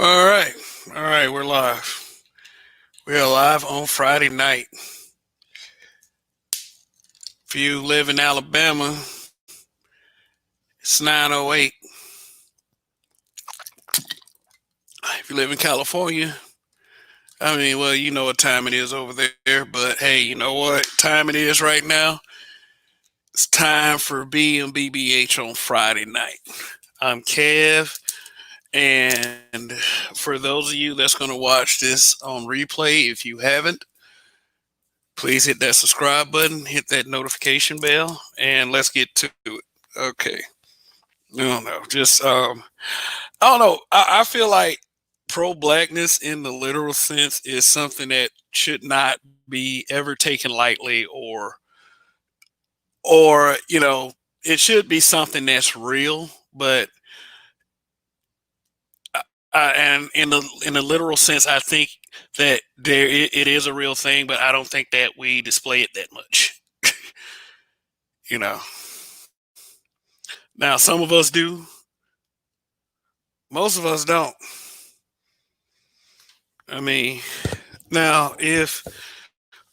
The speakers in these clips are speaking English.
All right. All right. We're live. We are live on Friday night. If you live in Alabama, it's 9:08. If you live in California, I mean, well, you know what time it is over there. But hey, you know what time it is right now? It's time for B and BBH on Friday night. I'm Kev. And for those of you that's going to watch this on replay, if you haven't, please hit that subscribe button, hit that notification bell, and let's get to it. Okay. I don't know. I don't know. I feel like pro blackness in the literal sense is something that should not be ever taken lightly or it should be something that's real, but and in the literal sense, I think that it is a real thing, but I don't think that we display it that much. you know. Now, some of us do, most of us don't. I mean, now if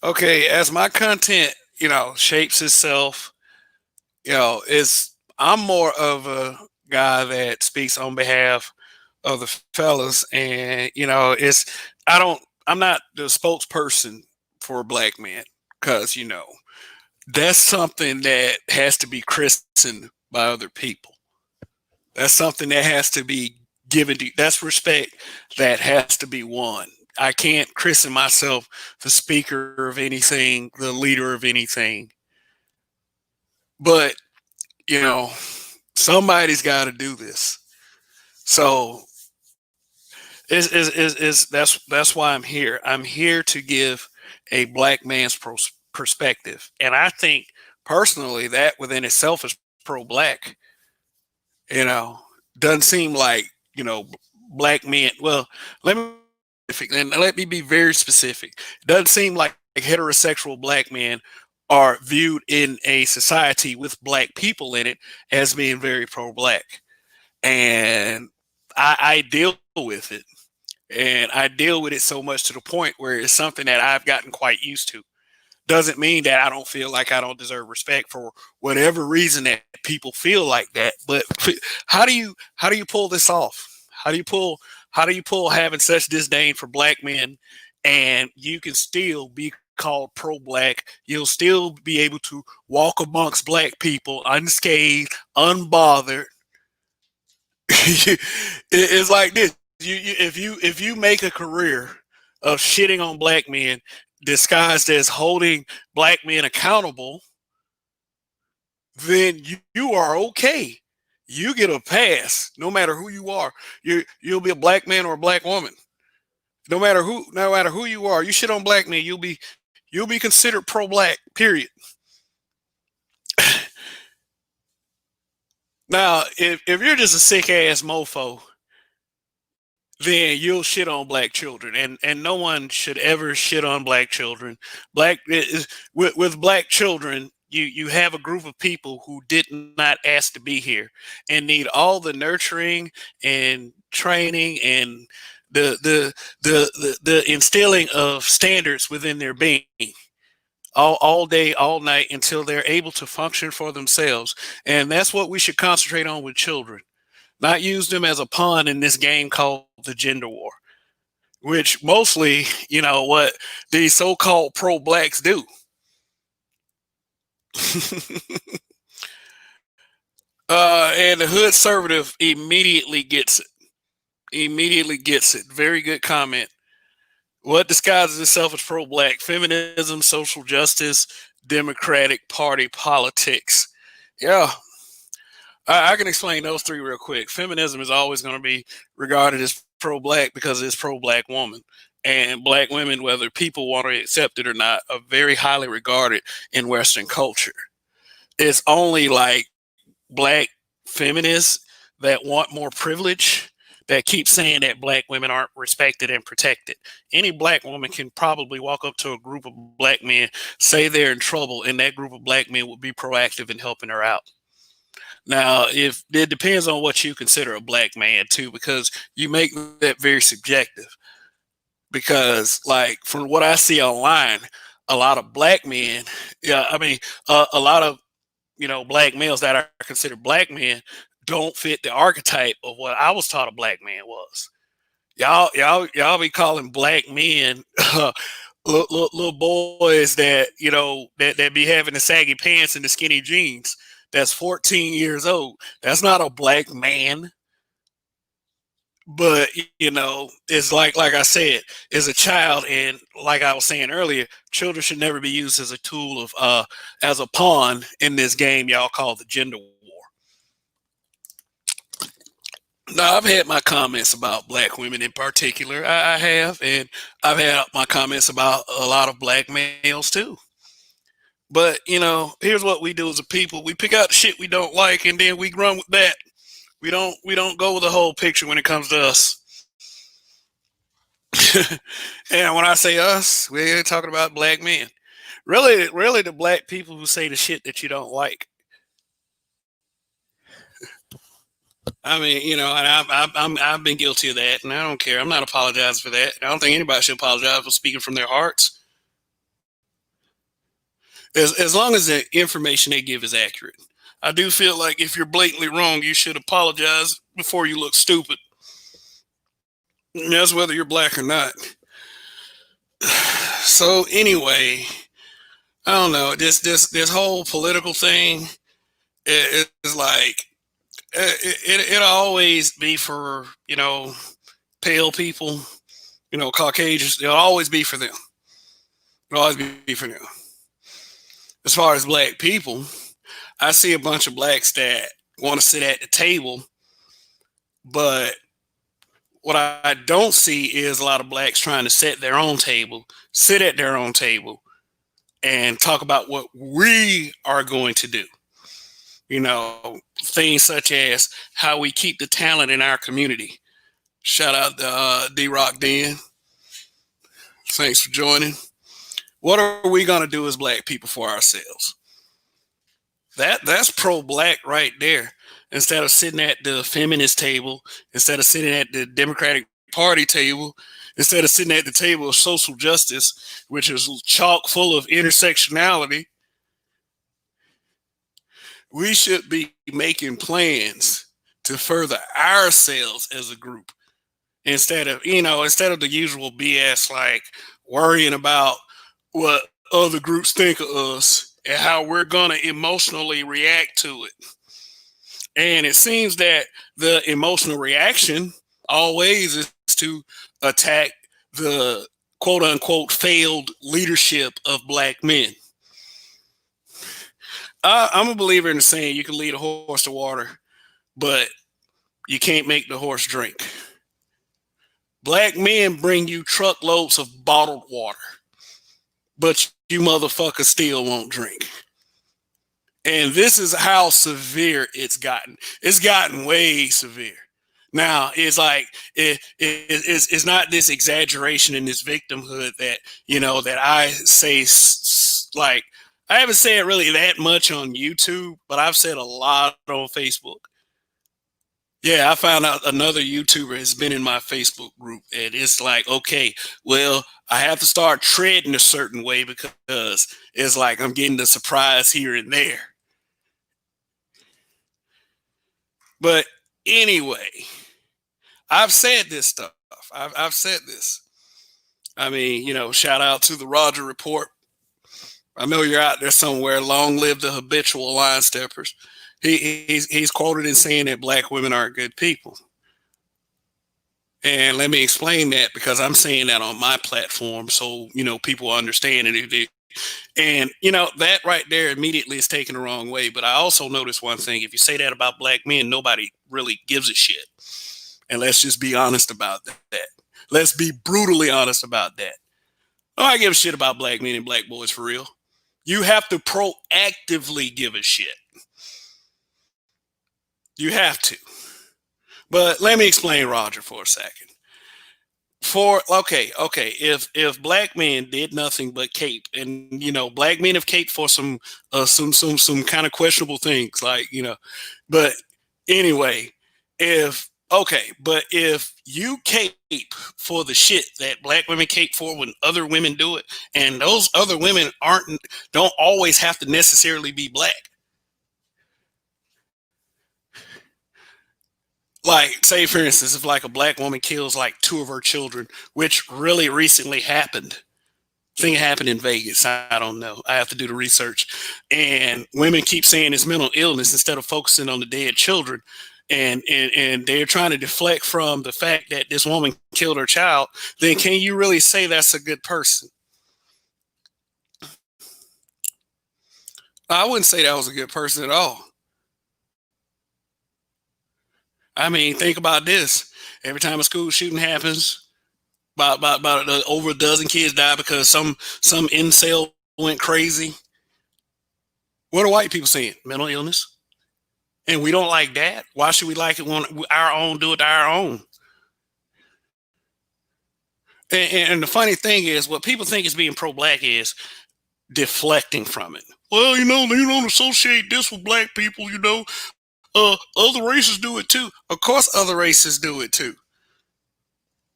okay, as my content, shapes itself, it's I'm more of a guy that speaks on behalf of the fellas, and it's I don't I'm not the spokesperson for black men because that's something that has to be christened by other people. That's something that has to be given to. That's respect that has to be won. I can't christen myself the speaker of anything, the leader of anything. But you know, somebody's got to do this. So that's why I'm here. I'm here to give a black man's perspective, and I think personally that within itself is pro-black. You know, doesn't seem like black men. Well, let me and let me be very specific. Doesn't seem like heterosexual black men are viewed in a society with black people in it as being very pro-black, and I deal with it, and I deal with it so much to the point where it's something that I've gotten quite used to. Doesn't mean that I don't feel like I don't deserve respect for whatever reason that people feel like that. But how do you pull this off? How do you pull having such disdain for black men, and you can still be called pro-black? You'll still be able to walk amongst black people unscathed, unbothered. It's like this. If you make a career of shitting on black men disguised as holding black men accountable, then you are okay. You get a pass no matter who you are. You'll be a black man or a black woman. No matter who you are, you shit on black men, you'll be considered pro black, period. Now, if you're just a sick ass mofo, then you'll shit on black children, and no one should ever shit on black children. Black with black children, you have a group of people who did not ask to be here and need all the nurturing and training and the instilling of standards within their being all day, all night until they're able to function for themselves. And that's what we should concentrate on with children, not use them as a pawn in this game called the gender war, which mostly, what these so-called pro-blacks do. And the hood conservative immediately gets it. Immediately gets it. Very good comment. What disguises itself as pro-black? Feminism, social justice, Democratic Party politics. Yeah, I can explain those three real quick. Feminism is always going to be regarded as pro-black because it's pro-black woman. And black women, whether people want to accept it or not, are very highly regarded in Western culture. It's only like black feminists that want more privilege that keep saying that black women aren't respected and protected. Any black woman can probably walk up to a group of black men, say they're in trouble, and that group of black men will be proactive in helping her out. Now, if it depends on what you consider a black man too, because you make that very subjective. Because, like, from what I see online, a lot of black men, yeah, I mean, a lot of black males that are considered black men don't fit the archetype of what I was taught a black man was. Y'all be calling black men little boys that that be having the saggy pants and the skinny jeans. That's 14 years old. That's not a black man. But it's like I said, as a child, and like I was saying earlier, children should never be used as a tool of as a pawn in this game y'all call the gender war. Now, I've had my comments about black women in particular. I have, and I've had my comments about a lot of black males too. But here's what we do as a people: we pick out the shit we don't like, and then we run with that. We don't go with the whole picture when it comes to us. And when I say us, we ain't talking about black men. Really, the black people who say the shit that you don't like. I mean, and I've been guilty of that, and I don't care. I'm not apologizing for that. I don't think anybody should apologize for speaking from their hearts, as long as the information they give is accurate. I do feel like if you're blatantly wrong, you should apologize before you look stupid. And that's whether you're black or not. So anyway, I don't know. This whole political thing is like it'll always be for pale people, Caucasians. It'll always be for them. It'll always be for them. As far as black people, I see a bunch of blacks that want to sit at the table, but what I don't see is a lot of blacks trying to sit at their own table, and talk about what we are going to do. Things such as how we keep the talent in our community. Shout out to D Rock Den. Thanks for joining. What are we gonna do as black people for ourselves? That's pro-black right there. Instead of sitting at the feminist table, instead of sitting at the Democratic Party table, instead of sitting at the table of social justice, which is chock full of intersectionality, we should be making plans to further ourselves as a group, instead of the usual BS, like worrying about what other groups think of us and how we're going to emotionally react to it. And it seems that the emotional reaction always is to attack the quote unquote failed leadership of black men. I'm a believer in the saying you can lead a horse to water, but you can't make the horse drink. Black men bring you truckloads of bottled water, but you motherfuckers still won't drink. And this is how severe it's gotten. It's gotten way severe. Now it's like it's not this exaggeration and this victimhood that that I say. Like, I haven't said really that much on YouTube, but I've said a lot on Facebook. Yeah, I found out another YouTuber has been in my Facebook group, and it's like, okay, well, I have to start treading a certain way because it's like I'm getting the surprise here and there. But anyway, I've said this stuff. I've said this. I mean, shout out to the Roger Report. I know you're out there somewhere. Long live the habitual line steppers. He's quoted in saying that black women aren't good people. And let me explain that, because I'm saying that on my platform, so people understand it. And that right there immediately is taken the wrong way. But I also noticed one thing: if you say that about black men, nobody really gives a shit. And let's just be honest about that. Let's be brutally honest about that. Oh, I give a shit about black men and black boys, for real. You have to proactively give a shit. You have to. But let me explain Roger for a second. for okay, if black men did nothing but cape, and black men have caped for some kind of questionable things, like but anyway, but if you cape for the shit that black women cape for when other women do it, and those other women don't always have to necessarily be black. Like, say for instance, if like a black woman kills like two of her children, which really recently happened. I think it happened in Vegas. I don't know. I have to do the research. And women keep saying it's mental illness instead of focusing on the dead children. And they're trying to deflect from the fact that this woman killed her child. Then can you really say that's a good person? I wouldn't say that was a good person at all. I mean, think about this. Every time a school shooting happens, about over a dozen kids die because some incel went crazy. What are white people saying? Mental illness. And we don't like that. Why should we like it when our own do it to our own? And the funny thing is, what people think is being pro-black is deflecting from it. Well, you don't associate this with black people. Other races do it too. Of course, other races do it too.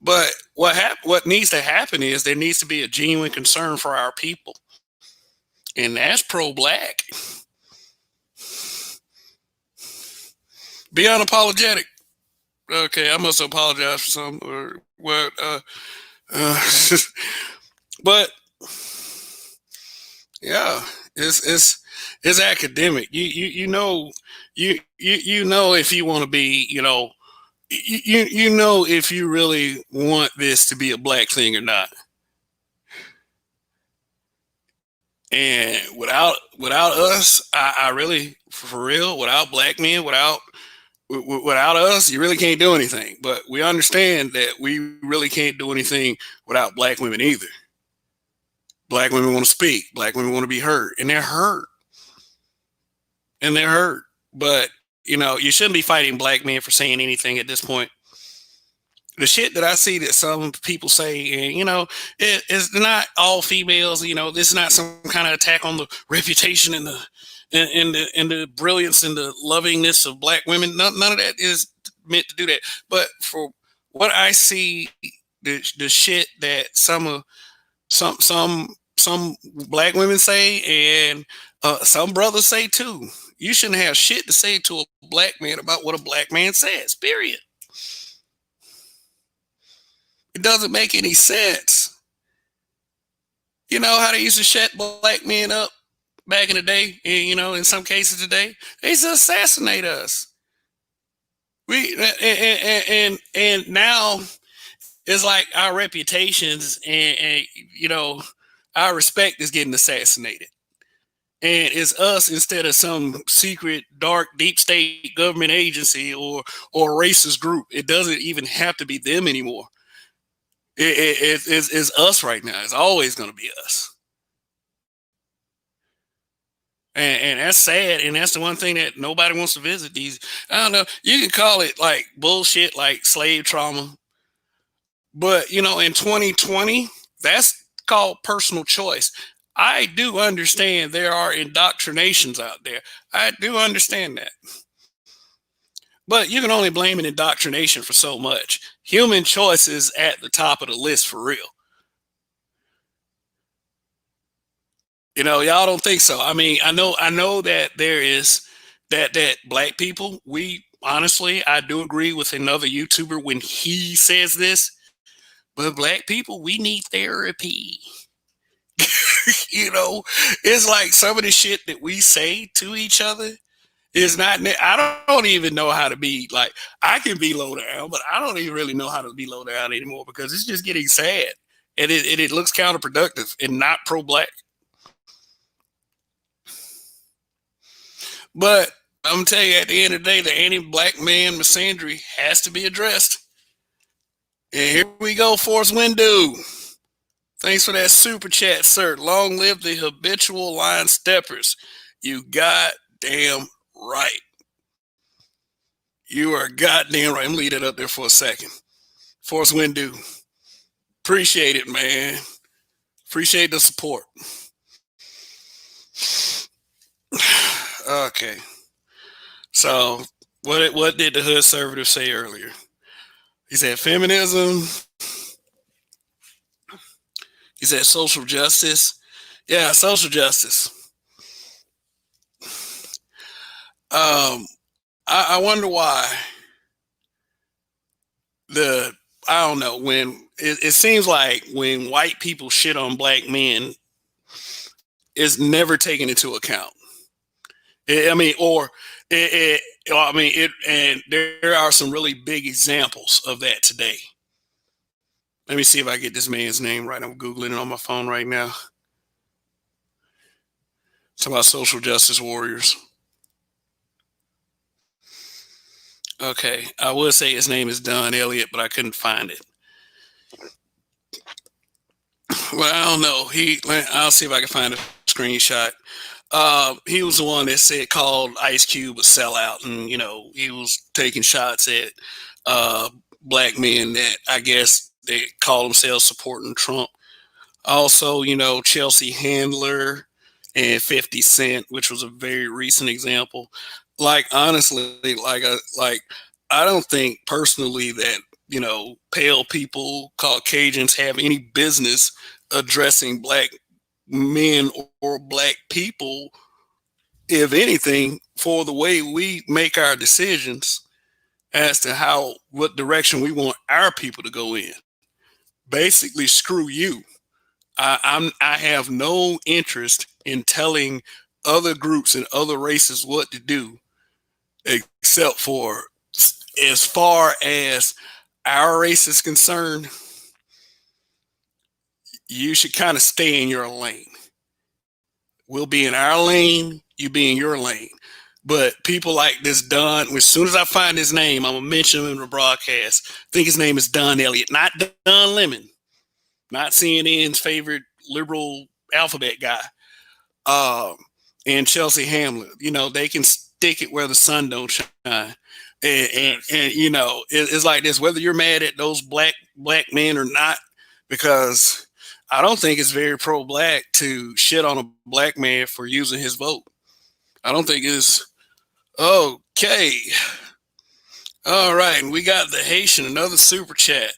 But what needs to happen is there needs to be a genuine concern for our people, and that's pro-black. Be unapologetic. Okay, I must apologize for some or what. Uh, but yeah, it's academic. You know if you want to be you know if you really want this to be a black thing or not. And without us, I really, for real, without black men, without us, you really can't do anything. But we understand that we really can't do anything without black women either. Black women want to speak. Black women want to be heard, and they're hurt. And they're hurt. But you shouldn't be fighting black men for saying anything at this point. The shit that I see that some people say, and it's not all females. This is not some kind of attack on the reputation and the brilliance and the lovingness of black women. None of that is meant to do that. But for what I see, the shit that some black women say, and some brothers say too, you shouldn't have shit to say to a black man about what a black man says. Period. It doesn't make any sense. You know how they used to shut black men up back in the day, and in some cases today, they used to assassinate us. And now it's like our reputations and our respect is getting assassinated. And it's us instead of some secret, dark, deep state government agency or racist group. It doesn't even have to be them anymore. It's us right now. It's always going to be us. And that's sad. And that's the one thing that nobody wants to visit. I don't know. You can call it like bullshit, like slave trauma. But, in 2020, that's called personal choice. I do understand there are indoctrinations out there. I do understand that. But you can only blame an indoctrination for so much. Human choice is at the top of the list for real. Y'all don't think so. I mean, I know that there is that black people, we honestly, I do agree with another YouTuber when he says this, but black people, we need therapy. It's like some of the shit that we say to each other is not, I don't even know how to be like, I can be low down, but I don't even really know how to be low down anymore because it's just getting sad. And it looks counterproductive and not pro-black. But I'm gonna tell you, at the end of the day, the anti-black man misandry has to be addressed. And here we go, Force Windu. Thanks for that super chat, sir. Long live the habitual line steppers. You goddamn right. You are goddamn right. I'm leaving it up there for a second. Force Windu. Appreciate it, man. Appreciate the support. Okay. So what did the hood conservative say earlier? He said feminism. He said social justice. Yeah, social justice. Um, I wonder why the I don't know when it seems like when white people shit on black men, it's never taken into account. I mean, or I mean, and there are some really big examples of that today. Let me see if I get this man's name right. I'm Googling it on my phone right now. It's about social justice warriors. Okay, I would say his name is Don Elliott, but I couldn't find it. Well, I don't know. I'll see if I can find a screenshot. He was the one that said called Ice Cube a sellout, and he was taking shots at black men that I guess they call themselves supporting Trump. Also, Chelsea Handler and 50 Cent, which was a very recent example. Like honestly, I don't think personally that pale people, Caucasians, have any business addressing black men or black people, if anything, for the way we make our decisions as to what direction we want our people to go in. Basically, screw you. I have no interest in telling other groups and other races what to do, except for as far as our race is concerned, you should kind of stay in your lane. We'll be in our lane, you be in your lane. But people like this Don, as soon as I find his name, I'm gonna mention him in the broadcast. I think his name is Don Elliott, not Don Lemon, not CNN's favorite liberal alphabet guy. Um, and Chelsea Hamlin, they can stick it where the sun don't shine. And it's like this, whether you're mad at those black men or not, because I don't think it's very pro-black to shit on a black man for using his vote. I don't think it's okay. All right, and we got the Haitian, another super chat.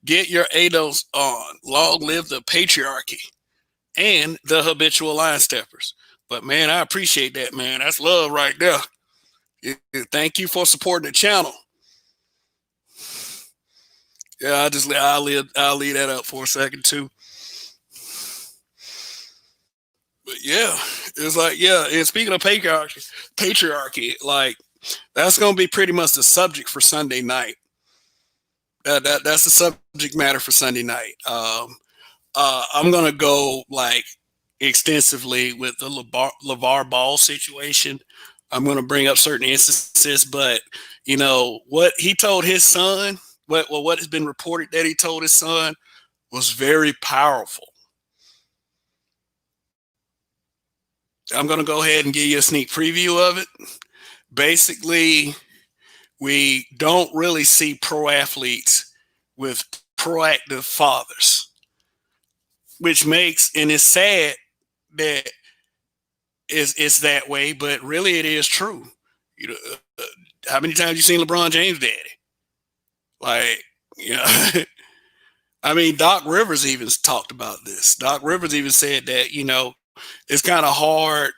Get your ADOS on. Long live the patriarchy and the habitual line steppers. But man, I appreciate that, man. That's love right there. Thank you for supporting the channel. Yeah, I'll leave that up for a second too. But yeah, it's like, yeah. And speaking of patriarchy, like that's gonna be pretty much the subject for Sunday night. That's the subject matter for Sunday night. I'm gonna go like extensively with the LeVar Ball situation. I'm gonna bring up certain instances, but what he told his son, what has been reported that he told his son was very powerful. I'm gonna go ahead and give you a sneak preview of it. Basically, we don't really see pro athletes with proactive fathers, which makes, and it's sad that it's that way, but really it is true. How many times you seen LeBron James' daddy? Like, I mean, Doc Rivers even talked about this. Doc Rivers even said that, it's kind of hard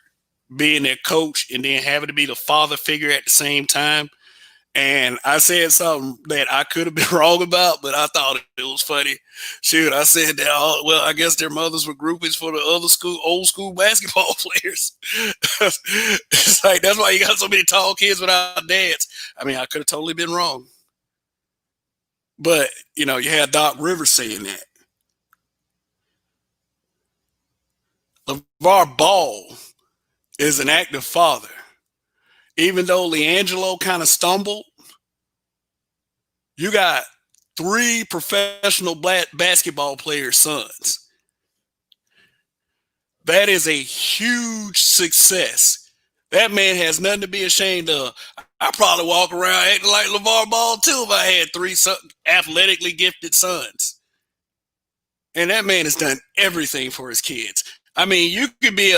being their coach and then having to be the father figure at the same time. And I said something that I could have been wrong about, but I thought it was funny. Shoot, I said that, well, I guess their mothers were groupies for the old school basketball players. It's like, that's why you got so many tall kids without dads. I mean, I could have totally been wrong. But, you had Doc Rivers saying that. LeVar Ball is an active father. Even though LiAngelo kind of stumbled, you got 3 professional black basketball players' sons. That is a huge success. That man has nothing to be ashamed of. I probably walk around acting like LeVar Ball too if I had 3 athletically gifted sons. And that man has done everything for his kids. I mean, you could be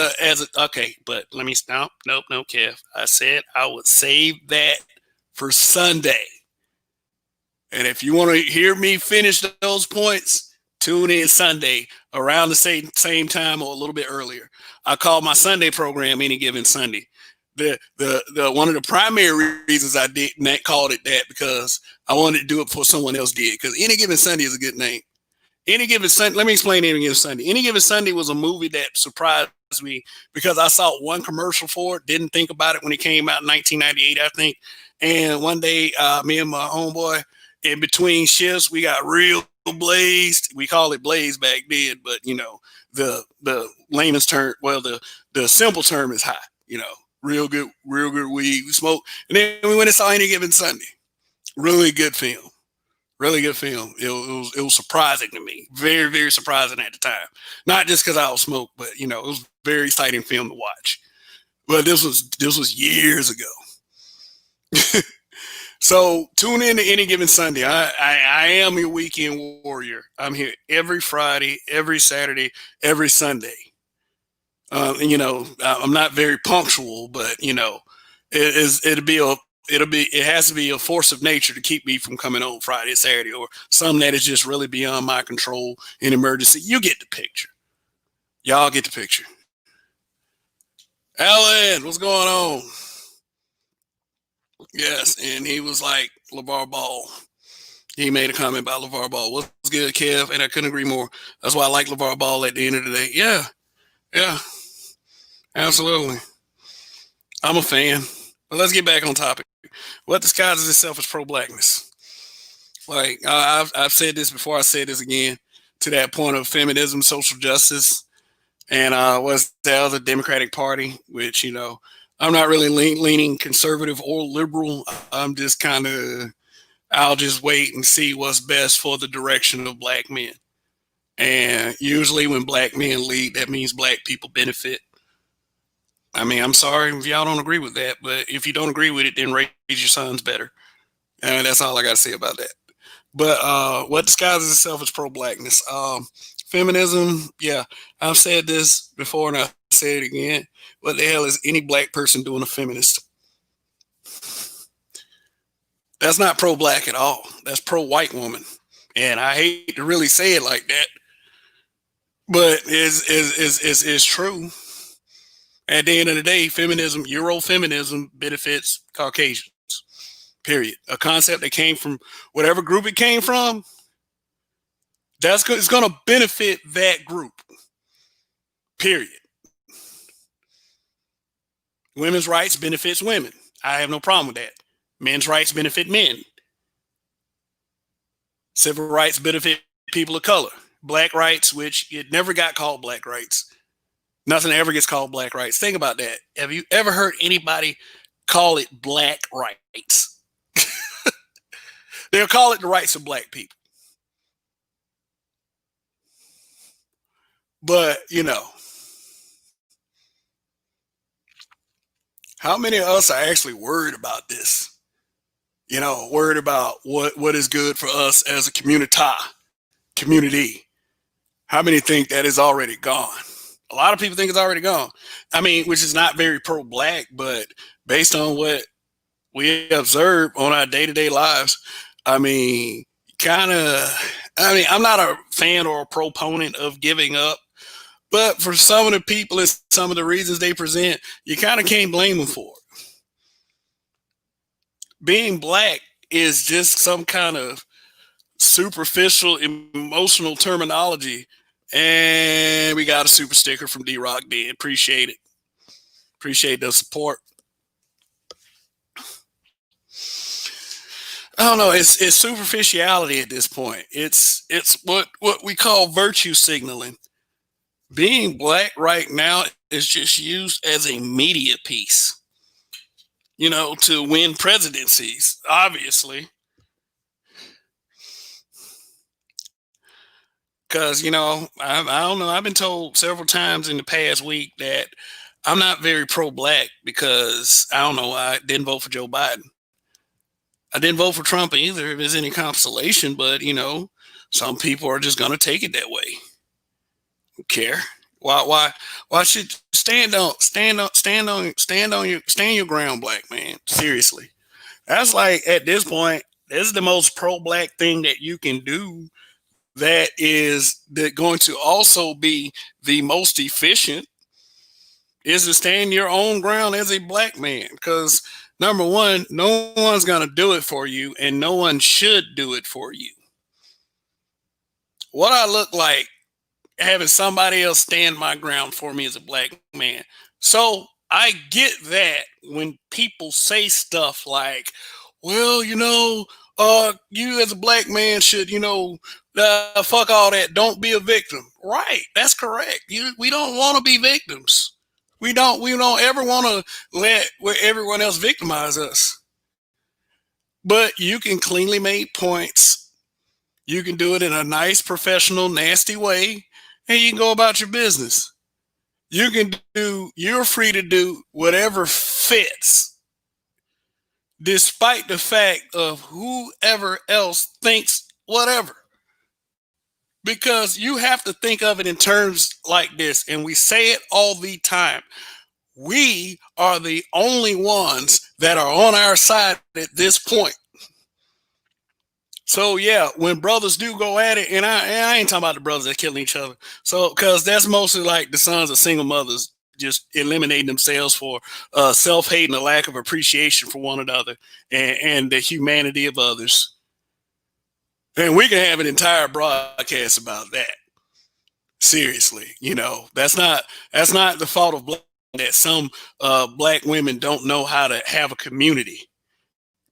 okay, but let me stop. Nope, no, Kev. I said I would save that for Sunday. And if you want to hear me finish those points, tune in Sunday around the same time or a little bit earlier. I call my Sunday program Any Given Sunday. The one of the primary reasons I did called it that because I wanted to do it before someone else did. Because Any Given Sunday is a good name. Any Given Sunday, let me explain Any Given Sunday. Any Given Sunday was a movie that surprised me because I saw one commercial for it, didn't think about it when it came out in 1998, I think. And one day, me and my homeboy, in between shifts, we got real blazed. We call it blaze back then, but the layman's term, well, the simple term is high. Real good weed. We smoke, and then we went and saw Any Given Sunday. Really good film. Really good film. It was surprising to me. Very, very surprising at the time. Not just because I was smoked, but it was a very exciting film to watch. But this was years ago. So tune in to Any Given Sunday. I am your weekend warrior. I'm here every Friday, every Saturday, every Sunday. I'm not very punctual, but it has to be a force of nature to keep me from coming on Friday, Saturday, or something that is just really beyond my control in emergency. You get the picture. Y'all get the picture. Alan, what's going on? Yes, and he was like LeVar Ball. He made a comment about LeVar Ball. What's good, Kev? And I couldn't agree more. That's why I like LeVar Ball at the end of the day. Yeah, absolutely. I'm a fan. But let's get back on topic. What disguises itself as pro-blackness? Like I've said this before, I say this again, to that point of feminism, social justice, and what's the other Democratic Party, which I'm not really leaning conservative or liberal. I'm just kind of I'll just wait and see what's best for the direction of black men. And usually when black men lead, that means black people benefit. I mean, I'm sorry if y'all don't agree with that, but if you don't agree with it, then raise your sons better. And that's all I got to say about that. But what disguises itself as pro-blackness? Feminism, yeah, I've said this before and I'll say it again. What the hell is any black person doing a feminist? That's not pro-black at all. That's pro-white woman. And I hate to really say it like that, but it's true. At the end of the day, feminism, Eurofeminism, benefits Caucasians. Period. A concept that came from whatever group it came from, it's going to benefit that group. Period. Women's rights benefits women. I have no problem with that. Men's rights benefit men. Civil rights benefit people of color. Black rights, which it never got called black rights. Nothing ever gets called black rights. Think about that. Have you ever heard anybody call it black rights? They'll call it the rights of black people. But, how many of us are actually worried about this? Worried about what is good for us as a community. How many think that is already gone? A lot of people think it's already gone. I mean, which is not very pro-black, but based on what we observe on our day-to-day lives, I'm not a fan or a proponent of giving up, but for some of the people and some of the reasons they present, you kind of can't blame them for it. Being black is just some kind of superficial emotional terminology, and we got a super sticker from D-Rock D. Appreciate it. Appreciate the support. I don't know. It's superficiality at this point. It's what we call virtue signaling. Being black right now is just used as a media piece, to win presidencies, obviously. Because, I don't know. I've been told several times in the past week that I'm not very pro-black because, I don't know, I didn't vote for Joe Biden. I didn't vote for Trump either, if there's any consolation, but, Some people are just gonna take it that way. Who care? Why should stand your ground, black man? Seriously. That's like at this point, this is the most pro-black thing that you can do. That is going to also be the most efficient, is to stand your own ground as a black man. Because number one, no one's gonna do it for you, and no one should do it for you. What I look like having somebody else stand my ground for me as a black man. So I get that when people say stuff like, well, you as a black man should, fuck all that. Don't be a victim. Right. That's correct. We don't want to be victims. We don't ever want to let everyone else victimize us. But you can cleanly make points. You can do it in a nice, professional, nasty way, and you can go about your business. You're free to do whatever fits, despite the fact of whoever else thinks whatever. Because you have to think of it in terms like this, and we say it all the time. We are the only ones that are on our side at this point. So yeah, when brothers do go at it, and I ain't talking about the brothers that killing each other. So because that's mostly like the sons of single mothers just eliminating themselves for self-hate and a lack of appreciation for one another and the humanity of others. And we can have an entire broadcast about that. Seriously, that's not the fault of black, that some black women don't know how to have a community.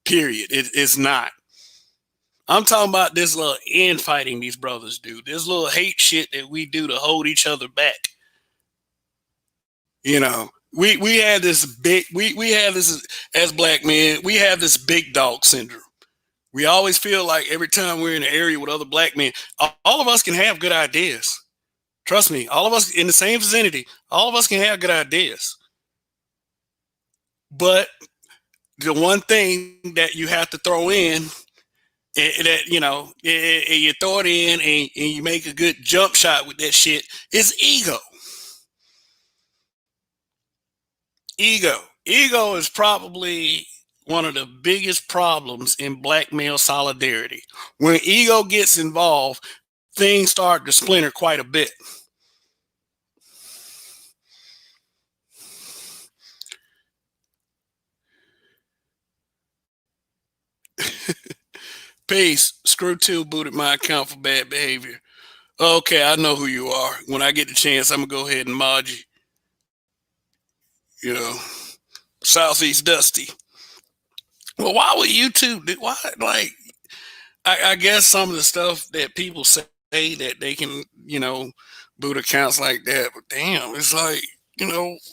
Period. It's not. I'm talking about this little infighting these brothers do. This little hate shit that we do to hold each other back. We have this big we have this as black men, we have this big dog syndrome. We always feel like every time we're in an area with other black men, all of us can have good ideas. Trust me, all of us in the same vicinity, all of us can have good ideas. But the one thing that you have to throw in, that you throw it in and you make a good jump shot with that shit, is ego. Ego is probably one of the biggest problems in black male solidarity. When ego gets involved, things start to splinter quite a bit. Peace. Screw 2 booted my account for bad behavior. Okay, I know who you are. When I get the chance, I'm gonna go ahead and mod you. Southeast Dusty. Well, why would YouTube? Why, like, I guess some of the stuff that people say that they can, boot accounts like that. But damn, it's like,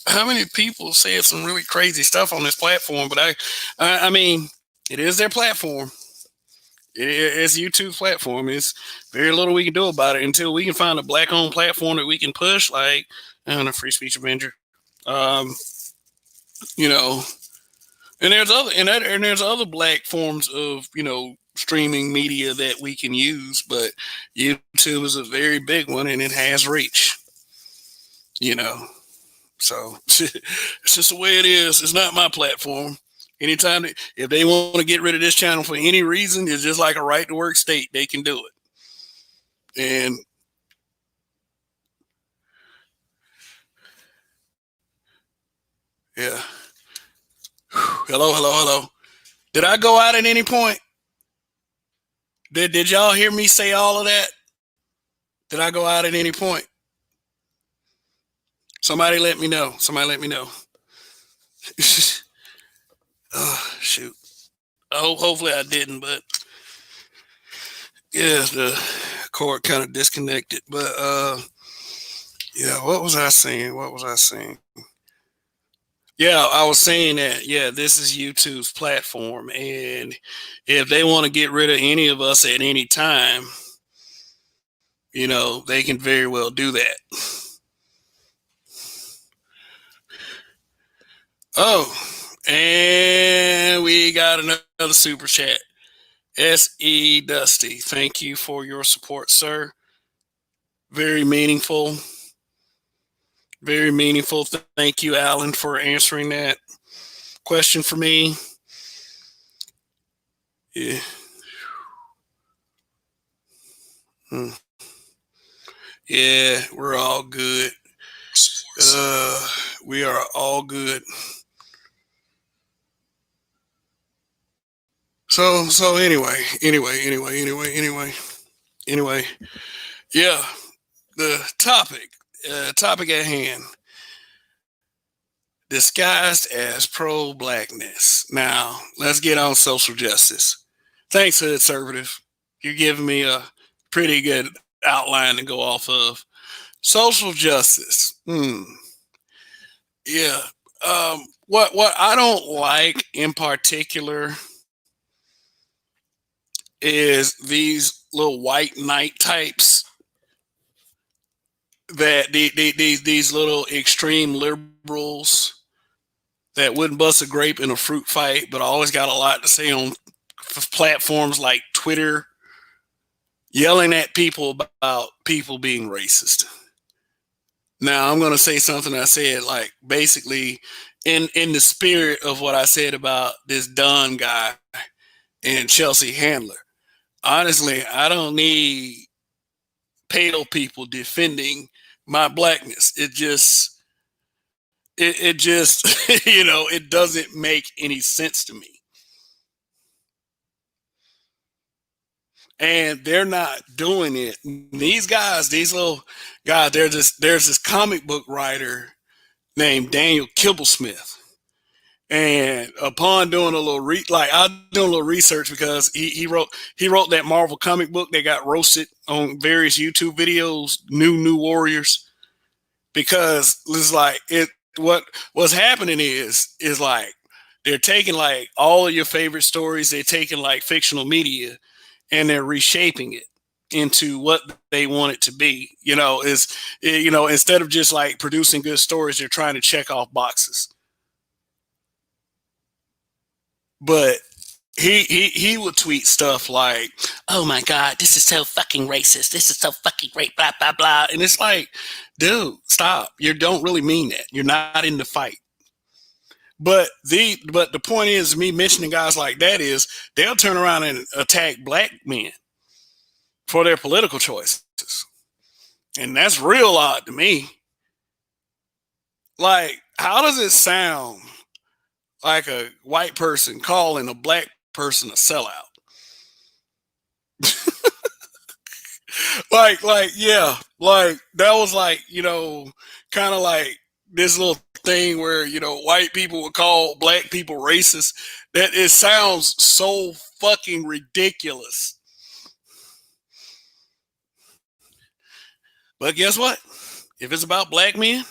how many people said some really crazy stuff on this platform? But I mean, it is their platform. It's YouTube's platform. It's very little we can do about it until we can find a black-owned platform that we can push, like, I don't know, Free Speech Avenger. And there's other black forms of streaming media that we can use, but YouTube is a very big one and it has reach. So it's just the way it is. It's not my platform. Anytime if they want to get rid of this channel for any reason, it's just like a right to work state. They can do it. And yeah. Hello. Did I go out at any point? Did y'all hear me say all of that? Did I go out at any point? Somebody let me know. Oh, shoot. Hopefully I didn't, but yeah, the cord kind of disconnected. But yeah, what was I saying? Yeah, I was saying that, yeah, this is YouTube's platform. And if they want to get rid of any of us at any time, they can very well do that. Oh, and we got another super chat. S.E. Dusty, thank you for your support, sir. Very meaningful. Very meaningful. Thank you, Alan, for answering that question for me. Yeah. Yeah, we're all good. We are all good. So anyway, yeah, the topic at hand, disguised as pro-blackness. Now, let's get on social justice. Thanks, Hood Conservative. You're giving me a pretty good outline to go off of. Social justice. Yeah. What I don't like in particular is these little white knight types that these little extreme liberals that wouldn't bust a grape in a fruit fight, but always got a lot to say on platforms like Twitter, yelling at people about people being racist. Now I'm going to say something I said, like basically in the spirit of what I said about this Dunn guy and Chelsea Handler. Honestly, I don't need pale people defending my blackness. It just it doesn't make any sense to me. And they're not doing it. These guys, these little guys, there's this comic book writer named Daniel Kibblesmith. And upon doing a little I doing a little research because he wrote that Marvel comic book that got roasted on various YouTube videos, New Warriors, because it's like what's happening is like they're taking like all of your favorite stories, they're taking like fictional media and they're reshaping it into what they want it to be. Instead of just like producing good stories, they're trying to check off boxes. But he would tweet stuff like, "Oh my God, this is so fucking racist. This is so fucking great, blah blah blah." And it's like, dude, stop. You don't really mean that. You're not in the fight. But the point is, me mentioning guys like that is they'll turn around and attack black men for their political choices, and that's real odd to me. Like, how does it sound like a white person calling a black person a sellout? Yeah, like that was like, kind of like this little thing where, white people would call black people racist. That it sounds so fucking ridiculous. But guess what? If it's about black men,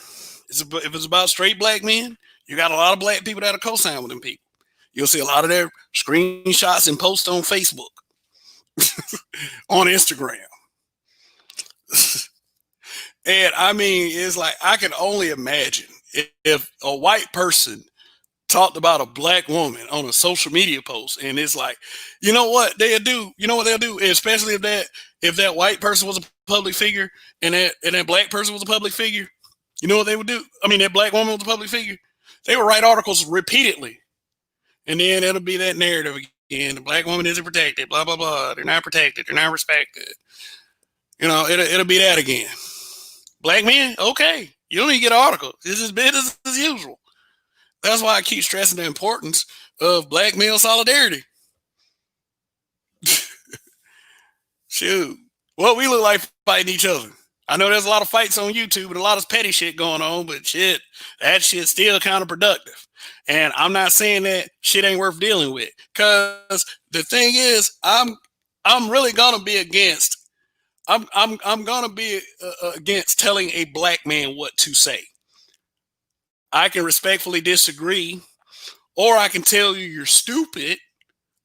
if it's about straight black men, you got a lot of black people that'll co-sign with them people. You'll see a lot of their screenshots and posts on Facebook, on Instagram. And I mean, it's like I can only imagine if a white person talked about a black woman on a social media post, and it's like, you know what they'll do? You know what they'll do? Especially if that white person was a public figure and that black person was a public figure, you know what they would do? I mean, that black woman was a public figure. They would write articles repeatedly, and then it'll be that narrative again. The black woman isn't protected. Blah blah blah. They're not protected. They're not respected. It'll be that again. Black men, okay. You don't need to get an article. This is business as usual. That's why I keep stressing the importance of black male solidarity. Shoot. What we look like fighting each other. I know there's a lot of fights on YouTube and a lot of petty shit going on, but shit, that shit's still counterproductive. And I'm not saying that shit ain't worth dealing with. Cause the thing is, I'm really gonna be against I'm gonna be against telling a black man what to say. I can respectfully disagree, or I can tell you you're stupid,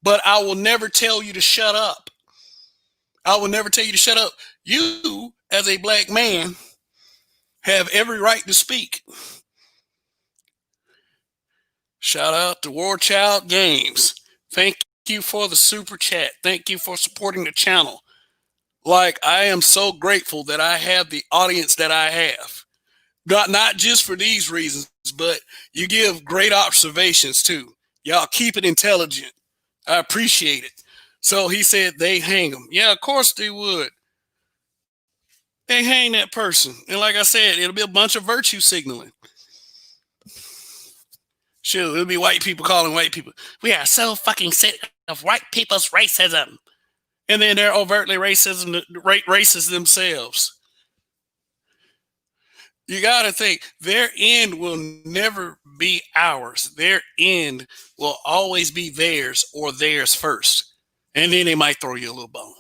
but I will never tell you to shut up. I will never tell you to shut up. You, as a black man, have every right to speak. Shout out to War Child Games. Thank you for the super chat. Thank you for supporting the channel. Like, I am so grateful that I have the audience that I have. Not just for these reasons, but you give great observations too. Y'all keep it intelligent. I appreciate it. So he said they hang him. Yeah, of course they would. They hang that person. And like I said, it'll be a bunch of virtue signaling. Sure, it'll be white people calling white people. We are so fucking sick of white people's racism. And then they're overtly racist themselves. You got to think their end will never be ours. Their end will always be theirs or theirs first. And then they might throw you a little bone.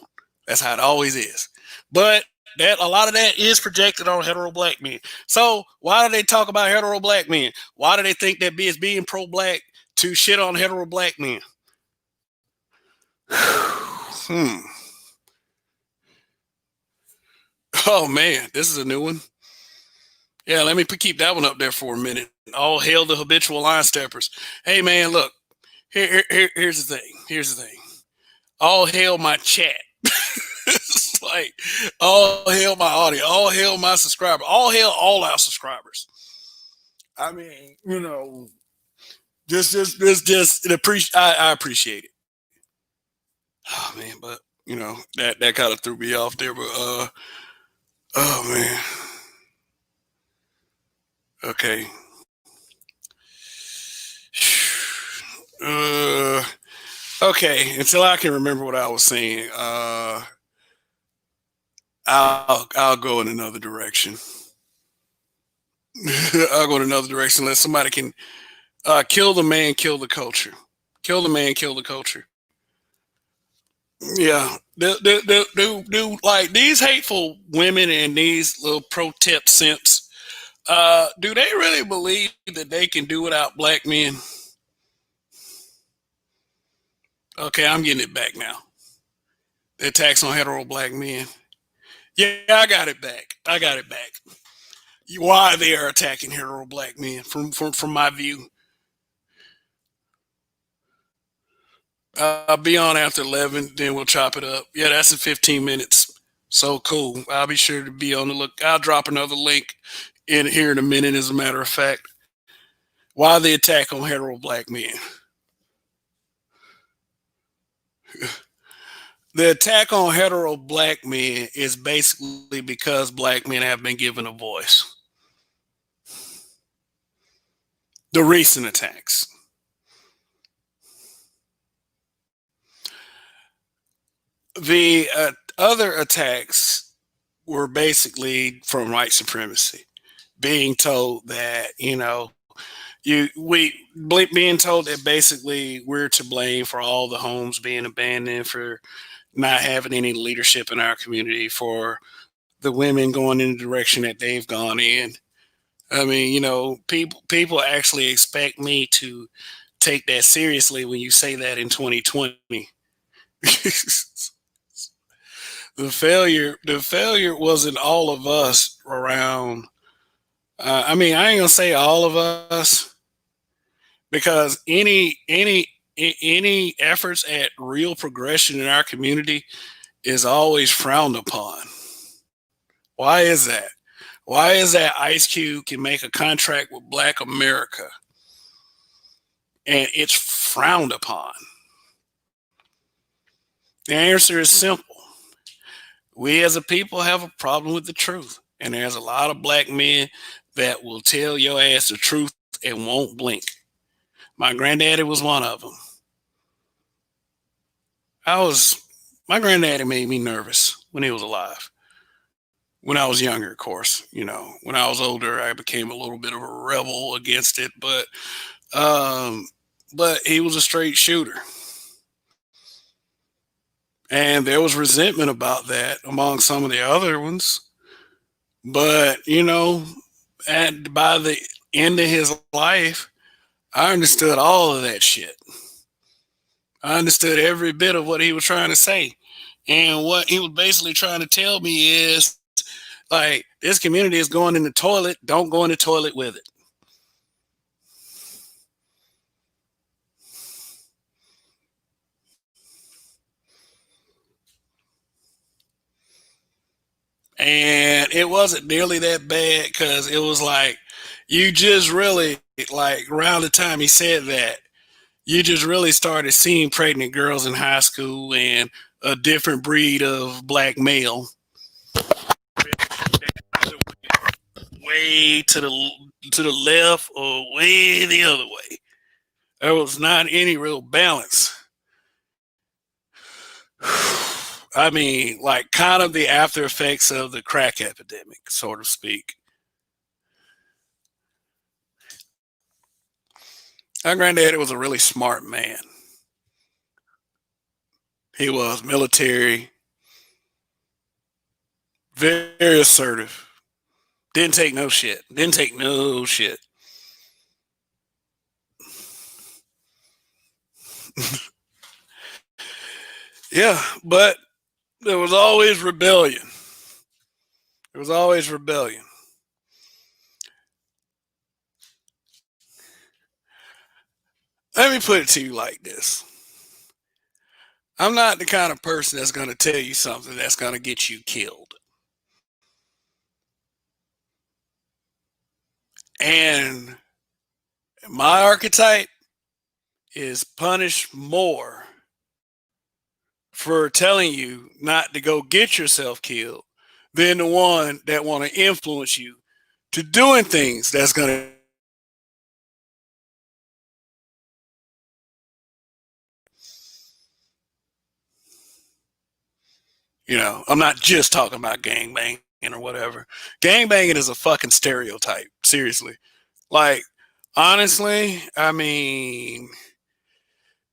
That's how it always is. But that a lot of that is projected on hetero black men. So why do they talk about hetero black men? Why do they think that it's being pro-black to shit on hetero black men? Oh man, this is a new one. Yeah, let me keep that one up there for a minute. All hail the habitual line steppers. Hey man, look, here's the thing. Here's the thing. All hail my chat. It's like all hail my audience. All hail my subscriber. All hail all our subscribers. I mean, you know, I appreciate it. Oh man, but you know that kind of threw me off there. But oh man. Okay. Okay, until I can remember what I was saying, I'll go in another direction. I'll go in another direction unless somebody can kill the man, kill the culture. Kill the man, kill the culture. Yeah, do like these hateful women and these little pro tip simps. Do they really believe that they can do without black men? Okay, I'm getting it back now. The attacks on hetero black men. Yeah, I got it back. I got it back. Why they are attacking hetero black men from my view. I'll be on after 11, then we'll chop it up. Yeah, that's in 15 minutes. So cool. I'll be sure to be on the look. I'll drop another link in here in a minute, as a matter of fact. Why the attack on hetero black men? The attack on hetero black men is basically because black men have been given a voice. The recent attacks. The other attacks were basically from white supremacy, being told that being told that basically we're to blame for all the homes being abandoned, for not having any leadership in our community, for the women going in the direction that they've gone in. I mean, people actually expect me to take that seriously when you say that in 2020. The failure wasn't all of us around. I mean, I ain't gonna say all of us, because any efforts at real progression in our community is always frowned upon. Why is that? Why is that Ice Cube can make a contract with Black America and it's frowned upon? The answer is simple. We as a people have a problem with the truth. And there's a lot of black men that will tell your ass the truth and won't blink. My granddaddy was one of them. My granddaddy made me nervous when he was alive. When I was younger, of course, when I was older, I became a little bit of a rebel against it, but he was a straight shooter. And there was resentment about that among some of the other ones. But, by the end of his life, I understood all of that shit. I understood every bit of what he was trying to say. And what he was basically trying to tell me is, like, this community is going in the toilet. Don't go in the toilet with it. and it wasn't nearly that bad because it was like you just really like around the time he said that you just really started seeing pregnant girls in high school and a different breed of black male way to the left or way the other way. There was not any real balance. I mean, like kind of the after effects of the crack epidemic, so to speak. My granddad was a really smart man. He was military, very assertive. Didn't take no shit. Didn't take no shit. Yeah, but there was always rebellion. There was always rebellion. Let me put it to you like this. I'm not the kind of person that's going to tell you something that's going to get you killed. And my archetype is punish more for telling you not to go get yourself killed than the one that want to influence you to doing things that's going to, I'm not just talking about gang banging or whatever. Gang banging is a fucking stereotype. Seriously. Like, honestly, I mean,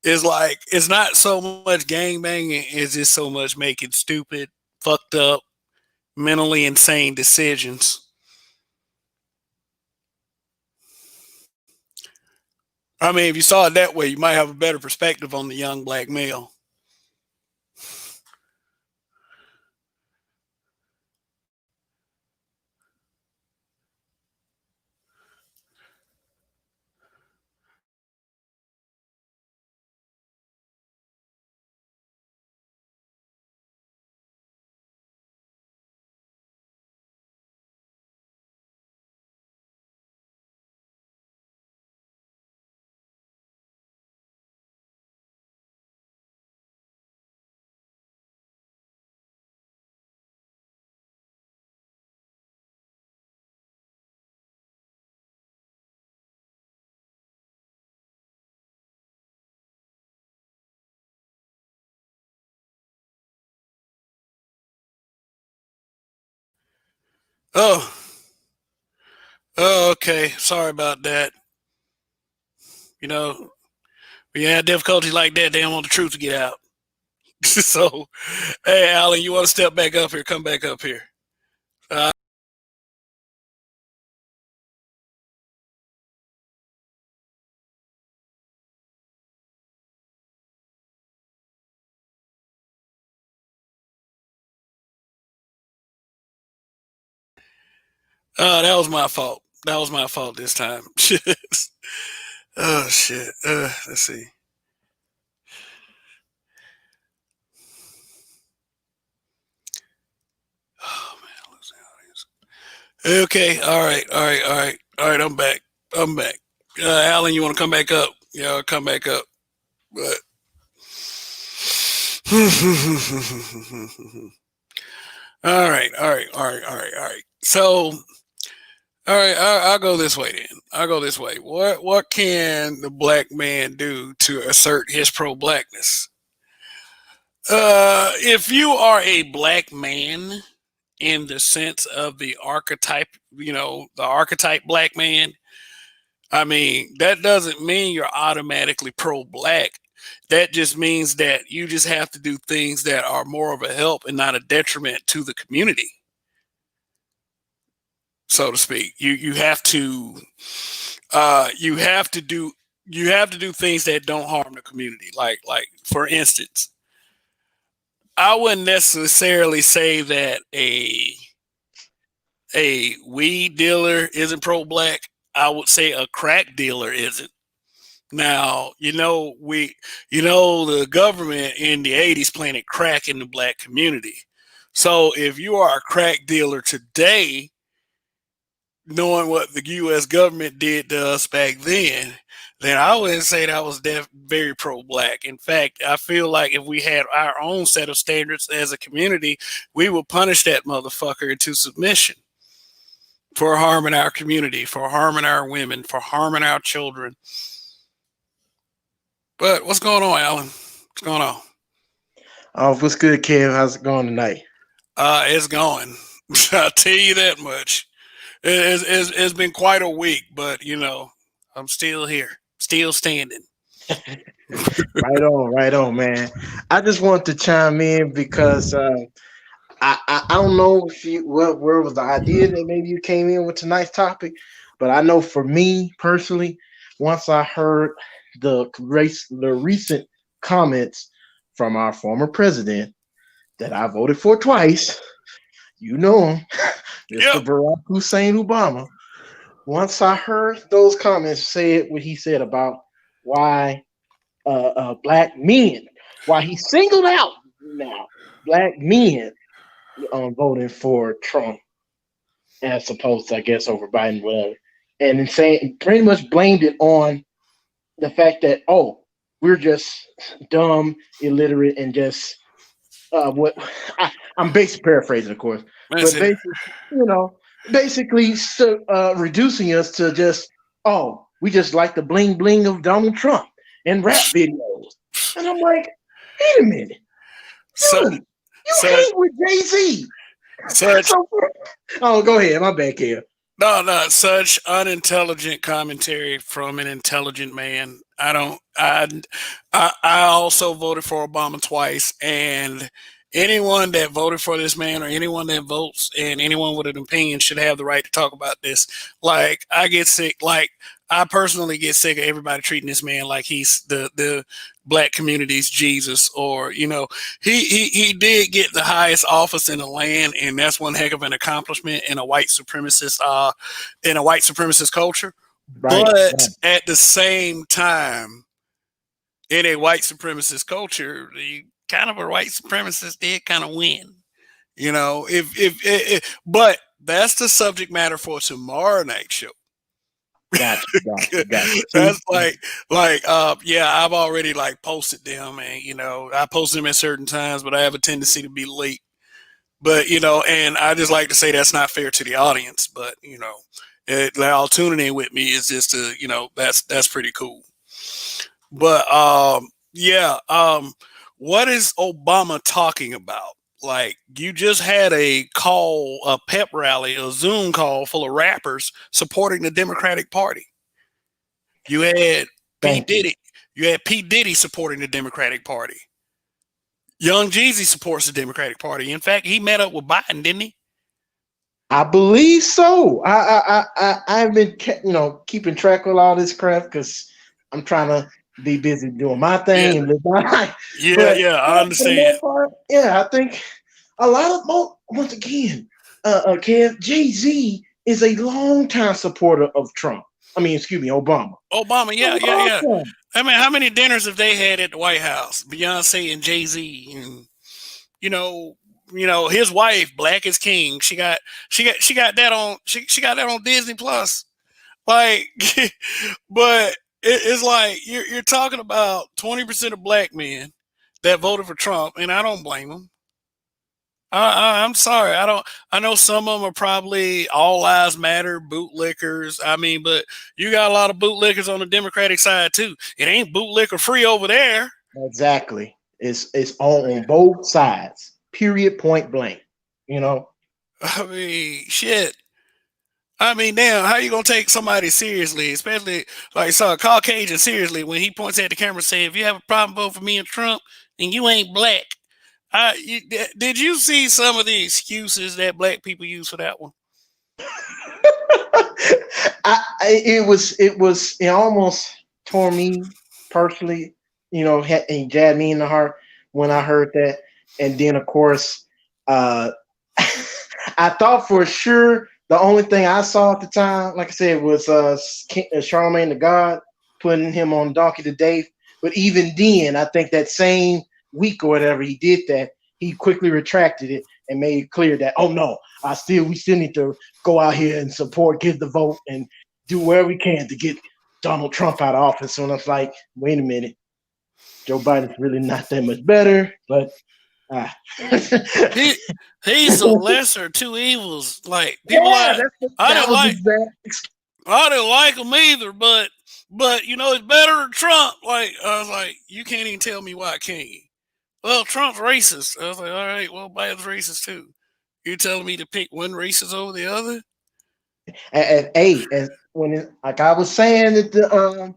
it's like, it's not so much gang banging, it's just so much making stupid, fucked up, mentally insane decisions. I mean, if you saw it that way, you might have a better perspective on the young black male. Oh, oh, okay. Sorry about that. You know, when you have difficulties like that, they don't want the truth to get out. So, hey, Alan, you want to step back up here? Come back up here. Uh, that was my fault. That was my fault this time. Oh shit. Let's see. Oh man, losing audience. Okay. All right. All right. All right. All right. I'm back. I'm back. Alan, you want to come back up? Yeah, I'll come back up. But all right. All right. All right. All right. All right. So, all right. I'll go this way then. I'll go this way. What can the black man do to assert his pro blackness? If you are a black man in the sense of the archetype, the archetype black man, I mean, that doesn't mean you're automatically pro black. That just means that you just have to do things that are more of a help and not a detriment to the community, so to speak. You have to you have to do things that don't harm the community. Like for instance, I wouldn't necessarily say that a weed dealer isn't pro black. I would say a crack dealer isn't. Now, the government in the 80s planted crack in the black community. So if you are a crack dealer today, knowing what the U.S. government did to us back then I wouldn't say that was very pro-black. In fact, I feel like if we had our own set of standards as a community, we would punish that motherfucker into submission for harming our community, for harming our women, for harming our children. But what's going on, Alan? What's going on? Oh, what's good, Kev? How's it going tonight? It's going. I'll tell you that much. It's been quite a week, but I'm still here, still standing. Right on, man. I just want to chime in because I don't know if you where was the idea that maybe you came in with tonight's topic, but I know for me personally, once I heard the recent comments from our former president that I voted for twice, you know him, Mr. Yep. Barack Hussein Obama. Once I heard those comments say what he said about why black men, why he singled out now black men voting for Trump as opposed to, I guess, over Biden, whatever, and then saying pretty much blamed it on the fact that we're just dumb, illiterate, and just what I'm basically paraphrasing, of course, That's but it. basically reducing us to just we just like the bling bling of Donald Trump and rap videos, and I'm like, wait a minute, Such, dude, you such, hate with Jay-Z. such. So, go ahead, my bad, Kev. No, such unintelligent commentary from an intelligent man. I don't. I also voted for Obama twice, and anyone that voted for this man, or anyone that votes, and anyone with an opinion should have the right to talk about this. Like I get sick. Like I personally get sick of everybody treating this man like he's the black community's Jesus, or he did get the highest office in the land, and that's one heck of an accomplishment in a white supremacist culture. Right, But right. at the same time, in a white supremacist culture, the kind of a white supremacist did kind of win. But that's the subject matter for tomorrow night show. Gotcha. See, That's yeah, I've already like posted them, and I post them at certain times, but I have a tendency to be late. But and I just like to say that's not fair to the audience. But y'all tuning in with me is just to that's pretty cool. But yeah, what is Obama talking about? Like you just had a pep rally, a Zoom call full of rappers supporting the Democratic Party. You had P thank you. Diddy. You had P Diddy supporting the Democratic Party. Young Jeezy supports the Democratic Party. In fact, he met up with Biden, didn't he? I believe so. I've been keeping track of all this crap because I'm trying to be busy doing my Yeah, thing and live my life. yeah, But yeah. I for the understand. most part, yeah, I think a lot of once again, Kev, Jay-Z is a longtime supporter of Trump. I mean, excuse me, Obama. Obama, A yeah, yeah, long yeah. time. I mean, how many dinners have they had at the White House? Beyonce and Jay Z, and you know, his wife, Black is King. She got that on she got that on Disney Plus. Like, but it's like you're talking about 20% of black men that voted for Trump, and I don't blame them. I'm sorry. I don't. I know some of them are probably all lives matter bootlickers. I mean, but you got a lot of bootlickers on the Democratic side too. It ain't bootlicker free over there. Exactly. It's on both sides. Period. Point blank. You know. I mean, shit. I mean, damn. How you gonna take somebody seriously, especially like so a Caucasian seriously when he points at the camera saying, "If you have a problem vote for me and Trump, and you ain't black." Did you see some of the excuses that black people use for that one? It almost tore me personally, and jabbed me in the heart when I heard that. And then of course, uh, I thought for sure the only thing I saw at the time, like I said, was Charlemagne the God putting him on Donkey to Dave. But even then, I think that same week or whatever he did that, he quickly retracted it and made it clear that, oh no, we still need to go out here and support, give the vote, and do whatever we can to get Donald Trump out of office. And I was like, wait a minute, Joe Biden's really not that much better, but uh, He he's the lesser of two evils. Like people yeah, like I that didn't was like exact. I didn't like him either, but you know it's better than Trump. Like I was like, you can't even tell me why, can you? Well, Trump's racist. I was like, all right, well, Biden's racist too. You're telling me to pick one racist over the other? And when like I was saying that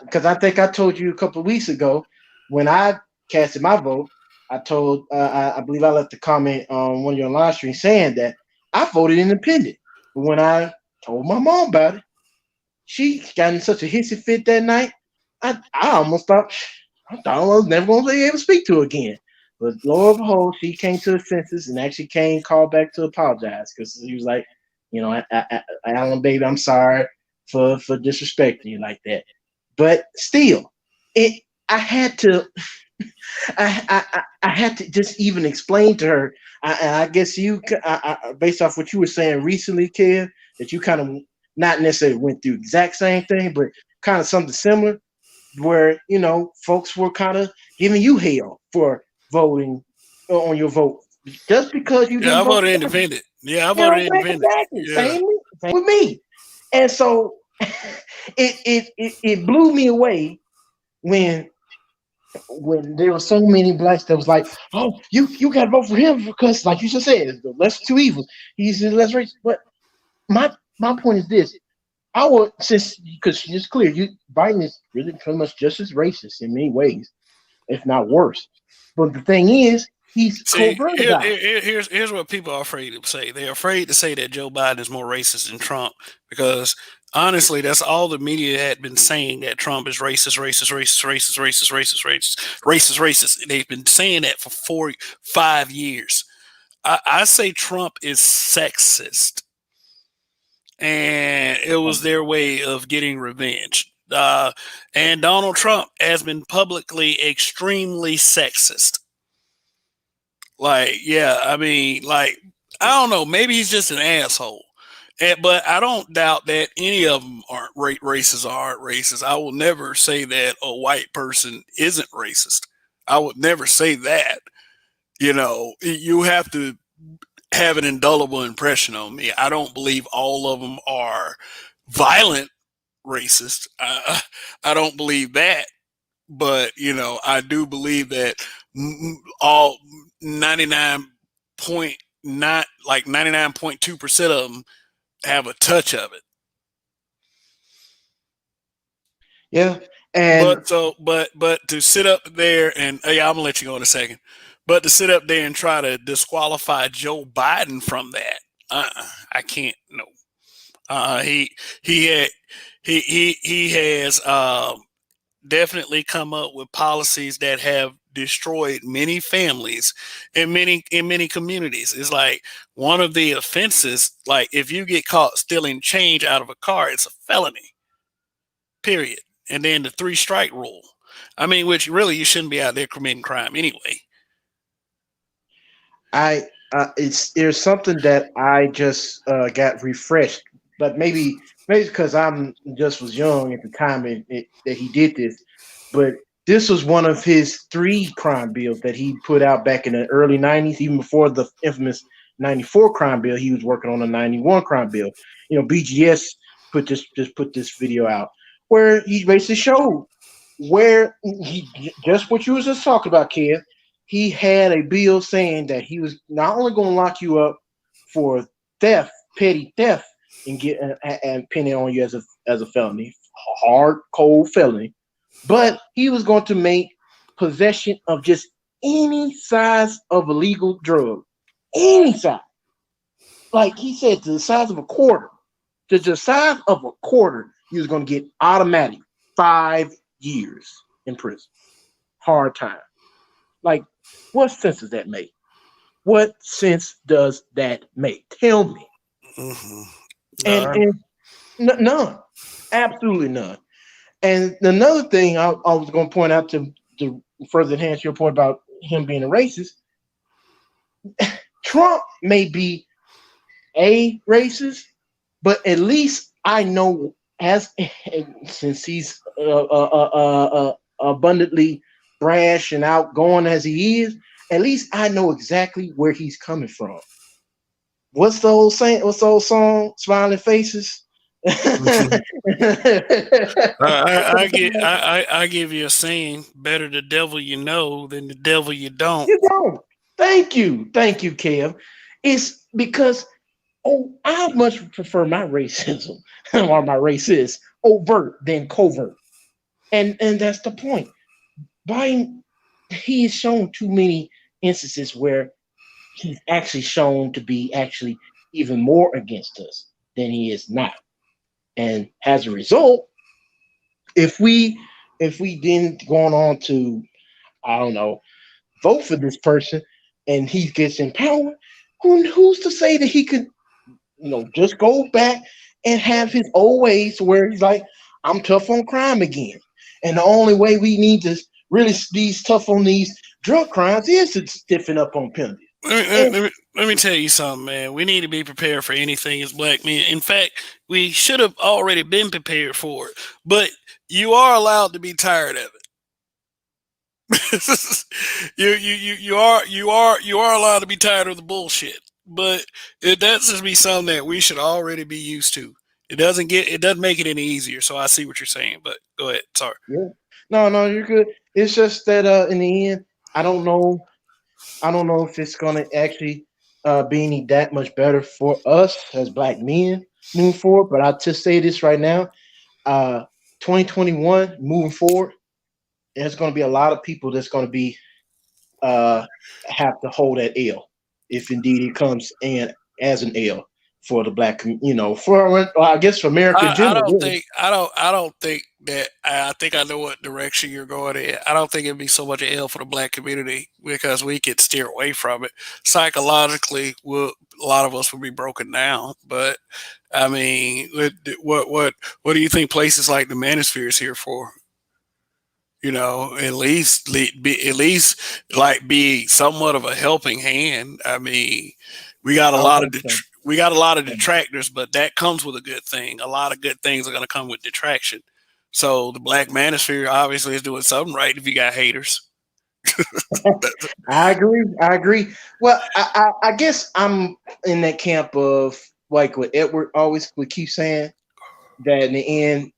because I think I told you a couple of weeks ago when I casted my vote, I told I believe I left a comment on one of your live streams saying that I voted independent. But when I told my mom about it, she got in such a hissy fit that night. I almost thought I was never going to be able to speak to her again. But lo and behold, she came to her senses and actually called back to apologize because he was like, Alan, baby, I'm sorry for disrespecting you like that. But still, it I had to I had to just even explain to her. And I guess based off what you were saying recently, Kev, that you kind of not necessarily went through exact same thing, but kind of something similar, where folks were kind of giving you hell for voting on your vote just because you Yeah, didn't I vote voted for them. independent. Yeah, I voted independent. Exactly. Yeah. Same with me. And so it blew me away when there were so many blacks that was like, oh, you got to vote for him because, like you just said, the lesser two evils. He's the less racist. But my point is this: since because it's clear, Biden is really pretty much just as racist in many ways, if not worse. But the thing is, he's See, covert about it. here's what people are afraid to say. They're afraid to say that Joe Biden is more racist than Trump because honestly, that's all the media had been saying, that Trump is racist, racist, racist, racist, racist, racist, racist, racist, racist. They've been saying that for 5 years. I say Trump is sexist, and it was their way of getting revenge. And Donald Trump has been publicly extremely sexist. Like, yeah, I mean, like, I don't know, maybe he's just an asshole. But I don't doubt that any of them aren't racist or aren't racist. I will never say that a white person isn't racist. I would never say that. You have to have an indelible impression on me. I don't believe all of them are violent racist. I don't believe that, but I do believe that all 99.9, like 99.2% of them have a touch of it. Yeah, and But to sit up there and yeah, I'm gonna let you go in a second. But to sit up there and try to disqualify Joe Biden from that, I can't. No, he he had, he has definitely come up with policies that have destroyed many families in many communities. It's like one of the offenses, like if you get caught stealing change out of a car, it's a felony. Period. And then the three strike rule. I mean, which really you shouldn't be out there committing crime anyway. it's there's something that I just got refreshed, but maybe because I'm just was young at the time that he did this, but this was one of his three crime bills that he put out back in the early '90s, even before the infamous '94 crime bill. He was working on a '91 crime bill. BGS put this video out where he basically showed where he just what you was just talking about, kid. He had a bill saying that he was not only going to lock you up for theft, petty theft, and pin it on you as a felony, hard cold felony, but he was going to make possession of just any size of illegal drug, any size. Like he said, to the size of a quarter, to the size of a quarter, he was going to get automatic 5 years in prison, hard time. Like, what sense does that make? What sense does that make? Tell me. Mm-hmm. And none, absolutely none. And another thing I was going to point out to further enhance your point about him being a racist, Trump may be a racist, but at least I know as since he's abundantly brash and outgoing as he is, at least I know exactly where he's coming from. What's the old saying? What's the old song? Smiling faces. I give you a saying: better the devil you know than the devil you don't. You don't. Thank you, Kev. It's because I much prefer my racism or my racist overt than covert, and that's the point. Biden, he has shown too many instances where he's actually shown to be actually even more against us than he is not, and as a result, if we then going on to, I don't know, vote for this person and he gets in power, who's to say that he could, just go back and have his old ways where he's like, I'm tough on crime again. And the only way we need to really be tough on these drug crimes is to stiffen up on penalties. And Let me tell you something, man. We need to be prepared for anything as black men. In fact, we should have already been prepared for it. But you are allowed to be tired of it. You are allowed to be tired of the bullshit. But that's just be something that we should already be used to. It doesn't make it any easier. So I see what you're saying, but go ahead. Sorry. yeah, no, you're good. It's just that in the end, I don't know. I don't know if it's gonna actually be any that much better for us as black men moving forward. But I'll just say this right now: uh, 2021 moving forward, there's going to be a lot of people that's going to be uh, have to hold that L if indeed it comes in as an L for the black, for well, I guess for America in I general. don't Really. think I don't think that I think I know what direction you're going in. I don't think it'd be so much an L for the black community because we could steer away from it. Psychologically, a lot of us would be broken down. But I mean, what do you think places like the Manosphere is here for? At least like be somewhat of a helping hand. I mean, we got a I would lot of hope so. we got a lot of detractors, but that comes with a good thing. A lot of good things are going to come with detraction. So the black manosphere obviously is doing something right. If you got haters, I agree. I agree. Well, I guess I'm in that camp of like what Edward always would keep saying that in the end,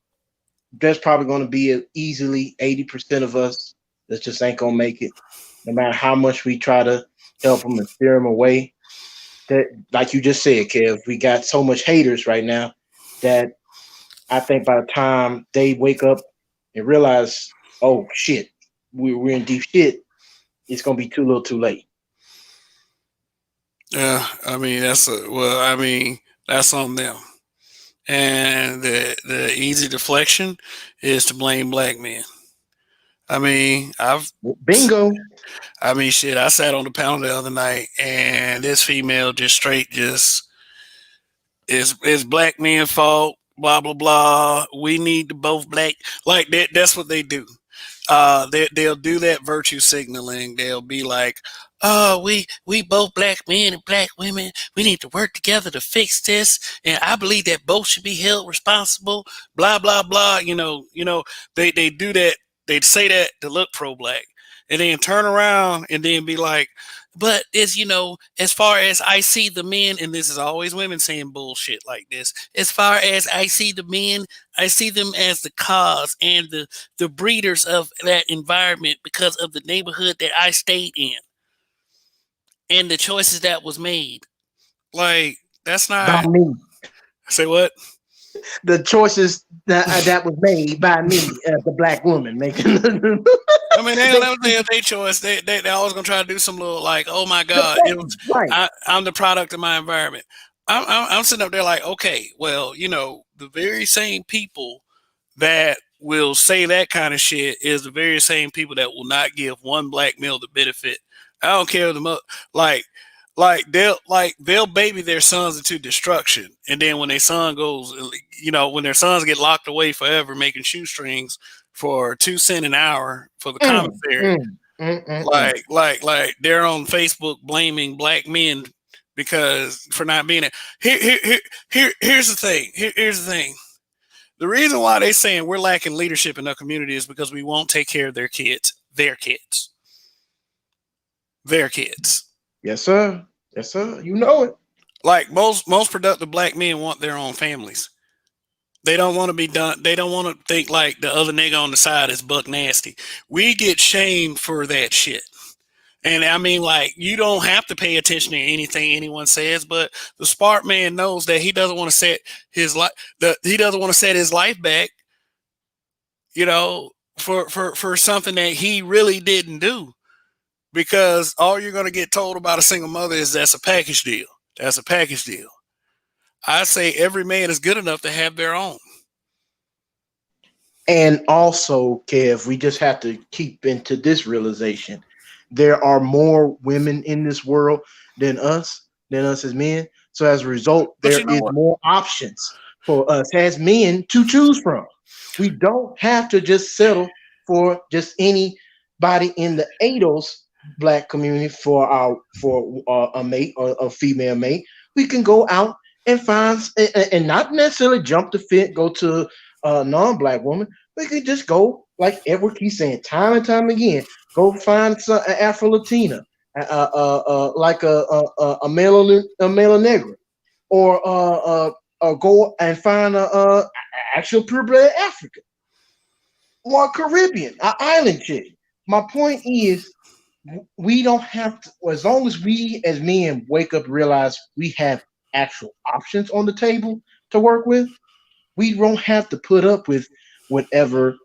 there's probably going to be easily 80% of us that just ain't gonna make it, no matter how much we try to help them and steer them away. That, like you just said, Kev, we got so much haters right now that I think by the time they wake up and realize, oh shit, we're in deep shit, it's gonna be too little, too late. yeah, I mean that's on them. And the easy deflection is to blame black men. I mean, Bingo. shit. I sat on the panel the other night, and this female just straight just is black men fault. Blah blah blah. We need to both black like that. That's what they do. They'll do that virtue signaling. They'll be like, "Oh, we both black men and black women. We need to work together to fix this, and I believe that both should be held responsible." Blah blah blah. They do that. They say that to look pro-black, and then turn around and then be like, "But as far as I see the men, and this is always women saying bullshit like this. As far as I see the men, I see them as the cause and the breeders of that environment because of the neighborhood that I stayed in and the choices that was made. Like that's By not me. say what? The choices that was made by me as a black woman making I mean, they they, never say it's their choice. They always gonna try to do some little like, oh my god, right. I'm the product of my environment. I'm sitting up there like, okay, well, the very same people that will say that kind of shit is the very same people that will not give one black male the benefit. I don't care them up like they'll baby their sons into destruction, and then when their son goes, when their sons get locked away forever making shoestrings for 2 cents an hour for the Mm, commissary, mm, mm, mm, mm. like they're on Facebook blaming black men because for not being it. Here's the thing. Here's the thing. The reason why they saying we're lacking leadership in our community is because we won't take care of their kids. Their kids. Their kids. Yes, sir. Yes, sir. You know it. Like most productive black men want their own families. They don't want to be done. They don't want to think like the other nigga on the side is buck nasty. We get shamed for that shit. And I mean, like, you don't have to pay attention to anything anyone says, but the smart man knows that he doesn't want to set his life. He doesn't want to set his life back, you know, for something that he really didn't do. Because all you're going to get told about a single mother is that's a package deal. That's a package deal. I say every man is good enough to have their own. And also, Kev, we just have to keep into this realization. There are more women in this world than us as men. So as a result, But there you know is what? more options for us as men to choose from. We don't have to just settle for just anybody in the ADOS black community for a mate or a female mate. We can go out and find and not necessarily jump the fit, go to a non-black woman. We could just go like Edward keeps saying time and time again. Go find some Afro Latina, like a Melanegra, or go and find a actual purebred African or Caribbean, an island chick. My point is, we don't have to, as long as we as men wake up and realize we have actual options on the table to work with, we don't have to put up with whatever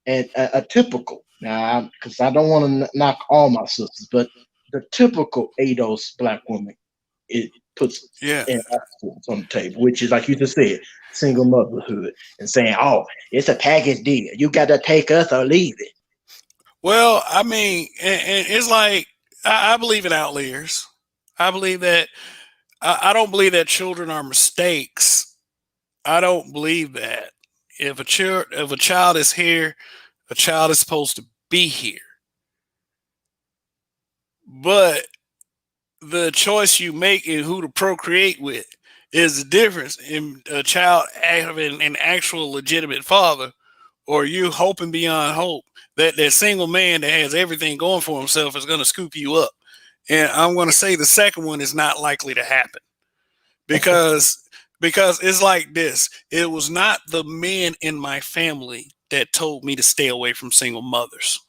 and a typical now because I don't want to knock all my sisters, but the typical ADOS black woman it puts Yeah. an options on the table, which is like you just said, single motherhood, and saying, "Oh, it's a package deal. You got to take us or leave it." Well, I mean, and it's like I believe in outliers. I believe that I don't believe that children are mistakes. I don't believe that. If a child is here, a child is supposed to be here. But the choice you make in who to procreate with is the difference in a child having an actual legitimate father or you hoping beyond hope that that single man that has everything going for himself is going to scoop you up. And I'm going to say the second one is not likely to happen because it's like this. It was not the men in my family that told me to stay away from single mothers.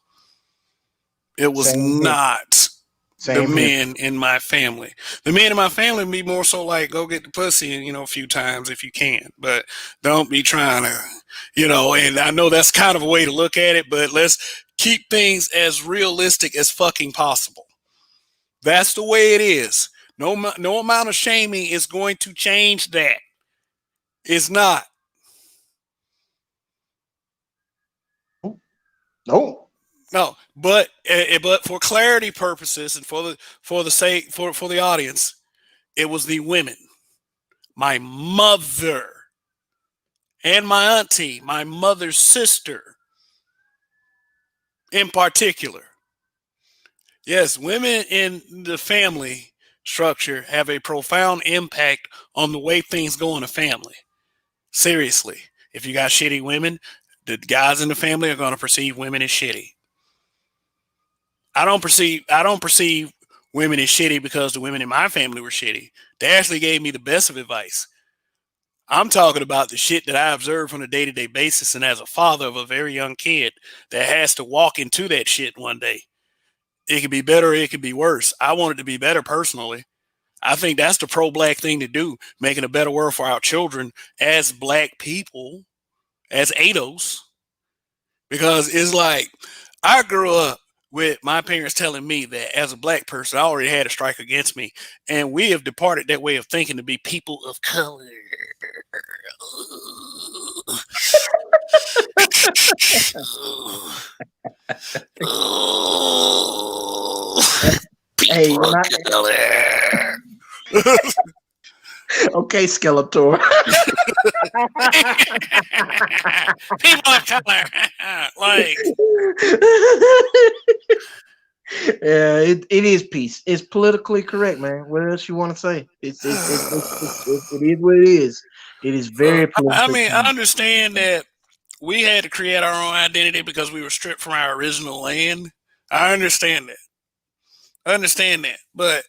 It was Same here. not the Same here. men in my family. The men in my family be more so like go get the pussy, a few times if you can, but don't be trying to, And I know that's kind of a way to look at it, but let's keep things as realistic as fucking possible. That's the way it is. No amount of shaming is going to change that. It's not. No. No, but for clarity purposes and for the sake for the audience, it was the women, my mother, and my auntie, my mother's sister, in particular. Yes, women in the family structure have a profound impact on the way things go in a family. Seriously, if you got shitty women, the guys in the family are going to perceive women as shitty. I don't perceive women as shitty because the women in my family were shitty. They actually gave me the best of advice. I'm talking about the shit that I observe on a day-to-day basis, and as a father of a very young kid that has to walk into that shit one day. It could be better, or it could be worse. I want it to be better personally. I think that's the pro-black thing to do, making a better world for our children as black people, as ADOS. Because it's like I grew up with my parents telling me that as a black person, I already had a strike against me, and we have departed that way of thinking to be people of color. Hey, People when of I color. okay, Skeletor. People of color. Like, Yeah, it is peace. It's politically correct, man. What else you want to say? It is what it is. It is very I politically mean, I correct. understand that we had to create our own identity because we were stripped from our original land. I understand that. I understand that. But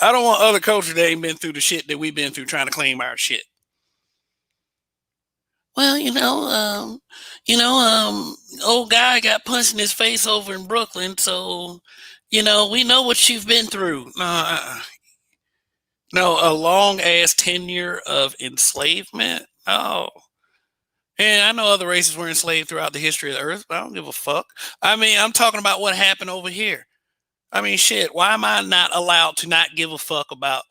I don't want other cultures that ain't been through the shit that we've been through trying to claim our shit. Well, old guy got punched in his face over in Brooklyn, so we know what you've been through. No, a long ass tenure of enslavement. Oh, and I know other races were enslaved throughout the history of the earth, but I don't give a fuck. I mean, I'm talking about what happened over here. I mean, shit. Why am I not allowed to not give a fuck about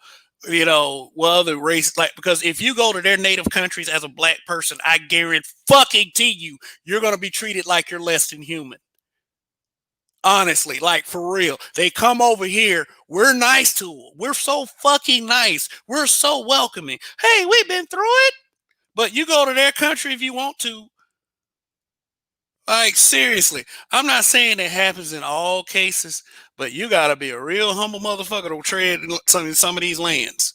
what other races like? Because if you go to their native countries as a black person, I guarantee fucking to you, you're gonna be treated like you're less than human. Honestly, like for real. They come over here. We're nice to them. We're so fucking nice. We're so welcoming. Hey, we've been through it. But you go to their country if you want to. Like seriously, I'm not saying it happens in all cases, but you gotta be a real humble motherfucker to tread in some of these lands.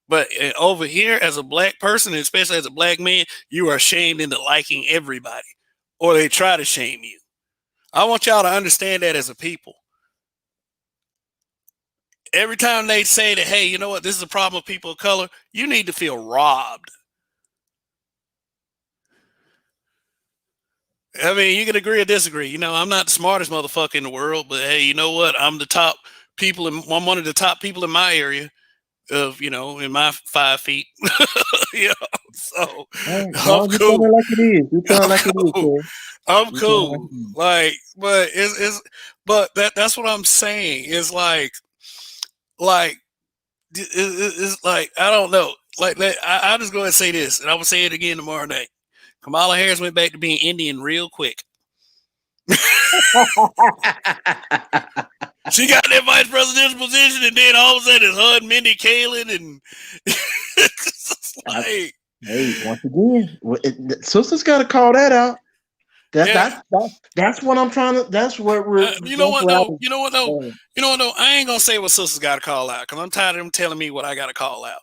But over here, as a black person, especially as a black man, you are shamed into liking everybody, or they try to shame you. I want y'all to understand that as a people. Every time they say that, hey, you know what, this is a problem of people of color, you need to feel robbed. I mean, you can agree or disagree. I'm not the smartest motherfucker in the world, but hey, you know what? I'm one of the top people in my area of, in my 5 feet. you know, so All right, I'm no, you tell cool. it like it is. You tell it I'm like it is, cool. sir. I'm You tell it like cool. it is. Like, but but that's what I'm saying. Is like, it's like, I don't know. Like, I'll just go ahead and say this, and I'm gonna say it again tomorrow night. Kamala Harris went back to being Indian real quick. She got that vice presidential position, and then all of a sudden it's her and Mindy Kaling, and it's Uh, like, hey, once again, sisters got to call that out. That yeah. that's that, that's what I'm trying to. That's what we're. You know That's what what I though? was. You know what though? saying. You know what though? I ain't gonna say what sisters got to call out because I'm tired of them telling me what I got to call out.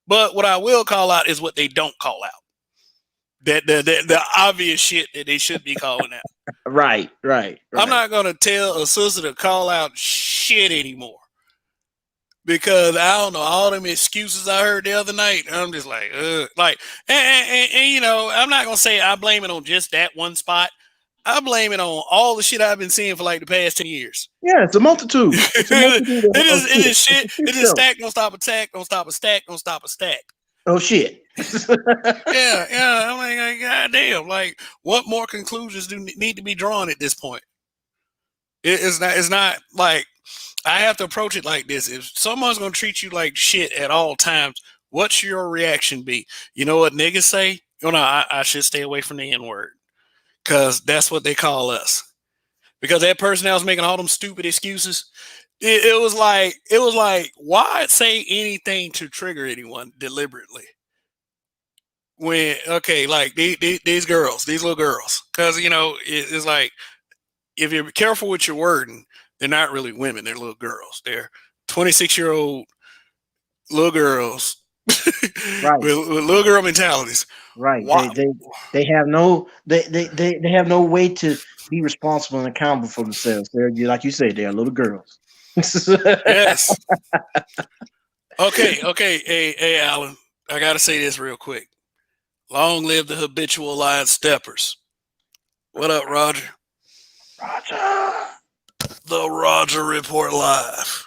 But what I will call out is what they don't call out. That the obvious shit that they should be calling out. Right, right, I'm right. not gonna tell a sister to call out shit anymore because I don't know all them excuses I heard the other night. I'm just like, like, and I'm not gonna say I blame it on just that one spot. I blame it on all the shit I've been seeing for like the past 10 years. Yeah, it's a multitude. It's a it multitude of is shit. It's shit. a shit It is show. stack, don't stop attack, don't stop a stack, don't stop a stack. Oh shit. Yeah, yeah. I'm like, God damn. Like, what more conclusions do need to be drawn at this point? It's not. It's not like I have to approach it like this. If someone's gonna treat you like shit at all times, what's your reaction be? You know what niggas say? Oh no, I should stay away from the N word because that's what they call us. Because that person that was making all them stupid excuses, it was like why say anything to trigger anyone deliberately? When okay, like these girls, these little girls, because it's like if you're careful with your wording, they're not really women; they're little girls. They're 26-year-old little girls with, Right, with little girl mentalities. right. Why? They have no they have no way to be responsible and accountable for themselves. They're like you said, they are little girls. Yes. Okay. Hey, Alan. I gotta say this real quick. Long live the habitual line steppers. What up, Roger? Roger. The Roger Report Live.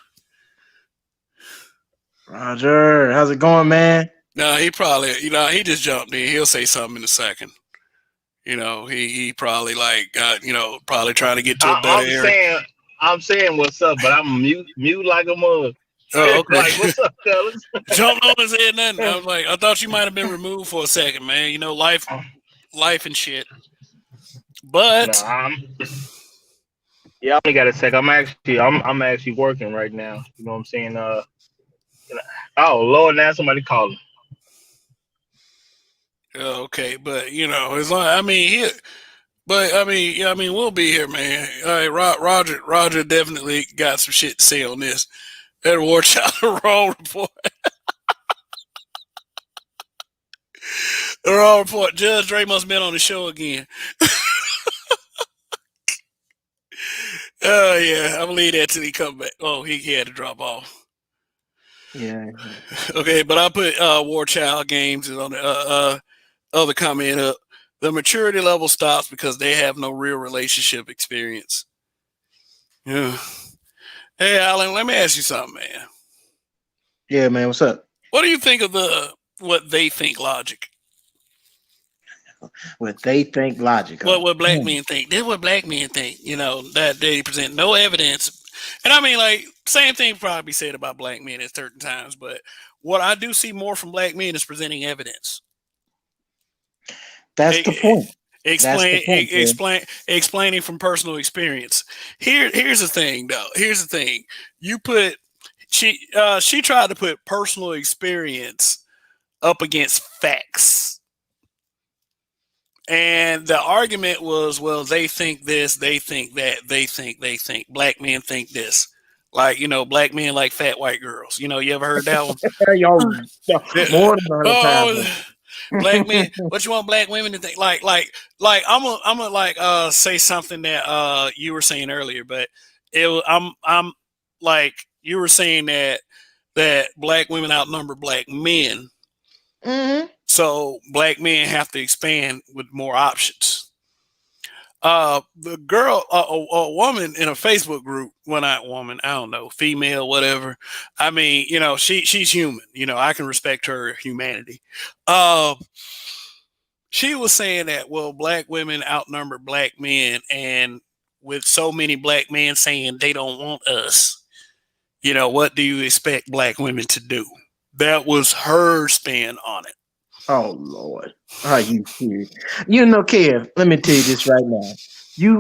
Roger, how's it going, man? No, he probably, he just jumped in. He'll say something in a second. He probably like got, probably trying to get to a better I'm area. saying I'm saying what's up, but I'm mute like a mug. Oh, okay. Like what's up, fellas? Jumped on and said nothing. I was like, I thought you might have been removed for a second, man. Life and shit. No, But yeah, I only got a sec. I'm actually working right now. You know what I'm saying? Oh Lord, now somebody calling. okay, but as long I mean, But I mean, yeah, I mean, we'll be here, man. All right, Roger definitely got some shit to say on this. Better watch out the wrong report. The wrong report. Judge Dre must have been on the show again. Oh yeah, I'm gonna leave that till he come back. Oh, he had to drop off. Yeah. Okay, but I put War Child Games on the other comment up. The maturity level stops because they have no real relationship experience. Yeah. Hey, Alan, let me ask you something, man. Yeah, man. What's up? What do you think of what they think logic? What they think logical. What black men think? This is what black men think. You know that they present no evidence, and I mean, like, same thing probably be said about black men at certain times. But what I do see more from black men is presenting evidence. That's the point. That's the point, Explaining from personal experience. Here's the thing, though. Here's the thing. You put she tried to put personal experience up against facts. And the argument was, well, they think this, they think that, they think. Black men think this. Like, black men like fat white girls. You ever heard that one? Y'all Yeah. more than 100 times. Black men, what you want black women to think? Like I'm gonna say something that you were saying earlier, but I'm like you were saying that black women outnumber black men. Mm-hmm. So black men have to expand with more options. The girl, a woman in a Facebook group, well, not woman, I don't know, female, whatever. I mean, she's human. I can respect her humanity. She was saying that, well, black women outnumber black men, and with so many black men saying they don't want us, what do you expect black women to do? That was her spin on it. Oh Lord, are you serious? Kev, let me tell you this right now.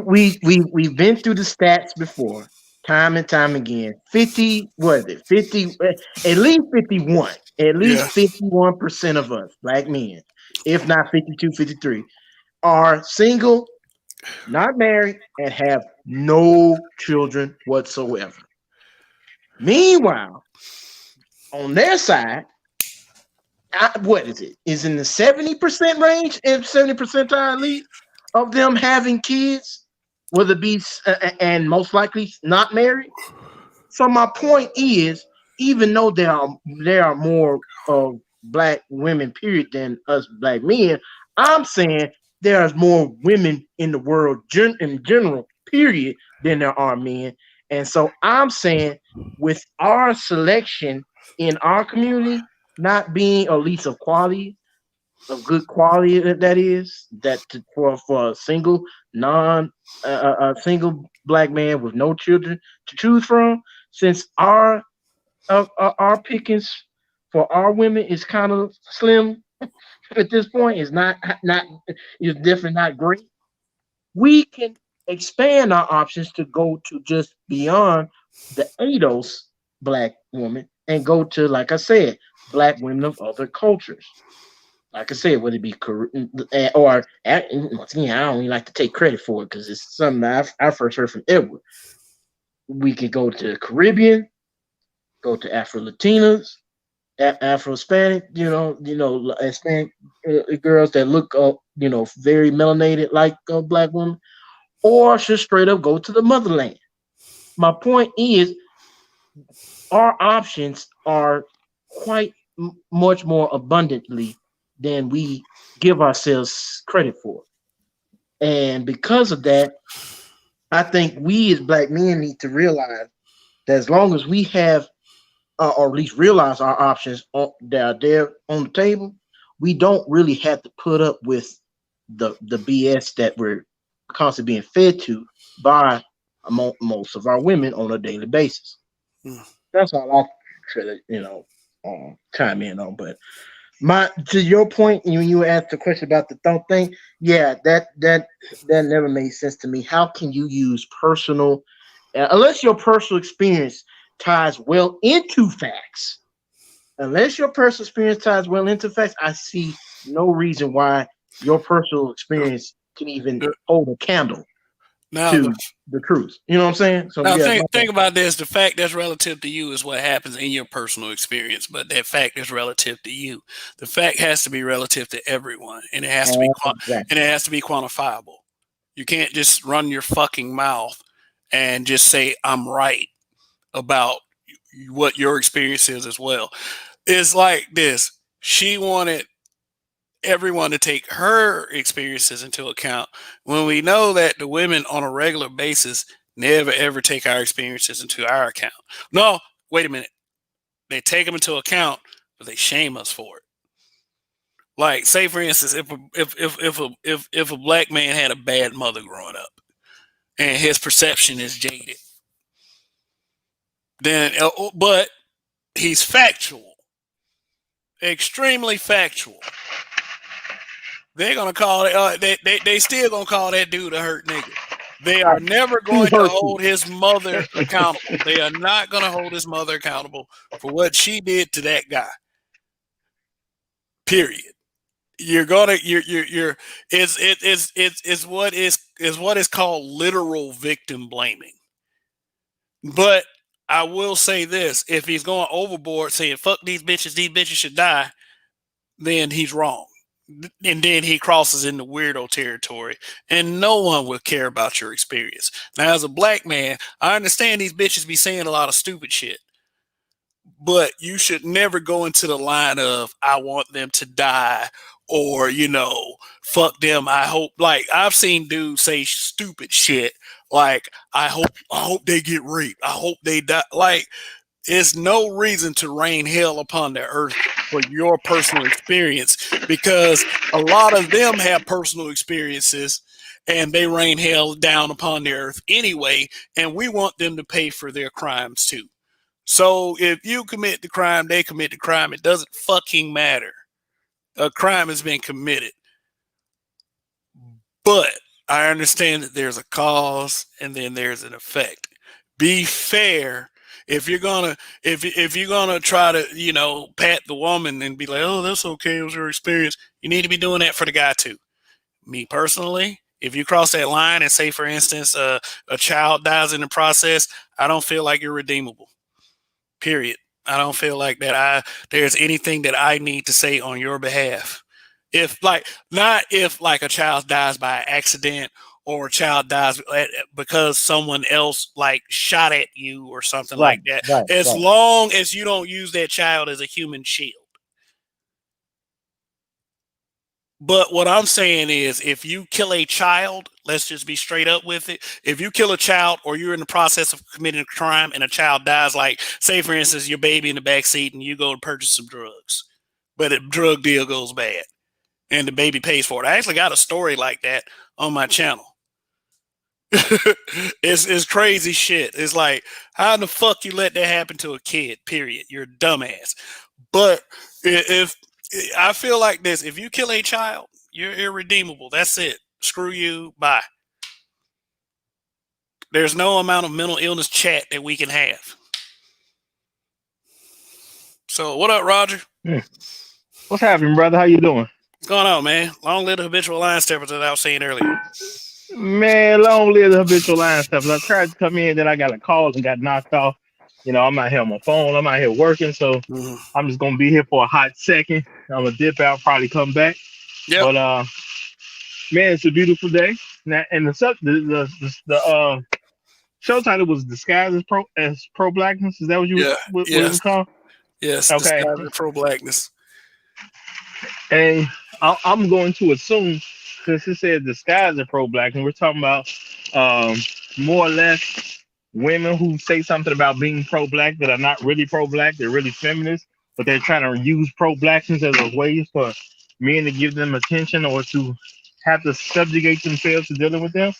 We've been through the stats before, time and time again. 50, what is it? 50, at least 51, at Yeah. least 51% of us, black men, if not 52, 53, are single, not married, and have no children whatsoever. Meanwhile, on their side, what is it? Is in the 70% range, and 70 percentile at least of them having kids, whether it be and most likely not married. So my point is, even though there are more black women, period, than us black men, I'm saying there's more women in the world in general, period, than there are men. And so I'm saying with our selection in our community not being at least of quality, of good quality, that is for a single a single black man with no children to choose from, since our pickings for our women is kind of slim at this point, is not is definitely not great. We can expand our options to go to just beyond the ADOS black woman and go to, like I said, black women of other cultures. Like I said, whether it be or once again, I don't even like to take credit for it because it's something I first heard from Edward. We could go to the Caribbean, go to Afro Latinas, Afro Hispanic, Hispanic girls that look, very melanated like black women, or just straight up go to the motherland. My point is, our options are quite much more abundantly than we give ourselves credit for. And because of that, I think we as black men need to realize that as long as we have, or at least realize our options that are there on the table, we don't really have to put up with the BS that we're constantly being fed to by most of our women on a daily basis. Hmm. That's all I try to, chime in on. But to your point, when you asked the question about the thump thing, yeah, that never made sense to me. How can you use personal, unless your personal experience ties well into facts? Unless your personal experience ties well into facts, I see no reason why your personal experience can even hold a candle Now to the truth. You know what I'm saying? So Now yeah, think about this. The fact that's relative to you is what happens in your personal experience, but that fact is relative to you. The fact has to be relative to everyone, and it has to be exactly. and it has to be quantifiable. You can't just run your fucking mouth and just say I'm right about what your experience is as well. It's like this. She wanted everyone to take her experiences into account when we know that the women on a regular basis never ever take our experiences into our account. No, wait a minute. They take them into account, but they shame us for it. Like, say for instance, if a black man had a bad mother growing up and his perception is jaded, then but he's factual, extremely factual. They're gonna call it. They still gonna call that dude a hurt nigga. They are never Too going to hurtful. hold his mother accountable. They are not going to hold his mother accountable for what she did to that guy. Period. You're it's what is called literal victim blaming. But I will say this: if he's going overboard saying "fuck these bitches should die," then he's wrong. And then he crosses into weirdo territory, and no one will care about your experience. Now, as a black man, I understand these bitches be saying a lot of stupid shit, but you should never go into the line of "I want them to die" or "fuck them." I hope. Like, I've seen dudes say stupid shit like "I hope they get raped. I hope they die." Like, is no reason to rain hell upon the earth for your personal experience, because a lot of them have personal experiences and they rain hell down upon the earth anyway, and we want them to pay for their crimes too. So if you commit the crime, they commit the crime. It doesn't fucking matter. A crime has been committed. But I understand that there's a cause and then there's an effect. Be fair. If you're gonna try to pat the woman and be like, "Oh, that's okay, it was her experience," you need to be doing that for the guy too. Me personally, if you cross that line and say, for instance, a child dies in the process, I don't feel like you're redeemable. Period. I don't feel like that there's anything that I need to say on your behalf. If like Not if like a child dies by accident or a child dies because someone else like shot at you or something Right, like that. right, As right. long as you don't use that child as a human shield. But what I'm saying is, if you kill a child, let's just be straight up with it. If you kill a child or you're in the process of committing a crime and a child dies, like, say, for instance, your baby in the back seat and you go to purchase some drugs, but a drug deal goes bad and the baby pays for it. I actually got a story like that on my channel. It's crazy shit. It's like, how in the fuck you let that happen to a kid? Period. You're a dumbass. But if I feel like this, if you kill a child, you're irredeemable. That's it. Screw you. Bye. There's no amount of mental illness chat that we can have. So what up, Roger? What's happening, brother? How you doing? What's going on, man? Long live the habitual line steppers that I was saying earlier. Man, long live the habitual line stuff. I tried to come in, then I got a call and got knocked off. I'm out here on my phone. I'm out here working, so Mm-hmm. I'm just gonna be here for a hot second. I'm gonna dip out, probably come back. Yep. But man, it's a beautiful day. Now, and the show title was "Disguised as Problackness." Is that what what it was called? Yes. Okay. Disguised Problackness. And I'm going to assume, since it said disguise as pro-black, and we're talking about more or less women who say something about being pro-black that are not really pro-black, they're really feminist, but they're trying to use pro-blackness as a way for men to give them attention or to have to subjugate themselves to dealing with them.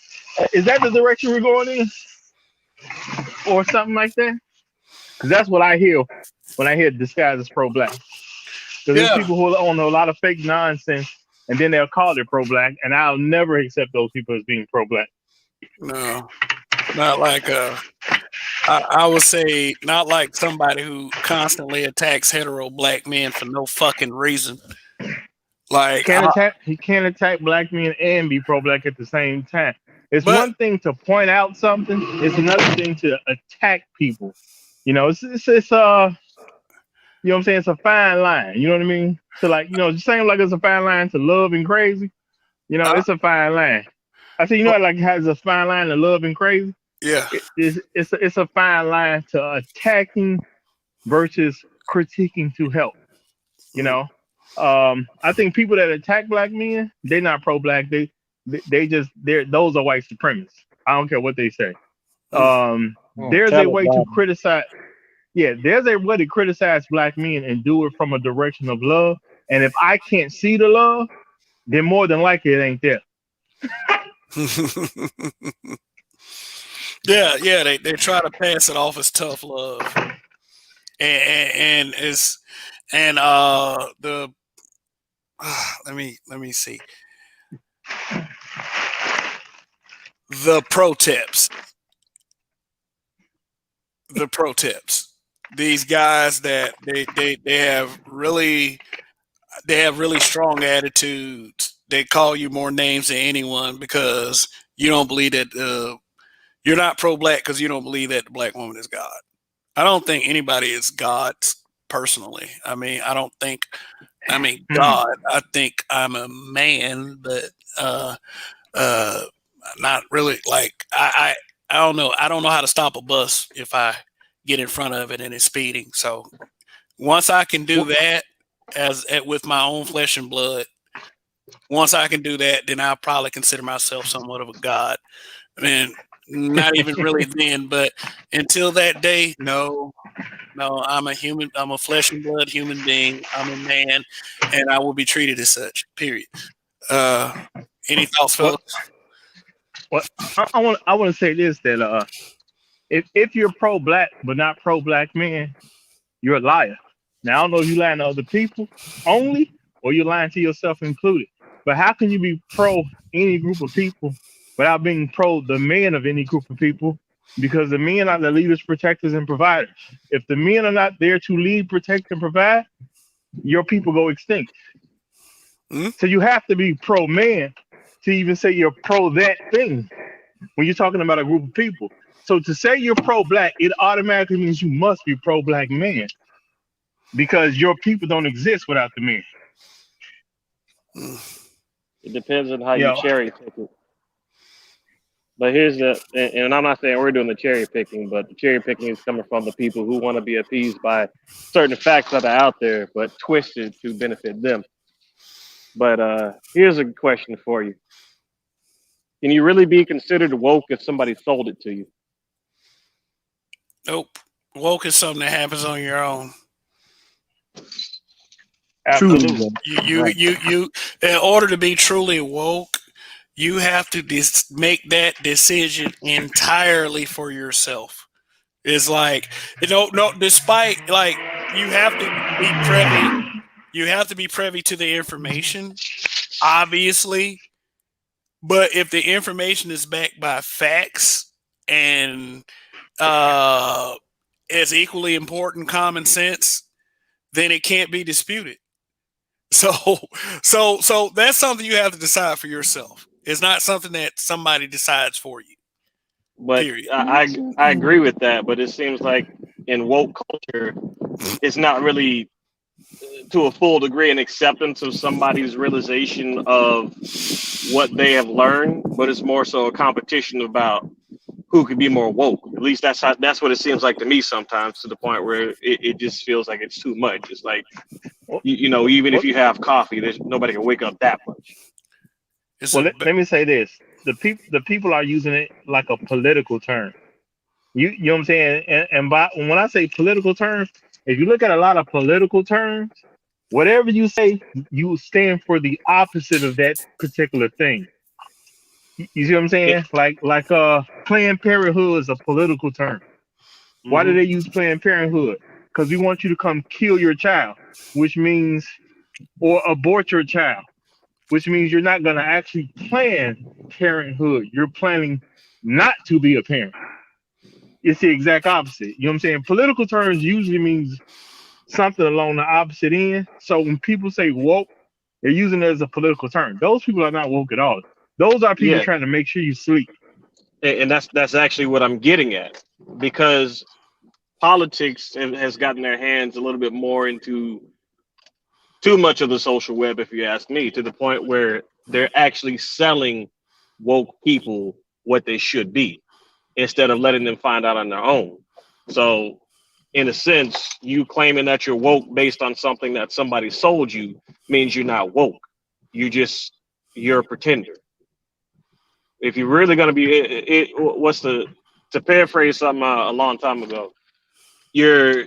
Is that the direction we're going in, or something like that? Because that's what I hear when I hear disguise as pro-black. Because there's people who own a lot of fake nonsense, and then they'll call it pro-black, and I'll never accept those people as being pro-black. No, not like I would say not like somebody who constantly attacks hetero black men for no fucking reason. Like, He can't attack black men and be pro-black at the same time. It's but one thing to point out something. It's another thing to attack people. You know, it's you know what I'm saying? It's a fine line. You know what I mean? To like, you know, the same like it's a fine line to love and crazy. You know, uh, it's a fine line. I say, you know, but- like has a fine line to love and crazy. yeah. It's a fine line to attacking versus critiquing to help. You Mm, know, I think people that attack black men, they're not pro-black. They just those are white supremacists. I don't care what they say. mm. There's a Tell us, way to Bob. criticize. Yeah, there's a way to criticize black men and do it from a direction of love. And if I can't see the love, then more than likely it ain't there. Yeah. They try to pass it off as tough love, and it's and the let me see the pro tips. The pro tips. These guys that they have really strong attitudes. They call you more names than anyone because you don't believe that you're not pro black because you don't believe that the black woman is God. I don't think anybody is God personally. I mean, I don't think. I mean, Hmm. God. I think I'm a man, but uh, uh, not really. Like I don't know. I don't know how to stop a bus if I get in front of it and it's speeding. So once I can do Well, that with my own flesh and blood, once I can do that, then I'll probably consider myself somewhat of a god. I mean, not even really then, but until that day, no, no, I'm a human. I'm a flesh and blood human being. I'm a man, and I will be treated as such. Period. Uh, any thoughts, what fellas? what I want to say this that if you're pro-black but not pro-black men, you're a liar. Now I don't know if you're lying to other people only or you're lying to yourself included. But how can you be pro any group of people without being pro the men of any group of people? Because the men are the leaders, protectors, and providers. If the men are not there to lead, protect, and provide, your people go extinct. Hmm? So you have to be pro man to even say you're pro that thing when you're talking about a group of people. So to say you're pro black, it automatically means you must be pro black man because your people don't exist without the men. Mm. It depends on how You you know, cherry pick it. But here's and I'm not saying we're doing the cherry picking, but the cherry picking is coming from the people who want to be appeased by certain facts that are out there, but twisted to benefit them. But here's a question for you: can you really be considered woke if somebody sold it to you? Nope. Woke is something that happens on your own. Truly, absolutely. bro. Right. You. In order to be truly woke, you have to make that decision entirely for yourself. It's like no. Despite like you have to be privy. You have to be privy to the information, obviously. But if the information is backed by facts and uh, is equally important common sense, then it can't be disputed. So, so that's something you have to decide for yourself. It's not something that somebody decides for you. But Period. I agree with that. But it seems like in woke culture, it's not really to a full degree an acceptance of somebody's realization of what they have learned, but it's more so a competition about who could be more woke. At least that's what it seems like to me sometimes, to the point where it just feels like it's too much. It's like Well, you know, even if well, you have coffee, there's nobody can wake up that much. It's well a let me say this: the people are using it like a political term. You know what I'm saying? And by when I say political terms, if you look at a lot of political terms, whatever you say, you stand for the opposite of that particular thing. You see what I'm It, saying? Planned Parenthood is a political term. Why do hmm they use Planned Parenthood? Because we want you to come kill your child, which means or abort your child, which means you're not going to actually plan parenthood. You're planning not to be a parent. It's the exact opposite. You know what I'm saying? Political terms usually means something along the opposite end. So when people say woke, They're using it as a political term. Those people are not woke at all. Those are people Yeah, trying to make sure you sleep. and that's actually what I'm getting at, because politics has gotten their hands a little bit more into too much of the social web, if you ask me, to the point where they're actually selling woke people what they should be instead of letting them find out on their own. So, in a sense, you claiming that you're woke based on something that somebody sold you means you're not woke. You just you're a pretender. If you're really going to be, what's the to paraphrase something a long time ago? Your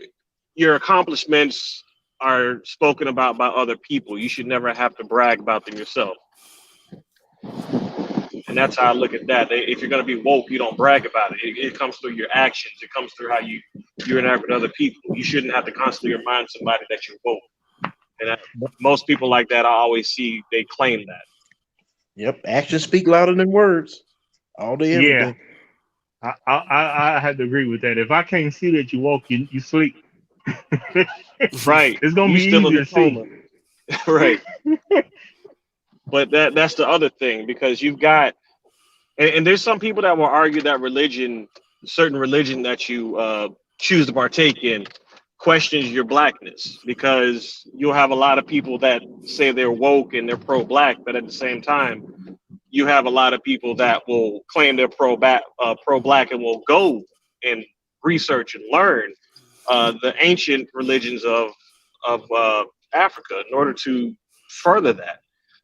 your accomplishments are spoken about by other people. You should never have to brag about them yourself. And that's how I look at that. If you're going to be woke, you don't brag about it. It comes through your actions. It comes through how you interact with other people. You shouldn't have to constantly remind somebody that you're woke. And most people like that, I always see they claim that. Yep, actions speak louder than words all day, every Yeah, day. I had to agree with that. If I can't see that you woke, you sleep. Right. It's gonna You be still in easier the to see. coma. Right. But that's the other thing, because you've got and there's some people that will argue that certain religion that you choose to partake in, questions your blackness, because you'll have a lot of people that say they're woke and they're pro-black, but at the same time, you have a lot of people that will claim they're pro-black and will go and research and learn the ancient religions of Africa in order to further that.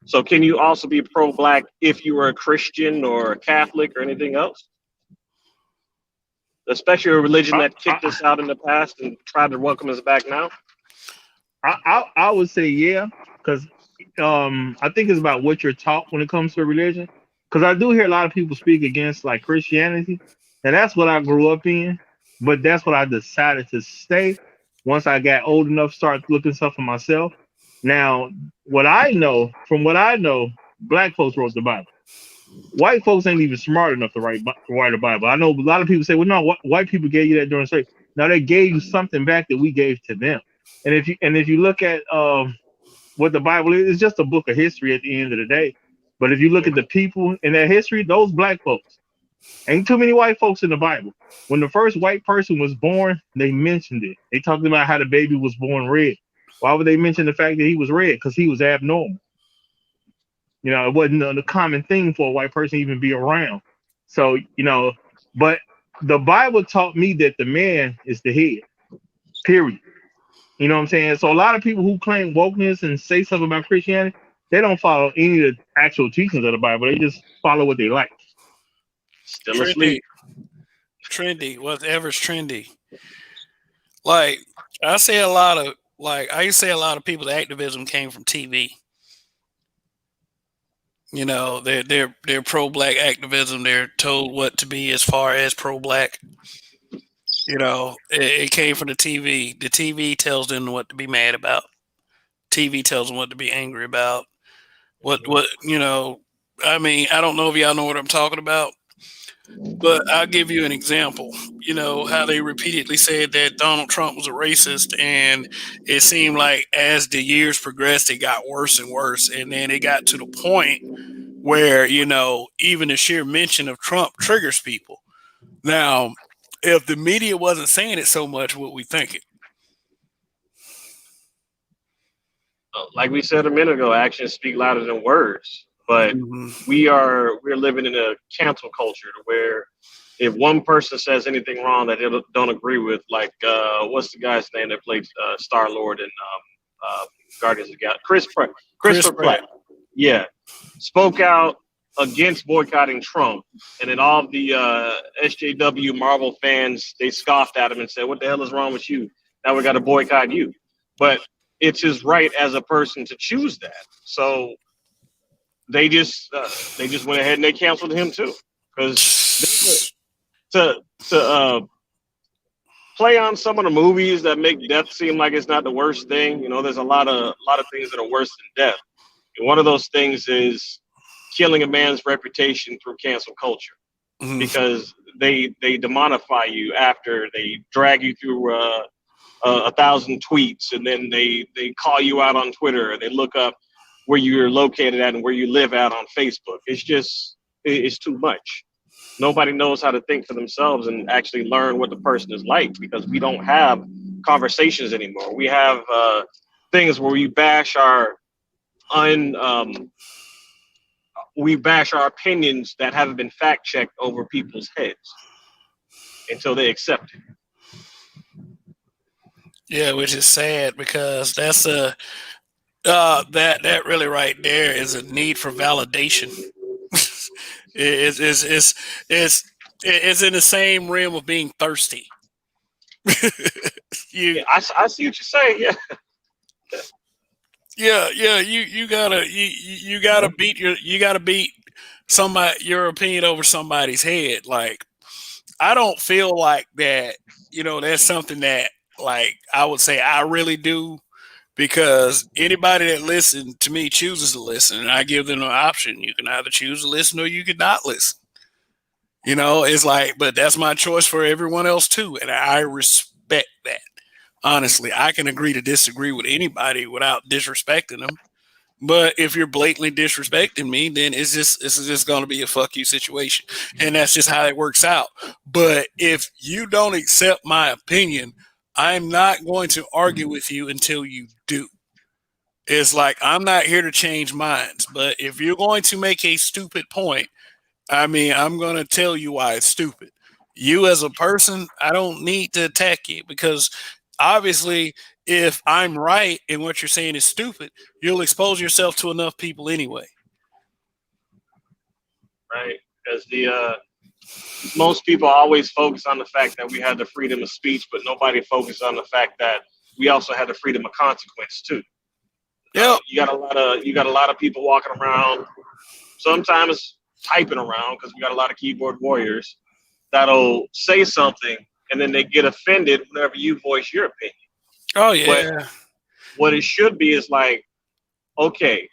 So, can you also be pro-black if you were a Christian or a Catholic or anything else? Especially a religion I, that kicked I, us out in the past and tried to welcome us back now. I would say yeah, because I think it's about what you're taught when it comes to religion. Because I do hear a lot of people speak against like Christianity, and that's what I grew up in. But that's what I decided to stay once I got old enough to start looking stuff for myself. Now, what I know, black folks wrote the Bible. White folks ain't even smart enough to write a Bible. I know a lot of people say, "Well, no, white people gave you that during slavery." Now they gave you something back that we gave to them. And if you look at what the Bible is, it's just a book of history at the end of the day. But if you look at the people in that history, those black folks, ain't too many white folks in the Bible. When the first white person was born, they mentioned it. They talked about how the baby was born red. Why would they mention the fact that he was red? Because he was abnormal. It wasn't a common thing for a white person to even be around. So, but the Bible taught me that the man is the head, period. You know what I'm saying? So a lot of people who claim wokeness and say something about Christianity, they don't follow any of the actual teachings of the Bible. They just follow what they like. Still Trendy, asleep. trendy, whatever's trendy. Like I used to say a lot of people's activism came from TV. They're pro-black activism. They're told what to be as far as pro-black. It came from the TV. The TV tells them what to be mad about. TV tells them what to be angry about. I mean, I don't know if y'all know what I'm talking about, but I'll give you an example. How they repeatedly said that Donald Trump was a racist, and it seemed like as the years progressed, it got worse and worse. And then it got to the point where, even the sheer mention of Trump triggers people. Now, if the media wasn't saying it so much, would we think it? Like we said a minute ago, actions speak louder than words. But Mm-hmm. we're living in a cancel culture where if one person says anything wrong that they don't agree with, like what's the guy's name that played Star Lord in Guardians of the Galaxy? Chris Christopher Pratt. Pratt. Yeah, spoke out against boycotting Trump, and then all the SJW Marvel fans, they scoffed at him and said, "What the hell is wrong with you? Now we got to boycott you." But it's his right as a person to choose that. So they just went ahead and they canceled him too, because to play on some of the movies that make death seem like it's not the worst thing. There's a lot of things that are worse than death. And one of those things is killing a man's reputation through cancel culture, Mhm. because they demonify you after they drag you through 1,000 tweets, and then they call you out on Twitter, and they look up where you're located at and where you live at on Facebook. It's too much. Nobody knows how to think for themselves and actually learn what the person is like, because we don't have conversations anymore. We have things where un we bash our opinions that haven't been fact checked over people's heads until they accept it. Yeah, which is sad because that's a that really right there is a need for validation. It's it's in the same realm of being thirsty. you Yeah, I see what you're saying. Yeah, yeah, you gotta beat your opinion over somebody's head. Like, I don't feel like that, that's something that, like, I would say I really do, because anybody that listens to me chooses to listen, and I give them an option. You can either choose to listen or you can not listen. It's like, but that's my choice for everyone else too, and I respect that. Honestly, I can agree to disagree with anybody without disrespecting them. But if you're blatantly disrespecting me, then it's just going to be a fuck you situation, and that's just how it works out. But if you don't accept my opinion, I'm not going to argue with you until you do. It's like, I'm not here to change minds, but if you're going to make a stupid point, I mean, I'm going to tell you why it's stupid. You as a person, I don't need to attack you, because obviously, if I'm right and what you're saying is stupid, you'll expose yourself to enough people anyway. right. Because the most people always focus on the fact that we have the freedom of speech, but nobody focuses on the fact that we also have the freedom of consequence too. Yeah, You got a lot of people walking around, sometimes typing around, because we got a lot of keyboard warriors that'll say something and then they get offended whenever you voice your opinion. oh But yeah, what it should be is like, okay,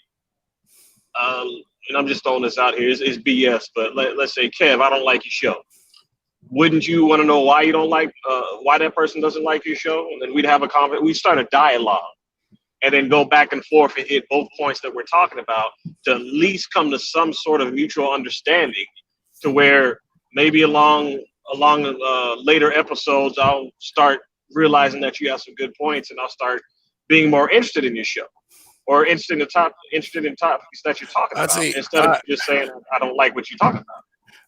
and I'm just throwing this out here, it's BS, but let's say, Kev, I don't like your show. Wouldn't you want to know why you don't like, why that person doesn't like your show? And then we'd have a conversation, we start a dialogue, and then go back and forth and hit both points that we're talking about to at least come to some sort of mutual understanding, to where maybe along later episodes, I'll start realizing that you have some good points, and I'll start being more interested in your show, or interested in topics that you're talking I'd about, say instead of just saying I don't like what you're talking about.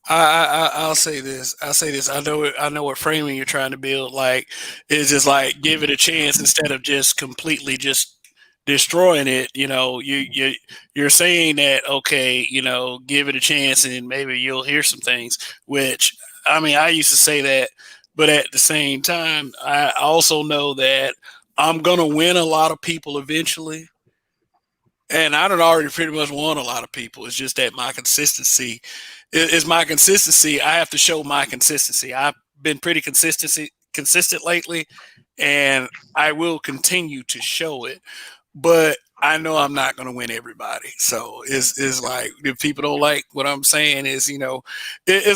I'll say this. I'll say this. I know it. I know what framing you're trying to build. Like, it's just like, give it a chance instead of just completely just destroying it. You're saying that, okay. Give it a chance and maybe you'll hear some things. Which, I mean, I used to say that, but at the same time, I also know that I'm gonna win a lot of people eventually. And I don't already pretty much won a lot of people. It's just that my consistency is my consistency. I have to show my consistency. I've been pretty consistent lately, and I will continue to show it. But I know I'm not going to win everybody. So it's like, if people don't like what I'm saying, it's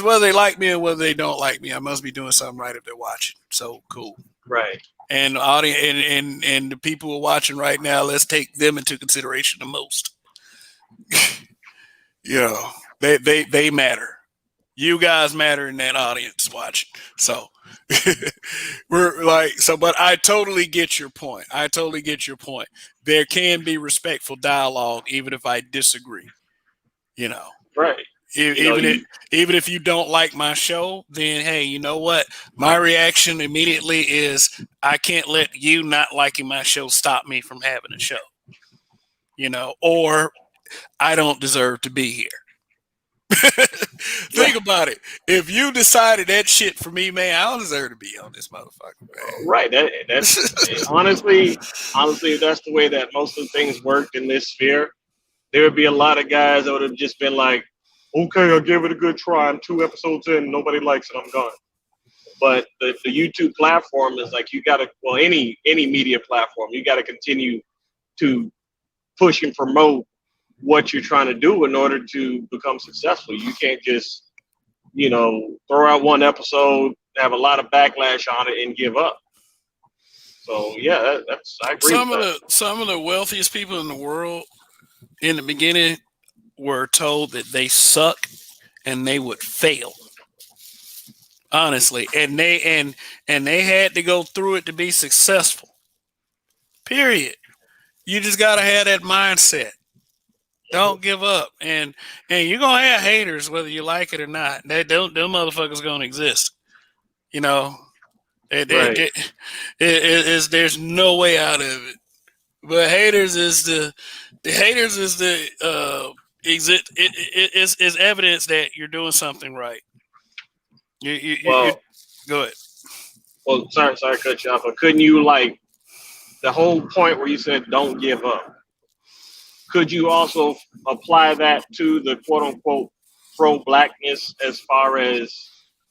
whether they like me or whether they don't like me. I must be doing something right if they're watching. So cool. Right. And the audience and the people who are watching right now, let's take them into consideration the most. They matter. You guys matter in that audience watching. So we're like, but I totally get your point. There can be respectful dialogue even if I disagree. You know. Right. Even if you don't like my show, then hey, you know what? My reaction immediately is, I can't let you not liking my show stop me from having a show. Or I don't deserve to be here. Think about it. If you decided that shit for me, man, I don't deserve to be on this motherfucker, man. Right. That's honestly, if that's the way that most of the things worked in this sphere, there would be a lot of guys that would have just been like, okay, I'll give it a good try. I'm 2 episodes in, nobody likes it, I'm gone. But the YouTube platform is like, you got to, well, any media platform, you got to continue to push and promote what you're trying to do in order to become successful. You can't just, throw out one episode, have a lot of backlash on it, and give up. So yeah, I agree. Some of the wealthiest people in the world in the beginning were told that they suck and they would fail. Honestly, and they had to go through it to be successful. Period. You just gotta have that mindset. Don't give up, and you're gonna have haters whether you like it or not. They don't. Them motherfuckers gonna exist. You know, Right. there's no way out of it. But haters is the haters is the is evidence that you're doing something right. You Well, go ahead. sorry to cut you off, but couldn't you like the whole point where you said don't give up? Could you also apply that to the quote unquote pro blackness as far as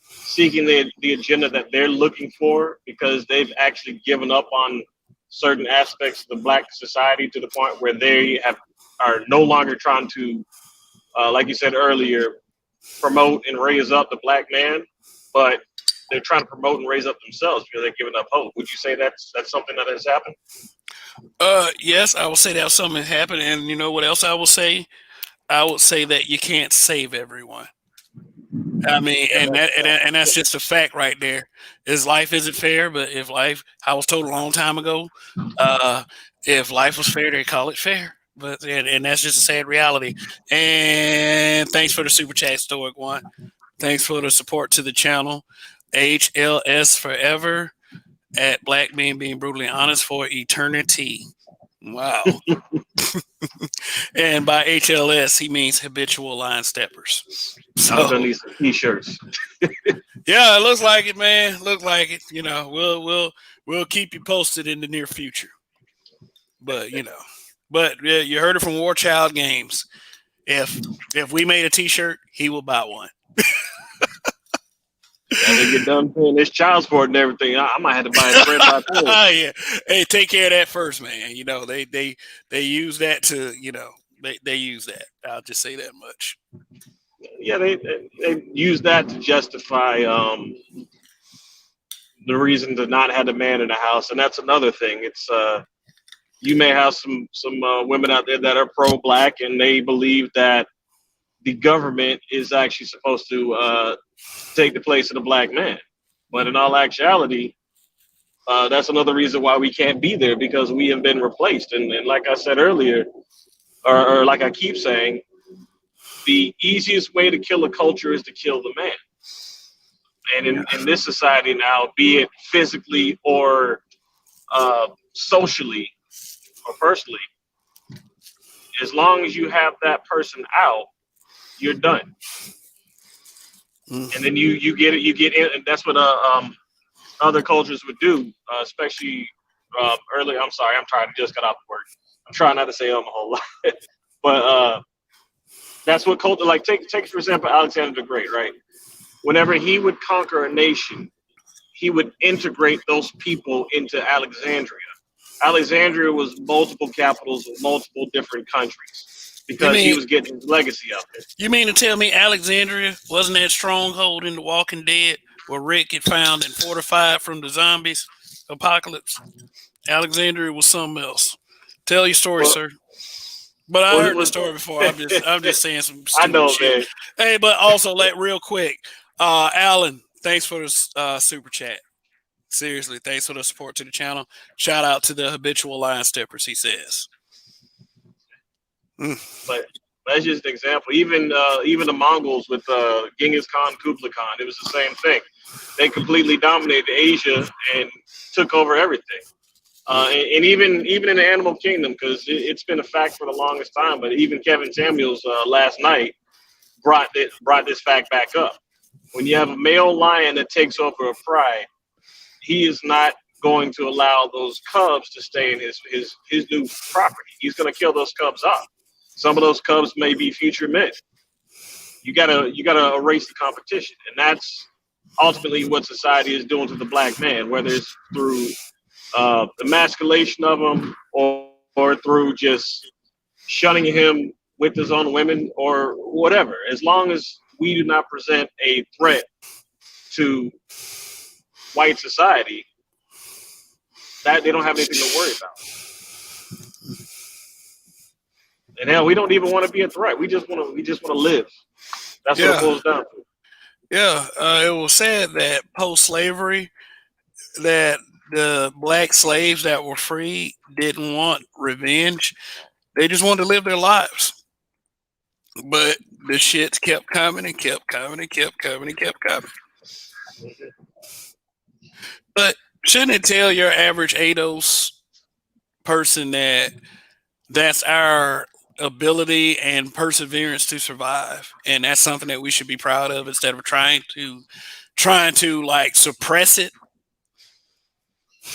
seeking the agenda that they're looking for because they've actually given up on certain aspects of the black society to the point where they are no longer trying to, like you said earlier, promote and raise up the black man, but they're trying to promote and raise up themselves because they're giving up hope. Would you say that's something that has happened? Yes, I will say that something happened, and you know what else I will say? I would say that you can't save everyone. I mean, Yeah, and that's just a fact right there. Is life isn't fair, but if life, I was told a long time ago, uh, if life was fair, they call it fair. But and that's just a sad reality. And thanks for the super chat, Stoic One. Thanks for the support to the channel. HLS forever at Black Men Being Brutally Honest for eternity. Wow. And by HLS, he means habitual line steppers. I'm gonna So need some t-shirts. yeah, it looks like it, man. Look like it. You know, we'll keep you posted in the near future. But yeah, you heard it from War Child Games. If we made a T-shirt, he will buy one. Yeah, they get done paying this child support and everything. I might have to buy a spread by pool. Yeah, hey, take care of that first, man. You know they use that to they use that. I'll just say that much. Yeah, they use that to justify the reason to not have a man in the house, and that's another thing. It's you may have some women out there that are pro-black, and they believe that the government is actually supposed to take the place of the black man. But in all actuality, that's another reason why we can't be there because we have been replaced. And like I said earlier, or like I keep saying, the easiest way to kill a culture is to kill the man. And in this society now, be it physically or socially or personally, as long as you have that person out, you're done. And then you get it, you get in, and that's what other cultures would do, especially early. I'm sorry, I'm trying to just got off work. I'm trying not to say a whole lot, but that's what culture like. Take for example Alexander the Great, right? Whenever he would conquer a nation, he would integrate those people into Alexandria. Alexandria was multiple capitals of multiple different countries because he was getting his legacy out there. You mean to tell me Alexandria wasn't that stronghold in The Walking Dead where Rick had found and fortified from the zombies apocalypse? Alexandria was something else. Tell your story, sir. But I heard the story before. I'm just saying some stupid shit. Man. Hey, but also real quick, Alan, thanks for the super chat. Seriously, thanks for the support to the channel. Shout out to the habitual line steppers, he says. But that's just an example. Even the Mongols with Genghis Khan, Kublai Khan, it was the same thing. They completely dominated Asia and took over everything. And even in the animal kingdom, because it's been a fact for the longest time. But even Kevin Samuels last night brought this fact back up. When you have a male lion that takes over a pride, he is not going to allow those cubs to stay in his new property. He's going to kill those cubs off. Some of those cubs may be future men. You gotta erase the competition, and that's ultimately what society is doing to the black man, whether it's through emasculation of him or through just shunning him with his own women or whatever. As long as we do not present a threat to white society, that they don't have anything to worry about. And hell, we don't even want to be a threat. We just want to live. That's what it Yeah, boils down to. yeah. It was said that post-slavery, that the black slaves that were free didn't want revenge. They just wanted to live their lives. But the shits kept coming and kept coming and kept coming and kept coming. But shouldn't it tell your average ADOS person that that's our ability and perseverance to survive, and that's something that we should be proud of instead of trying to like suppress it? I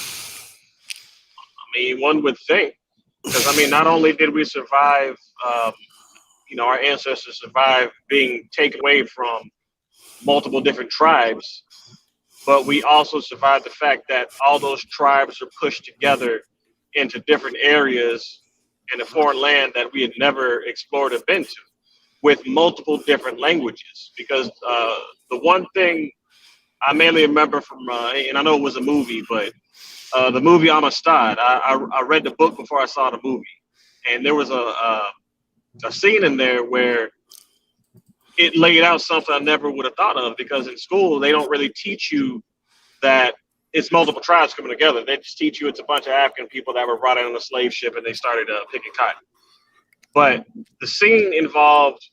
mean, one would think, because I mean, not only did we survive, our ancestors survived being taken away from multiple different tribes, but we also survived the fact that all those tribes are pushed together into different areas in a foreign land that we had never explored or been to, with multiple different languages. Because the one thing I mainly remember from, and I know it was a movie, but the movie Amistad, I read the book before I saw the movie, and there was a scene in there where it laid out something I never would have thought of, because in school they don't really teach you that it's multiple tribes coming together. They just teach you it's a bunch of African people that were brought in on a slave ship and they started picking cotton. But the scene involved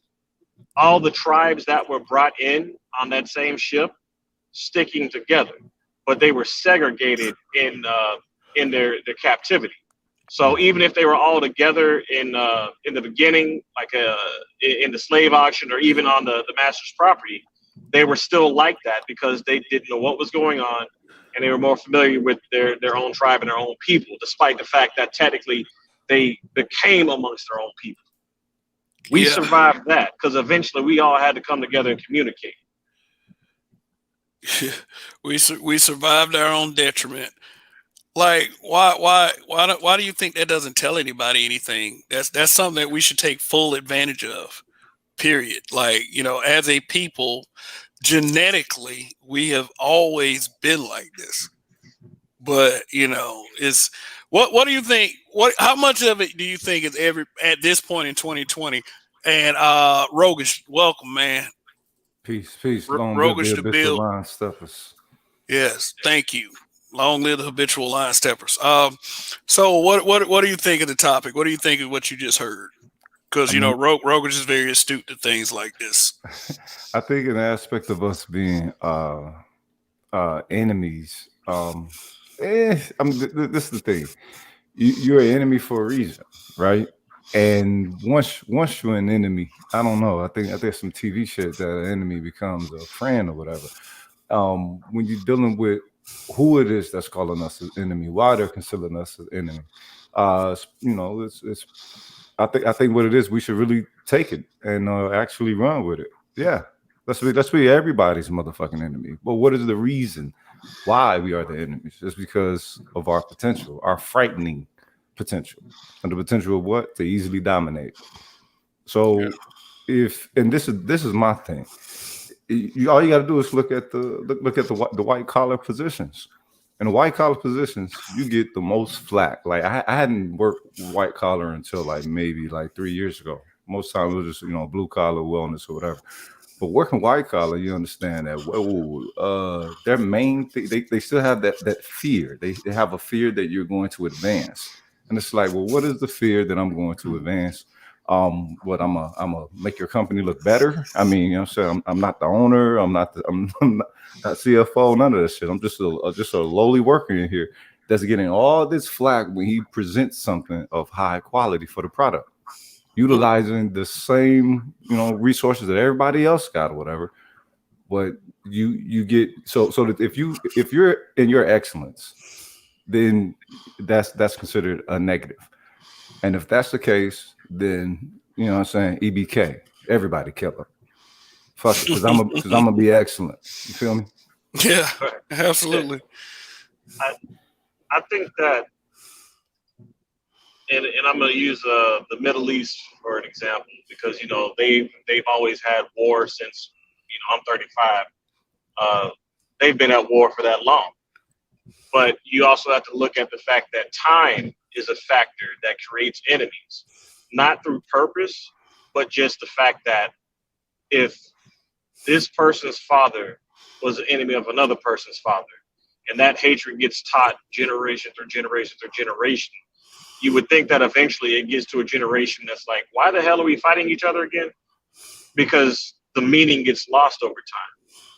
all the tribes that were brought in on that same ship sticking together, but they were segregated in their captivity. So even if they were all together in the beginning, like in the slave auction or even on the master's property, they were still like that because they didn't know what was going on, and they were more familiar with their own tribe and their own people, despite the fact that technically they became amongst their own people. We Yeah. survived that because eventually we all had to come together and communicate. We survived our own detriment. Like, why do you think that doesn't tell anybody anything? That's something that we should take full advantage of. Period. Like, as a people, genetically, we have always been like this. But is what do you think? How much of it do you think is at this point in 2020? And Rogish, welcome, man. Peace, peace. Long live the Rogish to habitual Bill. line steppers. Yes, thank you. Long live the habitual line steppers. So what do you think of the topic? What do you think of what you just heard? Because Rogish is very astute to things like this. I think an aspect of us being enemies. This is the thing. You're an enemy for a reason, right? And once you're an enemy, I don't know. I think there's some TV shit that an enemy becomes a friend or whatever. When you're dealing with who it is that's calling us an enemy, why they're considering us an enemy, it's. I think what it is, we should really take it and actually run with it. Yeah, let's be everybody's motherfucking enemy. But what is the reason why we are the enemies? It's because of our potential, our frightening potential, and the potential of what to easily dominate. So, and this is my thing. All you got to do is look at the white collar positions. In the white collar positions, you get the most flack. Like I hadn't worked white collar until like maybe like 3 years ago. Most times it was just blue collar wellness or whatever. But working white collar, you understand that their main thing, they still have that fear. They have a fear that you're going to advance, and it's like, well, what is the fear that I'm going to advance? What I'm a make your company look better. I mean, I'm saying I'm not the owner. I'm not CFO. None of this shit. I'm just a lowly worker in here that's getting all this flack when he presents something of high quality for the product, utilizing the same resources that everybody else got or whatever. But you get so that if you're in your excellence, then that's considered a negative. And if that's the case, then what I'm saying, EBK, everybody kill him. Fuck it, because I'm gonna be excellent. You feel me? Yeah, absolutely. I think that, and I'm going to use the Middle East for an example, because they've always had war since I'm 35. They've been at war for that long. But you also have to look at the fact that time is a factor that creates enemies. not through purpose, but just the fact that if this person's father was an enemy of another person's father, and that hatred gets taught generation through generation through generation, you would think that eventually it gets to a generation that's like, why the hell are we fighting each other again? Because the meaning gets lost over time.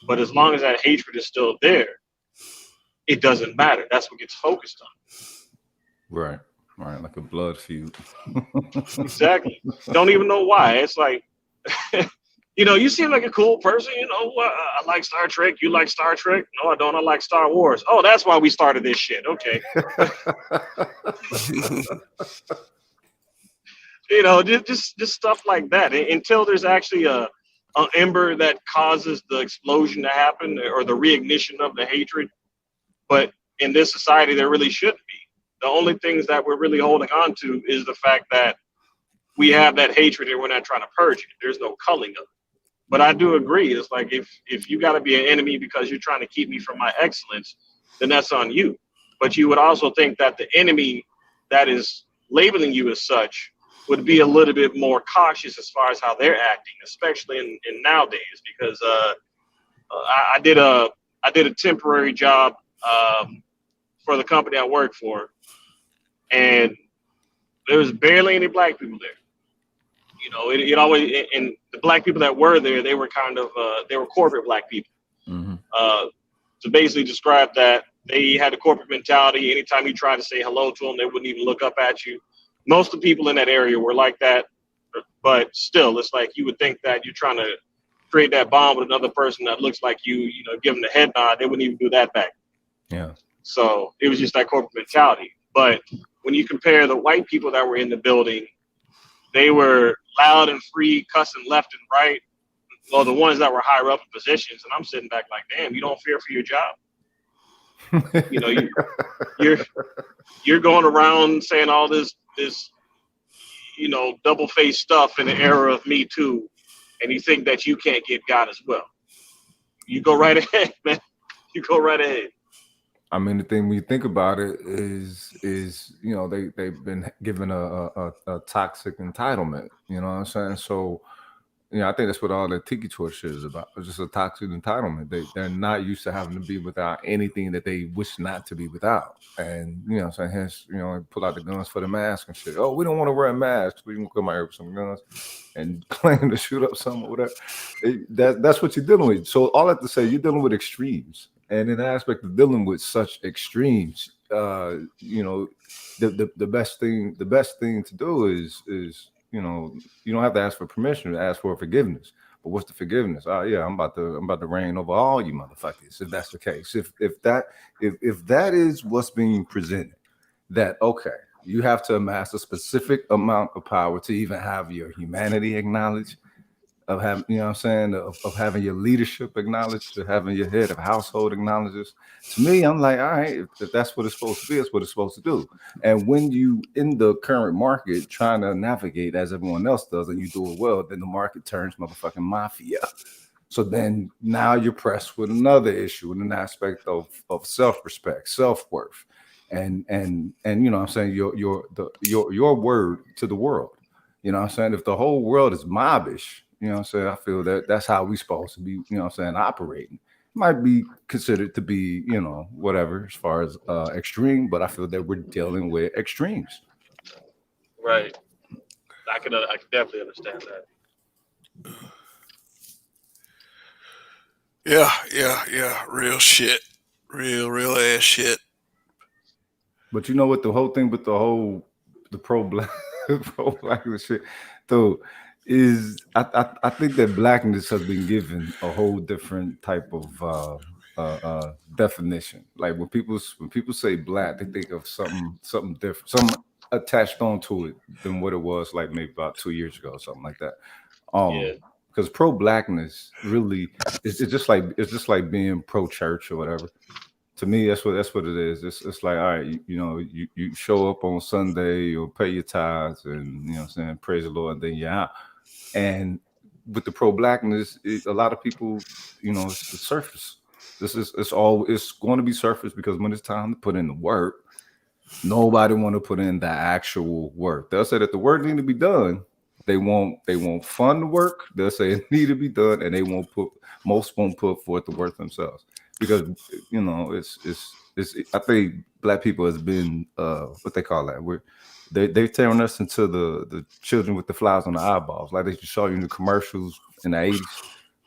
But as long as that hatred is still there, it doesn't matter. That's what gets focused on. Right. Right. Like a blood feud. Exactly. Don't even know why. It's like, you seem like a cool person. I like Star Trek. You like Star Trek? No, I don't. I like Star Wars. Oh, that's why we started this shit. Okay. Just stuff like that. Until there's actually a ember that causes the explosion to happen or the reignition of the hatred. But in this society, there really shouldn't be. The only things that we're really holding on to is the fact that we have that hatred and we're not trying to purge it. There's no culling of it. But I do agree. It's like if you got to be an enemy because you're trying to keep me from my excellence, then that's on you. But you would also think that the enemy that is labeling you as such would be a little bit more cautious as far as how they're acting, especially in nowadays. Because I did a temporary job for the company I work for, and there was barely any black people there. It always, and the black people that were there, they were kind of they were corporate black people. Mm-hmm. To basically describe that, they had a corporate mentality. Anytime you tried to say hello to them, they wouldn't even look up at you. Most of the people in that area were like that, but still, it's like you would think that you're trying to create that bond with another person that looks like you, give them the head nod. They wouldn't even do that back. Yeah. So it was just that corporate mentality. But when you compare the white people that were in the building, they were loud and free, cussing left and right. Well, the ones that were higher up in positions, and I'm sitting back like, damn, you don't fear for your job. You're going around saying all this double-faced stuff in the era of Me Too, and you think that you can't get God as well. You go right ahead, man. You go right ahead. I mean, the thing when you think about it is they've been given a toxic entitlement. You know what I'm saying? So, I think that's what all the tiki torch shit is about. It's just a toxic entitlement. They're not used to having to be without anything that they wish not to be without. And hence, pull out the guns for the mask and shit. Oh, we don't want to wear masks. We can come out here with some guns and claim to shoot up something or whatever. That's what you're dealing with. So all I have to say, you're dealing with extremes. And in the aspect of dealing with such extremes, the best thing to do is you don't have to ask for permission to ask for forgiveness. But what's the forgiveness? Oh yeah, I'm about to reign over all you motherfuckers. If that's the case, if that is what's being presented, that okay, you have to amass a specific amount of power to even have your humanity acknowledged, of having, of having your leadership acknowledged, to having your head of household acknowledges. To me, I'm like, all right, if that's what it's supposed to be, it's what it's supposed to do. And when you in the current market trying to navigate as everyone else does, and you do it well, then the market turns motherfucking mafia. So then now you're pressed with another issue in an aspect of self-respect, self-worth, and I'm saying your word to the world. I'm saying if the whole world is mobbish, I feel that that's how we supposed to be, operating. It might be considered to be, whatever, as far as extreme, but I feel that we're dealing with extremes. Right. I can definitely understand that. Yeah. Real shit. Real ass shit. But you know what? The whole thing with the pro-blackness shit, though, is I think that blackness has been given a whole different type of definition. Like when people say black, they think of something different, something attached onto it than what it was like maybe about 2 years ago, or something like that. Because pro-blackness really it's just like being pro-church or whatever. To me, that's what it is. It's like, all right, you show up on Sunday, you'll pay your tithes, and praise the Lord, and then you're out. And with the pro-blackness, a lot of people, it's the surface. It's going to be surface, because when it's time to put in the work, Nobody want to put in the actual work. They'll say that the work need to be done. They won't fund the work. They'll say it need to be done, and most won't put forth the work themselves because it's. I think black people has been what they call that. They've turned us into the children with the flowers on the eyeballs, like they used to show you in the commercials in the 80s.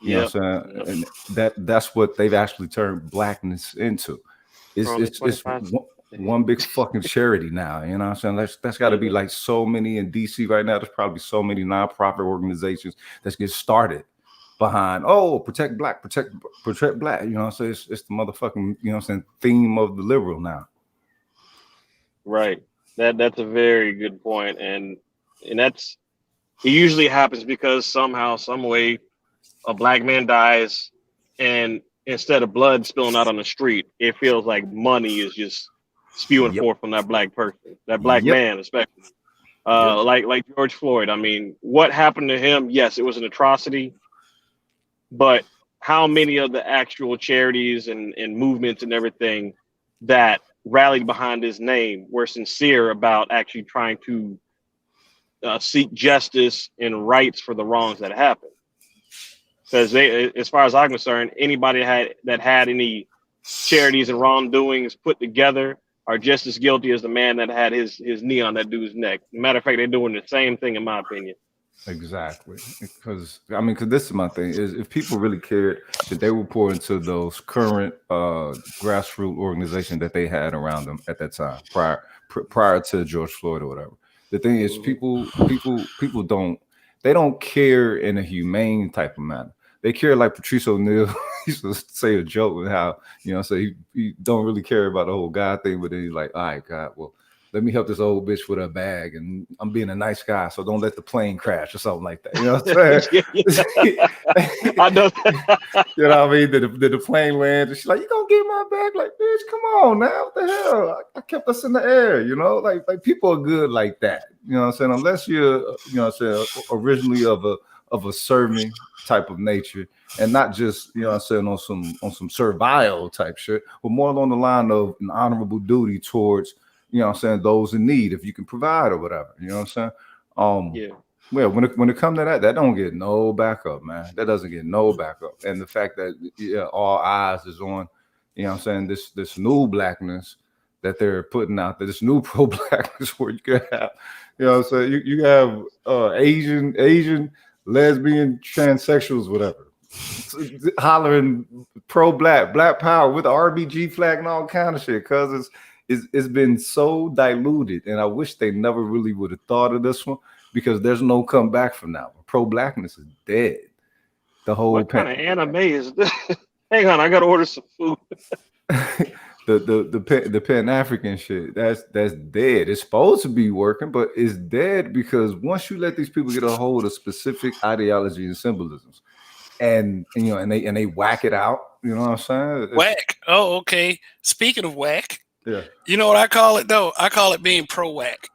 You know Yep. what I'm saying? And that's what they've actually turned blackness into. Only It's 25. one big fucking charity now. You know what I'm saying? That's got to be like so many in DC right now. There's probably so many nonprofit organizations that get started behind protect black, protect black. You know what I'm saying? It's the motherfucking, you know what I'm saying, theme of the liberal now. Right. That's a very good point, and that's it usually happens because somehow, some way, a black man dies, and instead of blood spilling out on the street, it feels like money is just spewing Yep. forth from that black person, that black Yep. man, especially. Yep. Like George Floyd. I mean, what happened to him? Yes, it was an atrocity, but how many of the actual charities and movements and everything that rallied behind his name were sincere about actually trying to seek justice and rights for the wrongs that happened? Because they, as far as I'm concerned, anybody that had any charities and wrongdoings put together are just as guilty as the man that had his knee on that dude's neck. Matter of fact, they're doing the same thing, in my opinion. Exactly, because this is my thing: is if people really cared, that they would pour into those current grassroots organizations that they had around them at that time, prior to George Floyd or whatever. The thing is, people don't care in a humane type of manner. They care like Patrice O'Neal used to say a joke with how, you know, say he don't really care about the whole God thing, but then he's like, all right, God, well, let me help this old bitch with her bag, and I'm being a nice guy, so don't let the plane crash or something like that. You know what I'm saying? I know. You know what I mean? Did the plane land? And she's like, "You gonna get my bag?" Like, bitch, come on now. What the hell? I kept us in the air. You know, like people are good like that. You know what I'm saying? Unless you're, you know what I'm saying, originally of a serving type of nature, and not just, you know what I'm saying, on some servile type shit, but more along the line of an honorable duty towards, you know what I'm saying, those in need, if you can provide or whatever. You know what I'm saying? Yeah. Well, when it comes to that don't get no backup, man. That doesn't get no backup. And the fact that all eyes is on, you know what I'm saying, this new blackness that they're putting out there, this new pro-blackness where you can have, you know what I'm saying, you have Asian, lesbian, transsexuals, whatever, hollering black power with the RBG flag and all kind of shit, because it's been so diluted, and I wish they never really would have thought of this one, because there's no comeback from that one. Pro-blackness is dead. The whole What kind of anime is this? Hang on, I gotta order some food. the Pan-African shit, that's dead. It's supposed to be working, but it's dead because once you let these people get a hold of specific ideology and symbolisms, and you know, and they whack it out, you know what I'm saying? Whack. Oh, okay. Speaking of whack, Yeah. you know what I call it though? I call it being pro-whack.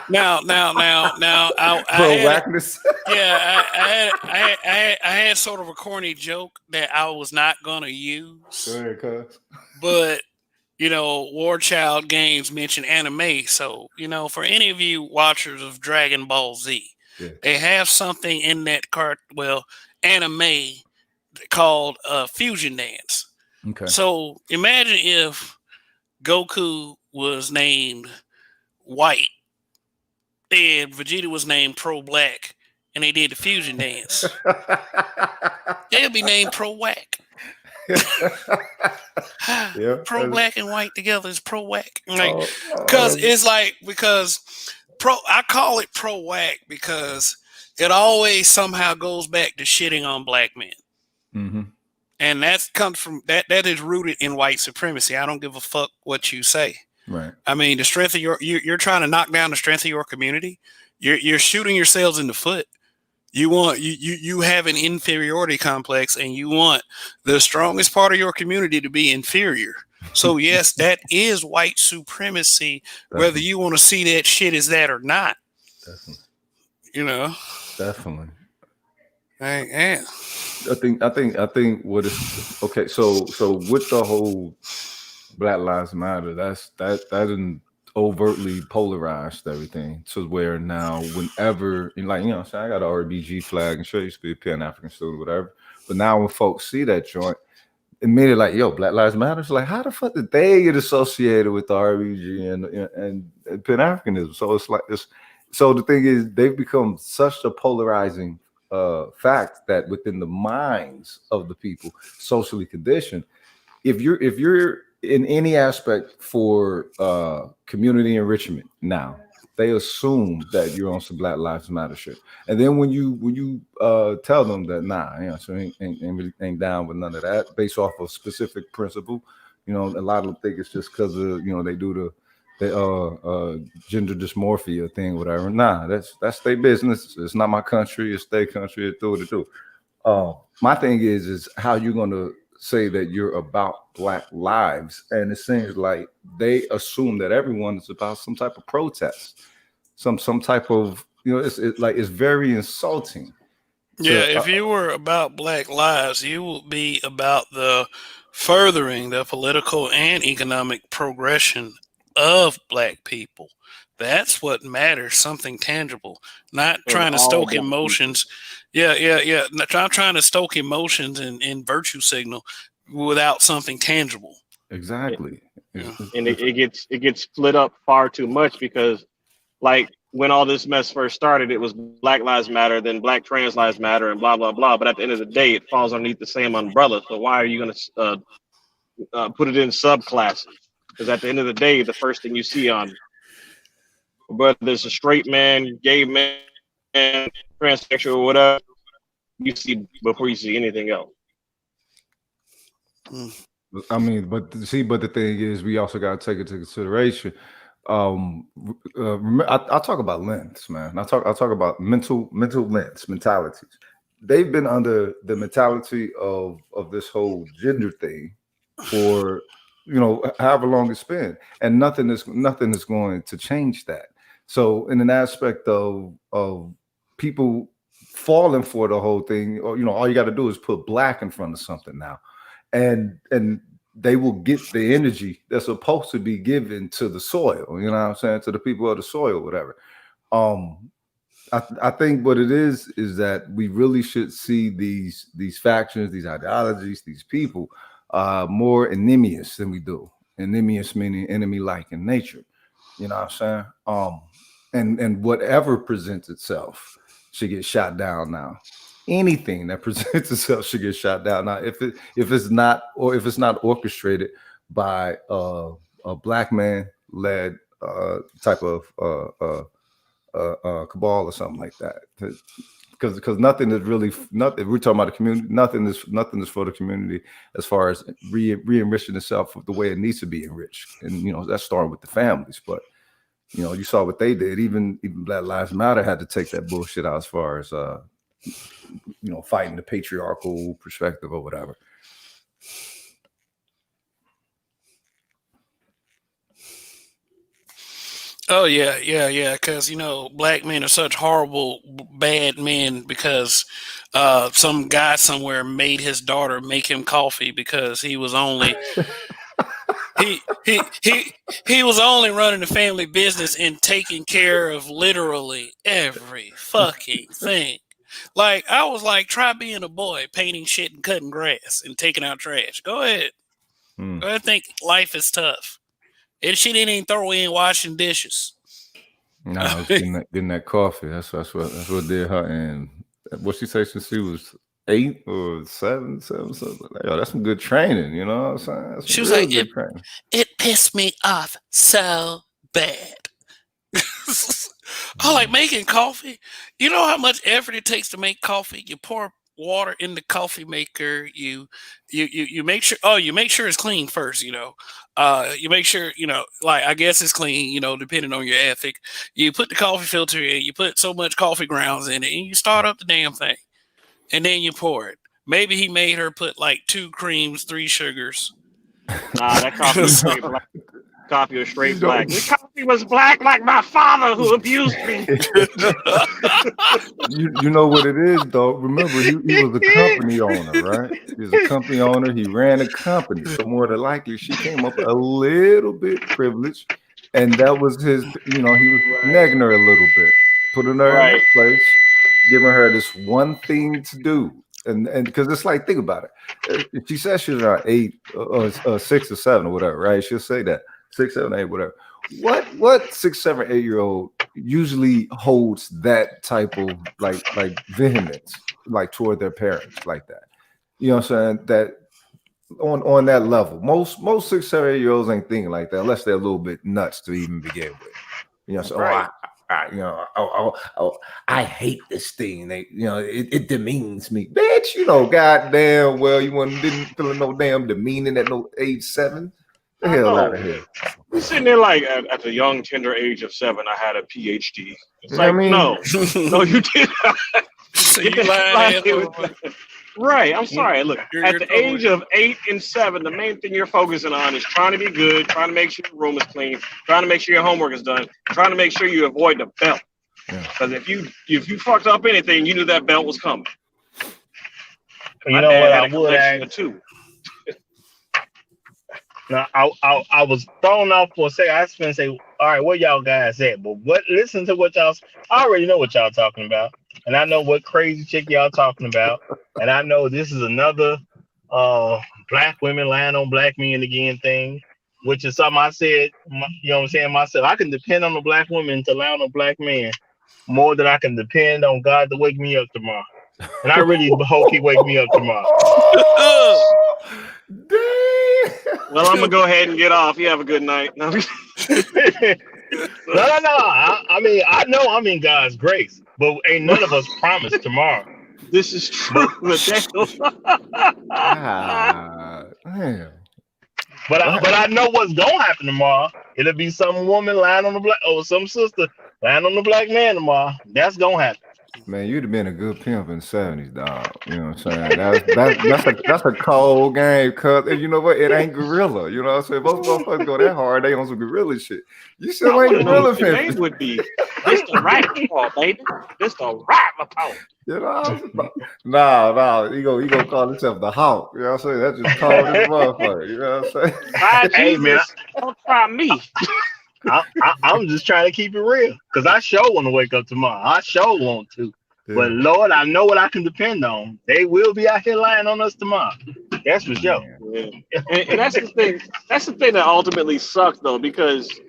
Now, Pro-whackness. I had sort of a corny joke that I was not gonna use. Go ahead, cuz. But you know, War Child Games mentioned anime, so you know, for any of you watchers of Dragon Ball Z, they have something in that anime called fusion dance. Okay. So imagine if Goku was named white and Vegeta was named pro-black, and they did the fusion dance. They'll be named pro-whack. Yeah, pro-black and white together is pro-whack. Like, I call it pro-whack because it always somehow goes back to shitting on black men. Mm-hmm. And that comes from that is rooted in white supremacy. I don't give a fuck what you say. Right. I mean, the strength of you're trying to knock down the strength of your community. You're shooting yourselves in the foot. You have an inferiority complex, and you want the strongest part of your community to be inferior. So yes, that is white supremacy, whether you want to see that shit as that or not. Definitely. You know. Definitely. Yeah. I think what is okay. So with the whole Black Lives Matter. That didn't overtly polarized everything to where now whenever and like I'm saying I got an RBG flag and sure I used to be a Pan African student, whatever. But now when folks see that joint, immediately like, yo, Black Lives Matter. It's like, how the fuck did they get associated with the RBG and Pan Africanism? So it's like this. So the thing is, they've become such a polarizing fact that within the minds of the people socially conditioned, if you're in any aspect for community enrichment now, they assume that you're on some Black Lives Matter shit. And then when you tell them that so ain't really down with none of that based off of specific principle, a lot of them think it's just because of they do the gender dysmorphia thing, whatever. Nah, that's their business. It's not my country. It's their country. It do what it do. My thing is how you're gonna say that you're about Black lives, and it seems like they assume that everyone is about some type of protest, some type of it's very insulting. Yeah, if you were about Black lives, you would be about the furthering the political and economic progression of Black people. That's what matters, something tangible, not of trying to all stoke Black people. emotions. Yeah. Not trying to stoke emotions and virtue signal without something tangible. Exactly. Yeah. And it gets split up far too much because like when all this mess first started, it was Black Lives Matter, then Black Trans Lives Matter, and blah blah blah. But at the end of the day, it falls underneath the same umbrella. So why are you going to put it in subclasses? Because at the end of the day, the first thing you see on whether it's a straight man, gay man, transsexual, or whatever, you see before you see anything else. I mean, but the thing is, we also got to take into consideration. I talk about lens, man. I talk about mental lens mentalities. They've been under the mentality of this whole gender thing for however long it's been, and nothing is going to change that. So, in an aspect of people falling for the whole thing, or all you got to do is put Black in front of something now, and they will get the energy that's supposed to be given to the soil. You know what I'm saying, to the people of the soil, whatever. Um, I think what it is that we really should see these factions, these ideologies, these people more enemious than we do. Enemious meaning enemy-like in nature. You know what I'm saying? And whatever presents itself should get shot down now. Anything that presents itself should get shot down now. If it's not orchestrated by a Black man led type of cabal or something like that. Because nothing is really nothing. We're talking about the community. Nothing is for the community as far as re-enriching itself the way it needs to be enriched. And that's starting with the families. But you saw what they did. Even Black Lives Matter had to take that bullshit out as far as fighting the patriarchal perspective or whatever. Oh yeah. Because Black men are such horrible, bad men because some guy somewhere made his daughter make him coffee because he was only he was only running the family business and taking care of literally every fucking thing. Like I was like, try being a boy, painting shit and cutting grass and taking out trash. Go ahead. Go ahead. Think life is tough. And she didn't even throw in washing dishes. Nah, I was getting that coffee. That's what did her. And what she said since she was 8 or 7, something like, yo, that's some good training. You know what I'm saying? That's She was real like, good training. it pissed me off so bad. I like making coffee. You know how much effort it takes to make coffee? You pour water in the coffee maker. You make sure. Oh, you make sure it's clean first. You make sure. Like I guess it's clean. Depending on your ethic. You put the coffee filter in. You put so much coffee grounds in it, and you start up the damn thing, and then you pour it. Maybe he made her put like 2 creams, 3 sugars. Nah, that coffee was straight black. Coffee was straight black. He was black like my father who abused me. You know what it is though. Remember, he was a company owner, right? He was a company owner. He ran a company, so more than likely she came up a little bit privileged, and that was his. You know, he was Right. nagging her a little bit, putting her in her Right. place, giving her this one thing to do, and because it's like, think about it. If she says she's around 8 or 6 or 7 or whatever, right? She'll say that 6, 7, 8, whatever. What 6, 7, 8 year old usually holds that type of like vehemence like toward their parents like that? You know what I'm saying? That on that level, most 6, 7, 8 year olds ain't thinking like that unless they're a little bit nuts to even begin with. You know, so Right. I hate this thing. It demeans me, bitch. You know, goddamn well, didn't feel no damn demeaning at no age 7. The I hell out know. of here. You sitting there like at the young, tender age of 7, I had a PhD. It's You know like, what I mean? no, you did not. So Get you the hell lying out of here with asshole. that. Right. I'm sorry. Look, You're at the totally age of 8 and 7, the main thing you're focusing on is trying to be good, trying to make sure your room is clean, trying to make sure your homework is done, trying to make sure you avoid the belt. Yeah. Because if you fucked up anything, you knew that belt was coming. You My know dad what? had I a would collection ask. of 2. Now, I was thrown off for a second. I was gonna say, all right, where y'all guys at? But listen to what y'all. I already know what y'all talking about, and I know what crazy chick y'all talking about, and I know this is another black women lying on black men again thing, which is something I said. You know what I'm saying? Myself, I can depend on a black woman to lie on a black man more than I can depend on God to wake me up tomorrow. And I really hope He wake me up tomorrow. Damn. Well, I'm gonna go ahead and get off. You have a good night. No. No. I mean, I know I'm in God's grace, but ain't none of us promised tomorrow. This is true. Damn. But I know what's gonna happen tomorrow. It'll be some woman lying on the black, or some sister lying on the black man tomorrow. That's gonna happen. Man, you'd have been a good pimp in the 70s, dog. You know what I'm saying? That's a cold game, cuz you know what? It ain't gorilla. You know what I'm saying? Most motherfuckers go that hard, they on some gorilla shit. You I still ain't wouldn't know gorilla what your name pimping. would be. This the right report, baby. This the right report. You know? Nah, he gonna call himself the Hawk. You know what I'm saying? That's just cold as motherfucker. You know what I'm saying? Try Hey man, Jesus. Don't try me. I'm just trying to keep it real, cause I sure want to wake up tomorrow. I sure want to. But Yeah. Lord, I know what I can depend on. They will be out here lying on us tomorrow. That's for sure. Man. Yeah. And that's the thing. That's the thing that ultimately sucks, though, because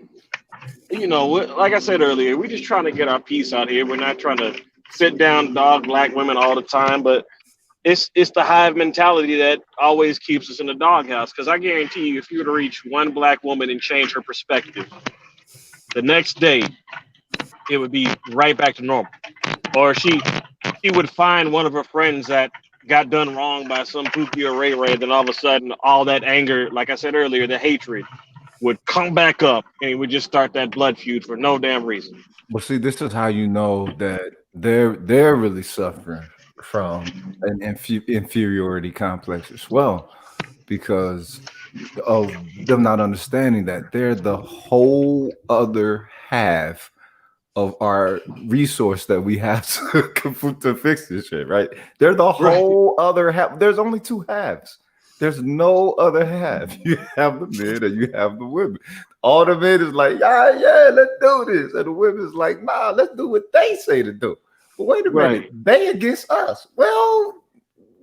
like I said earlier, we're just trying to get our piece out here. We're not trying to sit down, dog black women all the time, but it's the hive mentality that always keeps us in the doghouse. Because I guarantee you, if you were to reach one black woman and change her perspective, the next day it would be right back to normal. Or she would find one of her friends that got done wrong by some Pookie or Ray Ray, then all of a sudden all that anger, like I said earlier, the hatred would come back up and it would just start that blood feud for no damn reason. But see, this is how you know that they're really suffering from an inferiority complex as well, because of them not understanding that they're the whole other half of our resource that we have to fix this shit, right? They're the Right. whole other half. There's only 2 halves. There's no other half. You have the men and you have the women. All the men is like, yeah, let's do this. And the women is like, nah, let's do what they say to do. But wait a minute, they against us. Well,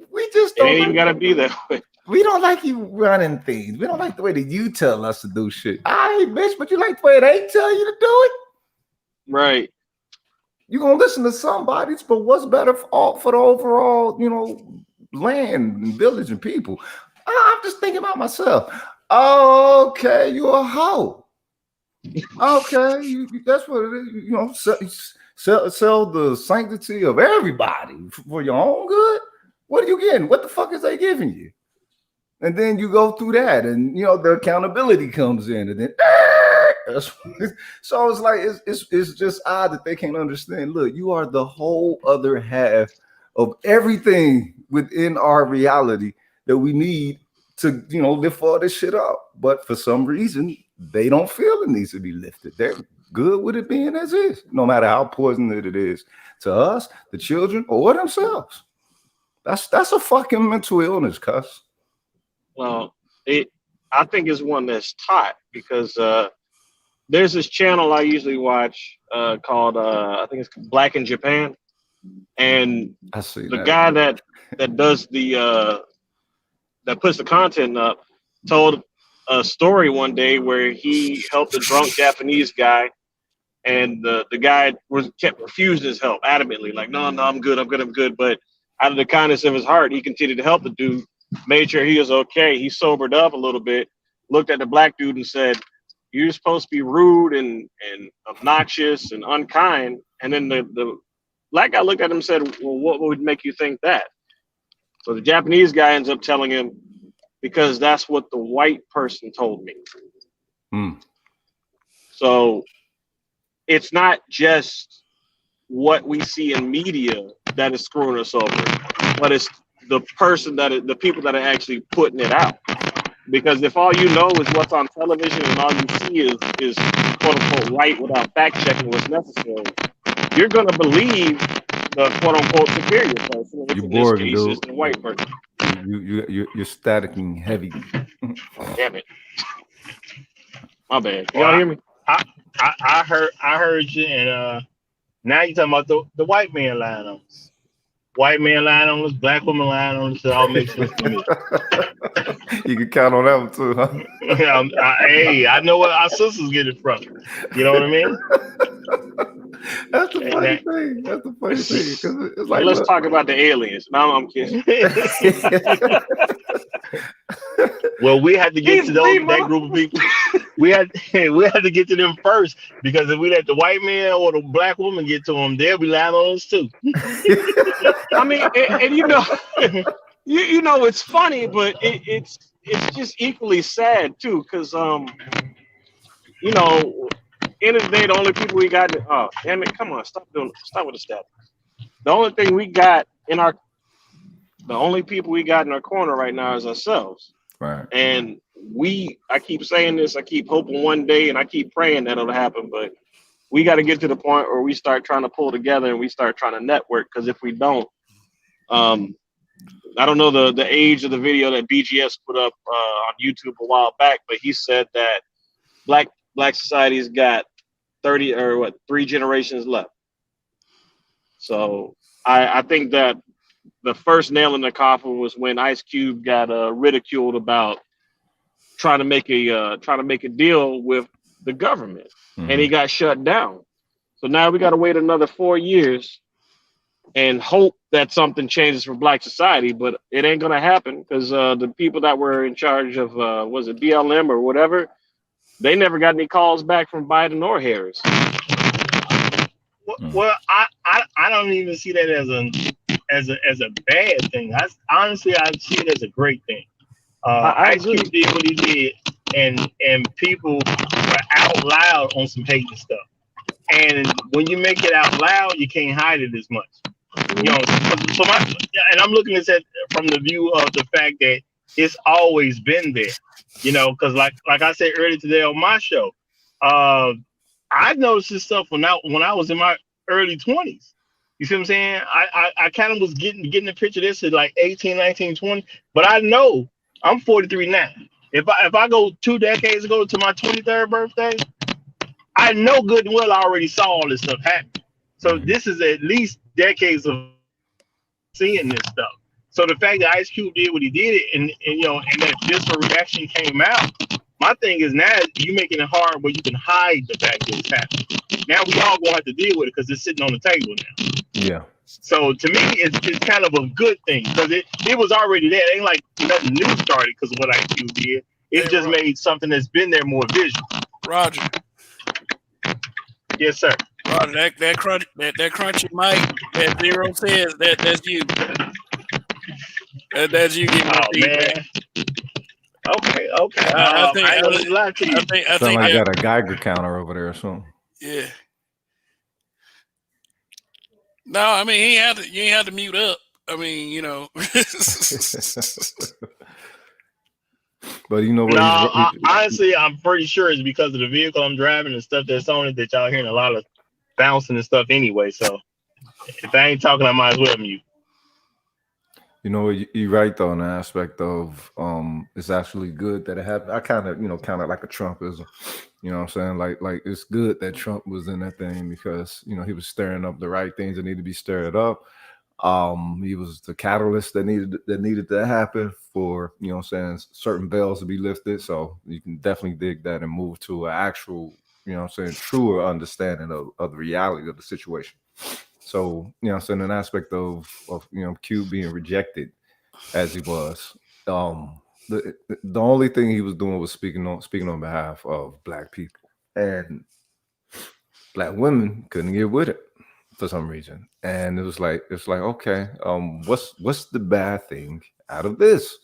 we just It don't ain't even like gotta be that way. we don't like you running things. We don't like the way that you tell us to do shit. All right, bitch, but you like the way they tell you to do it? Right. You're gonna listen to somebody's, but what's better for the overall, land and village and people? I'm just thinking about myself. Okay, you're a hoe. Okay, that's what it is. Sell the sanctity of everybody for your own good. What are you getting? What the fuck is they giving you? And then you go through that, and the accountability comes in, and then so it's like it's just odd that they can't understand. Look, you are the whole other half of everything within our reality that we need to lift all this shit up. But for some reason, they don't feel it needs to be lifted. They're good with it being as is, no matter how poisonous it is to us, the children, or themselves. That's a fucking mental illness, cuss. Well, I think it's one that's taught because there's this channel I usually watch called I think it's Black in Japan, and I see the that. guy that does the that puts the content up told a story one day where he helped a drunk Japanese guy, and the guy kept refusing his help adamantly, like, no, I'm good. But out of the kindness of his heart, he continued to help the dude, made sure he was okay. He sobered up a little bit, looked at the black dude and said, you're supposed to be rude and obnoxious and unkind. And then the black guy looked at him and said, well, what would make you think that? So the Japanese guy ends up telling him, because that's what the white person told me. So it's not just what we see in media that is screwing us over, but it's the people that are actually putting it out. Because if all you know is what's on television and all you see is quote unquote right without fact checking what's necessary, you're gonna believe the quote unquote superior person. Which in this case is the white person. You're staticking heavy. Damn it. My bad. Y'all hear me? I heard you, and now you're talking about the white man lying on us. White man lying on us, black woman lying on us. It all makes sense to me. You can count on that one too, huh? Hey, I know where our sisters get it from. You know what I mean? That's the funny thing. That's the funny thing. Because it's like, let's talk about the aliens. No, I'm kidding. Well, we had to get to that group of people. We had to get to them first, because if we let the white man or the black woman get to them, they'll be lying on us too. I mean, and you know, it's funny, but it's just equally sad too, because you know, end of the day, the only people we got. Oh, damn it! Come on, stop with the step. The only thing we got the only people we got in our corner right now is ourselves. Right. And I keep saying this, I keep hoping one day, and I keep praying that it'll happen, but we got to get to the point where we start trying to pull together and we start trying to network. Because if we don't, I don't know the age of the video that BGS put up on YouTube a while back, but he said that black society's got 3 generations left. So I think that the first nail in the coffin was when Ice Cube got ridiculed about trying to make a deal with the government, and he got shut down. So now we got to wait another 4 years and hope that something changes for Black society, but it ain't gonna happen because the people that were in charge of was it BLM or whatever, they never got any calls back from Biden or Harris. Well, I don't even see that as a bad thing. Honestly, I see it as a great thing. Ice Cube did what he did, and people were out loud on some hating stuff. And when you make it out loud, you can't hide it as much. You know, and I'm looking at that from the view of the fact that it's always been there. You know, because like I said earlier today on my show, I noticed this stuff when I was in my early 20s. You see what I'm saying? I kind of was getting the picture of this at like 18, 19, 20. But I know I'm 43 now. If I go 2 decades ago to my 23rd birthday, I know good and well I already saw all this stuff happen. So this is at least decades of seeing this stuff. So the fact that Ice Cube did what he did, and you know, and that visceral reaction came out. My thing is now you making it hard where you can hide the fact that it's happening. Now we all gonna have to deal with it because it's sitting on the table now. Yeah. So to me, it's kind of a good thing because it was already there. It ain't like nothing new started because of what Ice Cube did. It just made something that's been there more visual. Roger. Yes, sir. Roger, that crunchy mic, that Zero says that's you. That's you getting my feedback. Man. Okay. I think I got a Geiger counter over there or something. Yeah. No, I mean you ain't had to mute up. I mean, you know. But you know what? No, honestly, I'm pretty sure it's because of the vehicle I'm driving and stuff that's on it that y'all hearing a lot of bouncing and stuff anyway. So if I ain't talking, I might as well mute. You know, you're right though in the aspect of it's actually good that it happened. I kind of, kind of like a Trumpism. You know what I'm saying? Like it's good that Trump was in that thing because he was stirring up the right things that need to be stirred up. He was the catalyst that needed to happen for certain bells to be lifted. So you can definitely dig that and move to an actual truer understanding of the reality of the situation. So an aspect of Q being rejected as he was. The only thing he was doing was speaking on behalf of Black people, and Black women couldn't get with it for some reason. And it's like okay, what's the bad thing out of this?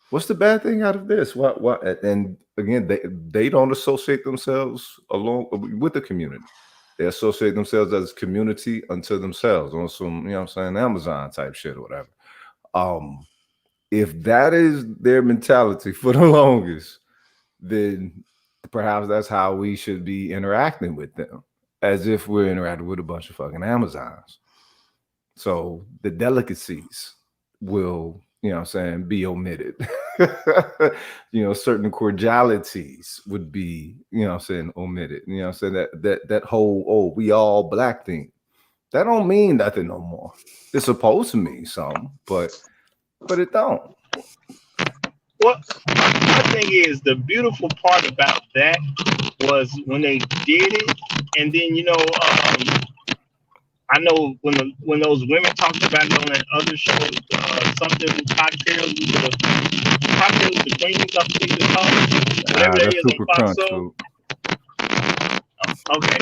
What's the bad thing out of this? What? And again, they don't associate themselves along with the community. They associate themselves as community unto themselves on some, Amazon type shit or whatever. If that is their mentality for the longest, then perhaps that's how we should be interacting with them, as if we're interacting with a bunch of fucking Amazons. So the delicacies will, be omitted. Certain cordialities would be, omitted. That whole, we all Black thing. That don't mean nothing no more. It's supposed to mean something, but it don't. Well, my thing is the beautiful part about that was when they did it, and then I know when those women talked about it on that other show, something with cocktails, the queens, I think it's called, whatever that That's is super on Fox crunch, Soul. dude. Okay,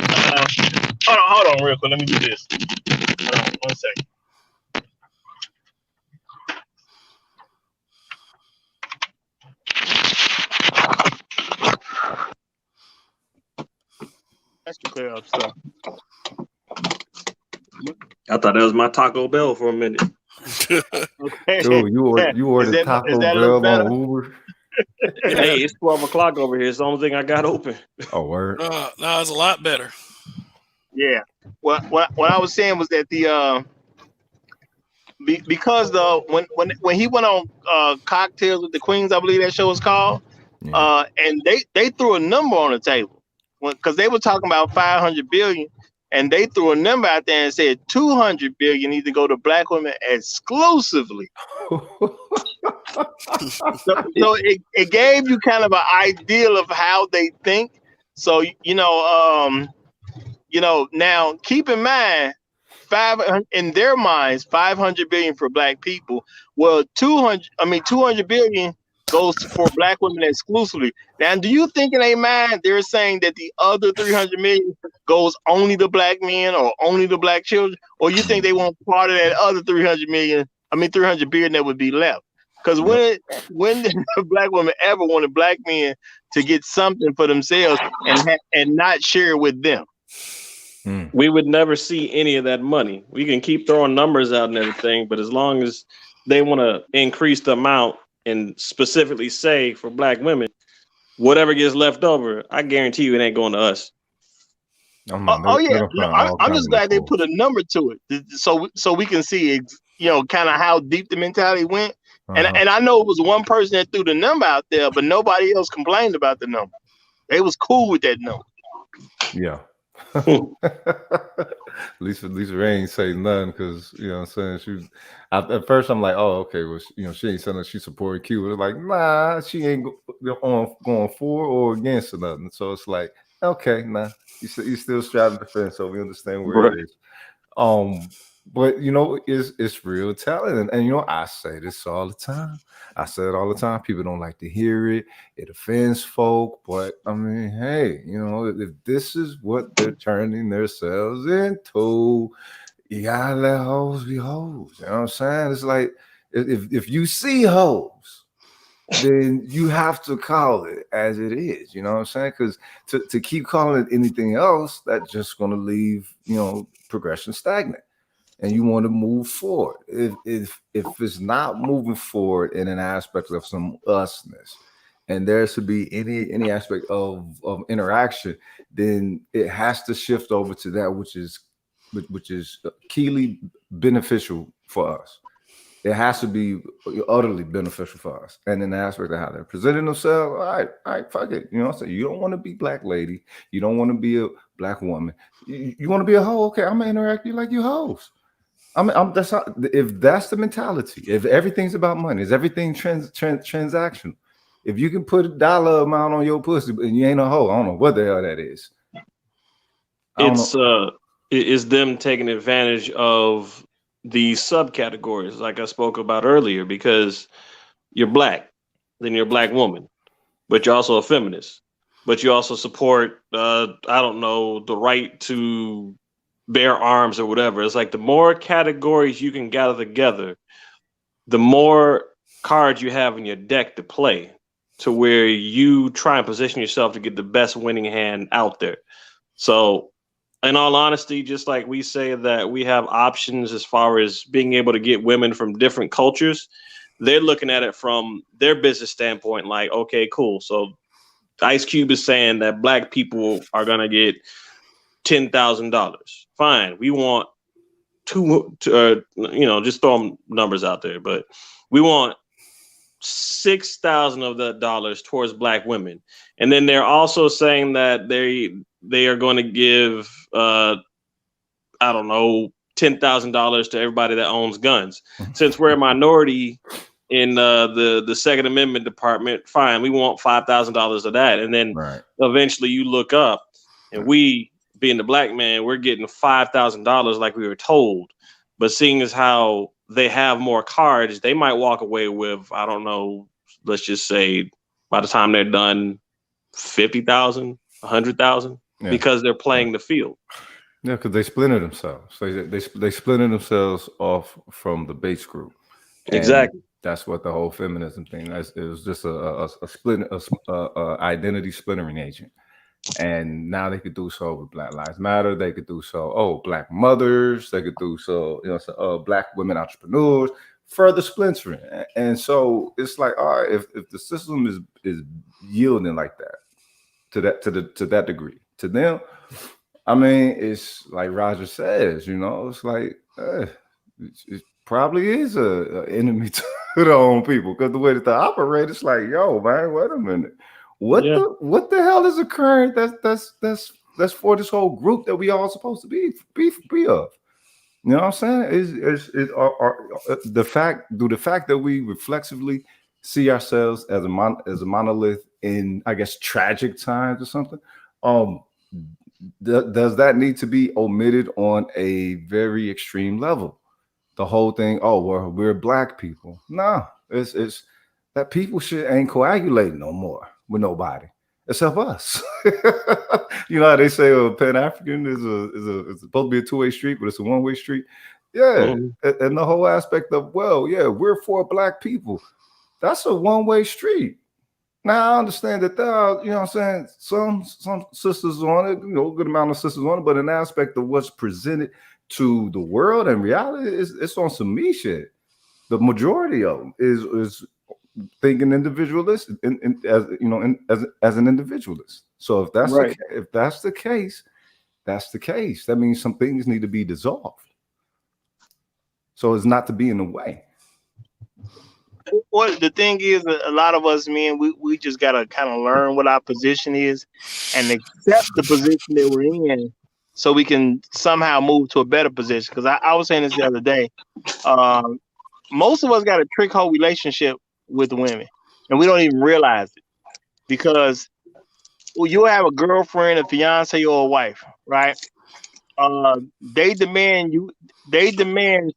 hold on, real quick. Let me do this. Hold on, 1 second. That's to clear up stuff. I thought that was my Taco Bell for a minute. Okay. Dude, you ordered Taco Bell on Uber? Hey, it's 12 o'clock over here. It's the only thing I got open. Oh, word. No, it's a lot better. Yeah. What I was saying was that because when he went on Cocktails with the Queens, I believe that show was called, and they threw a number on the table because they were talking about 500 billion, and they threw a number out there and said 200 billion need to go to Black women exclusively. So it gave you kind of an ideal of how they think. So now keep in mind, in their minds, 500 billion for Black people. Well, 200 billion goes for Black women exclusively. Now, do you think in their mind they're saying that the other 300 million goes only to Black men or only to Black children, or you think they want part of that other 300 billion that would be left? Because when did Black women ever wanted Black men to get something for themselves and not share with them? We would never see any of that money. We can keep throwing numbers out and everything, but as long as they want to increase the amount and specifically say for Black women, whatever gets left over, I guarantee you it ain't going to us. I'm just glad they put a number to it, so we can see kind of how deep the mentality went. And I know it was one person that threw the number out there, but nobody else complained about the number. They was cool with that number. Yeah. Lisa Ray ain't say nothing because I'm saying at first I'm like, oh, okay, well she ain't saying that she supported Q. It's like, nah, she ain't going for or against or nothing. So it's like, okay, nah, you still straddling the fence, so we understand where it is. But it's real talent, and I say this all the time. I say it all the time. People don't like to hear it. It offends folk, but I mean, hey, if this is what they're turning themselves into, you gotta let hoes be hoes. You know what I'm saying? It's like if you see hoes, then you have to call it as it is. You know what I'm saying? Because to keep calling it anything else, that's just going to leave progression stagnant. And you want to move forward. If it's not moving forward in an aspect of some usness and there should be any aspect of interaction, then it has to shift over to that which is keenly beneficial for us. It has to be utterly beneficial for us. And in the aspect of how they're presenting themselves, all right, fuck it. You know what I'm saying? You don't want to be black lady. You don't want to be a black woman. You want to be a hoe. Okay, I'm gonna interact with you like you hoes. That's how, if that's the mentality, if everything's about money, is everything transactional. If you can put a dollar amount on your pussy and you ain't a hoe, I don't know what the hell that is. I don't It's know. it's them taking advantage of the subcategories like I spoke about earlier, because you're black, then you're a black woman, but you're also a feminist, but you also support I don't know, the right to bear arms or whatever. It's like the more categories you can gather together, the more cards you have in your deck to play, to where you try and position yourself to get the best winning hand out there. So, in all honesty, just like we say that we have options as far as being able to get women from different cultures, they're looking at it from their business standpoint like, okay, cool. So Ice Cube is saying that black people are going to get $10,000. Fine. We want just throwing numbers out there, but we want 6,000 of the dollars towards black women. And then they're also saying that they are going to give I don't know, $10,000 to everybody that owns guns. Since we're a minority in the Second Amendment department, fine, we want $5,000 of that. And then Right. eventually you look up, and we, being the black man, we're getting $5,000 like we were told. But seeing as how they have more cards, they might walk away with, I don't know, let's just say by the time they're done, 50,000, 100,000, Yeah. because they're playing the field. Yeah, because they splinter themselves. So they splinter themselves off from the base group. And Exactly. that's what the whole feminism thing is. It was just a split, a identity splintering agent. And now they could do so with Black Lives Matter. They could do so, black mothers. They could do so, black women entrepreneurs. Further splintering. And so it's like, all right, if the system is yielding like that to that degree, to them, I mean, it's like Roger says, it's like it probably is a enemy to their own people, because the way that they operate, it's like, yo, man, wait a minute, what the hell is occurring? That's for this whole group that we all supposed to be of. You know what I'm saying? The fact that we reflexively see ourselves as a monolith in, I guess, tragic times or something. Does that need to be omitted on a very extreme level? The whole thing, we're black people. Nah, it's that people shit ain't coagulating no more with nobody except us. You know how they say Pan African is supposed to be a two-way street, but it's a one-way street. Yeah, and the whole aspect of, we're for black people. That's a one-way street. Now I understand that there are, what I'm saying, some sisters on it, a good amount of sisters on it, but an aspect of what's presented to the world and reality it's on some me shit. The majority of them is thinking individualist, as an individualist. So if that's Right. if that's the case, that's the case. That means some things need to be dissolved. So it's not to be in the way. Well, the thing is, a lot of us men, we just gotta kind of learn what our position is and accept the position that we're in, so we can somehow move to a better position. Because I was saying this the other day, most of us got a trick hole relationship with women, and we don't even realize it, because you have a girlfriend, a fiance, or a wife, right? They demand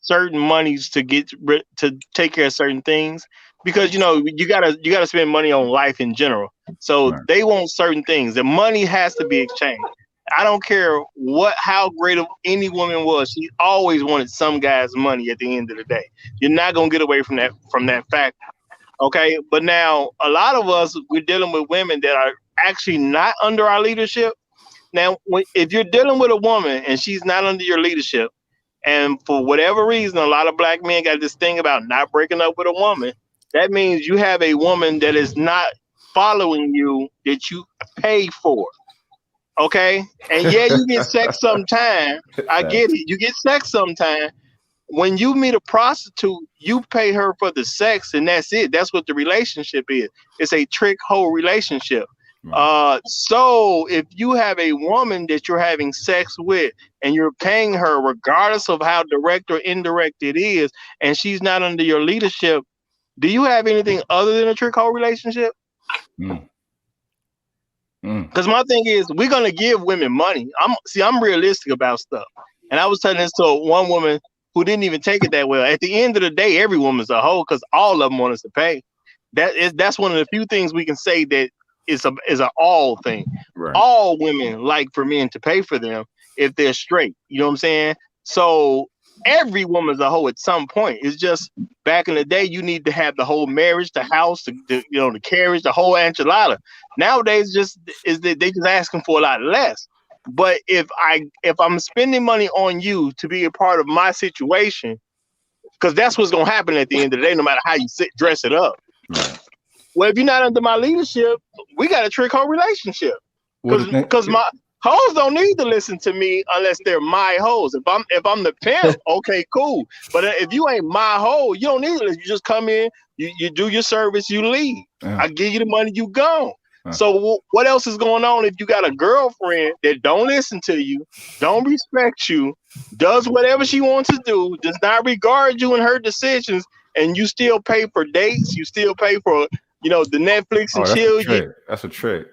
certain monies to to take care of certain things, because you gotta spend money on life in general. So Right. they want certain things. The money has to be exchanged. I don't care how great of any woman was, she always wanted some guy's money at the end of the day. You're not gonna get away from that fact. Okay, but now a lot of us, we're dealing with women that are actually not under our leadership. Now, if you're dealing with a woman and she's not under your leadership, and for whatever reason, a lot of black men got this thing about not breaking up with a woman, that means you have a woman that is not following you that you pay for. Okay? And yeah, you get sex sometime. I get it. You get sex sometime. When you meet a prostitute, you pay her for the sex, and that's it. That's what the relationship is. It's a trick hole relationship. Right. So if you have a woman that you're having sex with and you're paying her regardless of how direct or indirect it is, and she's not under your leadership, do you have anything other than a trick hole relationship? Mm. Mm. Because my thing is, we're gonna give women money. I'm realistic about stuff, and I was telling this to one woman who didn't even take it that well. At the end of the day, every woman's a hoe because all of them want us to pay. That's one of the few things we can say that is an all thing. Right. All women like for men to pay for them if they're straight. You know what I'm saying? So every woman's a hoe at some point. It's just back in the day, you need to have the whole marriage, the house, the carriage, the whole enchilada. Nowadays, they just asking for a lot less. But if I'm spending money on you to be a part of my situation, because that's what's gonna happen at the end of the day, no matter how you dress it up. Right. Well, if you're not under my leadership, we got a trick hole relationship. Because my hoes don't need to listen to me unless they're my hoes. If I'm the pimp, okay, cool. But if you ain't my hoe, you don't need to listen. You just come in, you do your service, you leave. I give you the money, you gone. So what else is going on if you got a girlfriend that don't listen to you, don't respect you, does whatever she wants to do, does not regard you in her decisions, and you still pay for dates, you still pay for the Netflix and chill. That's a trick.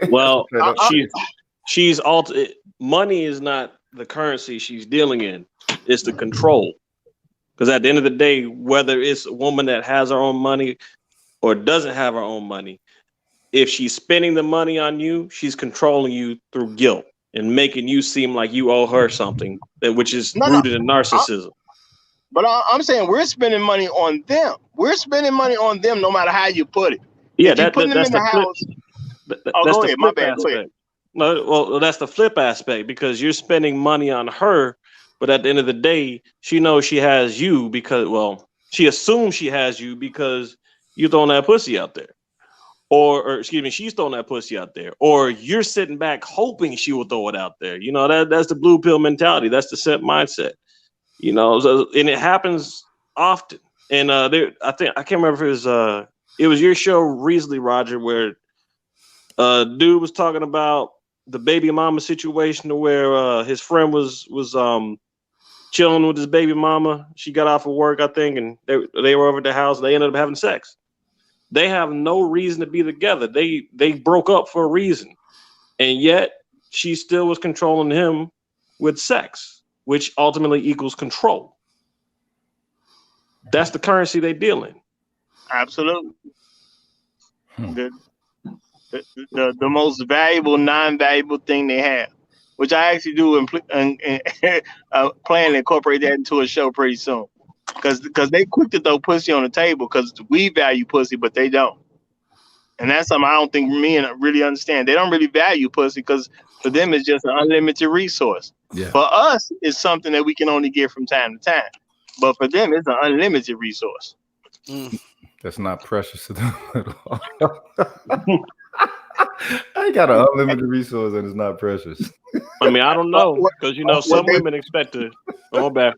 Well, she's money is not the currency she's dealing in. It's the control. Because at the end of the day, whether it's a woman that has her own money or doesn't have her own money, if she's spending the money on you, she's controlling you through guilt and making you seem like you owe her something, which is rooted in narcissism. But I'm saying we're spending money on them. We're spending money on them no matter how you put it. Yeah, if you put them in the house. Go ahead. My bad. Go ahead. No, well, that's the flip aspect because you're spending money on her, but at the end of the day, she knows she has you because, she assumes she has you because you're throwing that pussy out there. Or excuse me, she's throwing that pussy out there. Or you're sitting back hoping she will throw it out there. That's the blue pill mentality. That's the set mindset. And it happens often. And I can't remember if it was your show recently, Roger, where dude was talking about the baby mama situation where his friend was chilling with his baby mama. She got off of work, I think, and they were over at the house. They ended up having sex. They have no reason to be together. They broke up for a reason, and yet she still was controlling him with sex, which ultimately equals control. That's the currency they deal in. Absolutely. The most valuable, non-valuable thing they have, which I actually do and plan to incorporate that into a show pretty soon. Because they quick to throw pussy on the table because we value pussy, but they don't. And that's something I don't think men really understand. They don't really value pussy because for them it's just an unlimited resource. Yeah. For us, it's something that we can only get from time to time. But for them, it's an unlimited resource. That's not precious to them at all. I got an unlimited resource and it's not precious. I mean, I don't know because some women expect to go back.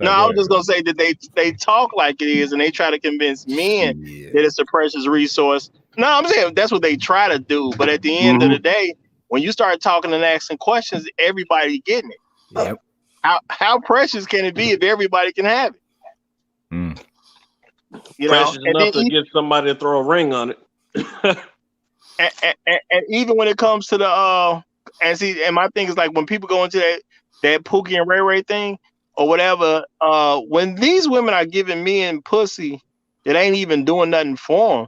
No, I was just gonna say that they talk like it is, and they try to convince men that it's a precious resource. No, I'm saying that's what they try to do. But at the end of the day, when you start talking and asking questions, everybody getting it. Yep. How precious can it be if everybody can have it? Precious enough to get somebody to throw a ring on it. and even when it comes to the and my thing is like when people go into that Pookie and Ray Ray thing or whatever, when these women are giving men pussy that ain't even doing nothing for them,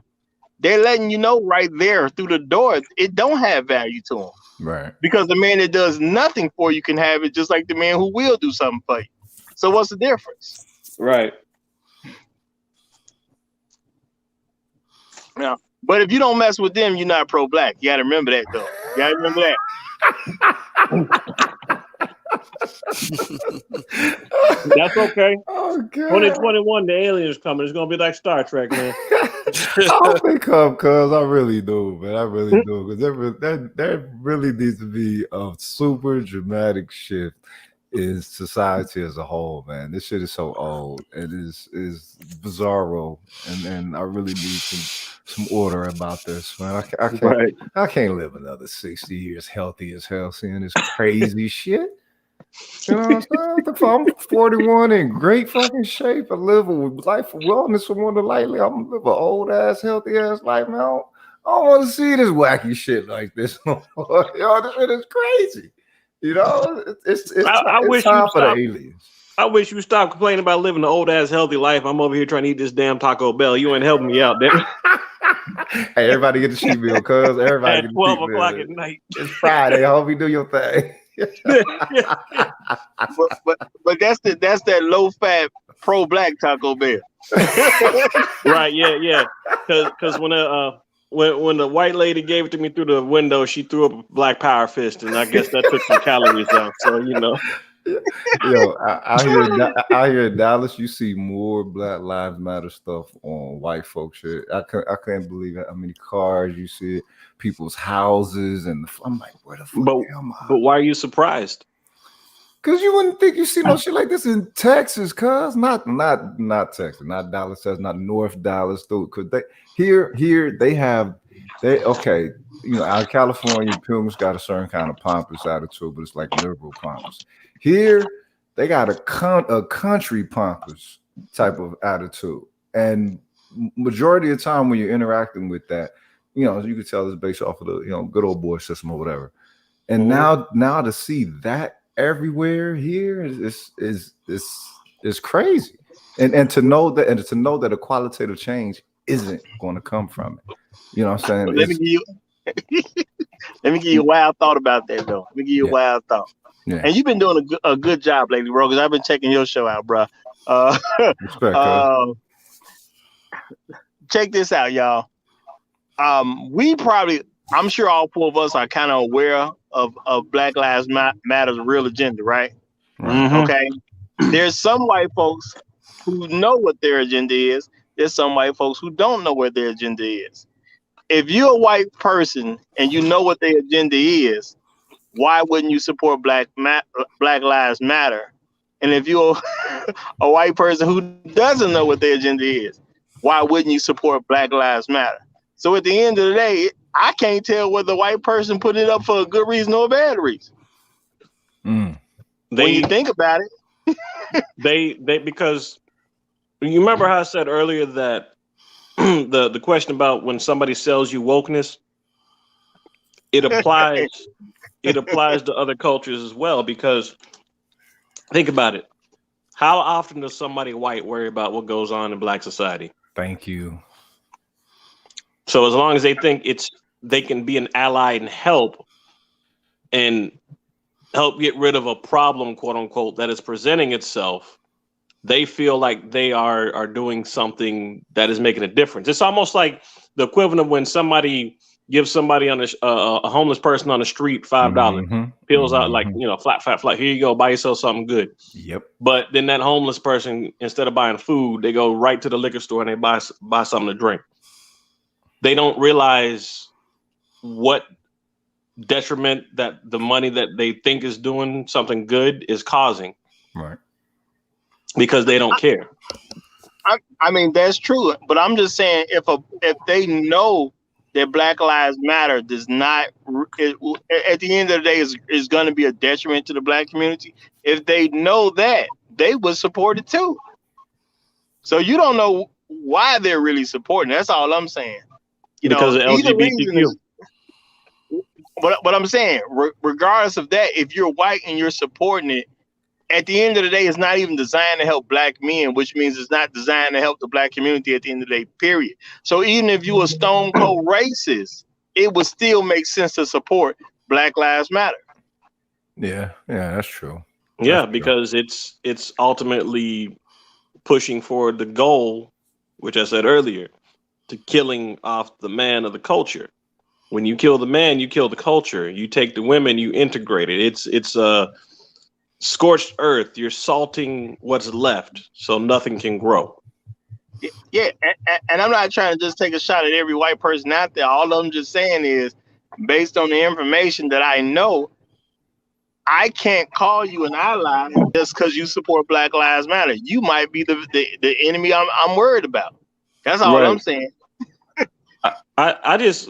they're letting you know right there through the door it don't have value to them. Right. Because the man that does nothing for you can have it, just like the man who will do something for you. So what's the difference? Right. Yeah. But if you don't mess with them, you're not pro-black. You got to remember that, though. You got to remember that. That's okay. Oh, God. 2021, the aliens coming. It's going to be like Star Trek, man. I hope they come, cuz I really do, man. I really do, because there really needs to be a super dramatic shift in society as a whole, man. This shit is so old and is bizarro, and I really need some order about this, man. Right. I can't live another 60 years healthy as hell seeing this crazy shit. You know what I'm saying? What the fuck? I'm 41 in great fucking shape. I live a life of wellness for one lightly. I'm gonna live an old ass, healthy ass life, man. I don't want to see this wacky shit like this. Yo, this shit is crazy. You know, it's I it's wish you time for the stop. aliens. I wish you stopped complaining about living an old ass healthy life. I'm over here trying to eat this damn Taco Bell. You ain't helping me out, damn it. Hey, everybody get the cheat meal, cuz. Everybody At get the 12 cheat o'clock meal. at night. It's Friday. Homie, do your thing. But that's that low fat pro black Taco Bell. Right, yeah. Because when the white lady gave it to me through the window, she threw up a black power fist, and I guess that took some calories out. So Yo, out here in Dallas, you see more Black Lives Matter stuff on white folks shit. I can't believe how many cars you see, people's houses, and I'm like, where the fuck am I? But why are you surprised? Because you wouldn't think you see no shit like this in Texas, cuz not Texas, not Dallas, Texas, not North Dallas, though. Because okay, you know, out of California, pilgrims got a certain kind of pompous attitude, but it's like liberal pompous. Here, they got a country pompous type of attitude, and majority of the time when you're interacting with that, you know, you can tell it's based off of the good old boy system or whatever. And now to see that everywhere here is crazy, and to know that a qualitative change isn't going to come from it. You know what I'm saying? Let me give you a wild thought about that though. Let me give you a wild thought. Yeah. And you've been doing a good job lately, bro, because I've been checking your show out, bro. Respect, check this out, y'all. I'm sure all four of us are kind of aware of Black Lives Matter's real agenda, right? Mm-hmm. Okay. There's some white folks who know what their agenda is. There's some white folks who don't know what their agenda is. If you're a white person and you know what their agenda is, why wouldn't you support Black Lives Matter? And if you're a white person who doesn't know what their agenda is, why wouldn't you support Black Lives Matter? So at the end of the day, I can't tell whether the white person put it up for a good reason or a bad reason. When you think about it, they because you remember how I said earlier that the question about when somebody sells you wokeness, it applies to other cultures as well, because think about it. How often does somebody white worry about what goes on in Black society? Thank you. So as long as they think they can be an ally and help get rid of a problem, quote unquote, that is presenting itself, they feel like they are doing something that is making a difference. It's almost like the equivalent of when somebody gives somebody on a homeless person on the street $5, peels out like, flat. Here you go, buy yourself something good. Yep. But then that homeless person, instead of buying food, they go right to the liquor store and they buy something to drink. They don't realize what detriment that the money that they think is doing something good is causing. Right. Because they don't care. I mean, that's true. But I'm just saying, if they know that Black Lives Matter does not, at the end of the day, is going to be a detriment to the Black community, if they know that, they would support it too. So you don't know why they're really supporting. That's all I'm saying. Because of LGBTQ. But I'm saying, regardless of that, if you're white and you're supporting it, at the end of the day, it's not even designed to help Black men, which means it's not designed to help the Black community at the end of the day, period. So even if you were stone cold racist, it would still make sense to support Black Lives Matter. Yeah, that's true. Yeah, because it's ultimately pushing forward the goal, which I said earlier, to killing off the man of the culture. When you kill the man, you kill the culture. You take the women, you integrate it. It's a scorched earth. You're salting what's left so nothing can grow. Yeah, and I'm not trying to just take a shot at every white person out there. All I'm just saying is, based on the information that I know, I can't call you an ally just because you support Black Lives Matter. You might be the enemy I'm worried about. That's all Right. I'm saying. I just,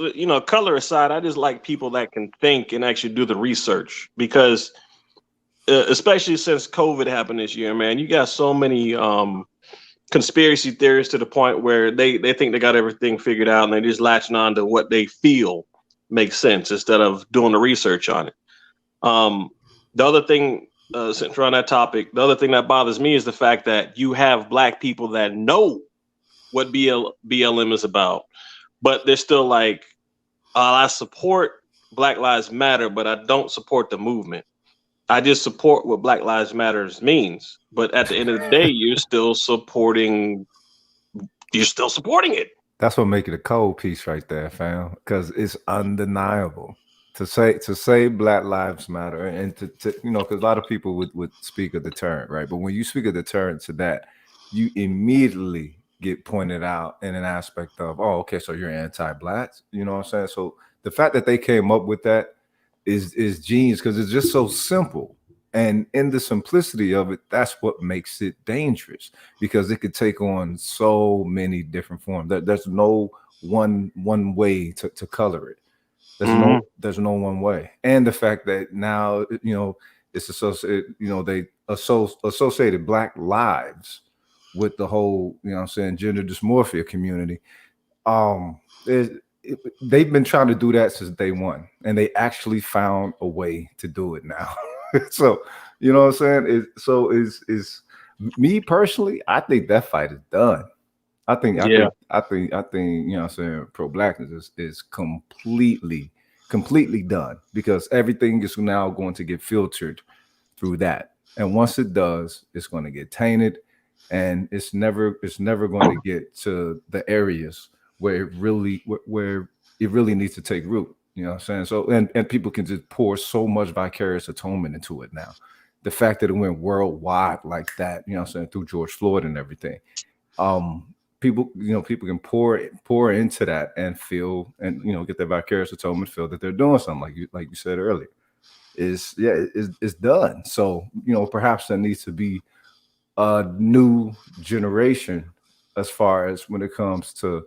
color aside, I just like people that can think and actually do the research because, especially since COVID happened this year, man, you got so many conspiracy theorists to the point where they think they got everything figured out and they're just latching on to what they feel makes sense instead of doing the research on it. The other thing, since we're on that topic, the other thing that bothers me is the fact that you have Black people that know what BLM is about, but they're still like, I support Black Lives Matter, but I don't support the movement. I just support what Black Lives Matters means. But at the end of the day, you're still supporting it. That's what make it a cold piece right there, fam. Because it's undeniable to say Black Lives Matter, and to because a lot of people would speak of deterrent, right? But when you speak of deterrent to that, you immediately get pointed out in an aspect of, oh, okay, so you're anti-Black. You know what I'm saying? So the fact that they came up with that is genius because it's just so simple. And in the simplicity of it, that's what makes it dangerous because it could take on so many different forms. There's no one way to color it. There's no one way. And the fact that now it's associated, they associated Black lives with the whole, gender dysmorphia community. They've been trying to do that since day one, and they actually found a way to do it now. So you know what I'm saying? Is me personally, I think that fight is done. I think what I'm saying, pro-Blackness is completely done because everything is now going to get filtered through that. And once it does, it's going to get tainted, and it's never going to get to the areas where it really needs to take root. You know what I'm saying? So and people can just pour so much vicarious atonement into it now. The fact that it went worldwide like that, you know what I'm saying, through George Floyd and everything. People can pour into that and feel and get that vicarious atonement, feel that they're doing something like you said earlier. It's done. So perhaps there needs to be a new generation as far as when it comes to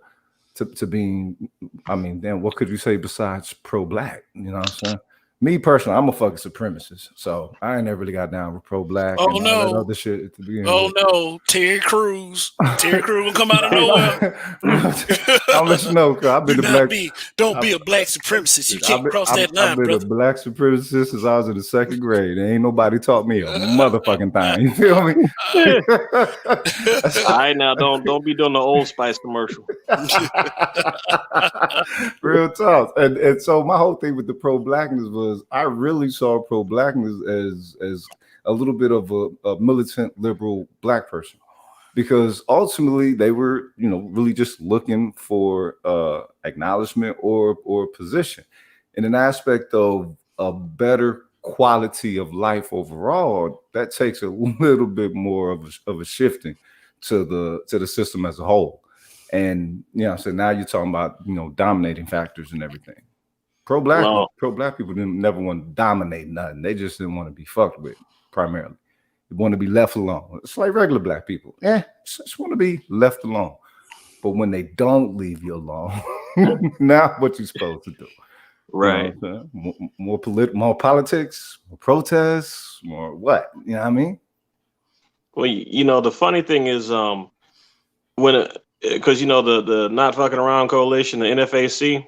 being, I mean, then what could you say besides pro-Black? You know what I'm saying? Me personally, I'm a fucking supremacist, so I ain't never really got down with pro-Black and all that other shit to begin with. No, Terry Crews will come out of nowhere. I'll let you know, cause I've been don't be a Black supremacist. You can't cross that line, I've been brother. a Black supremacist since I was in the second grade. Ain't nobody taught me a motherfucking thing. You feel me? All right, now don't be doing the Old Spice commercial. Real talk. And so my whole thing with the pro-Blackness was I really saw pro-Blackness as a little bit of a militant liberal Black person, because ultimately they were really just looking for acknowledgement or position in an aspect of a better quality of life overall. That takes a little bit more of a shifting to the system as a whole. And so now you're talking about dominating factors and everything. Pro-Black people didn't never want to dominate nothing. They just didn't want to be fucked with primarily. They want to be left alone. It's like regular Black people. Just want to be left alone. But when they don't leave you alone, now what you supposed to do? Right. More politics, more protests, more what? You know what I mean? Well, the funny thing is, when because the Not Fucking Around Coalition, the NFAC,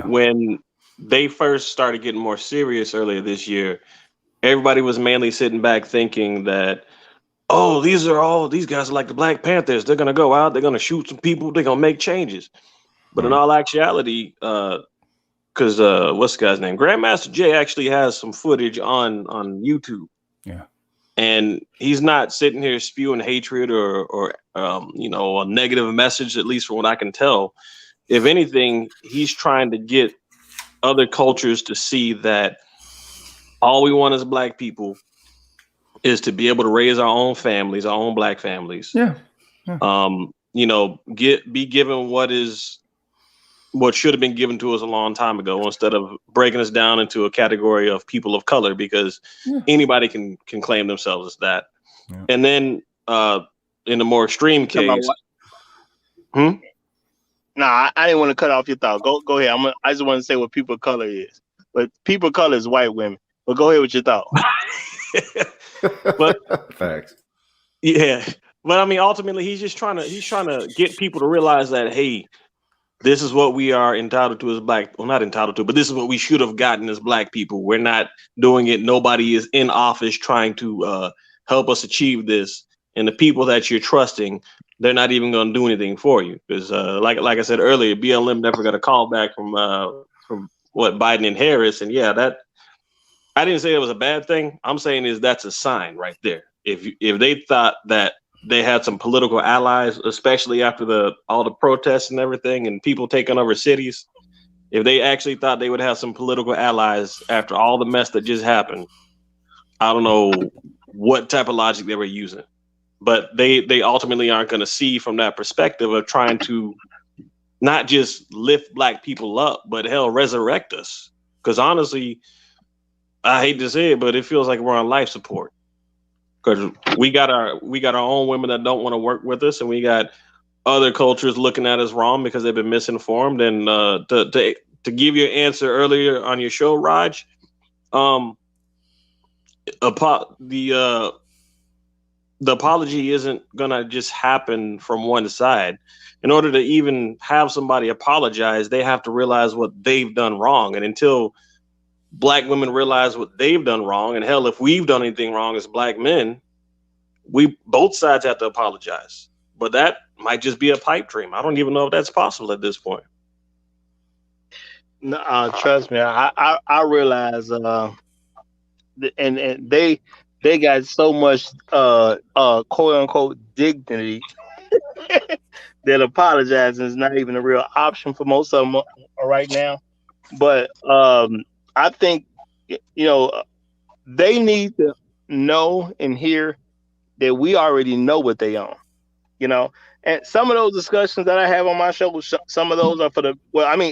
when they first started getting more serious earlier this year, everybody was mainly sitting back thinking that, oh, these guys are like the Black Panthers. They're gonna go out, they're gonna shoot some people, they're gonna make changes. But in all actuality, because what's the guy's name? Grandmaster Jay actually has some footage on YouTube. Yeah. And he's not sitting here spewing hatred or a negative message, at least from what I can tell. If anything, he's trying to get other cultures to see that all we want as Black people is to be able to raise our own families, our own Black families. Yeah. be given what should have been given to us a long time ago, instead of breaking us down into a category of people of color, because anybody can claim themselves as that. Yeah. And then in the more extreme case, Nah, I didn't want to cut off your thought. Go ahead. I just want to say what people of color is. But people of color is white women. But go ahead with your thought. But facts. Yeah. But I mean, ultimately he's trying to get people to realize that, hey, this is what we are entitled to as black, well, not entitled to, but this is what we should have gotten as black people. We're not doing it. Nobody is in office trying to help us achieve this. And the people that you're trusting, they're not even going to do anything for you. Because like I said earlier, BLM never got a call back from what Biden and Harris. And yeah, that I didn't say it was a bad thing. I'm saying is that's a sign right there. If they thought that they had some political allies, especially after all the protests and everything and people taking over cities, if they actually thought they would have some political allies after all the mess that just happened, I don't know what type of logic they were using. But they ultimately aren't going to see from that perspective of trying to not just lift black people up, but hell, resurrect us. Because honestly, I hate to say it, but it feels like we're on life support. Because we got our own women that don't want to work with us, and we got other cultures looking at us wrong because they've been misinformed. And to give you an answer earlier on your show, Raj, the apology isn't gonna just happen from one side. In order to even have somebody apologize, they have to realize what they've done wrong. And until black women realize what they've done wrong, and hell, if we've done anything wrong as black men, both sides have to apologize. But that might just be a pipe dream. I don't even know if that's possible at this point. No, trust me, I realize, and they got so much quote unquote dignity that apologizing is not even a real option for most of them right now. But I think they need to know and hear that we already know what they own. And some of those discussions that I have on my show, some of those are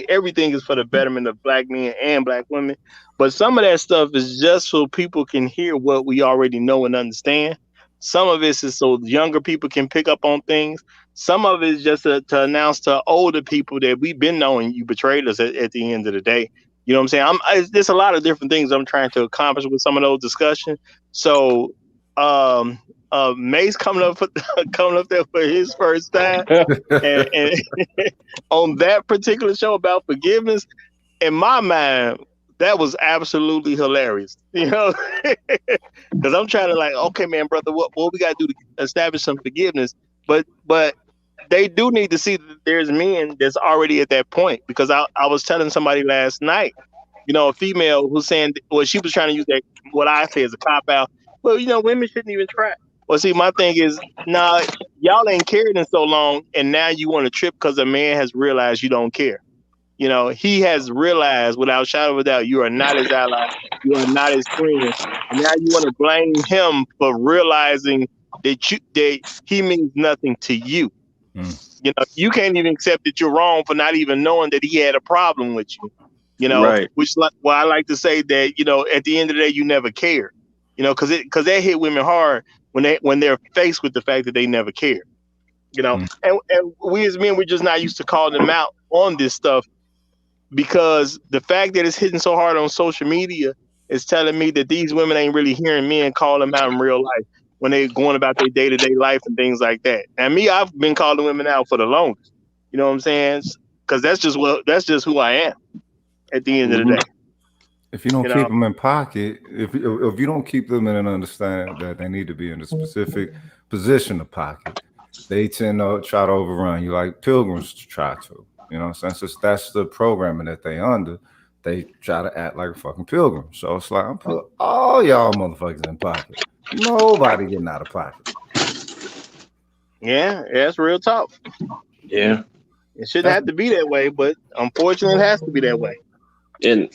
everything is for the betterment of black men and black women. But some of that stuff is just so people can hear what we already know and understand. Some of it is so younger people can pick up on things. Some of it is just to announce to older people that we've been knowing you betrayed us at the end of the day. You know what I'm saying? There's a lot of different things I'm trying to accomplish with some of those discussions. So, Mace coming up there for his first time, and on that particular show about forgiveness, in my mind, that was absolutely hilarious. Because I'm trying to okay, man, brother, what we got to do to establish some forgiveness? But they do need to see that there's men that's already at that point. Because I was telling somebody last night, a female who's saying, well, she was trying to use that what I say is a cop out. Well, women shouldn't even try. Well, see, my thing is, y'all ain't cared in so long, and now you want to trip because a man has realized you don't care. He has realized without a shadow of a doubt you are not his ally, you are not his friend, and now you want to blame him for realizing that he means nothing to you. You can't even accept that you're wrong for not even knowing that he had a problem with you. Right. Which I like to say that at the end of the day you never cared. Because that hit women hard when they're faced with the fact that they never cared. And we as men, we're just not used to calling them out on this stuff, because the fact that it's hitting so hard on social media is telling me that these women ain't really hearing men call them out in real life when they're going about their day-to-day life and things like that. And me, I've been calling women out for the longest. You know what I'm saying? Because that's just who I am at the end of the day. If you don't keep them in pocket, if you don't keep them in an understanding that they need to be in a specific position of pocket, they tend to try to overrun you like pilgrims try to. Since that's the programming that they under, they try to act like a fucking pilgrim. So it's like, I'm putting all y'all motherfuckers in pocket. Nobody getting out of pocket. Yeah, that's real talk. Yeah. It shouldn't have to be that way, but unfortunately it has to be that way. And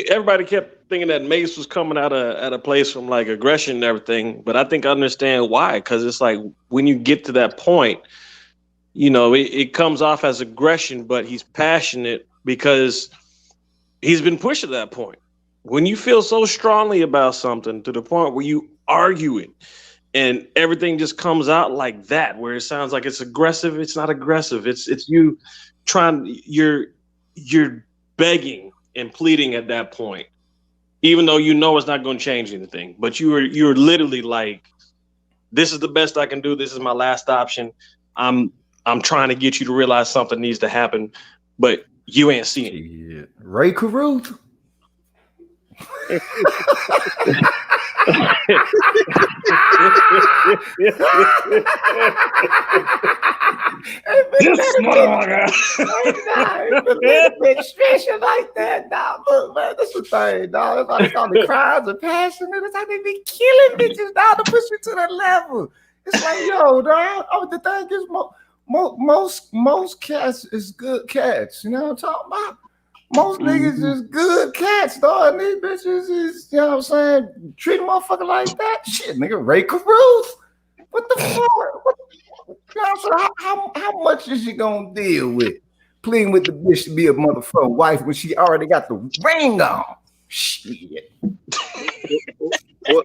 everybody kept thinking that Mace was coming out at a place from like aggression and everything, but I think I understand why. Because it's like when you get to that point, you know, it comes off as aggression, but he's passionate because he's been pushed to that point. When you feel so strongly about something to the point where you argue it and everything just comes out like that, where it sounds like it's aggressive, it's not aggressive. It's you trying, you're begging and pleading at that point, even though you know it's not going to change anything. But you're literally like, this is the best I can do. This is my last option. I'm trying to get you to realize something needs to happen, but you ain't seeing it. Yeah. Ray Caruth. This motherfucker. Big expression like that, dog. Look, man, this is the thing, dog. That's why they call the crowds of passion. It's like they be killing bitches, dog, to push you to that level. It's like, yo, dog. Oh, the thing is, most cats is good cats. You know what I'm talking about? Most niggas is good cats, dog. And these bitches is, you know what I'm saying, treat a motherfucker like that. Shit, nigga, Ray Caruth. What the fuck? What, you know what I'm saying? How much is she gonna deal with? Pleading with the bitch to be a motherfucking wife when she already got the ring on. Shit.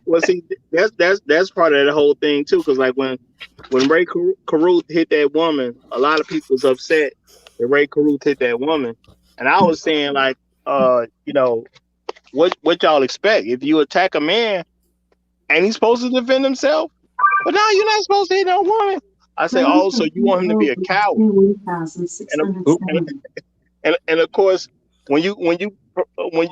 Well, see, that's part of the whole thing too. Because like when Ray Caruth hit that woman, a lot of people was upset that Ray Caruth hit that woman, and I was saying like, you know, what y'all expect if you attack a man and he's supposed to defend himself, but now you're not supposed to hit no woman. I say, oh, so you want him to be a coward? And of course, when you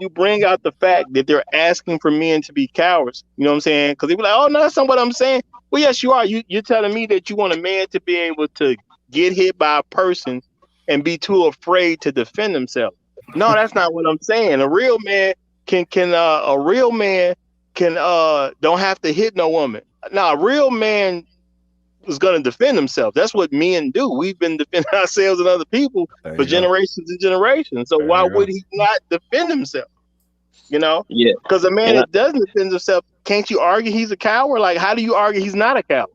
bring out the fact that they're asking for men to be cowards, you know what I'm saying? Because they be like, oh, no, that's not what I'm saying. Well, yes, you are. You're telling me that you want a man to be able to get hit by a person and be too afraid to defend himself. No, that's not what I'm saying. A real man can don't have to hit no woman. Now, a real man is going to defend himself. That's what men do. We've been defending ourselves and other people for generations and generations. So why would he not defend himself? You know? Yeah. Because a man that doesn't defend himself, can't you argue he's a coward? Like, how do you argue he's not a coward?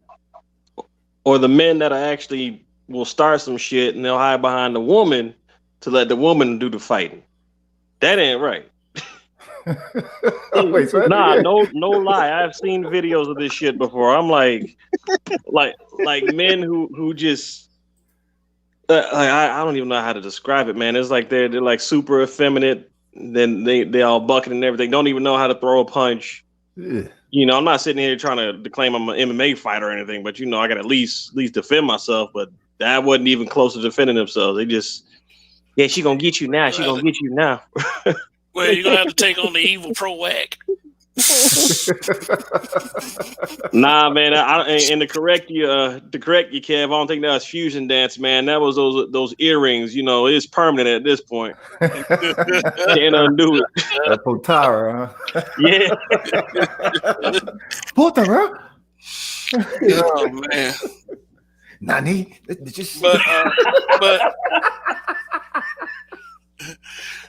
Or the men that are actually will start some shit and they'll hide behind the woman to let the woman do the fighting. That ain't right. Wait, no lie. I've seen videos of this shit before. I'm like men who just I don't even know how to describe it, man. It's like they're like super effeminate. Then they all bucking and everything. Don't even know how to throw a punch. Yeah. You know, I'm not sitting here trying to claim I'm an MMA fighter or anything, but you know, I got at least defend myself. But that wasn't even close to defending themselves. They just, yeah, she gonna get you now. She gonna get you now. Well, you're gonna have to take on the evil Problack. Nah, man. And to correct you, Kev, I don't think that was fusion dance, man. That was those earrings. You know, it's permanent at this point. Can't undo it. That Potara, huh? Yeah. Potara. Oh man. Nani? But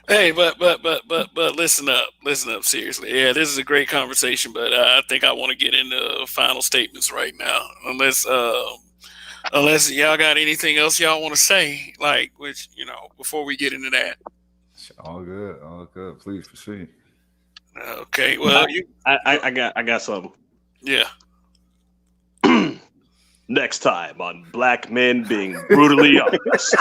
hey, but listen up seriously. Yeah, this is a great conversation, but I think I want to get into final statements right now, unless y'all got anything else y'all want to say, like, which, you know, before we get into that. All good. Please proceed. Okay, well, I got something. Yeah. Next time on Black Men Being Brutally Honest.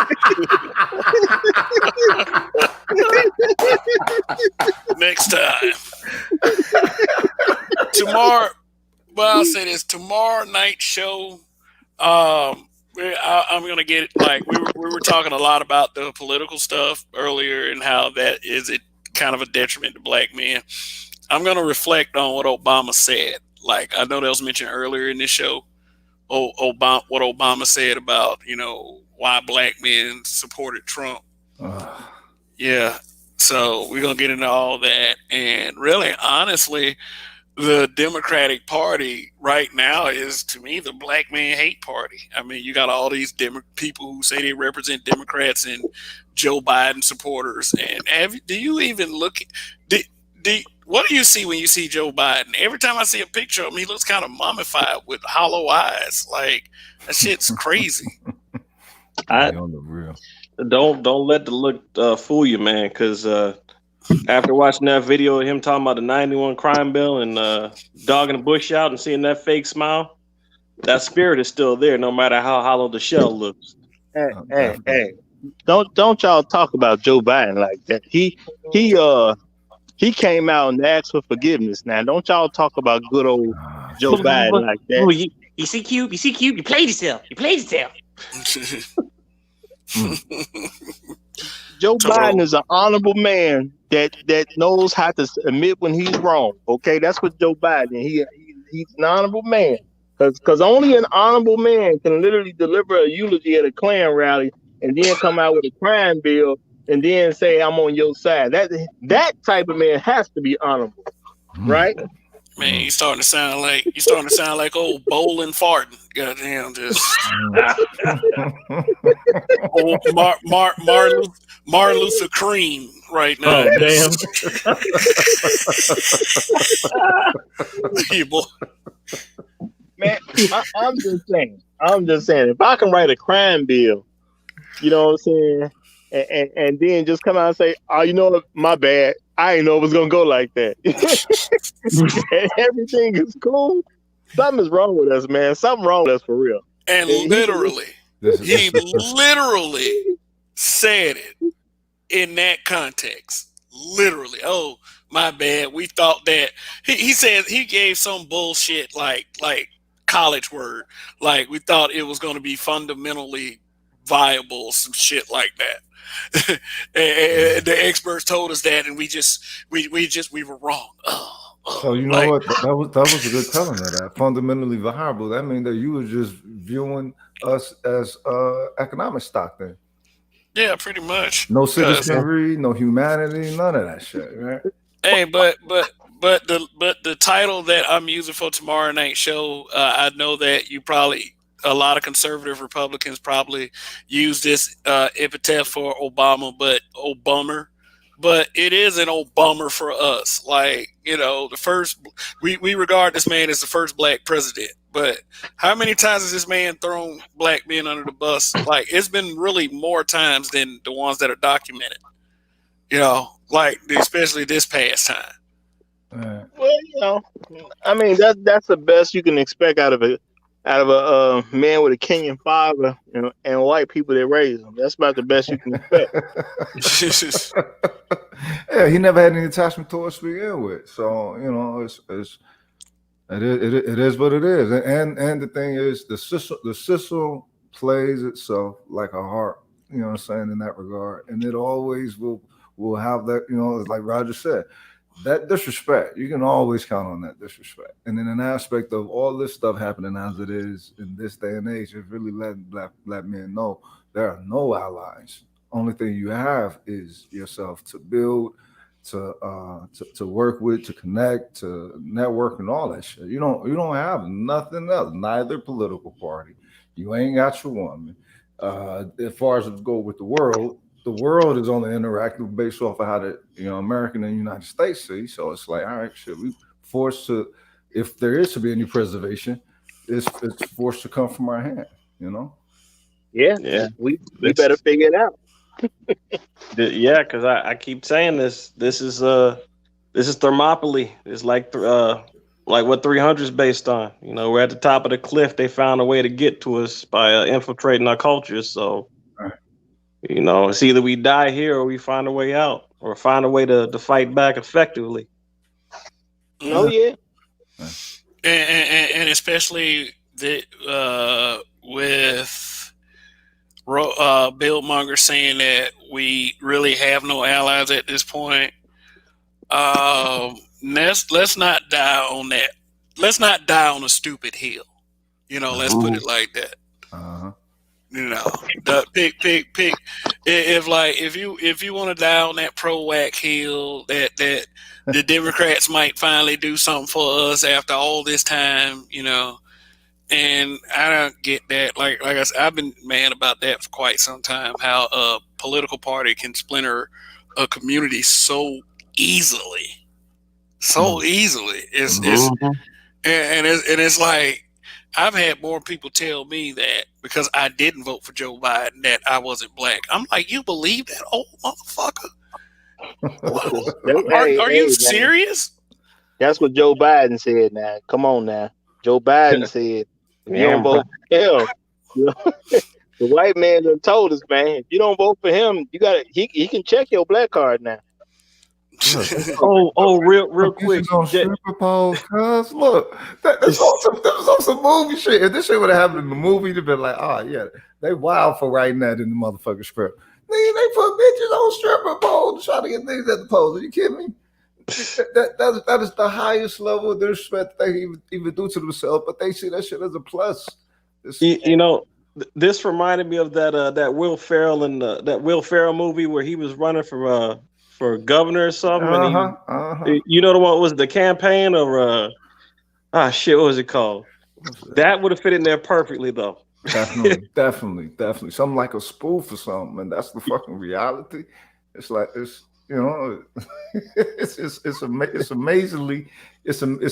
Next time. Tomorrow, well, I'll say this, tomorrow night show, I'm going to get, like, we were talking a lot about the political stuff earlier and how that is it kind of a detriment to black men. I'm going to reflect on what Obama said. Like, I know that was mentioned earlier in this show. Obama, what Obama said about, you know, why black men supported Trump. Yeah. So we're going to get into all that. And really, honestly, the Democratic Party right now is, to me, the black man hate party. I mean, you got all these people who say they represent Democrats and Joe Biden supporters. And do you even look, what do you see when you see Joe Biden? Every time I see a picture of him, he looks kind of mummified with hollow eyes. Like that shit's crazy. I On the real. don't let the look fool you, man. Because after watching that video of him talking about the 91 crime bill and dogging the bush out and seeing that fake smile, that spirit is still there, no matter how hollow the shell looks. Hey, don't y'all talk about Joe Biden like that. He came out and asked for forgiveness. Now, don't y'all talk about good old Joe Biden like that. You see, Cube. You see, Cube. You played yourself. You played yourself. Joe Biden is an honorable man that knows how to admit when he's wrong. Okay, that's what Joe Biden. He's an honorable man. Because only an honorable man can literally deliver a eulogy at a Klan rally and then come out with a crime bill and then say, I'm on your side. That type of man has to be honorable, right? Man, you starting to sound like old bowling farting. Goddamn, just old Martin Luther Cream right now. Oh, damn. Yeah, boy. Man, I'm just saying. If I can write a crime bill, you know what I'm saying, and then just come out and say, oh, you know what, my bad. I didn't know it was gonna go like that. And everything is cool. Something is wrong with us, man. Something wrong with us for real. And literally, he literally said it in that context. Literally, oh, my bad. We thought that he said he gave some bullshit like college word, like we thought it was going to be fundamentally viable, some shit like that. And the experts told us that, and we were wrong. So you know what? That was a good telling of that. Fundamentally viable. That means that you were just viewing us as economic stock then. Yeah, pretty much. No citizenry, no humanity, none of that shit, right? Hey, but the title that I'm using for tomorrow night's show, I know that a lot of conservative Republicans probably use this epithet for Obama, but it is an old bummer for us. Like, you know, we regard this man as the first black president, but how many times has this man thrown black men under the bus? Like, it's been really more times than the ones that are documented, you know, like especially this past time. Well, you know, I mean, that's the best you can expect out of a man with a Kenyan father and white people that raised him. That's about the best you can expect. Yeah, he never had any attachment to us to begin with. So, you know, it is what it is. And the thing is, the Sissel plays itself like a harp, you know what I'm saying, in that regard. And it always will have that, you know, like Roger said, that disrespect. You can always count on that disrespect. And in an aspect of all this stuff happening as it is in this day and age, it's really letting black men know there are no allies. Only thing you have is yourself to build, to work with, to connect, to network, and all that shit. You don't have nothing else. Neither political party. You ain't got your woman. As far as it go with the world is only interactive based off of how the American and United States see. So it's like, all right, shit, we forced to, if there is to be any preservation, it's forced to come from our hand. You know. Yeah. We better figure it out. Yeah, because I keep saying this. This is Thermopylae. It's like what 300 is based on. You know, we're at the top of the cliff. They found a way to get to us by infiltrating our cultures. So, you know, it's either we die here or we find a way out, or find a way to fight back effectively. Oh yeah, and especially with Bill Munger saying that we really have no allies at this point. Let's not die on that. Let's not die on a stupid hill. You know, let's put it like that. You know, the pick. If you want to die on that pro-whack hill, that the Democrats might finally do something for us after all this time, you know. And I don't get that. Like I said, I've been mad about that for quite some time. How a political party can splinter a community so easily. so easily. Mhm. It's like I've had more people tell me that because I didn't vote for Joe Biden that I wasn't black. I'm like, you believe that old motherfucker? Are you Hey, man. serious? That's what Joe Biden said. Now, come on, now. Joe Biden said, if you don't Damn, vote for him, you know, the white man done told us, man, if you don't vote for him, you got to he can check your black card now. real quick. Bitches on stripper poles, cuz look, that's on some movie shit. If this shit would have happened in the movie, they'd been like, oh yeah, they wild for writing that in the motherfucking script. They put bitches on stripper poles to try to get niggas at the poles. Are you kidding me? That is the highest level of disrespect they even do to themselves, but they see that shit as a plus. You know, this reminded me of that Will Ferrell and that Will Ferrell movie where he was running for governor or something, and you know the one was the campaign or what was it called? That would have fit in there perfectly though. Definitely. Something like a spoof or something, and that's the fucking reality. It's like it's it's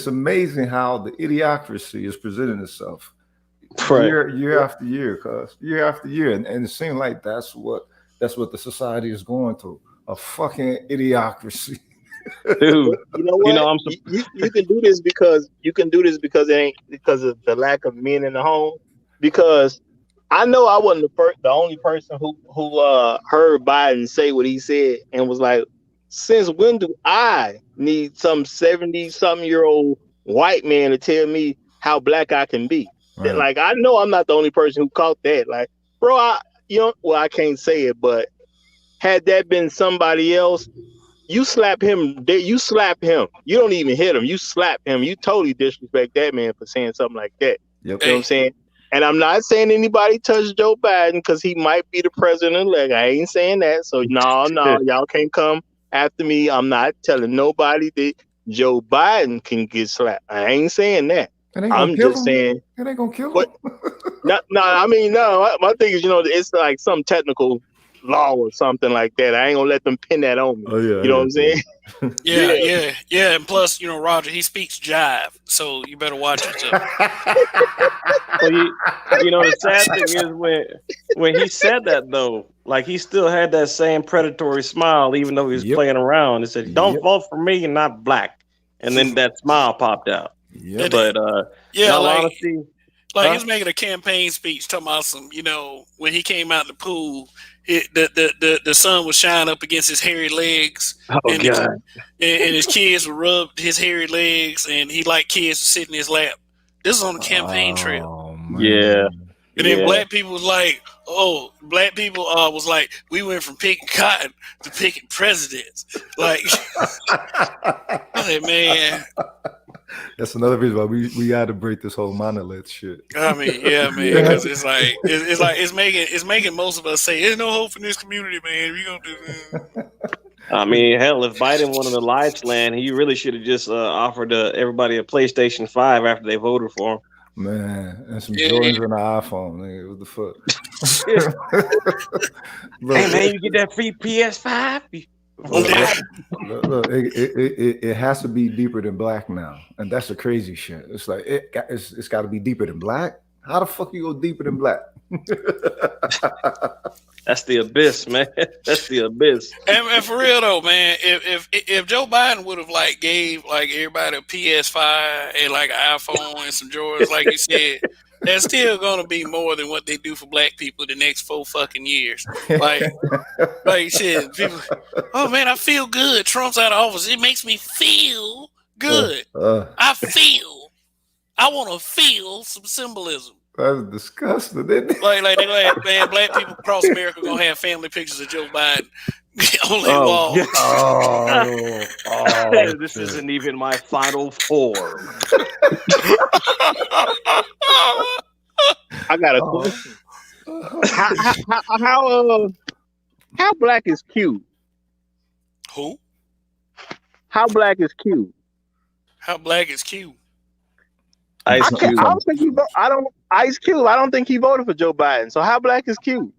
amazing how the idiocracy is presenting itself year after year, cuz year after year, and it seems like that's what the society is going through, a fucking idiocracy. Dude, You know what? I'm You can do this because it ain't because of the lack of men in the home. Because I know I wasn't the only person who heard Biden say what he said and was like, since when do I need some 70-something-year-old white man to tell me how black I can be? Right. Like, I know I'm not the only person who caught that. Like, bro, I can't say it, but had that been somebody else, you slap him. You slap him. You don't even hit him. You slap him. You totally disrespect that man for saying something like that. Yep. You know what I'm saying? And I'm not saying anybody touched Joe Biden because he might be the president-elect. I ain't saying that. So no, y'all can't come after me. I'm not telling nobody that Joe Biden can get slapped. I ain't saying that. I'm just saying it ain't gonna kill him. But no. My thing is, it's like some technical law or something like that. I ain't gonna let them pin that on me. Oh yeah, you know what I'm saying? Yeah. And plus, Roger, he speaks jive, so you better watch yourself. Well, the sad thing is when he said that though, like he still had that same predatory smile, even though he was playing around. He said, "Don't vote for me, you're not black," and then that smile popped out. Yep. But in all honesty, he was making a campaign speech talking about some, when he came out the pool, the sun was shining up against his hairy legs. And his kids would rub his hairy legs, and he liked kids to sit in his lap. This is on the campaign trail. Man. Yeah. And then black people was like, was like, we went from picking cotton to picking presidents. Like, I said, man. That's another reason why we got to break this whole monolith shit. I mean, yeah, man, because it's making most of us say there's no hope in this community, man. We gonna do this. I mean, hell, if Biden wanted to lie to land, he really should have just offered everybody a PlayStation 5 after they voted for him. Man, and some Jordans and an iPhone, nigga. What the fuck? Look, hey man, you get that free PS5? Look, it has to be deeper than black now, and that's the crazy shit. It's like it's got to be deeper than black. How the fuck you go deeper than black? That's the abyss, man. That's the abyss. And for real though, man, if Joe Biden would have gave everybody a PS5 and an iPhone and some Jordans, like you said, that's still gonna be more than what they do for black people the next 4 fucking years. Like shit, people. Oh man, I feel good. Trump's out of office. It makes me feel good. I want to feel some symbolism. That's disgusting, isn't it? Like man, black people across America gonna have family pictures of Joe Biden on their walls. This isn't even my final form. I got a question. How black is Q? Who? How black is Q? How black is Q? Ice Cube. I don't think he voted for Joe Biden. So how black is Q?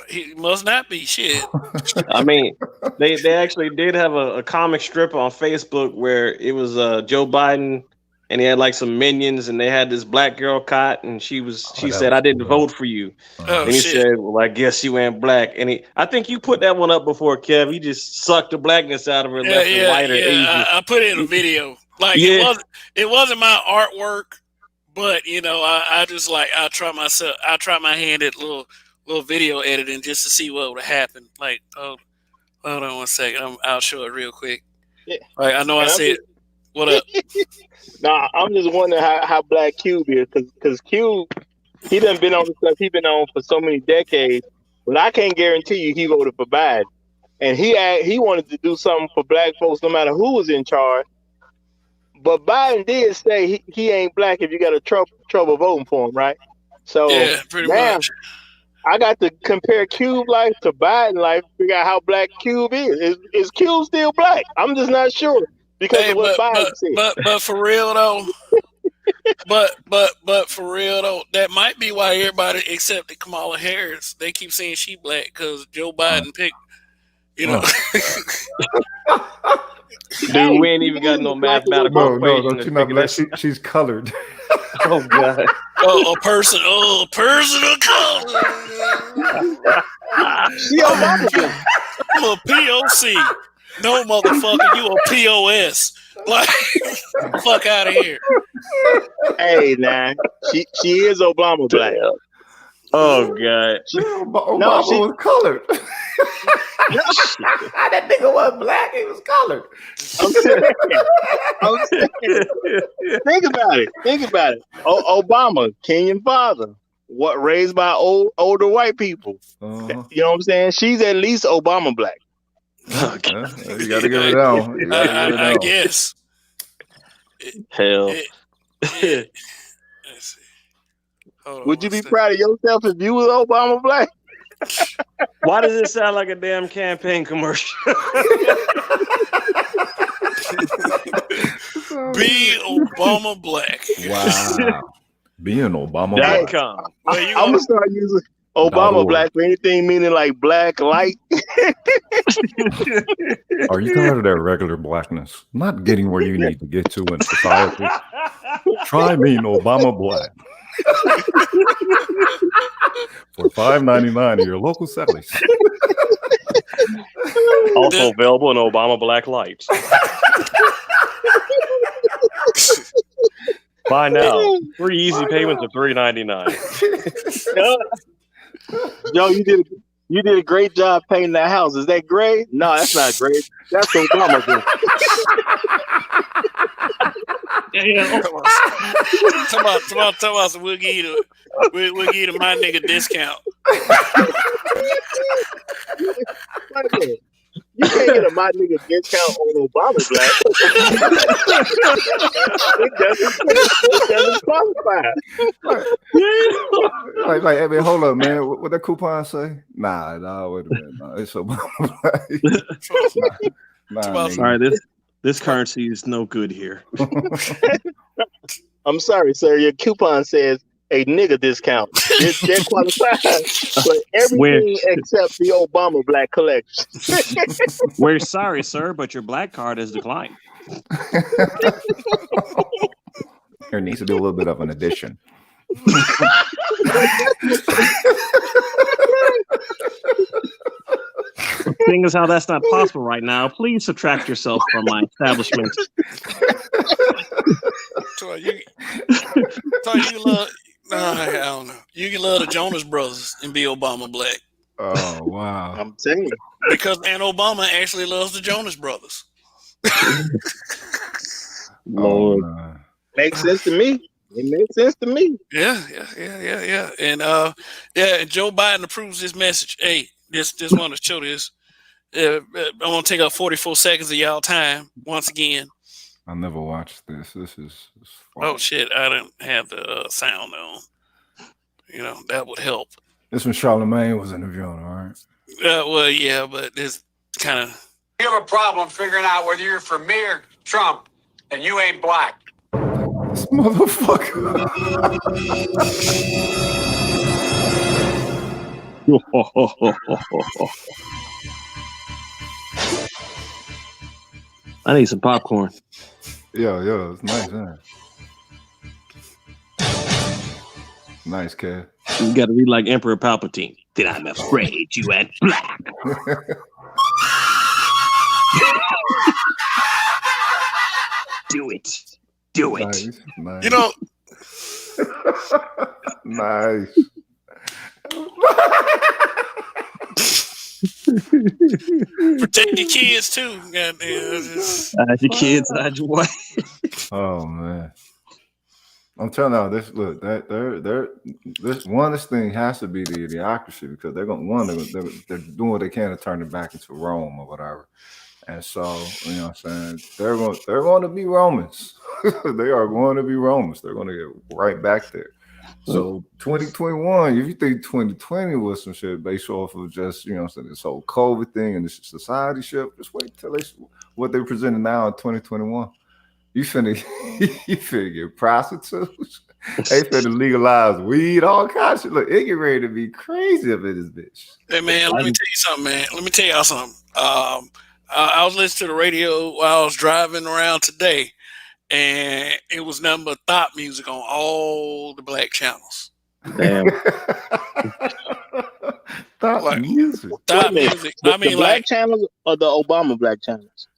He must not be shit. I mean, they actually did have a comic strip on Facebook where it was Joe Biden and he had like some minions and they had this black girl caught and she said, "I didn't vote for you." Oh, And he shit. said, "Well, I guess you went black." And I think you put that one up before, Kev. He just sucked the blackness out of her, left her whiter ages. I put it in a video. Like it wasn't my artwork, but I just like I try my hand at little video editing just to see what would happen. Like, hold on one second. I'll show it real quick. Yeah. Like, I know I said, what up? Nah, I'm just wondering how Black Cube is, because Cube, he done been on the stuff he been on for so many decades, but I can't guarantee you he voted for Biden. And he wanted to do something for black folks no matter who was in charge. But Biden did say he ain't black if you got a trouble voting for him, right? So yeah, pretty much. I got to compare Cube life to Biden life, figure out how black Cube is. Is Cube still black? I'm just not sure because of what Biden said. But for real though, but for real though, that might be why everybody except Kamala Harris, they keep saying she black because Joe Biden picked. Dude, we ain't even got no mathematical equation. No, she's not black. She's colored. Oh God. A person of color. She Obama. I'm a POC. No, motherfucker, you a POS. Like, fuck out of here. Hey, nah, she is Obama black. Oh God. Obama was colored. That nigga wasn't black, he was colored. I'm saying. Think about it. Obama, Kenyan father, raised by older white people. Uh-huh. You know what I'm saying? She's at least Obama black. You gotta give it down. I guess. Hell. Let's see. Would you be proud of yourself if you was Obama black? Why does it sound like a damn campaign commercial? Be Obama black. Wow. Being Obama black. I'm gonna start using Obama black for anything meaning like black light. Are you tired of that regular blackness? Not getting where you need to get to in society? Try being Obama black. For $5.99 at your local Sally's. Also available in Obama Black Lights. Buy now. 3 easy payments of $3.99. Yo, you did a great job painting that house. Is that gray? No, that's not gray. That's Obama black. Talk about some we'll give you the my nigga discount. You can't get a my nigga discount on Obama black. It doesn't qualify. Like, I mean, hold up, man. What that coupon say? Nah, wait a minute. Nah, it's Obama black. Nah, sorry, this currency is no good here. I'm sorry, sir. Your coupon says a nigga discount. That qualifies for everything except the Obama black collection. We're sorry, sir, but your black card is declined. There needs to be a little bit of an addition. Seeing as how that's not possible right now, please subtract yourself from my establishment. So you love. I don't know. You can love the Jonas Brothers and be Obama black. Oh wow! I'm saying because Obama actually loves the Jonas Brothers. Lord, makes sense to me. It makes sense to me. Yeah. And Joe Biden approves this message. Hey, just want to show this. I want to take up 44 seconds of y'all time once again. I never watched this. This is oh shit! I didn't have the sound on. That would help. This when Charlemagne was interviewing, all right? Well, yeah, but it's kind of. You have a problem figuring out whether you're for me or Trump, and you ain't black. This motherfucker. I need some popcorn. Yo, it's nice, huh? Nice, Kev. You got to read like Emperor Palpatine. Then I'm afraid you went black. Do it. Do it. Nice. You know, nice. protect your kids too. Goddamn. Hide your kids, hide your wife. Oh man. I'm telling you, this look this one this thing has to be the idiocracy because they're doing what they can to turn it back into Rome or whatever. And so, you know what I'm saying, they're going to be Romans. They are going to be Romans. They're going to get right back there. So 2021, if you think 2020 was some shit based off of just, you know what I'm saying, this whole COVID thing and this society shift, just wait till what they're presenting now in 2021. You finna get prostitutes. They finna legalize weed, all kinds of shit. Look, it get ready to be crazy up in this bitch. Hey man, let me tell you something, man. Let me tell y'all something. I was listening to the radio while I was driving around today, and it was nothing but thought music on all the black channels. Damn. Thought music. Thought music. I mean, the black channels or the Obama black channels?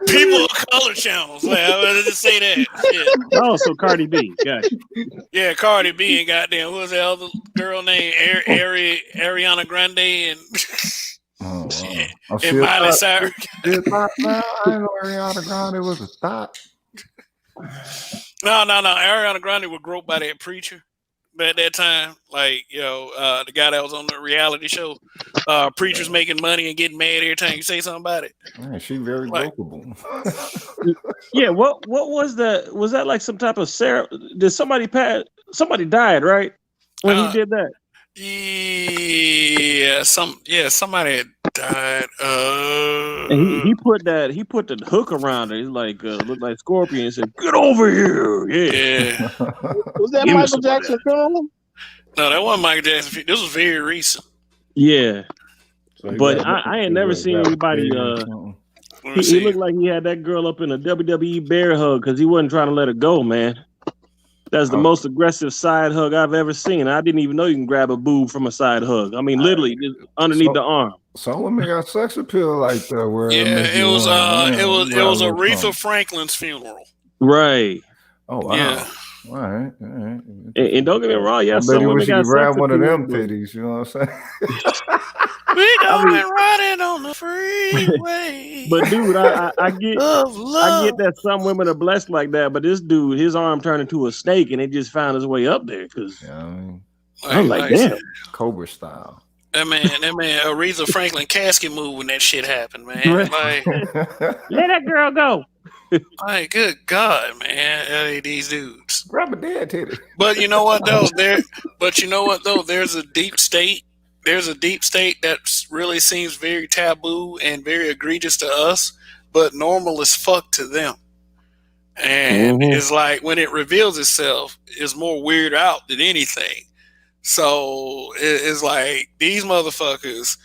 People of color channels. Like, I was just say that. Yeah. Oh, so Cardi B. Gotcha. Yeah, Cardi B and goddamn, who was the other girl named Ariana Grande and and Miley Cyrus. I didn't know Ariana Grande was a thought. No. Ariana Grande was groped by that preacher at that time. Like, you know, the guy that was on the reality show. Preachers making money and getting mad every time you say something about it. Man, she very gropable. Yeah, what was that? Was that like some type of did somebody died, right? When he did that? Yeah, somebody died. And he put the hook around it. He's like looked like Scorpion and said, "Get over here." Yeah. Was that Michael Jackson film? No, that wasn't Michael Jackson. This was very recent. Yeah. So but I ain't never seen anybody he looked like he had that girl up in a WWE bear hug because he wasn't trying to let her go, man. That's the most aggressive side hug I've ever seen. I didn't even know you can grab a boob from a side hug. I mean, literally just underneath the arm. Some women got sex appeal like that. Where it was Aretha Franklin's funeral. Right. Oh wow. Yeah. All right. And don't get me wrong, yeah, some women got grab one of them titties. You know what I'm saying? We going riding on the freeway. But dude, I get that some women are blessed like that, but this dude, his arm turned into a snake and it just found its way up there. Cause I'm like, damn, Cobra style. That man, Aretha Franklin casket move when that shit happened, man. Like, let that girl go. Like, good God, man, these dudes. Grab a dead titty. But you know what though? There's a deep state. There's a deep state that really seems very taboo and very egregious to us, but normal as fuck to them. And it's like when it reveals itself, it's more weird out than anything. So it's like these motherfuckers.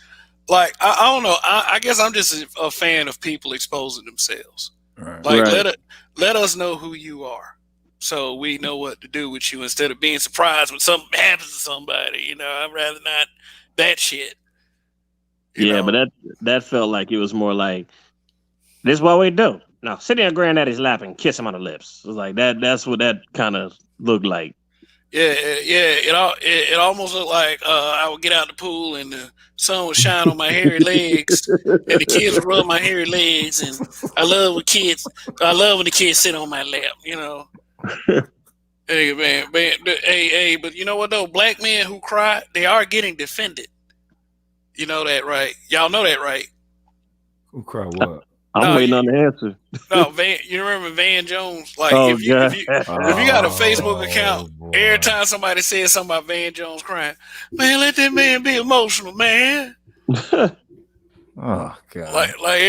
Like I don't know. I guess I'm just a fan of people exposing themselves. Right. Like let us know who you are, so we know what to do with you instead of being surprised when something happens to somebody. You know, I'd rather not that shit. Yeah, but that felt like it was more like this is what we do. Now sit in granddaddy's lap and kiss him on the lips. It was like that. That's what that kind of looked like. Yeah. It almost looked like I would get out the pool and the sun would shine on my hairy legs, and the kids would rub my hairy legs, and I love when the kids sit on my lap. You know. Hey man, but you know what though? Black men who cry, they are getting defended. You know that, right? Y'all know that, right? Who cry what? I'm waiting on the answer. No, you remember Van Jones? Like, if you got a Facebook account, every time somebody says something about Van Jones crying, man, let that man be emotional, man. Oh God! Like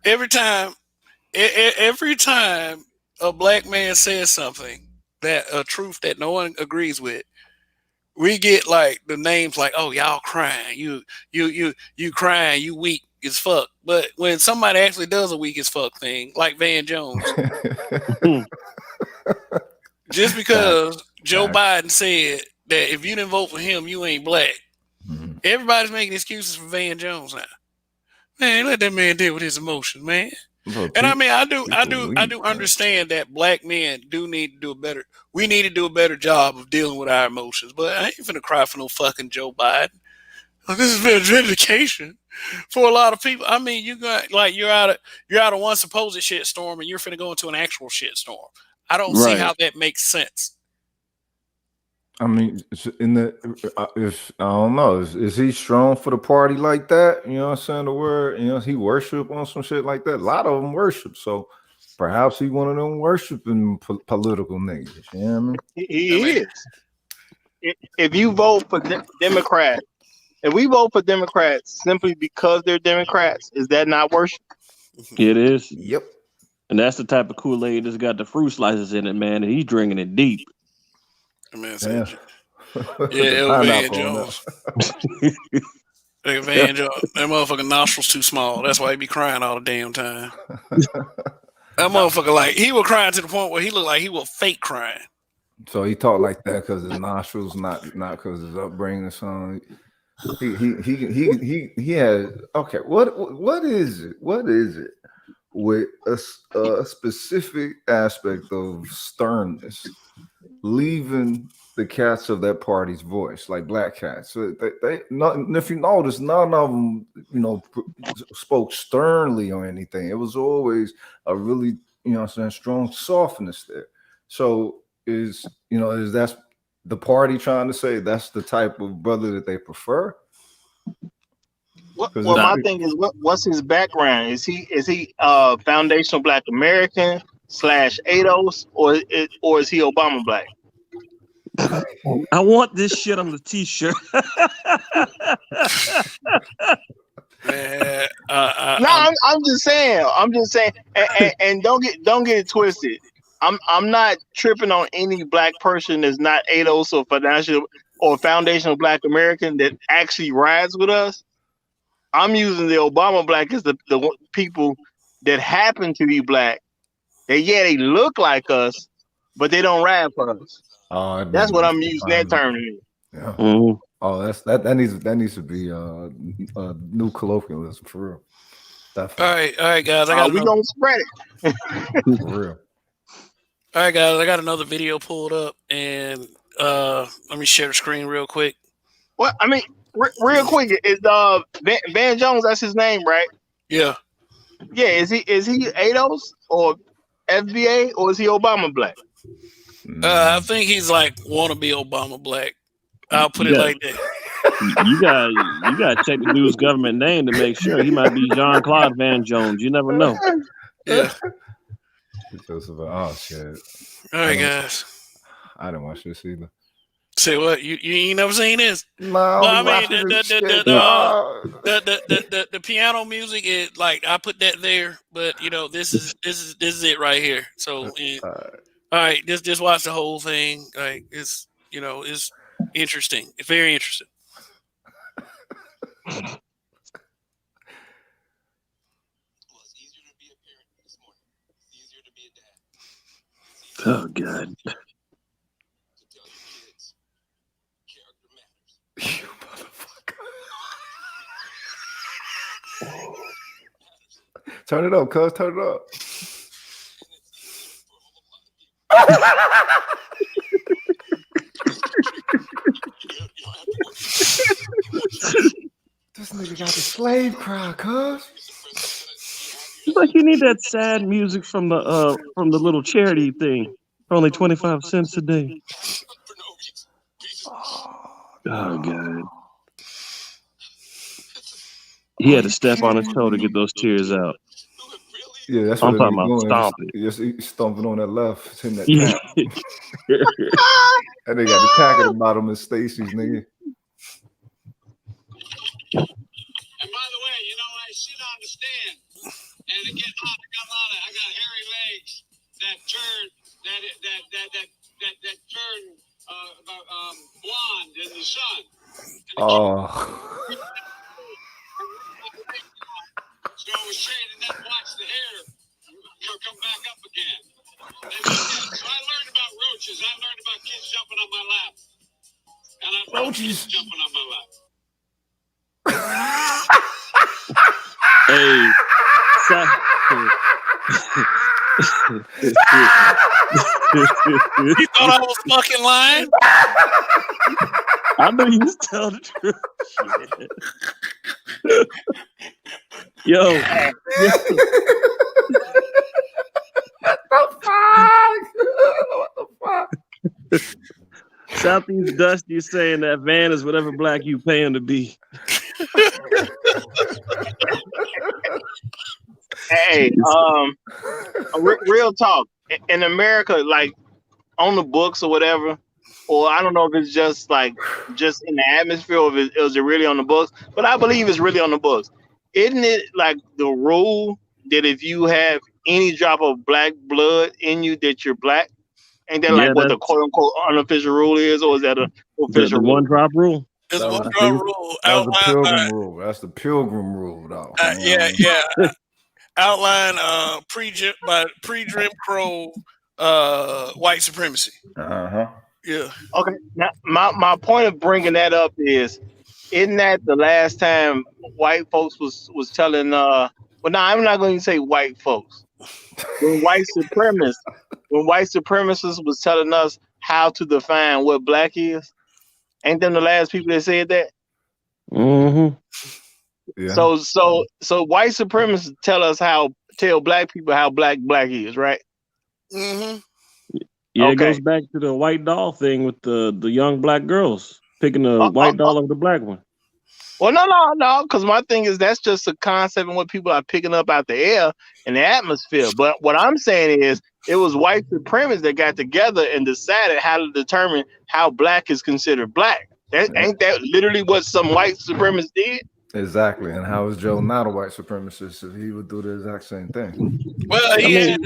every time a black man says something, that a truth that no one agrees with, we get like the names like, oh, y'all crying, you crying, you weak as fuck. But when somebody actually does a weak as fuck thing, like Van Jones, just because Joe Biden said that if you didn't vote for him, you ain't black, everybody's making excuses for Van Jones now. Man, let that man deal with his emotions, man. Bro, And I mean, I do understand that black men do need to do a better. We need to do a better job of dealing with our emotions. But I ain't finna cry for no fucking Joe Biden. This has been a vindication for a lot of people. I mean, you got like you're out of one supposed shit storm, and you're finna go into an actual shit storm. I don't see how that makes sense. I mean, in the if I don't know, is he strong for the party like that? You know what I'm saying? The word, you know, he worship on some shit like that. A lot of them worship, so perhaps he one of them worshiping political niggas. You know what I mean? He is. If you vote for Democrats, if we vote for Democrats simply because they're Democrats, is that not worship? It is. Yep. And that's the type of Kool-Aid that's got the fruit slices in it, man. And he's drinking it deep. Man, Yeah. Van Jones. Van Jones. That motherfucking nostrils too small. That's why he be crying all the damn time. That motherfucker, like, he was crying to the point where he looked like he was fake crying. So he talked like that because his nostrils, not because his upbringing or something. He has okay. What is it? What is it with a specific aspect of sternness, leaving the cats of that party's voice, like black cats? So if you notice, none of them, you know, spoke sternly or anything. It was always a really, you know what I'm saying, strong softness there. So is that the party trying to say that's the type of brother that they prefer? Well, my thing is, what's his background? Is he foundational Black American / ADOS, or is he Obama black? I want this shit on the t-shirt. Man, I'm just saying. And don't get it twisted. I'm not tripping on any black person that's not ADOS or foundational Black American that actually rides with us. I'm using the Obama black as the people that happen to be black. They look like us, but they don't ride for us. That's what I'm using that term to. Yeah. Mm-hmm. Oh, that needs to be a new colloquialism for real. Definitely. All right, guys. We gonna spread it for real. All right, guys. I got another video pulled up, and let me share the screen real quick. Well, I mean, real quick, is Van Jones? That's his name, right? Yeah. Yeah. Is he ADOS or FBA, or is he Obama black? I think he's like wannabe Obama black. I'll put it like that. You got to check the dude's government name to make sure. He might be Jean-Claude Van Jones. You never know. Yeah. Oh shit! All right, guys. I didn't watch this either. Say what? You ain't never seen this? No, well, I mean the piano music is like I put that there, but you know this is it right here. So all right, just watch the whole thing. Like it's interesting. It's very interesting. Oh God. You motherfucker. Turn it up, cuz. Turn it up. This nigga got the slave cry, cuz. It's like you need that sad music from the little charity thing for only 25 cents a day. Oh God. He had to step on his toe to get those tears out. Yeah, that's I'm what talking he's about doing. stomping. He's stomping on that left. It's in that and they got the tag at the bottom of Stacy's, nigga. And by the way, I sit on the stand, and it gets hot. I got hairy legs that turn blonde, and Oh. So I was trained and then watch the hair come back up again. So I learned about roaches. I learned about kids jumping on my lap. And I love kids jumping on my lap. Hey, You thought I was fucking lying? I knew you was telling the truth. Yo. What the fuck? Southeast Dusty is saying that Van is whatever black you pay him to be. Hey, real talk. In America, like on the books or whatever, or I don't know if it's just in the atmosphere or if it was really on the books, but I believe it's really on the books. Isn't it like the rule that if you have any drop of black blood in you that you're black? Ain't that like what the quote unquote unofficial rule is, or is that an official the one drop rule? There's one drop rule. That was the Pilgrim rule. That's the Pilgrim rule, though. Yeah. Outline pre-Jim Crow white supremacy. Yeah. Okay. Now, my point of bringing that up is, isn't that the last time white folks was telling? Well, no, I'm not going to say white folks. When white supremacists was telling us how to define what black is, ain't them the last people that said that? Mm-hmm. Yeah. So white supremacists tell black people how black is, right? Mm-hmm. Yeah, okay. It goes back to the white doll thing with the young black girls picking the white doll over the black one. Well, no, because my thing is that's just a concept and what people are picking up out the air and the atmosphere. But what I'm saying is it was white supremacists that got together and decided how to determine how black is considered black. Ain't that literally what some white supremacists did? Exactly. And how is Joe not a white supremacist if he would do the exact same thing? Well, he had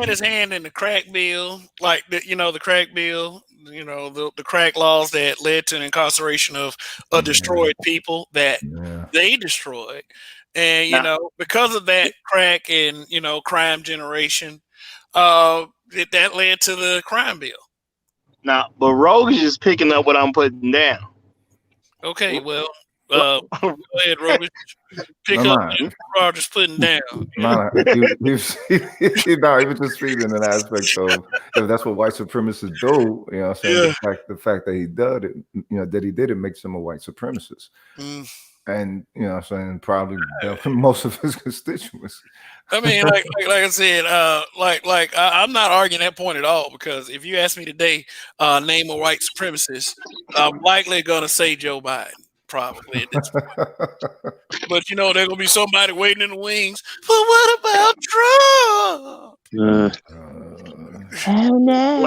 his hand in the crack bill, like the crack bill, the crack laws that led to the incarceration of destroyed people that they destroyed. And, because of that crack and, crime generation, that led to the crime bill. Now, but Rogue is just picking up what I'm putting down. Okay, well, go ahead, Rogue. Pick up what Roger's putting down. He was just speaking in an aspect of if that's what white supremacists do, I'm saying the fact that he did it, that he did it makes him a white supremacist. And I'm saying probably most of his constituents. I mean, like I said, I'm not arguing that point at all, because if you ask me today, name a white supremacist, I'm likely gonna say Joe Biden, probably at this point. But there's gonna be somebody waiting in the wings. But what about Trump? Oh no!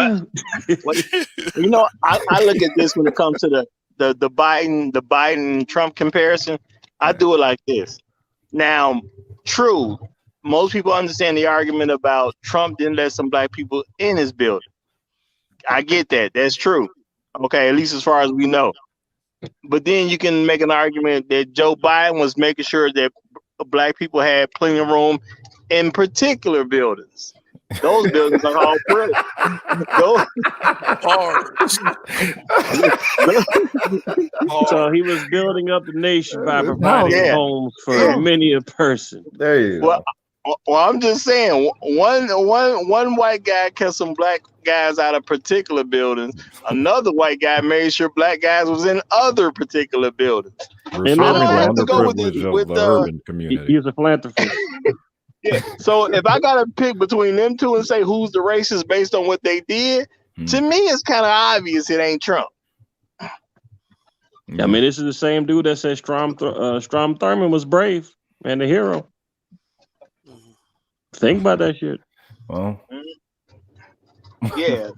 I look at this when it comes to the Biden Trump comparison. I do it like this. Now, true, most people understand the argument about Trump didn't let some black people in his building. I get that. That's true. Okay, at least as far as we know. But then you can make an argument that Joe Biden was making sure that black people had plenty of room in particular buildings. Those buildings are all pretty. So he was building up the nation by providing homes for many a person. There you go. Well, I'm just saying, one white guy kept some black guys out of particular buildings. Another white guy made sure black guys was in other particular buildings. And I have to go with the urban community. He's a philanthropist. Yeah. So if I gotta pick between them two and say who's the racist based on what they did, to me it's kind of obvious it ain't Trump. I mean, this is the same dude that said Strom Thurmond was brave and a hero. Think about that shit. Well, yeah.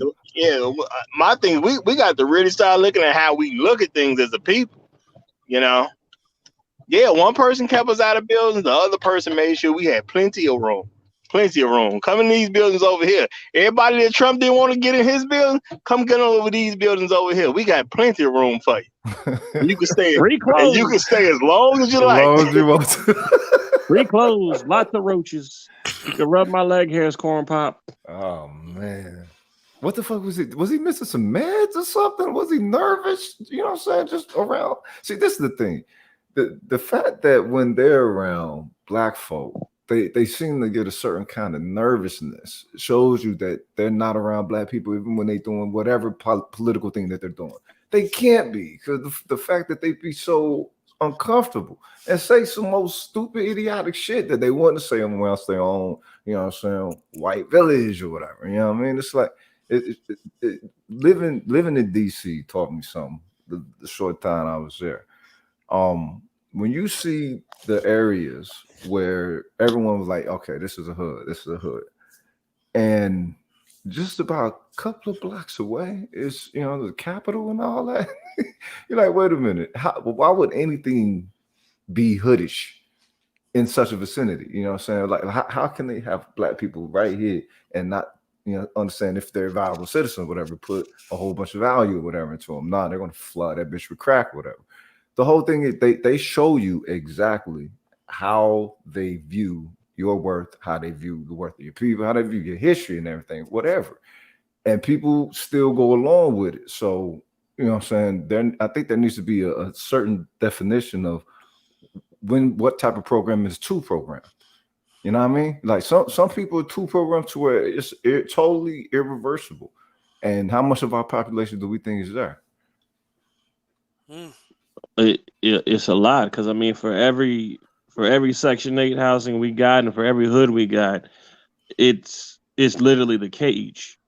My thing, we got to really start looking at how we look at things as a people. Yeah, one person kept us out of buildings. The other person made sure we had plenty of room. plenty of room. Come in these buildings over here. Everybody that Trump didn't want to get in his building, come get over these buildings over here. We got plenty of room for you. You can stay. Free And you clothes. can stay as long as you As like. long as you want to. Free clothes. Lots of roaches. You can rub my leg hairs, corn pop. Oh man. What the fuck was he? Was he missing some meds or something? Was he nervous? You know what I'm saying? Just around. See, this is the thing. The fact that when they're around black folk, they seem to get a certain kind of nervousness. It shows you that they're not around black people, even when they're doing whatever political thing that they're doing. They can't be, because the fact that they be so uncomfortable and say some most stupid, idiotic shit that they wouldn't say amongst their own, you know what I'm saying, white village or whatever. You know what I mean? It's like living in DC taught me something. The short time I was there. When you see the areas where everyone was like, okay, this is a hood, and just about a couple of blocks away is, you know, the Capitol and all that. You're like, wait a minute, why would anything be hoodish in such a vicinity? You know what I'm saying? Like, how can they have black people right here and not, you know, understand if they're a valuable citizen or whatever, put a whole bunch of value or whatever into them? Nah, they're going to flood that bitch with crack or whatever. The whole thing is they show you exactly how they view your worth, how they view the worth of your people, how they view your history and everything, whatever. And people still go along with it. So, you know what I'm saying? I think there needs to be a certain definition of what type of program is too programmed. You know what I mean? Like some people are too programmed to where it's totally irreversible. And how much of our population do we think is there? It's a lot, because I mean, for every Section 8 housing we got and for every hood we got, it's literally the cage.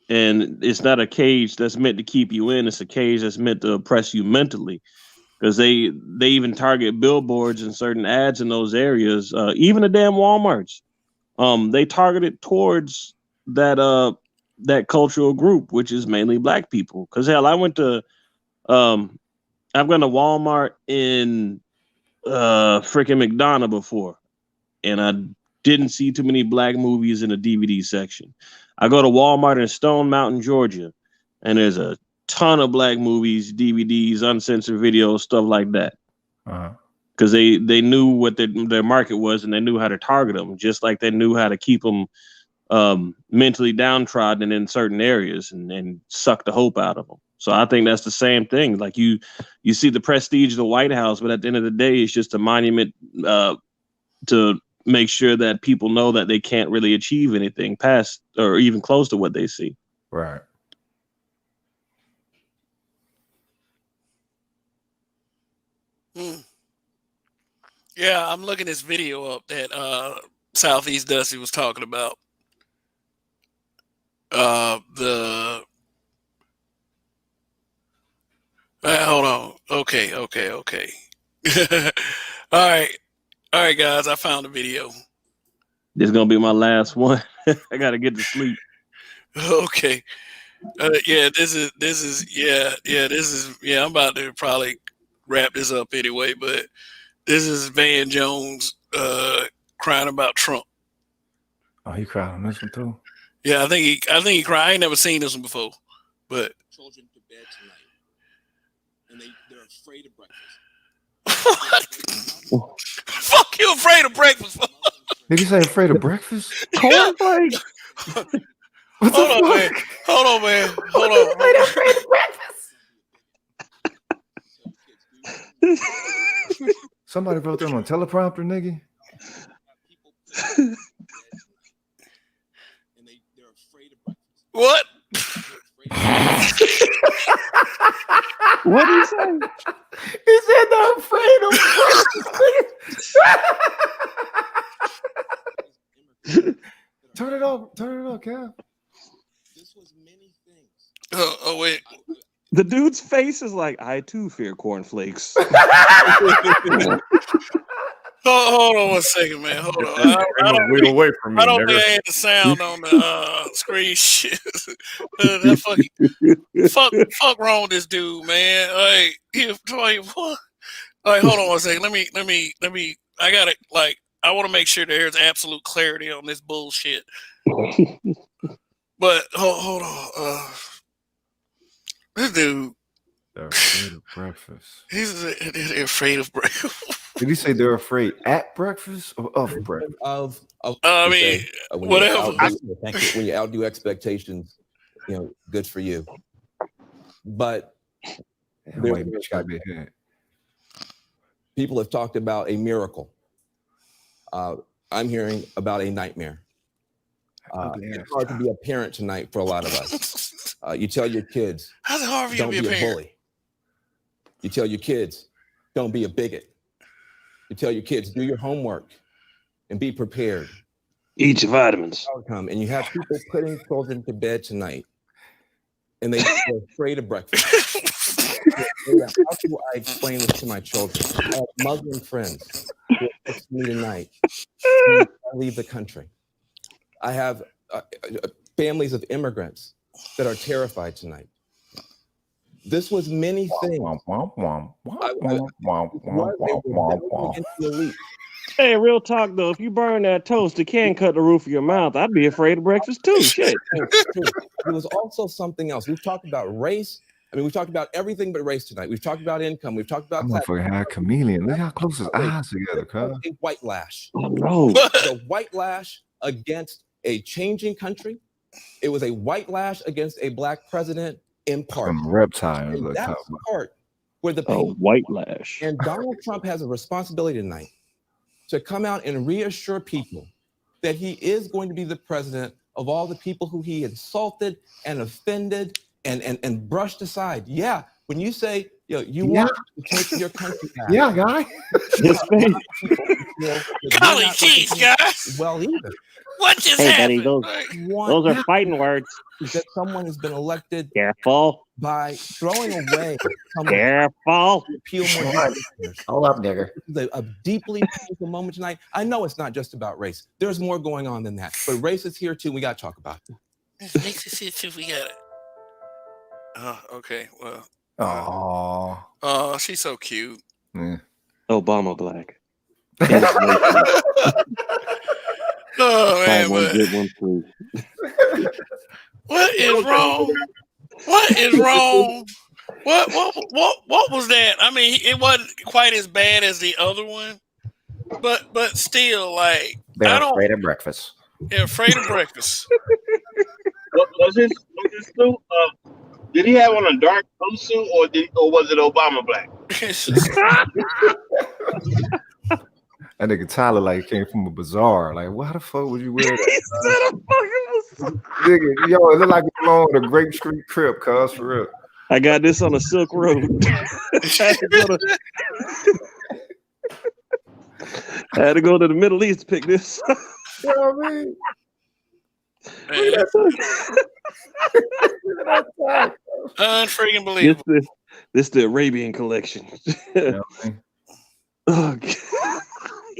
And it's not a cage that's meant to keep you in. It's a cage that's meant to oppress you mentally, because they even target billboards and certain ads in those areas. Even the damn Walmarts, they target it towards that cultural group, which is mainly black people. Because hell, I've gone to Walmart in freaking McDonough before, and I didn't see too many black movies in the DVD section. I go to Walmart in Stone Mountain, Georgia, and there's a ton of black movies, DVDs, uncensored videos, stuff like that. Because they knew what their market was, and they knew how to target them, just like they knew how to keep them mentally downtrodden in certain areas and suck the hope out of them. So I think that's the same thing. Like you see the prestige of the White House, but at the end of the day, it's just a monument to make sure that people know that they can't really achieve anything past or even close to what they see. Right. Yeah, I'm looking this video up that Southeast Dusty was talking about. Hold on. Okay. All right, guys. I found the video. This is gonna be my last one. I gotta get to sleep. Okay. This is. I'm about to probably wrap this up anyway, but this is Van Jones crying about Trump. Oh, he cried on this one too? Yeah, I think he cried. I ain't never seen this one before, but children to bed tonight, and they're afraid of breakfast. What? Fuck you, afraid of breakfast? Did he say afraid of breakfast? Cornflakes. Hold on, man. Afraid of breakfast. Somebody wrote that on a teleprompter, nigga. What? What did he say? He said they're afraid of breakfast. Turn it off, Kev. This was many things. Oh wait. The dude's face is like, I too fear cornflakes. Hold on 1 second, man. Hold on. I don't think I had the sound on the screen. Shit. That fuck wrong with this dude, man. Like, what? Like, hold on 1 second. Let me. I got it. Like, I want to make sure there's absolute clarity on this bullshit. But hold on. This dude. They're afraid of breakfast. He's afraid of breakfast. Did he say they're afraid at breakfast or of breakfast? I mean, whatever. When you outdo expectations, good for you. But people have talked about a miracle. I'm hearing about a nightmare. It's hard to be a parent tonight for a lot of us. You tell your kids, how's it hard for you don't to be a parent? bully. You tell your kids, don't be a bigot. You tell your kids, do your homework and be prepared. Eat your vitamins. And you have people putting children to bed tonight, and they're afraid of breakfast. How do I explain this to my children? I have Muslim friends who are next to me tonight. I leave the country. I have families of immigrants that are terrified tonight. This was many things. Hey, real talk though, if you burn that toast, it can cut the roof of your mouth. I'd be afraid of breakfast too. Shit. There was also something else. We've talked about race. I mean, we've talked about everything but race tonight. We've talked about income. We've talked about class. I'm a chameleon. Look how close his eyes together, cuz. A white lash. Oh no. A white lash against a changing country. It was a white lash against a black president in part. I'm reptile. That's the part where the white lash. And Donald Trump has a responsibility tonight to come out and reassure people that he is going to be the president of all the people who he insulted and offended and brushed aside. Yeah, when you say you want to take your country back. Yeah, guy. Golly jeez, guys. Well, either. What just happened? Buddy, those are fighting words. That someone has been elected. Careful. By throwing away. Careful. Hold up, nigger. This is a deeply painful moment tonight. I know it's not just about race. There's more going on than that. But race is here too. We got to talk about it. Race is here too. We got it. Okay. Well. Oh, she's so cute. Yeah. Obama black. Oh man, what is wrong? What is wrong? What was that? I mean, it wasn't quite as bad as the other one, but still, like they're afraid of breakfast. They're afraid of breakfast. Was this suit? Did he have on a dark suit, or was it Obama black? That nigga Tyler like came from a bazaar. Like, why the fuck would you wear that? Nigga, yo, it look like you're on a Grape Street Crip, cuz, for real. I got this on a Silk Road. I had to go to the Middle East to pick this. You know what I mean? Unfreaking believable. This the Arabian collection. Oh,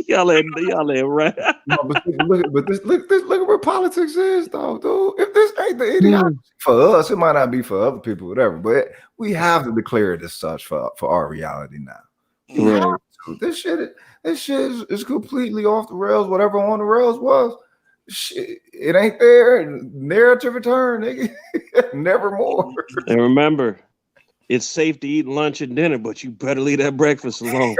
y'all ain't right. No, but look at where politics is, though, dude. If this ain't the ideology for us, it might not be for other people, whatever. But we have to declare it as such for our reality now. Right. This shit is completely off the rails. Whatever on the rails was, shit, it ain't there. Narrative return, nigga. Never more. And remember, it's safe to eat lunch and dinner, but you better leave that breakfast alone.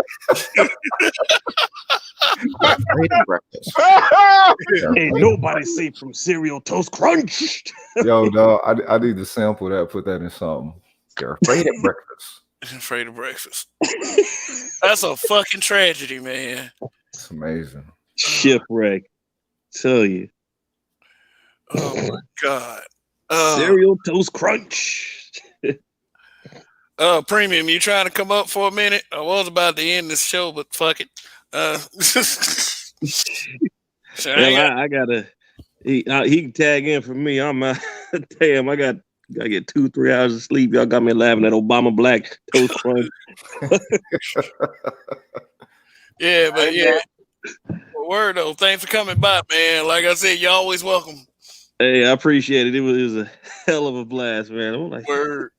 Ain't nobody safe from cereal toast crunch. Yo, dog, I need to sample that, put that in something. They're afraid of breakfast. Afraid of breakfast. That's a fucking tragedy, man. It's amazing. Shipwreck. Tell you. Oh my God. Cereal toast crunch. Premium, you trying to come up for a minute? I was about to end this show, but fuck it. So I gotta. He can tag in for me. I'm damn. I gotta get 2-3 hours of sleep. Y'all got me laughing at Obama black toast crunch. Yeah, but yeah. Word though. Thanks for coming by, man. Like I said, you're always welcome. Hey, I appreciate it. It was a hell of a blast, man. I'm like, word.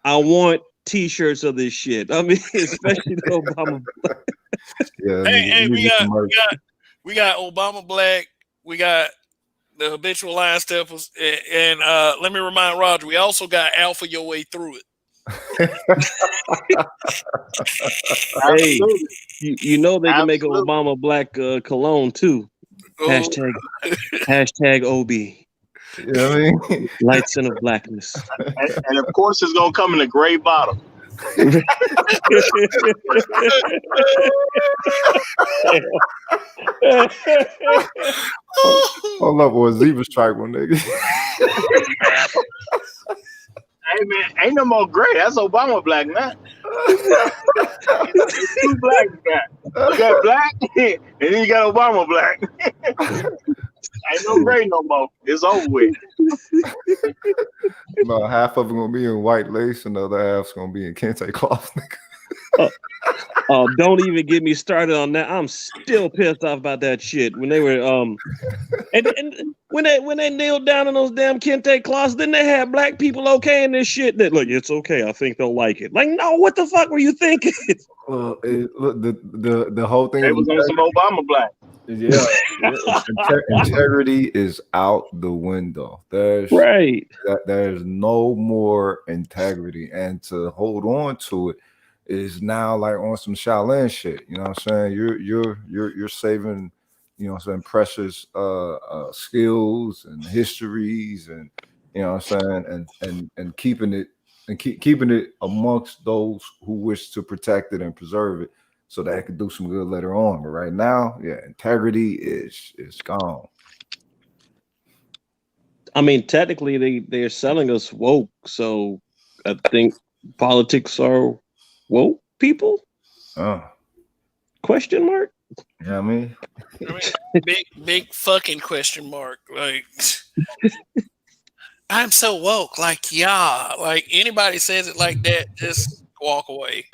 I want T-shirts of this shit. I mean, especially the Obama. Yeah, Hey, we need some merch. we got Obama Black. We got the habitual line steppers, and let me remind Roger, we also got Alpha Your Way Through It. Hey, you know they can make an Obama Black cologne too. Oh. Hashtag OB. You know what I mean? Lights in of blackness. And of course, it's gonna come in a gray bottle. Hold up, or zebra stripe one, nigga. Hey man, ain't no more gray. That's Obama Black, man. It's two black guys. You got black, and then you got Obama Black. Ain't no gray no more. It's over with. No, half of them gonna be in white lace, and the other half's gonna be in kente cloth. Oh, don't even get me started on that. I'm still pissed off about that shit. When they were and when they kneeled down in those damn kente cloths, then they had black people okay in this shit. That look, it's okay. I think they'll like it. Like, no, what the fuck were you thinking? Well, look, the whole thing. They was on some Obama Black. Yeah, integrity is out the window. There's no more integrity, and to hold on to it is now like on some Shaolin shit. You know what I'm saying? You're saving, you know what I'm saying, precious skills and histories, and you know what I'm saying, and keeping it amongst those who wish to protect it and preserve it, so that it can do some good later on. But right now, yeah, integrity is gone. I mean, technically, they're selling us woke, so I think politics are woke people. Question mark? Yeah, I mean, big fucking question mark. Like, I'm so woke. Like, yeah, like anybody says it like that, just walk away.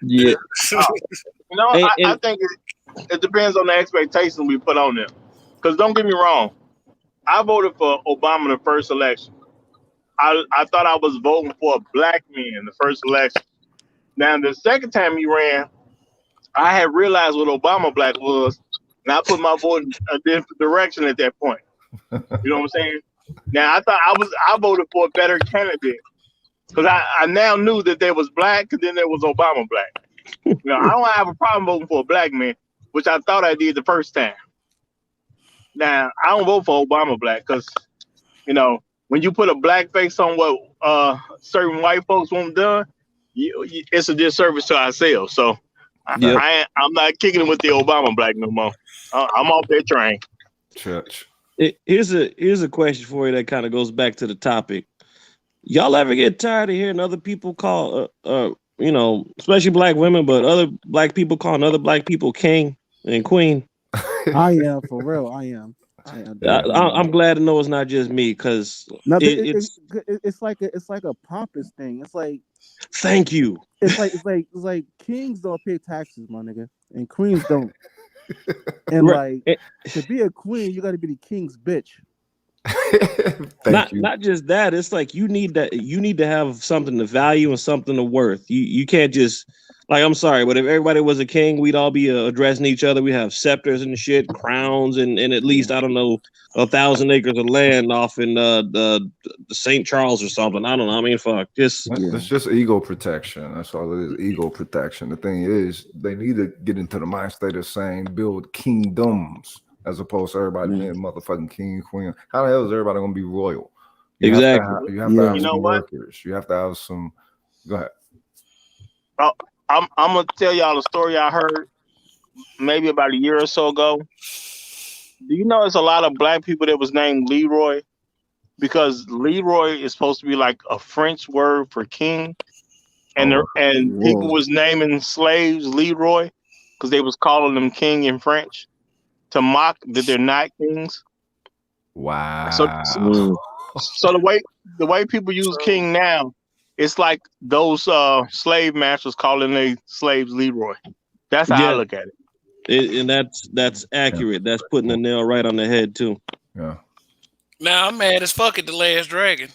Yeah. You know, I think it depends on the expectation we put on them. Because don't get me wrong, I voted for Obama the first election. I thought I was voting for a black man the first election. Now, the second time he ran, I had realized what Obama Black was, and I put my vote in a different direction at that point. You know what I'm saying? Now, I thought I voted for a better candidate because I now knew that there was black and then there was Obama Black. You know, I don't have a problem voting for a black man, which I thought I did the first time. Now, I don't vote for Obama Black because, you know, when you put a black face on what certain white folks want done, it's a disservice to ourselves. So I'm not kicking it with the Obama Black no more. I'm off that train. Church. Here's a question for you that kind of goes back to the topic. Y'all ever get tired of hearing other people call, you know, especially black women, but other black people calling other black people king and queen? I am, for real. I am. I'm glad to know it's not just me, because it's like a pompous thing. It's like, thank you. It's like kings don't pay taxes, my nigga, and queens don't. And to be a queen, you got to be the king's bitch. Not just that. It's like you need to have something to value and something to worth. You can't just, like, I'm sorry, but if everybody was a king, we'd all be addressing each other. We have scepters and shit, crowns, and at least, I don't know, 1,000 acres of land off in the St. Charles or something. I don't know. I mean, fuck. It's just ego protection. That's all it is. Ego protection. The thing is, they need to get into the mind state of saying build kingdoms, as opposed to everybody being motherfucking king, queen. How the hell is everybody gonna be royal? You exactly. You have to have some workers. You have to have some. Go ahead. I'm gonna tell y'all a story I heard maybe about a year or so ago. Do you know there's a lot of black people that was named Leroy? Because Leroy is supposed to be like a French word for king, and people was naming slaves Leroy because they was calling them king in French to mock that they're not kings. Wow. So the way people use king now, it's like those slave masters calling their slaves Leroy. That's how I look at it. And that's accurate. That's putting the nail right on the head too. Yeah. Now I'm mad as fuck at The Last Dragon.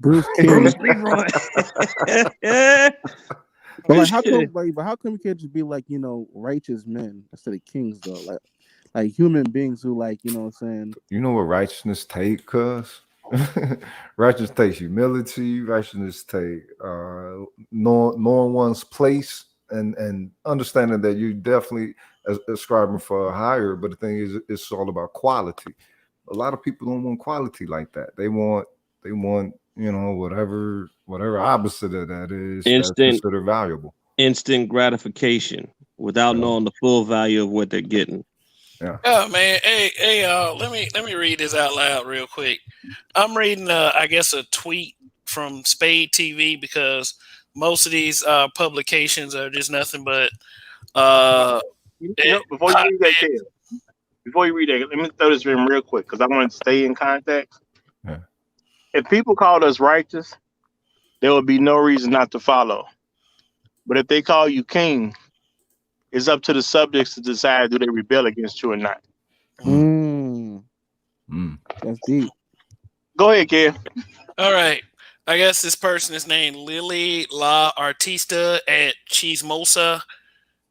Bruce Leroy. But like, how come? Like, but how come we can't just be like, righteous men instead of kings though? Like human beings who, like, you know what I'm saying? You know what righteousness take, cuz? Righteousness takes humility. Righteousness take knowing one's place and understanding that you definitely ascribing for a higher. But the thing is, it's all about quality. A lot of people don't want quality like that. They want whatever opposite of that is that's considered valuable. Instant gratification without knowing the full value of what they're getting. Yeah. Oh man, hey, let me read this out loud real quick. I'm reading, I guess, a tweet from Spade TV because most of these publications are just nothing but. Before you read that, let me throw this in real quick because I want to stay in context. Yeah. If people called us righteous, there would be no reason not to follow. But if they call you king, it's up to the subjects to decide do they rebel against you or not. That's deep. Go ahead, Kev. All right. I guess this person is named Lily La Artista at Chismosa.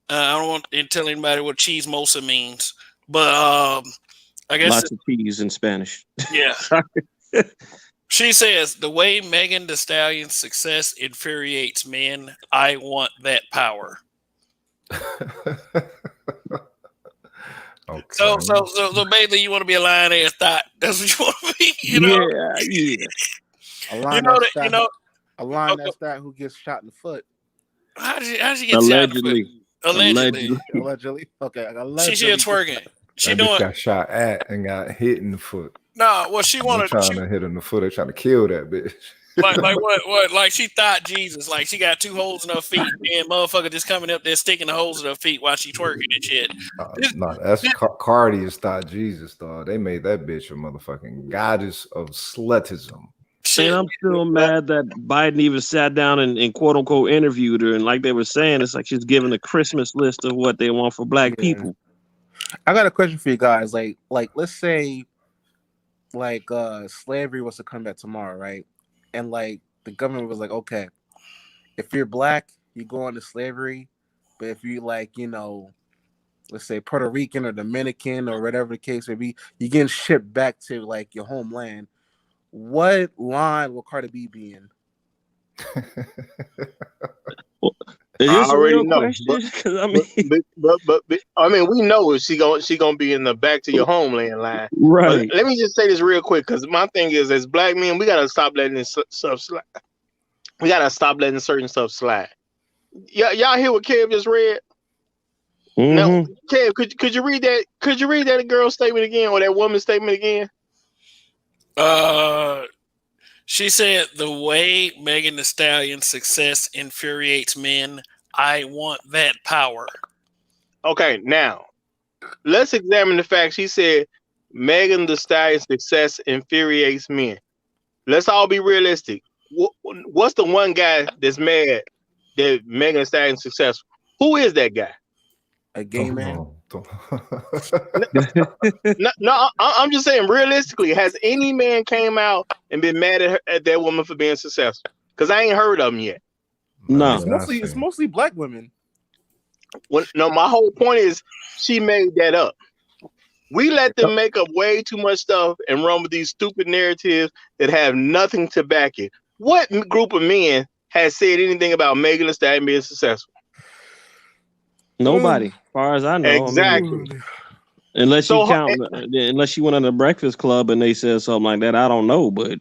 I don't want to tell anybody what Chismosa means, but I guess lots of cheese in Spanish. Yeah. She says, the way Megan Thee Stallion's success infuriates men, I want that power. Okay. So basically, you want to be a lion ass thought. That's what you want to be. Yeah. A lion a lion that's that who gets shot in the foot. How did she get shot in the foot? Allegedly. Okay. She's here twerking. She doing. Got shot at and got hit in the foot. No, well, she wanted to hit in the foot. They're trying to kill that bitch. like what? Like she thought Jesus. Like she got 2 holes in her feet, and motherfucker just coming up there sticking the holes in her feet while she twerking and shit. No, that's Cardi is thought Jesus, dog. They made that bitch a motherfucking goddess of slutism. And I'm still mad that Biden even sat down and quote unquote interviewed her, and like they were saying, it's like she's giving a Christmas list of what they want for black people. I got a question for you guys. Like let's say, like slavery was to come back tomorrow, right? And like the government was like, okay, if you're black, you go into slavery, but if you like, let's say Puerto Rican or Dominican or whatever the case may be, you getting shipped back to like your homeland. What line will Cardi B be in? I already know, but I mean, we know she gonna be in the back to your homeland line, right? But let me just say this real quick, because my thing is, as black men, we gotta stop letting this stuff slide. We gotta stop letting certain stuff slide. Y'all hear what Kev just read? Mm-hmm. Now, Kev, could you read that? Could you read that girl's statement again, or that woman's statement again? She said, the way Megan Thee Stallion's success infuriates men, I want that power. Okay, now let's examine the facts. She said Megan Thee Stallion's success infuriates men. Let's all be realistic. What's the one guy that's mad that Megan Thee Stallion's successful? Who is that guy? A gay man. No, I'm just saying, realistically, has any man came out and been mad at that woman for being successful? Because I ain't heard of them yet. No, it's mostly black women. No, my whole point is she made that up. We let them make up way too much stuff and run with these stupid narratives that have nothing to back it. What group of men has said anything about Megan Thee Stallion being successful? Nobody, as far as I know. Exactly. I mean, unless she went on the Breakfast Club and they said something like that, I don't know. But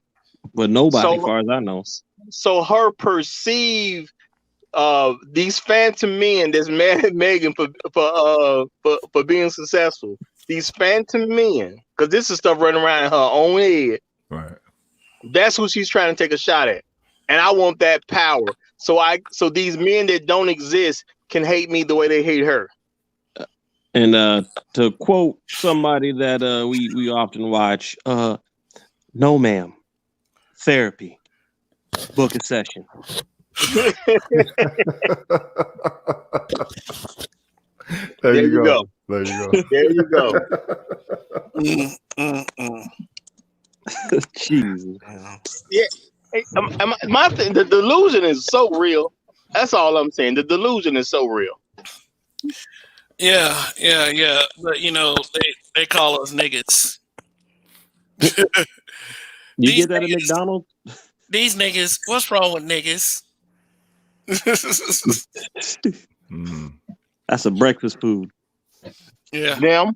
nobody, as far as I know. So her perceived these phantom men that's mad at Megan for being successful. These phantom men, because this is stuff running around in her own head. Right. That's who she's trying to take a shot at, and I want that power. So these men that don't exist can hate me the way they hate her. And to quote somebody that we often watch, no ma'am, therapy, book a session. There you go. There you go. There you go. Jesus. Yeah. Hey, the delusion is so real. That's all I'm saying. The delusion is so real. Yeah. But they call us niggas. You These get that at niggas, McDonald's? these niggas. What's wrong with niggas? That's a breakfast food. Yeah. Them.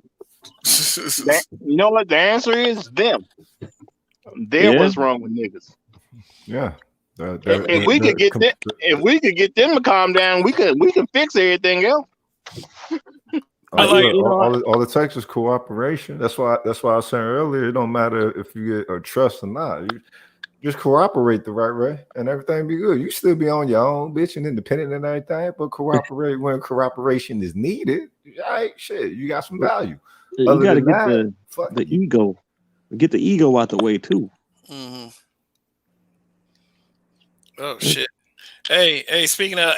You know what? The answer is them. They're Yeah. what's wrong with niggas. Yeah. If we could get them to calm down, we could fix everything else. All it takes is cooperation. That's why I was saying earlier, it don't matter if you get trust or not. You just cooperate the right way and everything be good. You still be on your own, bitch, and independent and everything, but cooperate when cooperation is needed. All right, shit, you got some value. You got to get the ego. Get the ego out the way too. Mm-hmm. Oh shit. Hey, speaking of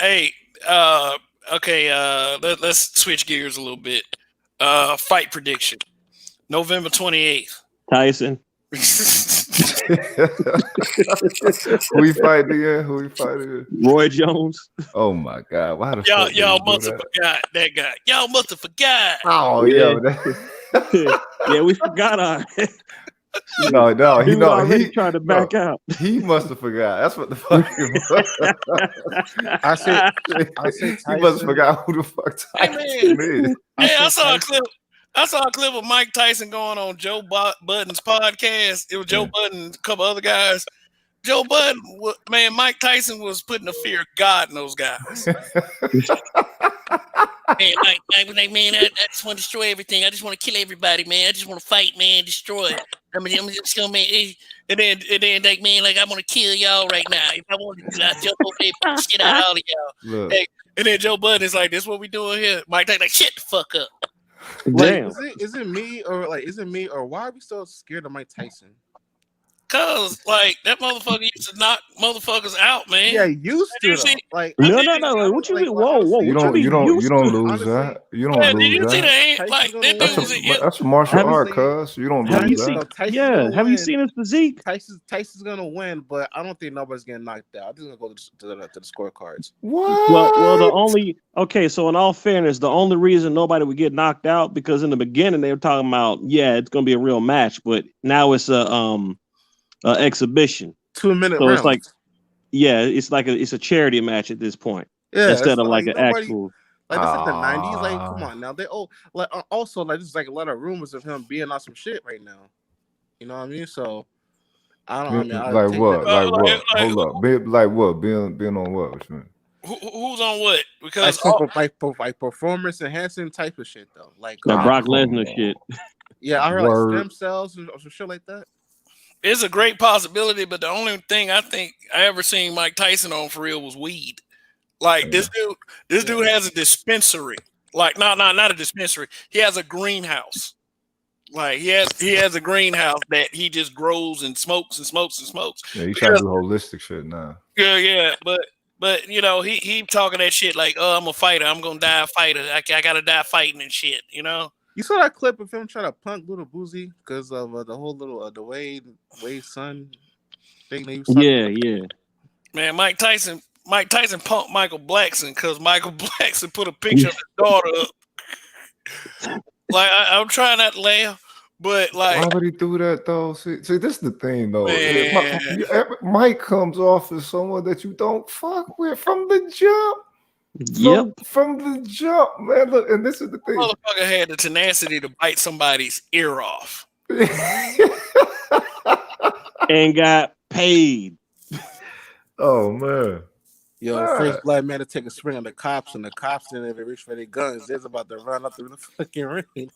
let's switch gears a little bit. Fight prediction. November 28th. Tyson. Who we fighting again? Roy Jones. Oh my God! Why the fuck y'all must have forgot that guy. Y'all must have forgot. Oh yeah, yeah, we forgot our. No, he tried to back out. He must have forgot. That's what the fuck it was. I said he must have forgot who the fuck Tyson is. Hey, I saw a clip of Mike Tyson going on Joe Budden's podcast. It was Joe Budden and a couple other guys. Joe Budden, Mike Tyson was putting the fear of God in those guys. Man, Mike was like, man, I just want to destroy everything. I just want to kill everybody, man. I just want to fight, man, destroy it. I'm just gonna, man. And then, like, man, like, I want to kill y'all right now. If I wanted to, I'd jump over there and beat shit out of all of y'all. Hey, and then Joe Budden is like, this is what we doing here. Mike Tyson like, shut the fuck up. Like, is it me or why are we so scared of Mike Tyson? Cause like that motherfucker used to knock motherfuckers out, man. Yeah, used to. Like no. What you mean? Whoa! You don't lose that. You don't lose that. That's a martial art, cuz you don't lose that. Have you seen his physique? Tyson's gonna win, but I don't think nobody's getting knocked out. I'm just gonna go to the scorecards. What? Well, so in all fairness, the only reason nobody would get knocked out because in the beginning they were talking about it's gonna be a real match, but now it's a exhibition. 2-minute rounds. It's like it's a charity match at this point. Yeah, instead of like an actual. Like this is the 90s. Like, come on now. They also like there's like a lot of rumors of him being on some shit right now. You know what I mean? So I don't know. Like what? Hold up. Like what? Being on what? What you mean? Who's on what? Because like performance enhancing type of shit though. Like Brock Lesnar shit. Yeah, I heard like stem cells or some shit like that. It's a great possibility, but the only thing I think I ever seen Mike Tyson on for real was weed. Like this dude has a dispensary. Like not a dispensary. He has a greenhouse. Like he has a greenhouse that he just grows and smokes and smokes and smokes. Yeah, he's trying to do holistic shit now. Yeah, but he talking that shit like, oh, I'm a fighter. I'm gonna die a fighter. I gotta die fighting and shit. You know. You saw that clip of him trying to punk Little Boozy because of the whole little the Wade son thing that he was talking about? Man, Mike Tyson punked Michael Blackson because Michael Blackson put a picture of his daughter up. Like I'm trying not to laugh, but like why would he do that though? See, this is the thing though. Mike comes off as someone that you don't fuck with from the jump. From the jump, man. Look, and this is the thing. Motherfucker had the tenacity to bite somebody's ear off. And got paid. Oh man. First black man to take a swing on the cops, and the cops didn't even reach for their guns. They're about to run up through the fucking ring.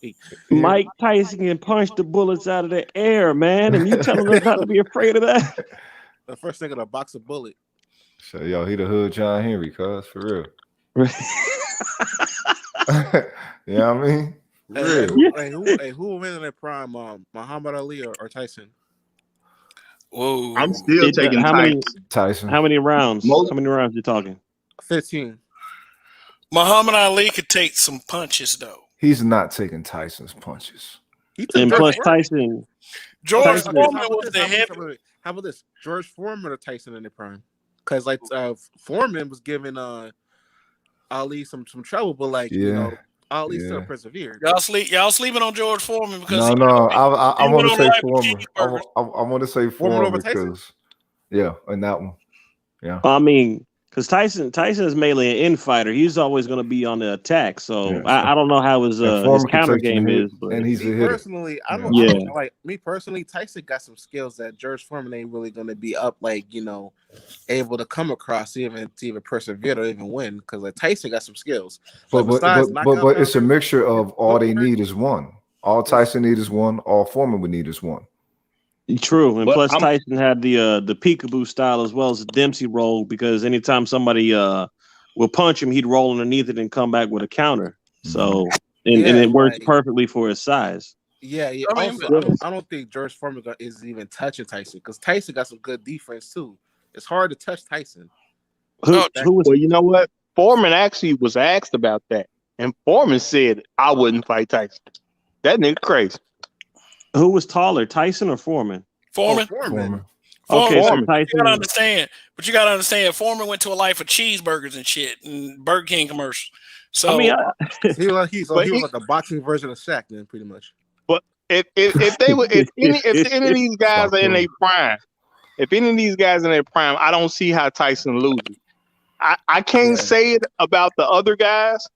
Mike Tyson can punch the bullets out of the air, man. And you telling us not to be afraid of that? The first thing in a box of bullet. So he the hood John Henry, cuz for real. You know what I mean? Who will win in their prime? Muhammad Ali or Tyson? Whoa! I'm still taking Tyson. How many rounds? How many rounds you talking? 15. Muhammad Ali could take some punches though. He's not taking Tyson's punches. And plus Tyson. George Foreman was the head. How about this? George Foreman or Tyson in their prime? because like Foreman was giving Ali some trouble, but like you know, Ali still persevered. Y'all sleeping on George Foreman because I want to say Foreman. I cheeseburgers. want to say Foreman because in that one. Yeah. I mean, because Tyson is mainly an infighter. He's always going to be on the attack. So I don't know how his counter game is. But and he's me personally, I don't like me personally. Tyson got some skills that George Foreman ain't really going to be up, like you know, able to come across to even persevere or even win. Because like Tyson got some skills. But it's a mixture of all they need is one. All Tyson needs is one. All Foreman would need is one. True, and plus Tyson had the peekaboo style as well as the Dempsey roll, because anytime somebody will punch him, he'd roll underneath it and come back with a counter. So and it works perfectly for his size. Yeah. I don't think George Foreman is even touching Tyson, because Tyson got some good defense too. It's hard to touch Tyson. Well, you know what? Foreman actually was asked about that, and Foreman said, "I wouldn't fight Tyson." That nigga crazy. Who was taller, Tyson or Foreman? Foreman. Foreman. Okay, Foreman. so Tyson. You gotta understand. Foreman went to a life of cheeseburgers and shit and Burger King commercials. So I mean, he was like a boxing version of Shaq, then pretty much. But if any of these guys are in their prime, I don't see how Tyson loses. I can't say it about the other guys,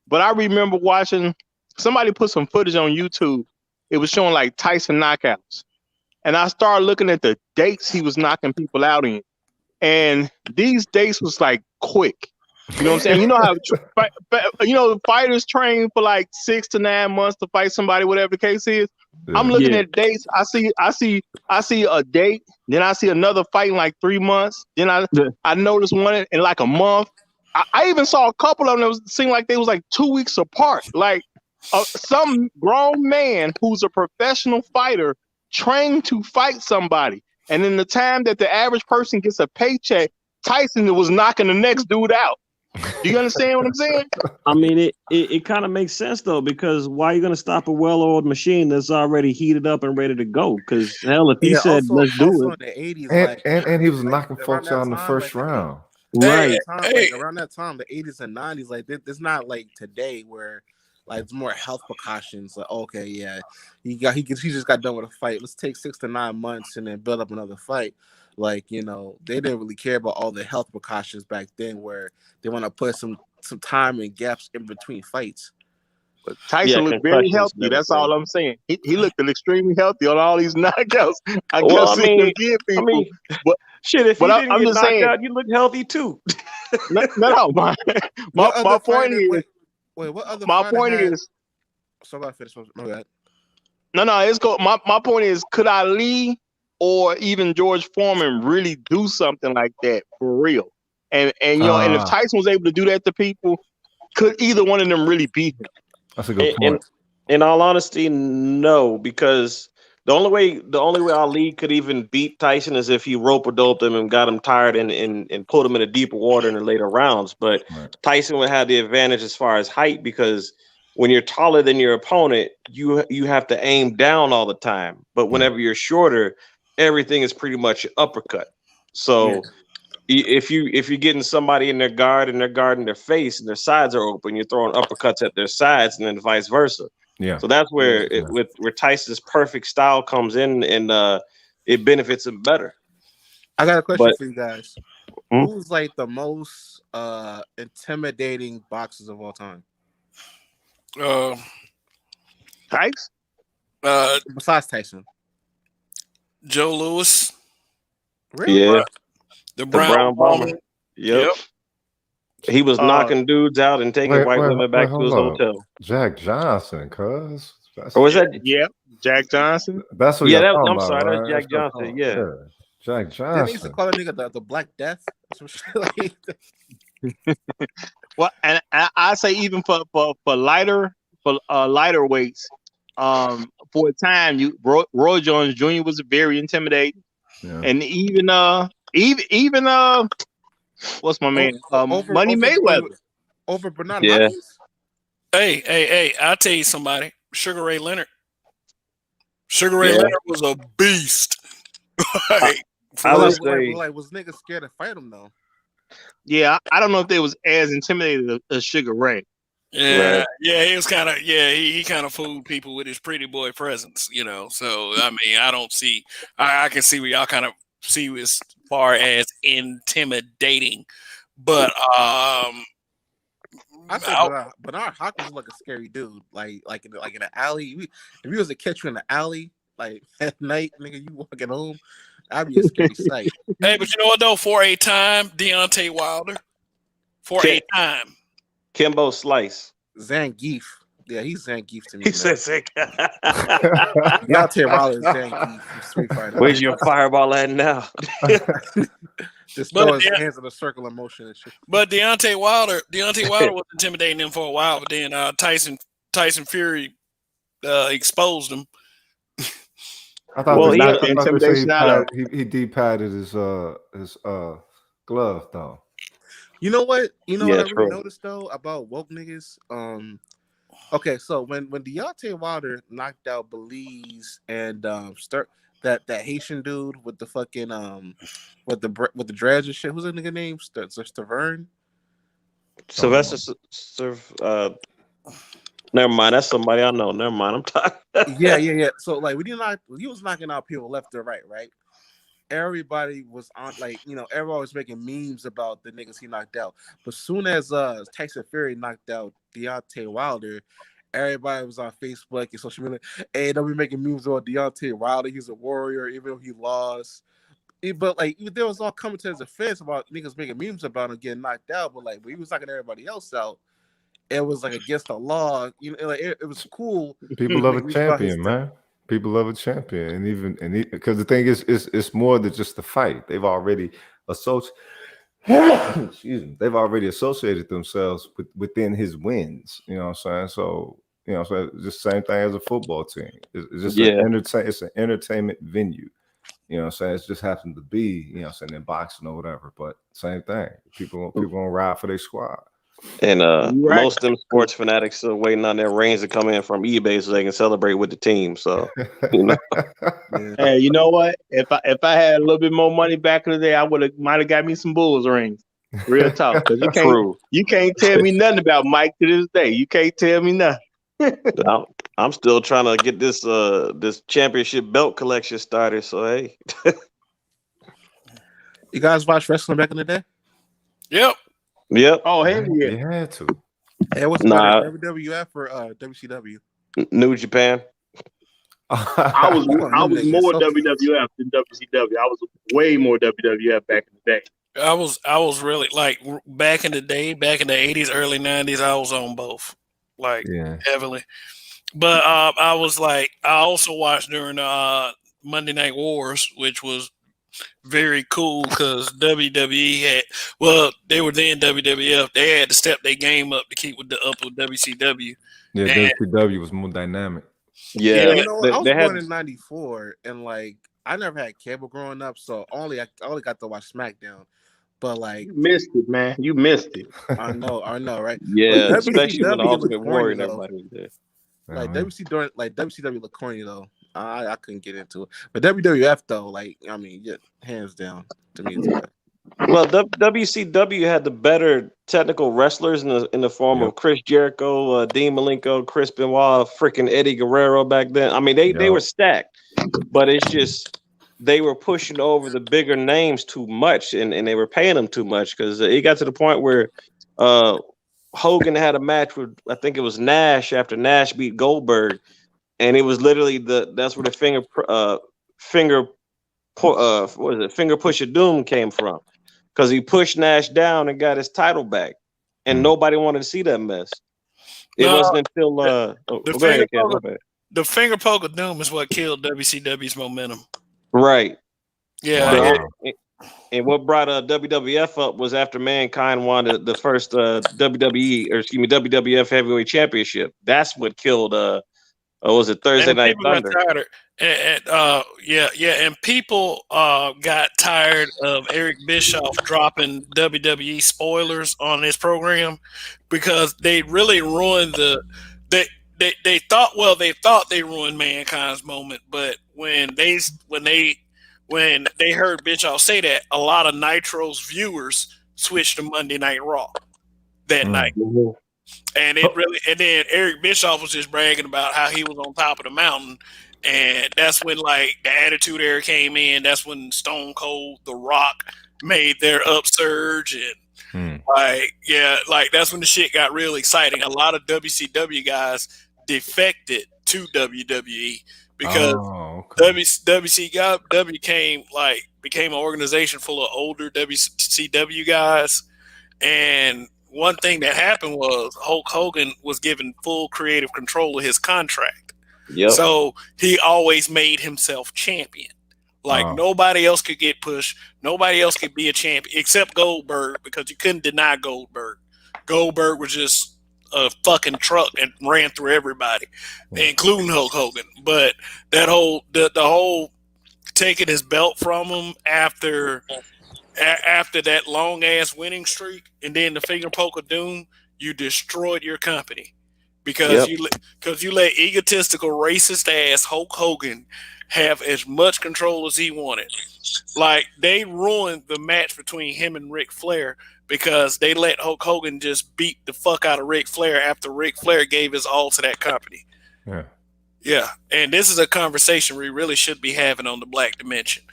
but I remember watching somebody put some footage on YouTube. It was showing like Tyson knockouts. And I started looking at the dates he was knocking people out in. And these dates was like quick. You know what I'm saying? You know how fighters train for like 6 to 9 months to fight somebody, whatever the case is. Yeah. I'm looking at dates. I see a date, then I see another fight in like 3 months. Then I noticed one in like a month. I even saw a couple of them that seemed like they was like 2 weeks apart. Like some grown man who's a professional fighter trained to fight somebody, and in the time that the average person gets a paycheck, Tyson was knocking the next dude out. Do you understand what I'm saying? I mean, it kind of makes sense though, because why are you going to stop a well-oiled machine that's already heated up and ready to go? Because hell, if he said let's do it, in the 80s, and he was knocking folks out in the first round, right? Around that time, the 80s and 90s, like it's not like today where like it's more health precautions. Like okay, yeah, he just got done with a fight. Let's take 6 to 9 months and then build up another fight. Like, you know, they didn't really care about all the health precautions back then, where they want to put some time and gaps in between fights. But Tyson looked very healthy. That's all I'm saying. He looked extremely healthy on all these knockouts. I mean, but shit, if you didn't I'm get just knocked saying, out, you look healthy too. No, my point is. Wait, what other? My point is. So I finish. My bad. No, it's go. My point is, could Ali or even George Foreman really do something like that for real? And you know, and if Tyson was able to do that to people, could either one of them really beat him? That's a good point. In all honesty, no, because the only way Ali could even beat Tyson is if he rope-a-doped him and got him tired and put him in a deeper water in the later rounds. But Tyson would have the advantage as far as height, because when you're taller than your opponent, you have to aim down all the time. But whenever you're shorter, everything is pretty much uppercut. So if you're getting somebody in their guard and they're guarding their face and their sides are open, you're throwing uppercuts at their sides, and then vice versa. Yeah. So that's where where Tyson's perfect style comes in, and it benefits him better. I got a question for you guys. Who's like the most intimidating boxers of all time? Tyson? Besides Tyson. Joe Louis. Really? Yeah. The Brown Bomber. Yep. He was knocking dudes out and taking white women back to his hotel. Jack Johnson, cuz. Or was that? Yeah, Jack Johnson. That's what I'm sorry, that's Jack Johnson. Yeah. Jack Johnson. Didn't they used to call a nigga the Black Death? Some shit like that. Well, and I say even for lighter weights, for a time, Roy Jones Jr. was very intimidating, and even what's my man? Money Mayweather over Bernard Hopkins. Hey! I'll tell you somebody. Sugar Ray Leonard. Sugar Ray Leonard was a beast. I would say, was niggas scared to fight him though? Yeah, I don't know if they was as intimidated as Sugar Ray. Yeah, Right. yeah, he was kind of he kind of fooled people with his pretty boy presence, So I mean, I don't see, I can see what y'all kind of see as far as intimidating, but I said Bernard Hopkins is like a scary dude. Like in the alley. If he was to catch you in the alley, like at night, nigga, you walking home, I'd be a scary sight. Hey, but you know what though? For a time, Deontay Wilder. For a time. Kimbo Slice. Zangief. Yeah, he's Zangief to me. He said Zangief. Deontay Wilder is Zangief from Street Fighter. Where's your fireball at now? Just throw his hands in a circle of motion and shit. But Deontay Wilder was intimidating him for a while, but then Tyson Fury exposed him. I thought Well, he knocked the intimidation out of he de-padded his glove though. You know what? You know what I really true. noticed though about woke niggas? Okay, so when Deontay Wilder knocked out Belize and that Haitian dude with the fucking with the dreads and shit, who's that nigga name? Stavern? Sylvester. Never mind. That's somebody I know. Never mind. I'm tired. Yeah. So like he was knocking out people left or right? Everybody was on, like, everyone was making memes about the niggas he knocked out. But soon as Tyson Fury knocked out Deontay Wilder, everybody was on Facebook and social media. Hey, don't be making memes about Deontay Wilder. He's a warrior, even though he lost. But like, there was all coming to his defense about niggas making memes about him getting knocked out. But like, when he was knocking everybody else out, it was like against the law. Like it was cool. People love a champion, man. People love a champion, and because the thing is, it's more than just the fight. They've already They've already associated themselves within his wins. You know what I'm saying? So so it's just the same thing as a football team. It's just it's an entertainment venue. You know what I'm saying? It just happens to be, in boxing or whatever. But same thing. People gonna ride for their squad. And most of them sports fanatics are waiting on their reigns to come in from eBay so they can celebrate with the team. So, Hey, you know what? If I had a little bit more money back in the day, I might have got me some Bulls rings. Real talk, because you can't tell me nothing about Mike to this day. You can't tell me nothing. I'm still trying to get this championship belt collection started. So hey, you guys watch wrestling back in the day? Yep. Oh, hell yeah. You had to. Hey, what's better, WWF or WCW? New Japan. I was more WWF than WCW. I was way more WWF back in the day. I was really, like, back in the day, back in the 80s, early 90s, I was on both, like, heavily. But I was like, I also watched during Monday Night Wars, which was very cool because WWE they were then WWF. They had to step their game up to keep up with WCW. Yeah, WCW was more dynamic. Yeah, I was born in '94, and like I never had cable growing up, so I only got to watch SmackDown. But like, you missed it, man. You missed it. I know, right? Yeah, especially when the Ultimate Warrior and everybody was there. Like WCW looked corny though. I couldn't get into it, but WWF though, like, I mean, yeah, hands down to me. Well, WCW had the better technical wrestlers in the form of Chris Jericho, Dean Malenko, Chris Benoit, freaking Eddie Guerrero back then. I mean, they were stacked, but it's just they were pushing over the bigger names too much, and they were paying them too much because it got to the point where Hogan had a match with, I think it was Nash, after Nash beat Goldberg. And it was literally that's where the finger push of doom came from, because he pushed Nash down and got his title back, and nobody wanted to see that mess. It wasn't until the finger poke of doom is what killed WCW's momentum. Right. Yeah. And what brought WWF up was after Mankind won the first WWF Heavyweight Championship. That's what killed. Was it Thursday Night Thunder? And people got tired of Eric Bischoff dropping WWE spoilers on his program because they really ruined they thought they ruined Mankind's moment, but when they heard Bischoff say that, a lot of Nitro's viewers switched to Monday Night Raw that night. Mhm. And it really, and then Eric Bischoff was just bragging about how he was on top of the mountain. And that's when like the Attitude Era came in. That's when Stone Cold, The Rock made their upsurge. And like that's when the shit got real exciting. A lot of WCW guys defected to WWE because WCW became an organization full of older WCW guys. And one thing that happened was Hulk Hogan was given full creative control of his contract. Yep. So he always made himself champion. Like nobody else could get pushed. Nobody else could be a champion except Goldberg, because you couldn't deny Goldberg. Goldberg was just a fucking truck and ran through everybody, including Hulk Hogan. But that the whole taking his belt from him after that long ass winning streak, and then the finger poke of doom, you destroyed your company because you let egotistical racist ass Hulk Hogan have as much control as he wanted. Like they ruined the match between him and Ric Flair because they let Hulk Hogan just beat the fuck out of Ric Flair after Ric Flair gave his all to that company. Yeah, and this is a conversation we really should be having on the Black Dimension.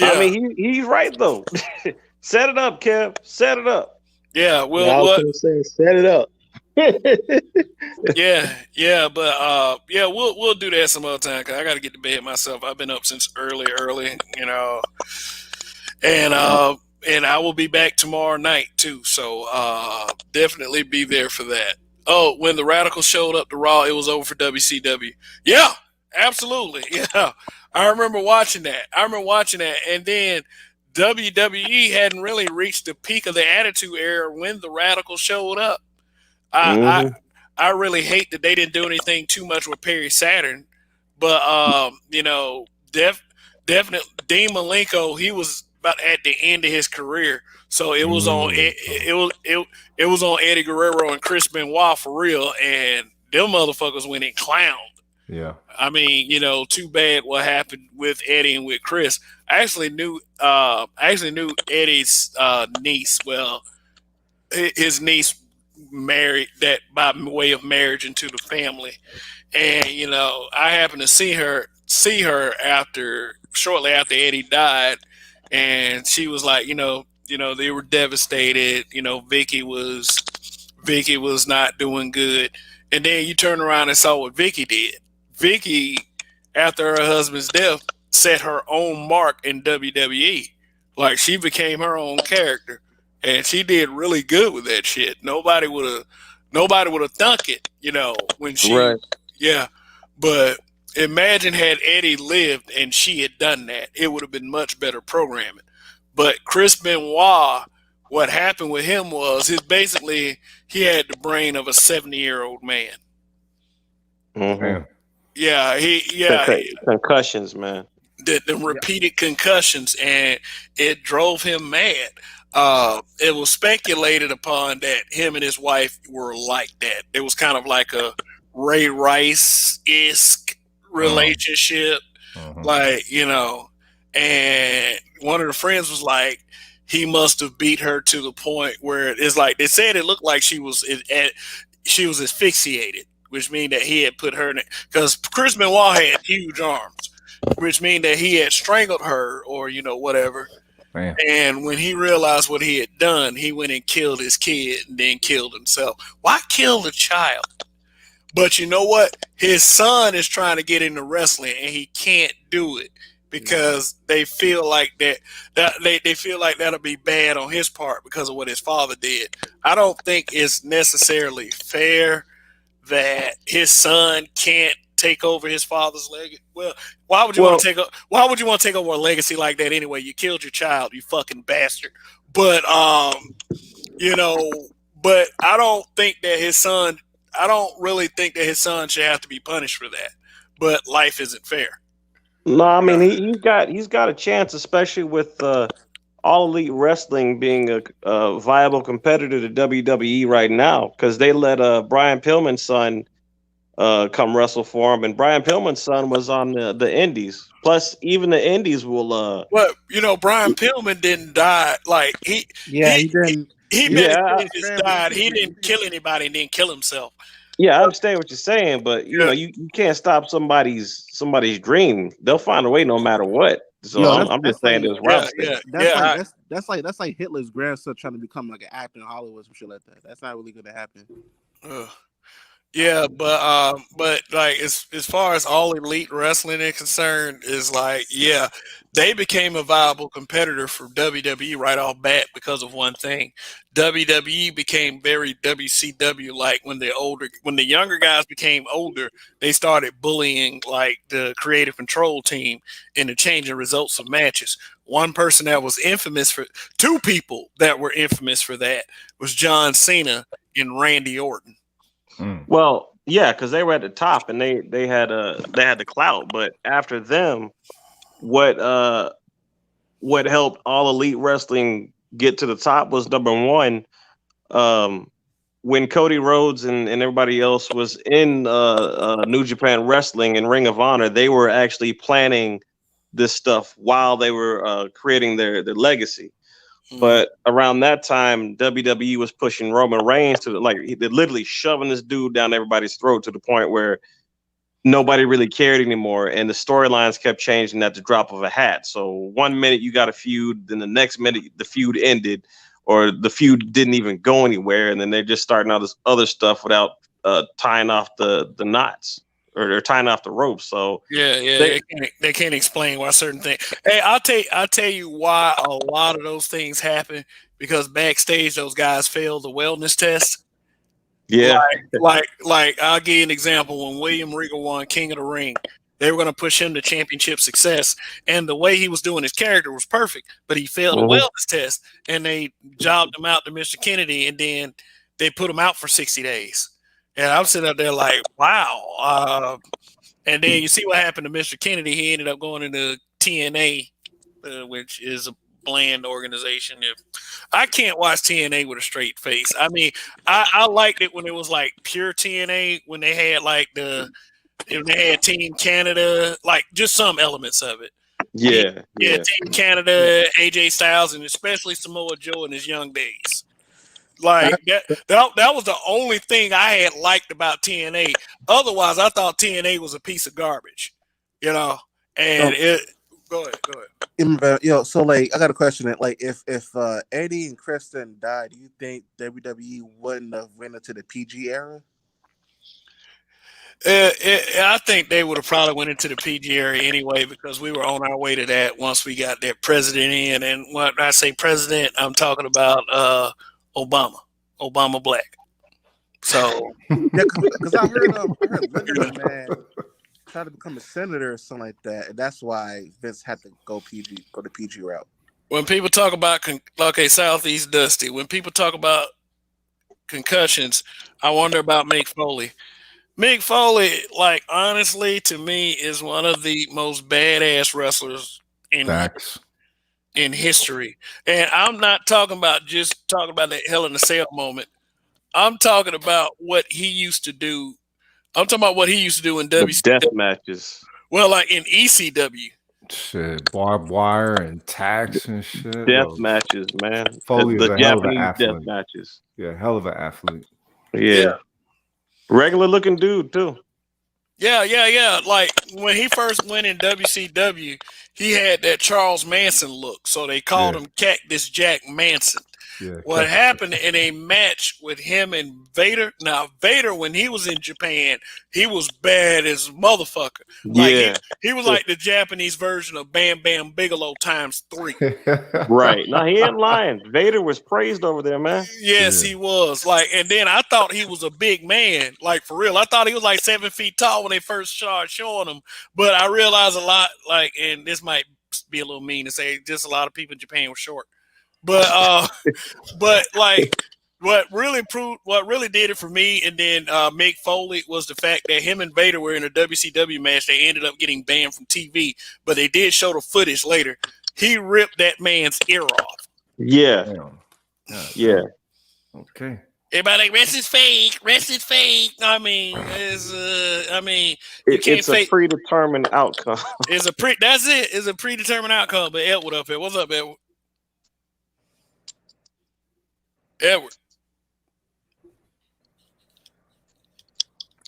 I mean, he's right though. Set it up, Kev. Set it up. Yeah, I was gonna say, set it up. but we'll do that some other time because I got to get to bed myself. I've been up since early, and I will be back tomorrow night too. So definitely be there for that. Oh, when the Radicals showed up to Raw, it was over for WCW. Yeah, absolutely. Yeah, I remember watching that. And then WWE hadn't really reached the peak of the Attitude Era when the Radicals showed up. I really hate that they didn't do anything too much with Perry Saturn, but definitely Dean Malenko, he was about at the end of his career, so it was on it was on Eddie Guerrero and Chris Benoit for real, and them motherfuckers went and clowned. Yeah, I mean, too bad what happened with Eddie and with Chris. I actually knew Eddie's niece. Well, his niece married that by way of marriage into the family, and I happened to see her shortly after Eddie died, and she was like, they were devastated. Vicky was not doing good, and then you turn around and saw what Vicky did. Vicky, after her husband's death, set her own mark in WWE. Like she became her own character. And she did really good with that shit. Nobody would have thunk it, when she, But imagine had Eddie lived and she had done that, it would have been much better programming. But Chris Benoit, what happened with him was he had the brain of a 70-year-old man. Mm-hmm. Yeah, concussions, man. The repeated concussions, and it drove him mad. It was speculated upon that him and his wife were like that. It was kind of like a Ray Rice-esque relationship, and one of the friends was like, he must have beat her to the point where it's like, they said it looked like she was asphyxiated, which means that he had put her in it, because Chris Benoit had huge arms, which means that he had strangled her or whatever. Man. And when he realized what he had done, he went and killed his kid and then killed himself. Why kill the child? But you know what? His son is trying to get into wrestling and he can't do it because they feel like they feel like that'll be bad on his part because of what his father did. I don't think it's necessarily fair that his son can't take over his father's legacy. Well, why would you want to take over a legacy like that anyway? You killed your child, you fucking bastard. But but I don't really think that his son should have to be punished for that. But life isn't fair. No, I mean he's got a chance, especially with All Elite Wrestling being a viable competitor to WWE right now, because they let Brian Pillman's son come wrestle for him, and Brian Pillman's son was on the Indies. Plus, even the indies will. But Brian Pillman didn't die. Like he he didn't. meditated and died. He didn't kill anybody and didn't kill himself. Yeah, I understand what you're saying, but you can't stop somebody's dream. They'll find a way no matter what. So I'm just saying this route. That's like Hitler's grandson trying to become like an actor in Hollywood, some shit like that. That's not really gonna happen. Yeah, but like as far as all elite wrestling is concerned, is like they became a viable competitor for WWE right off bat because of one thing. WWE became very WCW like when the younger guys became older, they started bullying like the creative control team into changing results of matches. One person that was infamous for two people that were infamous for that was John Cena and Randy Orton. Well, yeah, because they were at the top and they had the clout. But after them, what helped all elite wrestling get to the top was number one, when Cody Rhodes and everybody else was in New Japan Wrestling and Ring of Honor, they were actually planning this stuff while they were creating their legacy. But around that time, WWE was pushing Roman Reigns to they're literally shoving this dude down everybody's throat to the point where nobody really cared anymore. And the storylines kept changing at the drop of a hat. So 1 minute you got a feud, then the next minute the feud ended, or the feud didn't even go anywhere. And then they're just starting all this other stuff without tying off the knots. Or they're tying off the ropes, so they can't explain why certain things. Hey, I'll tell you why a lot of those things happen, because backstage those guys failed the wellness test. Yeah, like I'll give you an example. When William Regal won King of the Ring, they were going to push him to championship success, and the way he was doing his character was perfect, but he failed the wellness test, and they jobbed him out to Mr. Kennedy, and then they put him out for 60 days. And I'm sitting up there like, wow. And then you see what happened to Mr. Kennedy. He ended up going into TNA, which is a bland organization. If I can't watch TNA with a straight face. I mean, I liked it when it was like pure TNA, when they had Team Canada, like just some elements of it. Yeah. Team Canada, AJ Styles, and especially Samoa Joe in his young days. Like that was the only thing I had liked about TNA. Otherwise, I thought TNA was a piece of garbage, And go ahead. So like, I got a question. Like, if Eddie and Kristen died, do you think WWE wouldn't have went into the PG era? I think they would have probably went into the PG area anyway, because we were on our way to that once we got that president in. And when I say president, I'm talking about Obama Black. So because I heard Linda Man try to become a senator or something like that, and that's why Vince had to go the PG route. When people talk about Southeast Dusty, when people talk about concussions, I wonder about Mick Foley. Mick Foley, like, honestly, to me, is one of the most badass wrestlers in history. And I'm not talking about that Hell in a Cell moment. I'm talking about what he used to do. I'm talking about what he used to do in WCW. Death matches. Well, like in ECW. Shit, barbed wire and tacks and shit. Death matches, man. Foley's the a hell of an Japanese athlete. death matches. Yeah, hell of an athlete. Yeah. Regular looking dude, too. Yeah. Like, when he first went in WCW, he had that Charles Manson look. So they called him Cactus Jack Manson. Yeah, what happened in a match with him and Vader? Now, Vader, when he was in Japan, he was bad as a motherfucker. Like, he was like the Japanese version of Bam Bam Bigelow times 3. Right. No, he ain't lying. Vader was praised over there, man. Yes, he was. Like, and then I thought he was a big man. Like, for real. I thought he was like 7 feet tall when they first started showing him. But I realized a lot, like, and this might be a little mean to say, just a lot of people in Japan were short. But like, what really did it for me, and then Mick Foley, was the fact that him and Vader were in a WCW match. They ended up getting banned from TV, but they did show the footage later. He ripped that man's ear off. Yeah. Yeah. Okay. Everybody like rest is fake. Rest is fake. I mean, you can't It's a fake. predetermined outcome. That's it. It's a predetermined outcome. But Edward up here. What's up, Edward? Edward.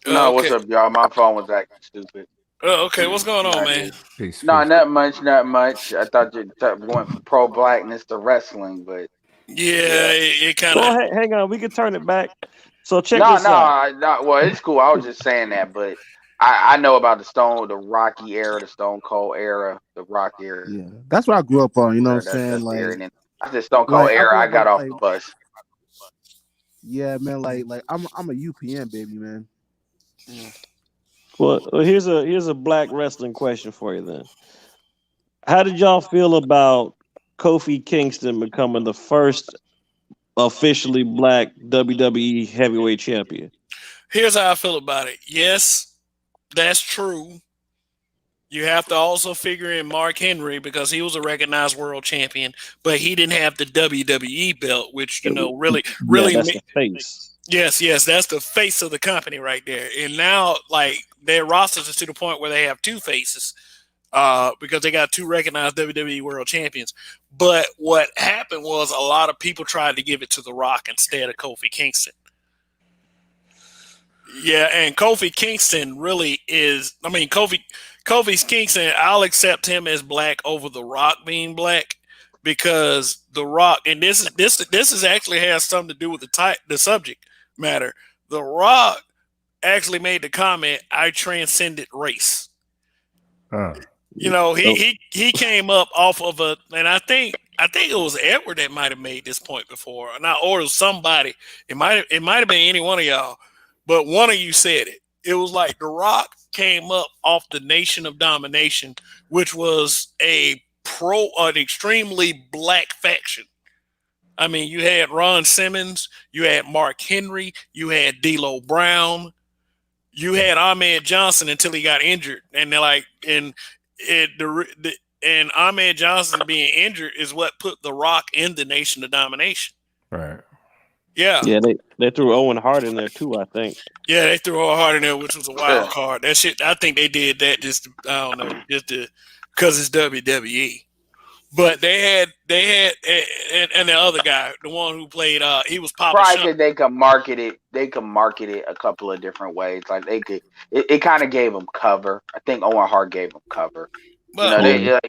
No, what's Okay. up, y'all? My phone was acting stupid. Okay. What's going on, man? Peace, No, peace. not much, not much. I thought you went from pro blackness to wrestling, but Yeah, yeah. it kind Well, of. hang on, we can turn it back. So check No, this no, out. no. Well, it's cool. I was just saying that, but I know about the Rocky era, the Stone Cold era, the Rock era. Yeah, that's what I grew up on. You know what I'm That's saying? the era. Like, And then after the Stone Cold I era, grew I up on got off like, the bus. yeah, man. Like I'm a UPN baby, man. Well, here's a black wrestling question for you then. How did y'all feel about Kofi Kingston becoming the first officially black WWE heavyweight champion? Here's how I feel about it. Yes, that's true. You have to also figure in Mark Henry because he was a recognized world champion, but he didn't have the WWE belt, which really, Yeah, really. that's the face. Yes, that's the face of the company right there. And now, like their rosters are to the point where they have two faces, because they got two recognized WWE world champions. But what happened was a lot of people tried to give it to The Rock instead of Kofi Kingston. Yeah, and Kofi Kingston really is. I mean, Kofi's Kingston. I'll accept him as black over The Rock being black because The Rock, and this is actually has something to do with the subject matter. The Rock actually made the comment, "I transcended race." He came up off of and I think it was Edward that might have made this point before, or it was somebody. It might have been any one of y'all, but one of you said it. It was like The Rock came up off the Nation of Domination, which was an extremely black faction. I mean, you had Ron Simmons, you had Mark Henry, you had D'Lo Brown, you had Ahmed Johnson until he got injured, and they're like, and Ahmed Johnson being injured is what put The Rock in the Nation of Domination. Right. Yeah. Yeah, they threw Owen Hart in there too, I think. Yeah, they threw Owen Hart in there, which was a wild card. That shit, I think they did that I don't know, because it's WWE. But they had and the other guy, the one who played, he was Papa Probably Shunt. because they could market it. They could market it a couple of different ways. Like they could, it kind of gave them cover. I think Owen Hart gave them cover. Well, The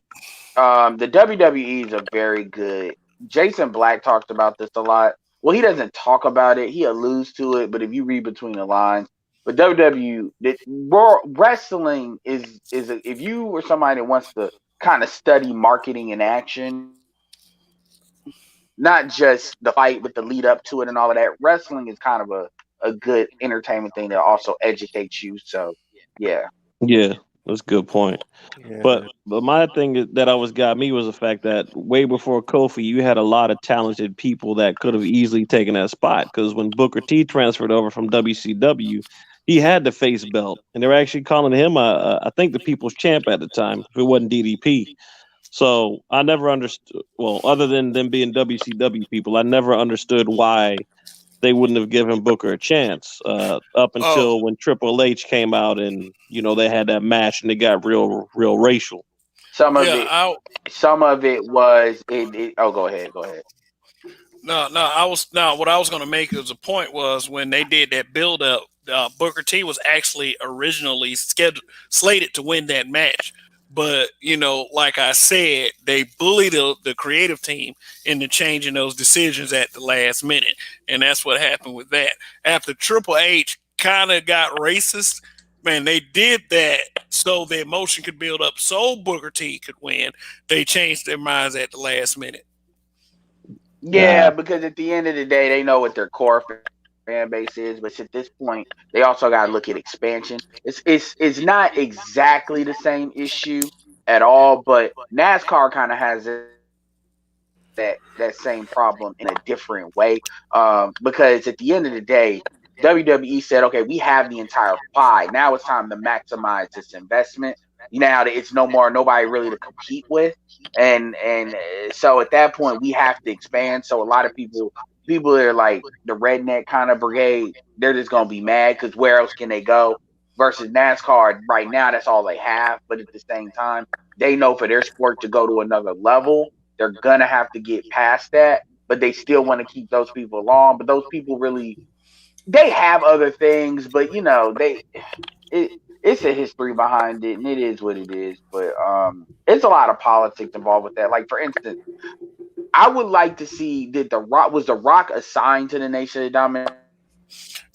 WWE is a very good. Jason Black talked about this a lot. Well, he doesn't talk about it. He alludes to it, but if you read between the lines, but wrestling if you were somebody that wants to kind of study marketing in action, not just the fight with the lead up to it and all of that. Wrestling is kind of a good entertainment thing that also educates you. So yeah. Yeah, that's a good point. Yeah. But my thing that always got me was the fact that way before Kofi, you had a lot of talented people that could have easily taken that spot. Because when Booker T transferred over from WCW, he had the face belt, and they were actually calling him, I think, the People's Champ at the time. If it wasn't DDP, so I never understood. Well, other than them being WCW people, I never understood why they wouldn't have given Booker a chance up until when Triple H came out and they had that match and it got real racial. Some of it was it. Oh, go ahead. No. What I was going to make as a point was when they did that build up, Booker T was actually originally slated to win that match. But, like I said, they bullied the creative team into changing those decisions at the last minute. And that's what happened with that. After Triple H kind of got racist, man, they did that so the emotion could build up so Booker T could win. They changed their minds at the last minute. Yeah, because at the end of the day, they know what their core fan base is, but at this point, they also got to look at expansion. It's not exactly the same issue at all, but NASCAR kind of has that same problem in a different way. Because at the end of the day, WWE said, okay, we have the entire pie. Now it's time to maximize this investment. Now that it's no more nobody really to compete with, and so at that point we have to expand. So a lot of people people that are like the redneck kind of brigade, they're just gonna be mad because where else can they go? Versus NASCAR, right now that's all they have. But at the same time, they know for their sport to go to another level, they're gonna have to get past that. But they still want to keep those people along. But those people really, they have other things, but it it's a history behind it, and it is what it is. But it's a lot of politics involved with that. Like for instance, I would like to see, did the Rock, was the Rock assigned to the Nation of Domination,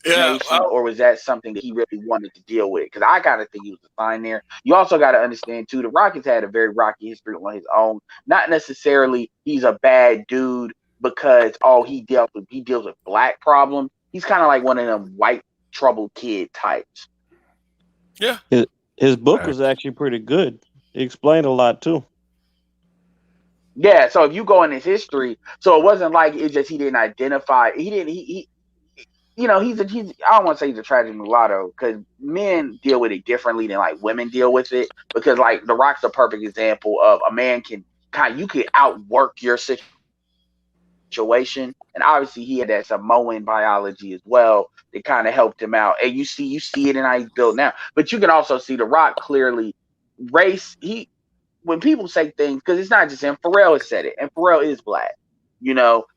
Yeah. or was that something that he really wanted to deal with? Because I gotta think he was assigned there. You also got to understand too, the Rock has had a very rocky history on his own. Not necessarily he's a bad dude because he deals with black problems. He's kind of like one of them white troubled kid types. Yeah. His book was actually pretty good. He explained a lot too. Yeah, so if you go in his history, so it wasn't like it's just he didn't identify. He didn't. He he's. I don't want to say he's a tragic mulatto because men deal with it differently than like women deal with it. Because like The Rock's a perfect example of a man can you could outwork your situation, and obviously he had that Samoan biology as well that kind of helped him out. And you see it in how he's built now. But you can also see The Rock clearly race. When people say things, because it's not just him, Pharrell has said it, and Pharrell is black,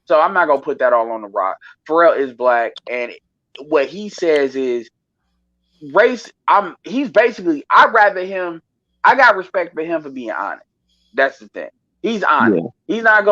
So I'm not gonna put that all on The Rock. Pharrell is black, and what he says is race. He's basically. I got respect for him for being honest. That's the thing. He's honest. Yeah. He's not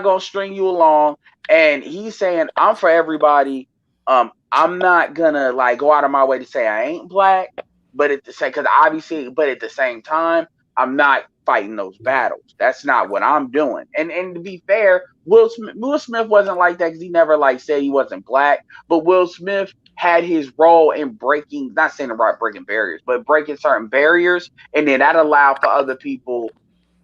gonna string you along, and he's saying I'm for everybody. I'm not gonna like go out of my way to say I ain't black, but at the same time, I'm not fighting those battles. That's not what I'm doing. And to be fair, Will Smith wasn't like that because he never like said he wasn't black. But Will Smith had his role in breaking, not saying about breaking barriers, but breaking certain barriers, and then that allowed for other people.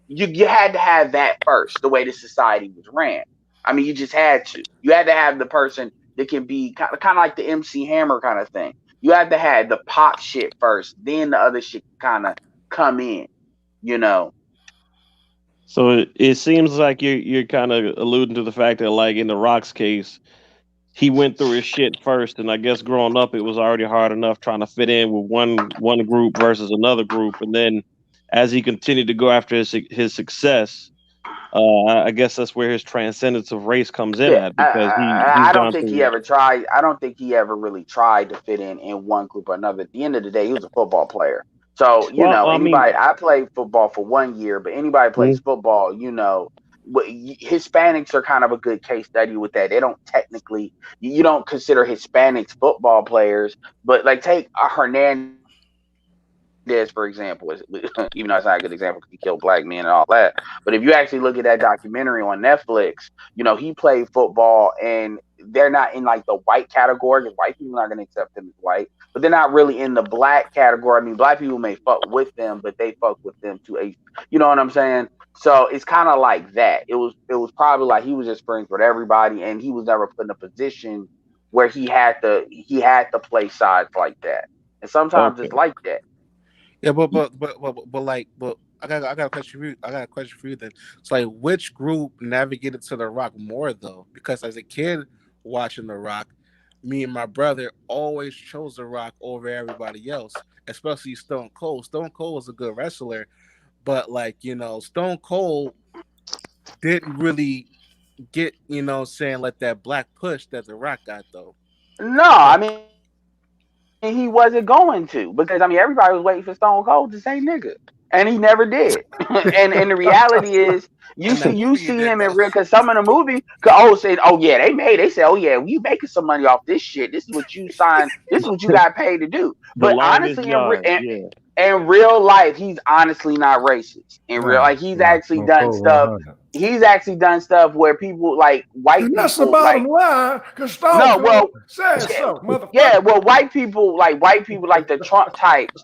You had to have that first, the way the society was ran. I mean, you just had to. You had to have the person that can be kind of like the MC Hammer kind of thing. You had to have the pop shit first, then the other shit kind of come in. You know. So it seems like you're kind of alluding to the fact that, like in the Rock's case, he went through his shit first, and I guess growing up, it was already hard enough trying to fit in with one group versus another group, and then as he continued to go after his success, I guess that's where his transcendence of race comes in Yeah, at, because he's I don't gone think he through. ever tried. I don't think he ever really tried to fit in one group or another. At the end of the day, he was a football player. So Well, I mean, anybody. I played football for 1 year, but anybody plays mm, football, Hispanics are kind of a good case study with that. They don't technically, you don't consider Hispanics football players, but like take Hernandez for example. Even though it's not a good example because he killed black men and all that, but if you actually look at that documentary on Netflix, he played football and they're not in like the white category because white people are not going to accept him as white, but they're not really in the black category. I mean, black people may fuck with them, but they fuck with them to a, you know what I'm saying? So it's kind of like that. It was probably like he was just friends with everybody, and he was never put in a position where he had to play sides like that. And sometimes it's okay. like that. Yeah, but I got a question for you. I got a question for you then. So like, which group navigated to the Rock more though? Because as a kid watching the Rock, me and my brother always chose the Rock over everybody else, especially Stone Cold. Stone Cold was a good wrestler, but like Stone Cold didn't really get saying like that black push that the Rock got though. No, So I mean he wasn't going to because I mean everybody was waiting for Stone Cold to say nigga, and he never did. and the reality is you in that see movie him you in did real though. because some of the movie they said oh yeah we making some money off this shit. This is what you signed. This is what you got paid to do. The But longest honestly, yard, yeah. in real life, he's honestly not racist. In real, Nah, like he's nah, actually no done cold stuff. 100. He's actually done stuff where people like white And that's the people bottom like line, because Stone no, Cold well, said yeah, so, yeah, motherfucker. well, white people like the Trump types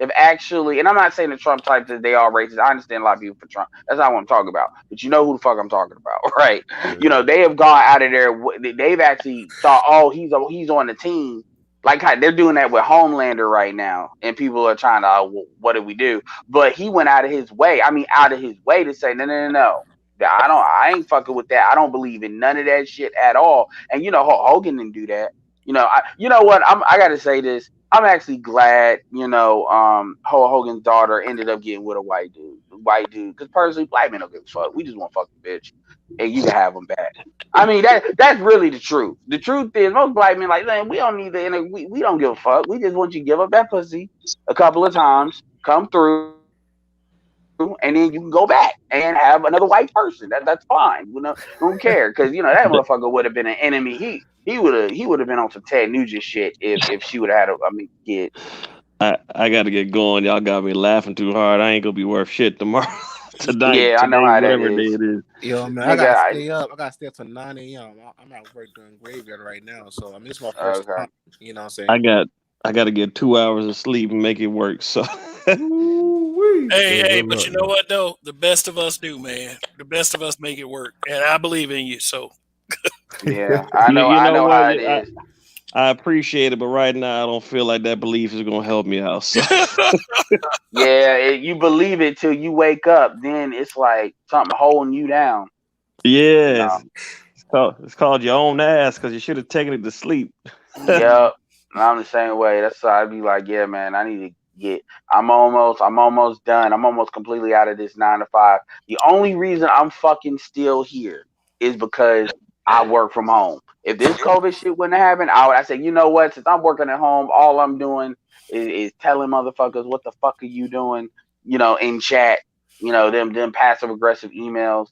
have actually, and I'm not saying the Trump types that they all racist. I understand a lot of people for Trump. That's not what I'm talking about. But you know who the fuck I'm talking about, right? Yeah. They have gone out of there. They've actually thought, oh, he's on the team. Like how they're doing that with Homelander right now, and people are trying to, what do we do? But he went out of his way. I mean, out of his way to say, no, no, no, no. I ain't fucking with that. I don't believe in none of that shit at all. And Hogan didn't do that. You know what? I gotta say this. I'm actually glad, Hulk Hogan's daughter ended up getting with a white dude. Because personally, black men don't give a fuck. We just want to fuck the bitch, and you can have them back. I mean, that's really the truth. The truth is, most black men like, man, we don't need the, we don't give a fuck. We just want you to give up that pussy a couple of times, come through, and then you can go back and have another white person. That's fine. Don't care, because that motherfucker would have been an enemy. He would have been on some Ted Nugent shit if she would have had kid. I got to get going. Y'all got me laughing too hard. I ain't gonna be worth shit tomorrow, tonight, Yeah, I know today, how that whatever day is, it is. Yo, man, I nigga. gotta stay up. I gotta stay up till 9 a.m. I'm at work doing graveyard right now, so I mean, it's my first Okay. time. You know what I'm I saying? got I got to get 2 hours of sleep and make it work. So Ooh-wee. Hey, Good but you luck, know man. what though? The best of us do, man. The best of us make it work, and I believe in you. So Yeah, you I know know what? how it is. I appreciate it, but right now I don't feel like that belief is gonna help me out. So Yeah, you believe it till you wake up. Then it's like something holding you down. You know. yes, it's called your own ass because you should have taken it to sleep. Mhm. Yep. I'm the same way. That's why I'd be like, yeah, man, I need to get. I'm almost done. I'm almost completely out of this 9 to 5. The only reason I'm fucking still here is because I work from home. If this COVID shit wouldn't happen, I say, you know what? Since I'm working at home, all I'm doing is telling motherfuckers what the fuck are you doing, in chat, them passive aggressive emails.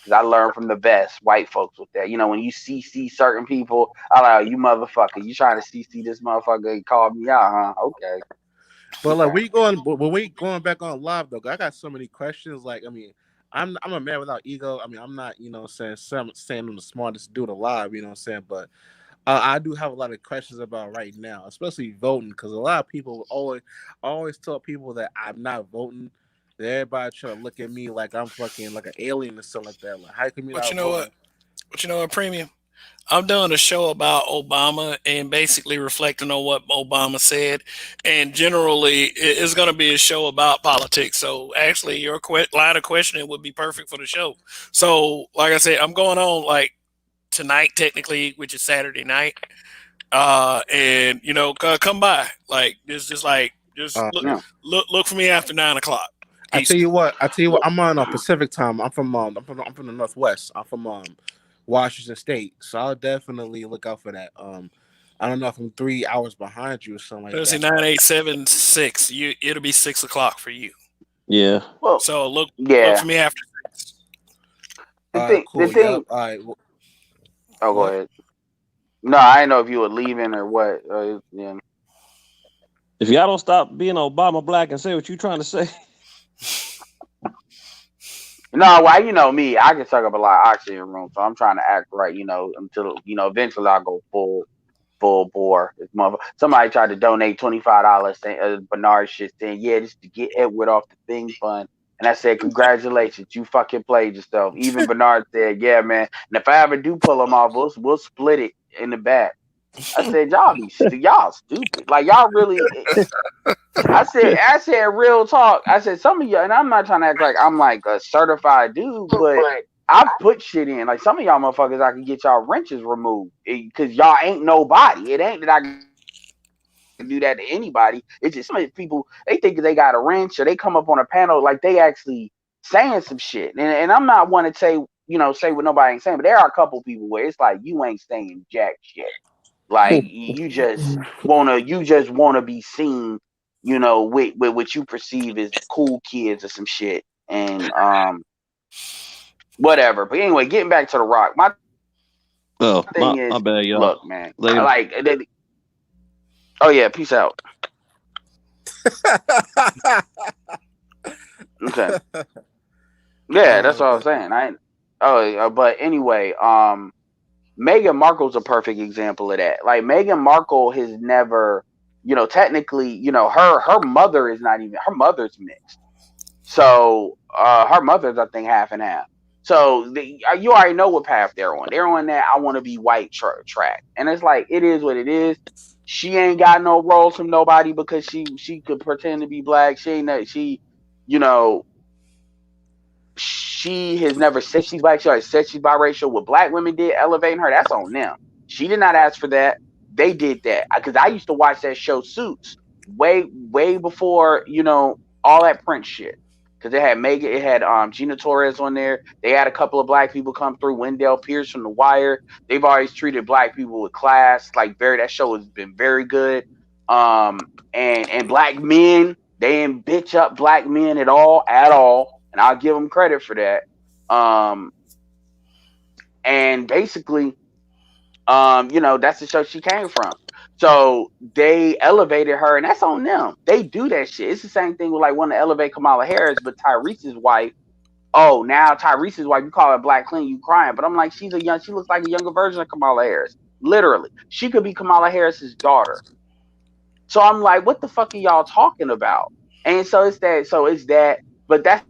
Because I learned from the best white folks with that. When you CC certain people, I like, you motherfucker, you trying to CC this motherfucker and call me out, huh? Okay. But like, Okay. when we going back on live though, I got so many questions. Like, I mean, I'm a man without ego. I mean, I'm not, saying I'm the smartest dude alive. You know what I'm saying? But I do have a lot of questions about right now, especially voting, because a lot of people always tell people that I'm not voting. Everybody try to look at me like I'm fucking like an alien or something like that. Like, how come you But you not know what? voting? But you know what, Premium? I'm doing a show about Obama and basically reflecting on what Obama said. And generally, it's going to be a show about politics. So actually, your line of questioning would be perfect for the show. So, like I said, I'm going on like tonight, technically, which is Saturday night. And come by. Like just like just Uh, Yeah. look for me after 9 o'clock I tell Eastern. you what. I'm on Pacific time. I'm from the Northwest. I'm from Washington State, so I'll definitely look out for that. I don't know if I'm 3 hours behind you or something like Thursday that. 9, 8, 7, 6. It'll be 6 o'clock for you. Yeah. Well, So look yeah. for me after 6. The All right, thing, the cool. Yep. thing. All right. Oh, go What? ahead. No, I didn't know if you were leaving or what. Yeah. If y'all don't stop being Obama black and say what you trying to say, No, well, you know me, I can suck up a lot of oxygen in the room, so I'm trying to act right, until eventually I go full bore. Somebody tried to donate $25 saying Bernard shit saying, yeah, just to get Edward off the thing fund. And I said, congratulations, you fucking played yourself. Even Bernard said, yeah, man. And if I ever do pull him off, we'll split it in the back. I said, y'all stupid. Like y'all really. I said real talk. I said some of y'all, and I'm not trying to act like I'm like a certified dude, but I put shit in. Like some of y'all motherfuckers, I can get y'all wrenches removed because y'all ain't nobody. It ain't that I can do that to anybody. It's just some of the people, they think they got a wrench or they come up on a panel like they actually saying some shit. And I'm not one to say what nobody ain't saying, but there are a couple people where it's like you ain't saying jack shit. Like you just wanna be seen, with what you perceive as cool kids or some shit. And whatever. But anyway, getting back to the rock. My thing is, oh look, my man. bad, y'all. Later. Oh yeah, peace out. Okay. Yeah, that's Oh what I was man. saying. But anyway, Meghan Markle's a perfect example of that. Like Meghan Markle has never, technically, her mother is not even her mother's mixed. So her mother's, I think, half and half. So you already know what path they're on. They're on that I want to be white track, and it's like it is what it is. She ain't got no roles from nobody because she could pretend to be black. She ain't that she, you know, she has never said she's black. She already said she's biracial. What black women did, elevating her, that's on them. She did not ask for that. They did that. Because I used to watch that show Suits way before, all that Prince shit. Because it had Gina Torres on there. They had a couple of black people come through. Wendell Pierce from The Wire. They've always treated black people with class. Like that show has been very good. And black men, they didn't bitch up black men at all, and I'll give them credit for that. Um, and basically, that's the show she came from. So they elevated her, and that's on them. They do that shit. It's the same thing with like wanting to elevate Kamala Harris, but Tyrese's wife. Oh, now Tyrese's wife, you call her Black Queen, you crying. But I'm like, she looks like a younger version of Kamala Harris. Literally, she could be Kamala Harris's daughter. So I'm like, what the fuck are y'all talking about? And so it's that. But that's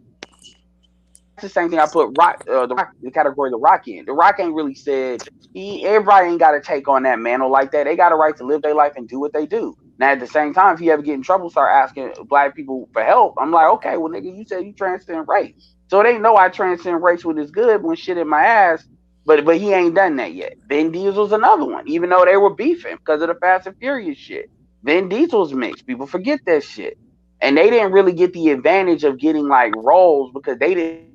the same thing I put the category the Rock in. The Rock ain't really said everybody ain't got to take on that mantle like that. They got a right to live their life and do what they do. Now at the same time, if you ever get in trouble, start asking black people for help. I'm like, okay, well nigga, you said you transcend race, so they know I transcend race when it's good when shit in my ass. But he ain't done that yet. Vin Diesel's another one, even though they were beefing because of the Fast and Furious shit. Vin Diesel's mixed. People forget that shit. And they didn't really get the advantage of getting like roles because they didn't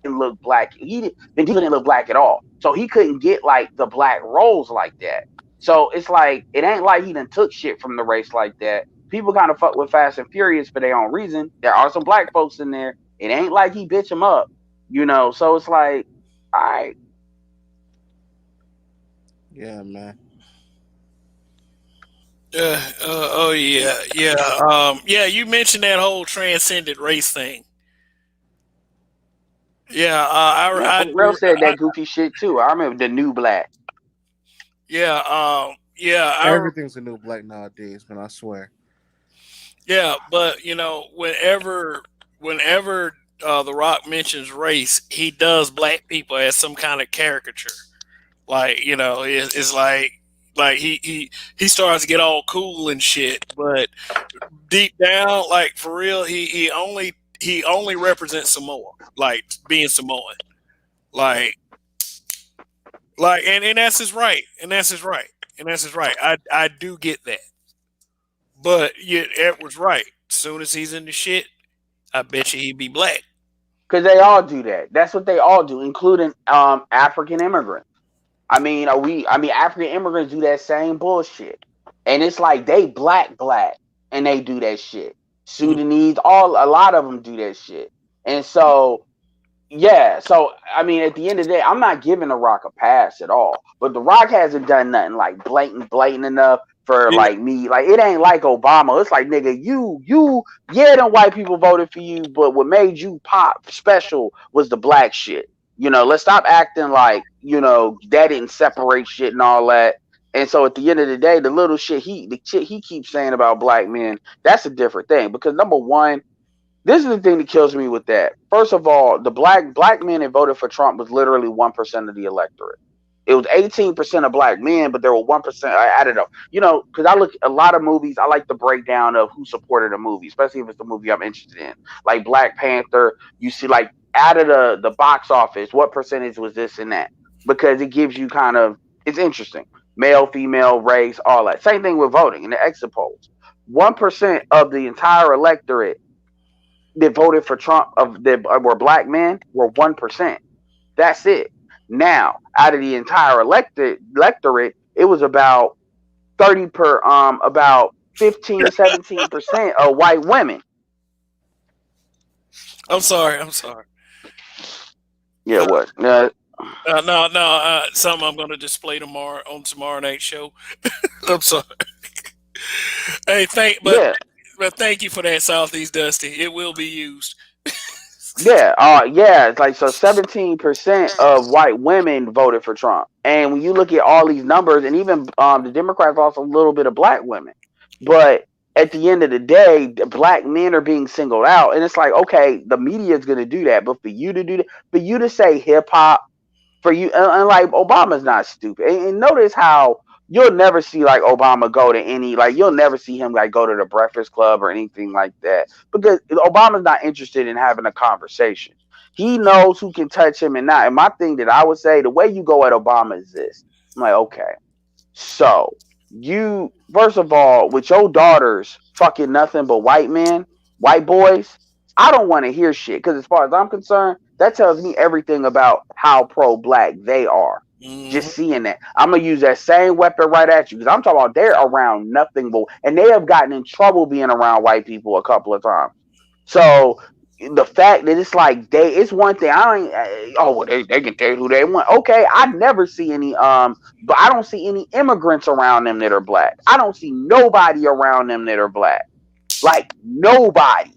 look black. Vin Diesel didn't look black at all. So he couldn't get like the black roles like that. So it's like, it ain't like he done took shit from the race like that. People kind of fuck with Fast and Furious for their own reason. There are some black folks in there. It ain't like he bitch them up, So it's like, all right. Yeah, man. Oh yeah. You mentioned that whole transcendent race thing. Yeah, Yeah, I Pharrell do. said that goofy shit too. I remember the new black. Yeah, yeah, Everything's a new black nowadays, man. I swear. yeah. But whenever The Rock mentions race, he does black people as some kind of caricature. Like it's like he starts to get all cool and shit, but deep down, like for real, he only represents Samoa, like being Samoan, like and that's his right, and that's his right, and that's his right. I do get that, but yet Edward's right. As soon as he's in the shit, I bet you he'd be black. Because they all do that. That's what they all do, including African immigrants. African immigrants do that same bullshit. And it's like they black and they do that shit. Sudanese, a lot of them do that shit. And so yeah, so at the end of the day, I'm not giving The Rock a pass at all. But The Rock hasn't done nothing like blatant enough for Yeah, like me. Like it ain't like Obama. It's like nigga, yeah, them white people voted for you, but what made you pop special was the black shit. Let's stop acting like that didn't separate shit and all that. And so at the end of the day, the shit he keeps saying about black men, that's a different thing. Because number one, this is the thing that kills me with that. First of all, the black men that voted for Trump was literally 1% of the electorate. It was 18% of black men, but there were 1%. I don't know, because I look a lot of movies. I like the breakdown of who supported a movie, especially if it's the movie I'm interested in. Like Black Panther, you see like out of the box office, what percentage was this and that? Because it gives you it's interesting. Male, female, race, all that. Same thing with voting in the exit polls. 1% of the entire electorate that voted for Trump that were black men were 1%. That's it. Now, out of the entire electorate, it was about 15-17% of white women. I'm sorry. I'm sorry. Yeah, what? No. Something I'm going to display tomorrow on tomorrow night's show. I'm sorry. Hey, Yeah, but thank you for that, Southeast Dusty. It will be used. yeah. It's like so 17% of white women voted for Trump. And when you look at all these numbers, and even the Democrats also a little bit of black women. But at the end of the day, the black men are being singled out. And it's like, okay, the media is gonna do that, but for you to do that, for you to say hip hop, for you and like Obama's not stupid. And notice how you'll never see like Obama go to any like you'll never see him like go to the Breakfast Club or anything like that because Obama's not interested in having a conversation. He knows who can touch him and not. And my thing that I would say, the way you go at Obama is this. I'm like, okay, so you first of all, with your daughters fucking nothing but white men, white boys, I don't want to hear shit. Because as far as I'm concerned, that tells me everything about how pro-black they are. Mm-hmm. Just seeing that, I'm gonna use that same weapon right at you because I'm talking about they're around nothing but, and they have gotten in trouble being around white people a couple of times. So the fact that it's like it's one thing. I ain't. Oh, well, they can tell who they want. Okay, I never see any. But I don't see any immigrants around them that are black. I don't see nobody around them that are black. Like nobody.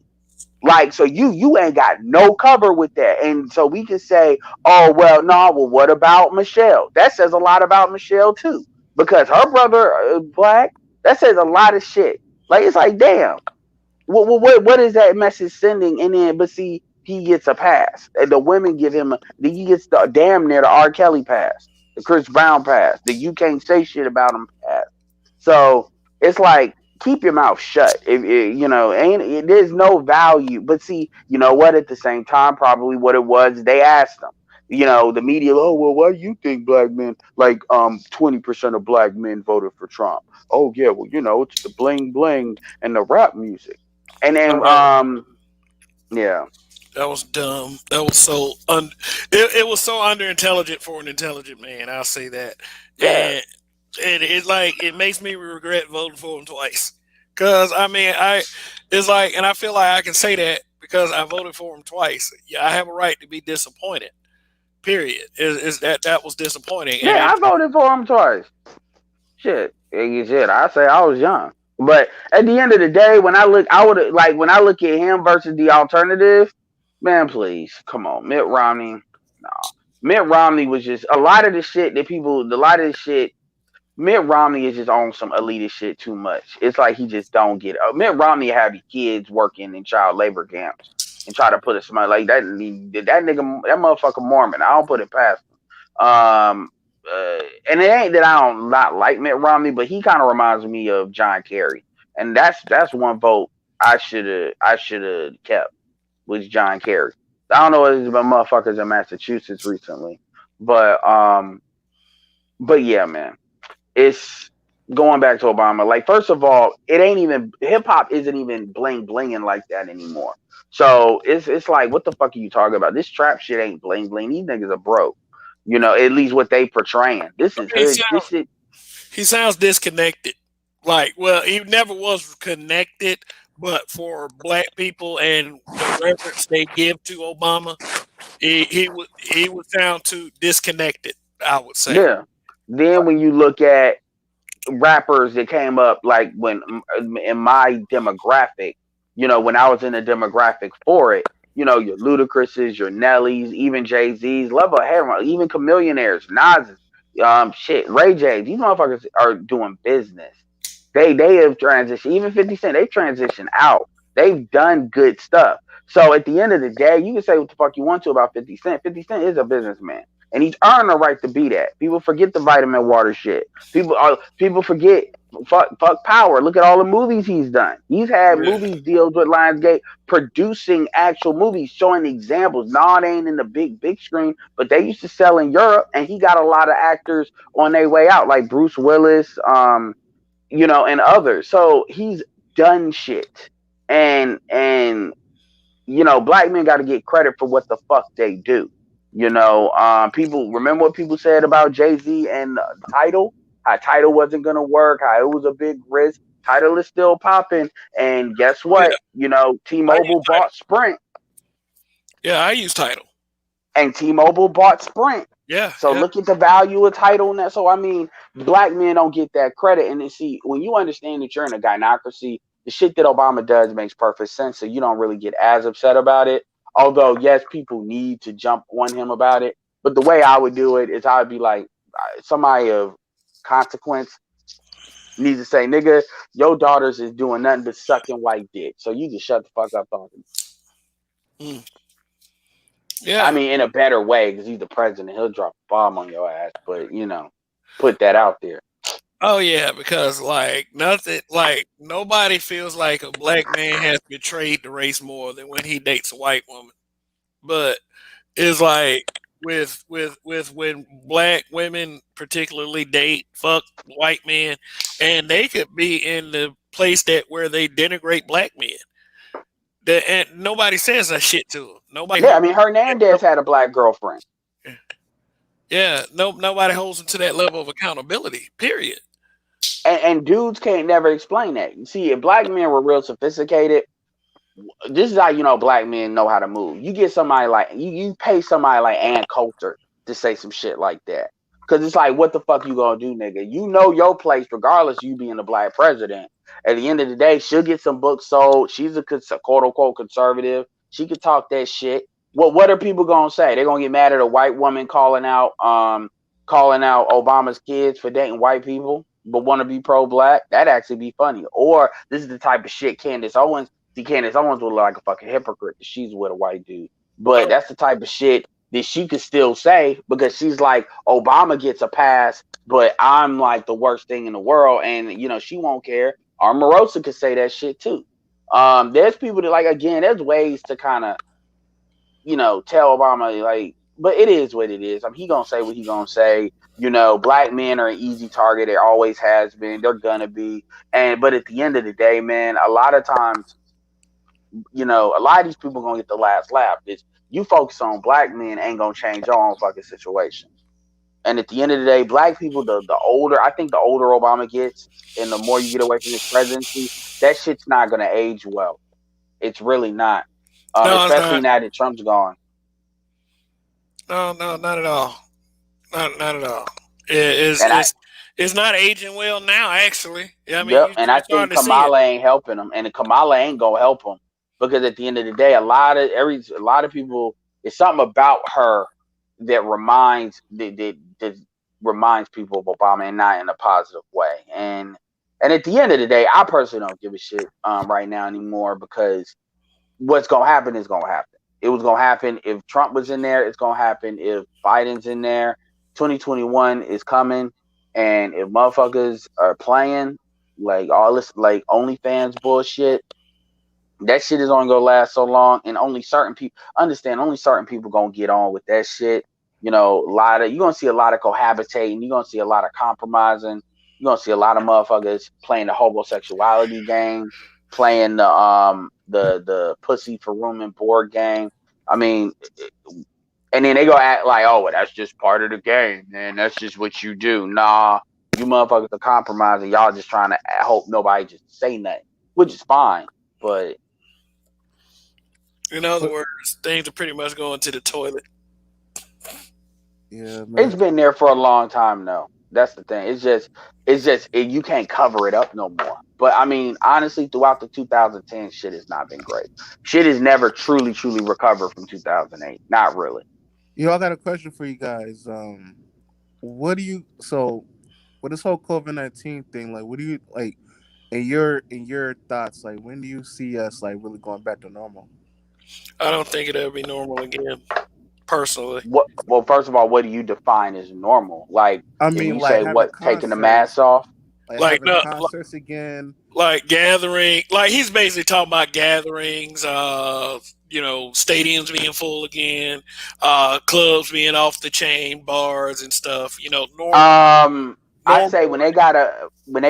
Like, so you ain't got no cover with that. And so we can say, oh well, no, well, what about Michelle? That says a lot about Michelle too, because her brother black. That says a lot of shit. Like, it's like, damn, what is that message sending? And then, but see, he gets a pass, and the women give him he gets the damn near the R. Kelly pass, the Chris Brown pass, the you can't say shit about him pass. So it's like, keep your mouth shut. If you know, there's no value. But see, you know what? At the same time, probably what it was, they asked them. You know, the media. Oh well, why do you think black men, like 20% of black men voted for Trump? Oh yeah, well, you know, it's the bling bling and the rap music. And then yeah. That was dumb. That was so it was so underintelligent for an intelligent man. I'll say that. Yeah. And it like it makes me regret voting for him twice. Cause I mean it's like, and I feel like I can say that because I voted for him twice. Yeah, I have a right to be disappointed. Period. Is that was disappointing. And Yeah, I voted for him twice. Shit. I say I was young. But at the end of the day, when I look, I would like when I look at him versus the alternative, man, please, come on. Mitt Romney. No. Mitt Romney was just a lot of the shit that people, a lot of the shit, Mitt Romney is just on some elitist shit too much. It's like he just don't get it. Mitt Romney have kids working in child labor camps and try to put a smile like that. That nigga, that motherfucker Mormon. I don't put it past him. And it ain't that I don't not like Mitt Romney, but he kind of reminds me of John Kerry, and that's one vote I should have kept, was John Kerry. I don't know what it's about motherfuckers in Massachusetts recently, but yeah, man, it's going back to Obama. Like, first of all, it ain't even hip hop isn't even bling blinging like that anymore. So it's like, what the fuck are you talking about? This trap shit ain't bling bling. These niggas are broke. You know, at least what they portraying. This is hood. This shit. He sounds disconnected. Like, well, he never was connected, but for black people and the reverence they give to Obama, he would sound too disconnected, I would say. Yeah. Then when you look at rappers that came up, like when in my demographic, you know, when I was in the demographic for it, you know, your Ludacris's, your Nellies, even Jay-Z's, level ahead, even Chameleonaires, Nas's, shit, Ray J. These motherfuckers are doing business. They have transitioned. Even 50 Cent, they've transitioned out. They've done good stuff. So at the end of the day, you can say what the fuck you want to about 50 Cent. 50 Cent is a businessman, and he's earned the right to be that. People forget the vitamin water shit. People forget fuck power. Look at all the movies he's done. He's had movies deals with Lionsgate producing actual movies, showing examples. Nah, it ain't in the big screen, but they used to sell in Europe, and he got a lot of actors on their way out, like Bruce Willis, you know, and others. So he's done shit. And you know, black men got to get credit for what the fuck they do. You know, people remember what people said about Jay-Z and Tidal, how Tidal wasn't gonna work, how it was a big risk. Tidal is still popping, and guess what? You know, T-Mobile bought Sprint. Yeah, I use Tidal. And T-Mobile bought Sprint. Yeah. So look at the value of Tidal and that. So I mean, black men don't get that credit. And then see, when you understand that you're in a gynocracy, the shit that Obama does makes perfect sense. So you don't really get as upset about it. Although, yes, people need to jump on him about it. But the way I would do it is I would be like, somebody of consequence needs to say, nigga, your daughters is doing nothing but sucking white dick. So you just shut the fuck up talking. Yeah. I mean, in a better way, because he's the president. He'll drop a bomb on your ass. But, you know, put that out there. Oh, yeah, because, like, nobody feels like a black man has betrayed the race more than when he dates a white woman. But is like with when black women particularly date fuck white men, and they could be in the place that where they denigrate black men. That and nobody says that shit to them. Nobody Yeah, I holds. mean Hernandez had a black girlfriend. Yeah, nobody holds them to that level of accountability. Period. And dudes can't never explain that. You see, if black men were real sophisticated, this is how you know black men know how to move. You get somebody like you pay somebody like Ann Coulter to say some shit like that. Cause it's like, what the fuck you gonna do, nigga? You know your place, regardless you being a black president. At the end of the day, she'll get some books sold. She's a quote unquote conservative. She could talk that shit. What are people gonna say? They're gonna get mad at a white woman calling out Obama's kids for dating white people, but want to be pro black. That'd actually be funny. Or this is the type of shit Candace Owens. See, Candace Owens would look like a fucking hypocrite if she's with a white dude. But that's the type of shit that she could still say because she's like, Obama gets a pass, but I'm like the worst thing in the world. And, you know, she won't care. Omarosa could say that shit too. There's people that, like, again, there's ways to kind of, you know, tell Obama, like, but it is what it is. I mean, he gonna say what he gonna say. You know, black men are an easy target. It always has been. They're gonna be. But at the end of the day, man, a lot of times, you know, a lot of these people gonna get the last laugh. It's, you focus on black men ain't gonna change your own fucking situation. And at the end of the day, black people, the older, I think the older Obama gets and the more you get away from his presidency, that shit's not gonna age well. It's really not. No, it's Especially not. now that Trump's gone. No, no, not at all. Not at all. It's And I, it's it's not aging well now. Actually, I mean, yep, and you're I starting think to see it. Kamala ain't helping him, and Kamala ain't gonna help him because at the end of the day, a lot of people, it's something about her that that reminds people of Obama, and not in a positive way. And at the end of the day, I personally don't give a shit right now anymore because what's gonna happen is gonna happen. It was gonna happen if Trump was in there. It's gonna happen if Biden's in there. 2021 is coming, and if motherfuckers are playing like all this, like OnlyFans bullshit, that shit is only gonna last so long, and only certain people understand. Only certain people gonna get on with that shit. You know, you're gonna see a lot of cohabitating. You're gonna see a lot of compromising. You're gonna see a lot of motherfuckers playing the homosexuality game, playing the pussy for room and board game. I mean, and then they go act like, oh, well, that's just part of the game, man. That's just what you do. Nah, you motherfuckers are compromising. Y'all just trying to hope nobody just say nothing, which is fine, but. In other words, things are pretty much going to the toilet. Yeah, It's man. been there for a long time, though. That's the thing. You can't cover it up no more. But I mean, honestly, throughout the 2010 shit has not been great. Shit has never truly recovered from 2008. Not really. Yo, I got a question for you guys. What do you so with this whole COVID-19 thing? Like, what do you like in your thoughts? Like, when do you see us like really going back to normal? I don't think it'll ever be normal again. Personally, What? Well, first of all, what do you define as normal? Like, I if mean, you like say having what, taking the mask concerts, off? like like having no, concerts again. like gathering. Like he's basically talking about gatherings. Stadiums being full again, clubs being off the chain, bars and stuff. I say Normal. when they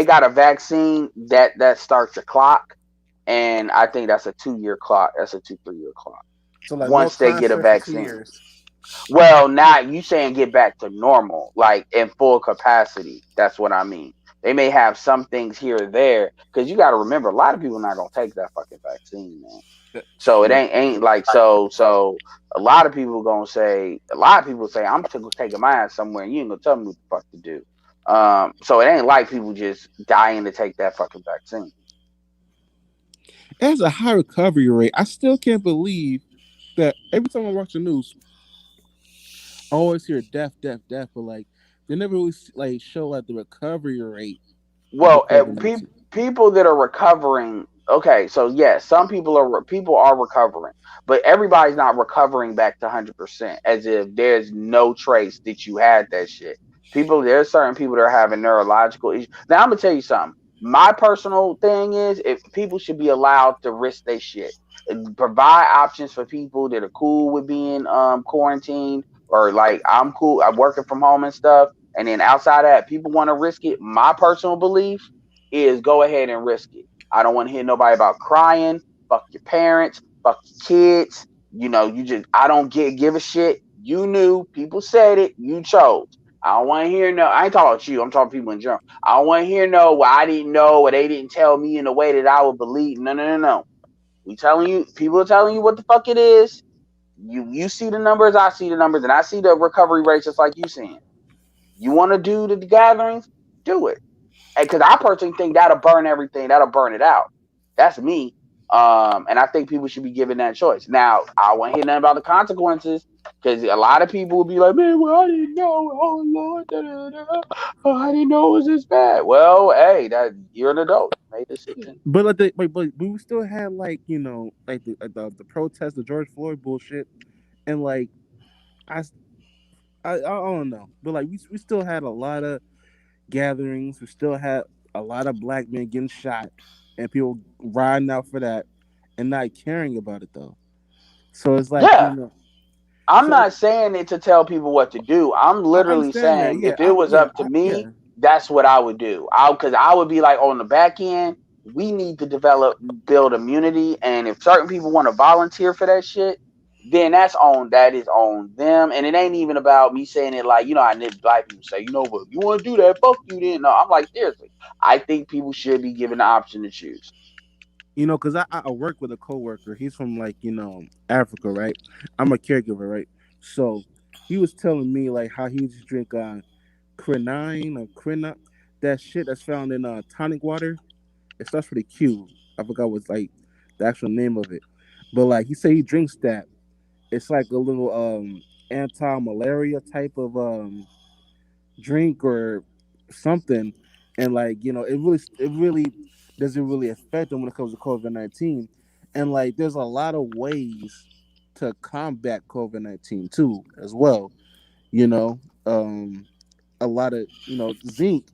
got a vaccine, that starts a clock, and I think that's a 2 year clock. That's a 2 3 year clock. So like no Once they get a concerts for two vaccine. years. Well, not you saying get back to normal, like in full capacity. That's what I mean. They may have some things here or there because you got to remember a lot of people not gonna take that fucking vaccine, man. So it True. ain't like so. A lot of people say I'm taking my ass somewhere. And you ain't gonna tell me what the fuck to do. So it ain't like people just dying to take that fucking vaccine. It has a high recovery rate. I still can't believe that every time I watch the news, I always hear death, death, but like they never really like show like the recovery rate of the Well, COVID-19. people that are recovering. Okay, so yes, some people are recovering, but everybody's not recovering back to 100%. As if there's no trace that you had that shit. There's certain people that are having neurological issues. Now I'm gonna tell you something. My personal thing is, if people should be allowed to risk their shit. provide options for people that are cool with being quarantined, or like I'm cool, I'm working from home and stuff. And then outside of that, people want to risk it. My personal belief is go ahead and risk it. I don't want to hear nobody about crying. Fuck your parents. Fuck your kids. You just I don't give a shit. You knew. People said it. You chose. I don't want to hear no. I ain't talking about you. I'm talking people in general. I don't want to hear no. Well, I didn't know, or they didn't tell me in a way that I would believe. No, no, no, no. We telling you. People are telling you what the fuck it is. You see the numbers. I see the numbers, and I see the recovery rates just like you seeing. You want to do the gatherings? Do it. And because I personally think that'll burn everything. That'll burn it out. That's me. And I think people should be given that choice. Now, I won't hear nothing about the consequences, because a lot of people will be like, "Man, well, I didn't know. Oh Lord, da, da, da. Oh, I didn't know it was this bad." Well, hey, that you're an adult. You made a decision. But but we still had like like the protest, the George Floyd bullshit, and like I I don't know, but like we still had a lot of gatherings. We still had a lot of black men getting shot, and people riding out for that and not caring about it though. So it's like Yeah, I'm so not saying it to tell people what to do. I'm I literally understand that. saying Yeah, if it was up to yeah. me, that's what I would do. Because I would be like, on the back end, we need to build immunity, and if certain people want to volunteer for that shit, then that is on them, and it ain't even about me saying it like I know black people say, but if you want to do that, fuck you. Then no, I'm like seriously, I think people should be given the option to choose. Because I work with a coworker. He's from like Africa, right? I'm a caregiver, right? So he was telling me like how he just drink quinine or quina, that shit that's found in tonic water. It starts with a Q. I forgot what's like the actual name of it, but like he said he drinks that. It's like a little anti-malaria type of drink or something, and like it really doesn't really affect them when it comes to COVID-19, and like there's a lot of ways to combat COVID-19 too as well. You know, a lot of zinc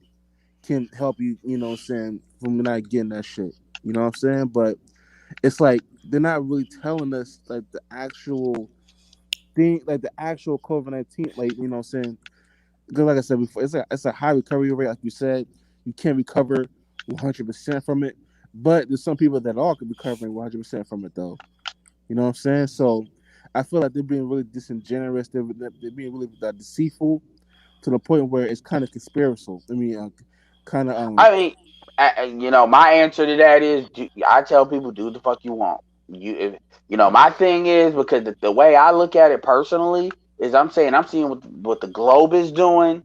can help you. What I'm saying, from not getting that shit. You know what I'm saying, but it's like they're not really telling us like the actual thing, like the actual COVID-19, like what I'm saying, because like I said before, it's a high recovery rate. Like you said, you can't recover 100% from it, but there's some people that are recovering 100% from it though. You know what I'm saying? So I feel like they're being really disingenuous. They're being really deceitful to the point where it's kind of conspiratorial. I mean, kind of I mean, my answer to that is, I tell people, do what the fuck you want. My thing is, because the way I look at it personally is, I'm seeing what the globe is doing,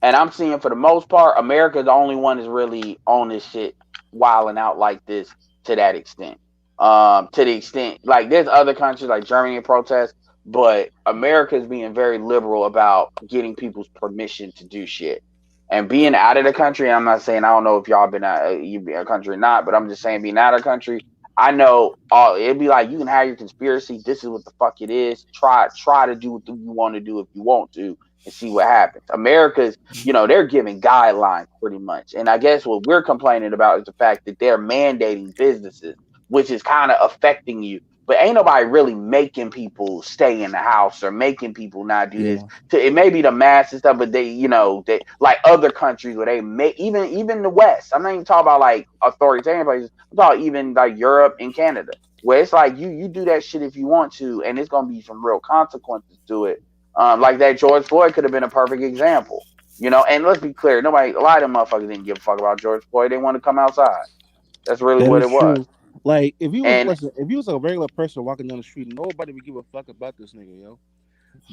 and I'm seeing, for the most part, America the only one is really on this shit, wilding out like this to that extent. To the extent, like, there's other countries like Germany and protest, but America is being very liberal about getting people's permission to do shit. And being out of the country, I'm not saying, I don't know if y'all been out, you be a country or not, but I'm just saying, being out of the country, I know it'd be like, you can have your conspiracy. This is what the fuck it is. Try to do what you want to do if you want to, and see what happens. America's, they're giving guidelines pretty much. And I guess what we're complaining about is the fact that they're mandating businesses, which is kind of affecting you. But ain't nobody really making people stay in the house or making people not do this. yeah. It may be the mass and stuff, but they like other countries where they make, even the West. I'm not even talking about like authoritarian places. I'm talking even like Europe and Canada, where it's like you do that shit if you want to, and it's gonna be some real consequences to it. Like that George Floyd could have been a perfect example. And let's be clear, a lot of them motherfuckers didn't give a fuck about George Floyd. They want to come outside. That's really That what is it was. true. Like And if he was a regular person walking down the street, nobody would give a fuck about this nigga, yo.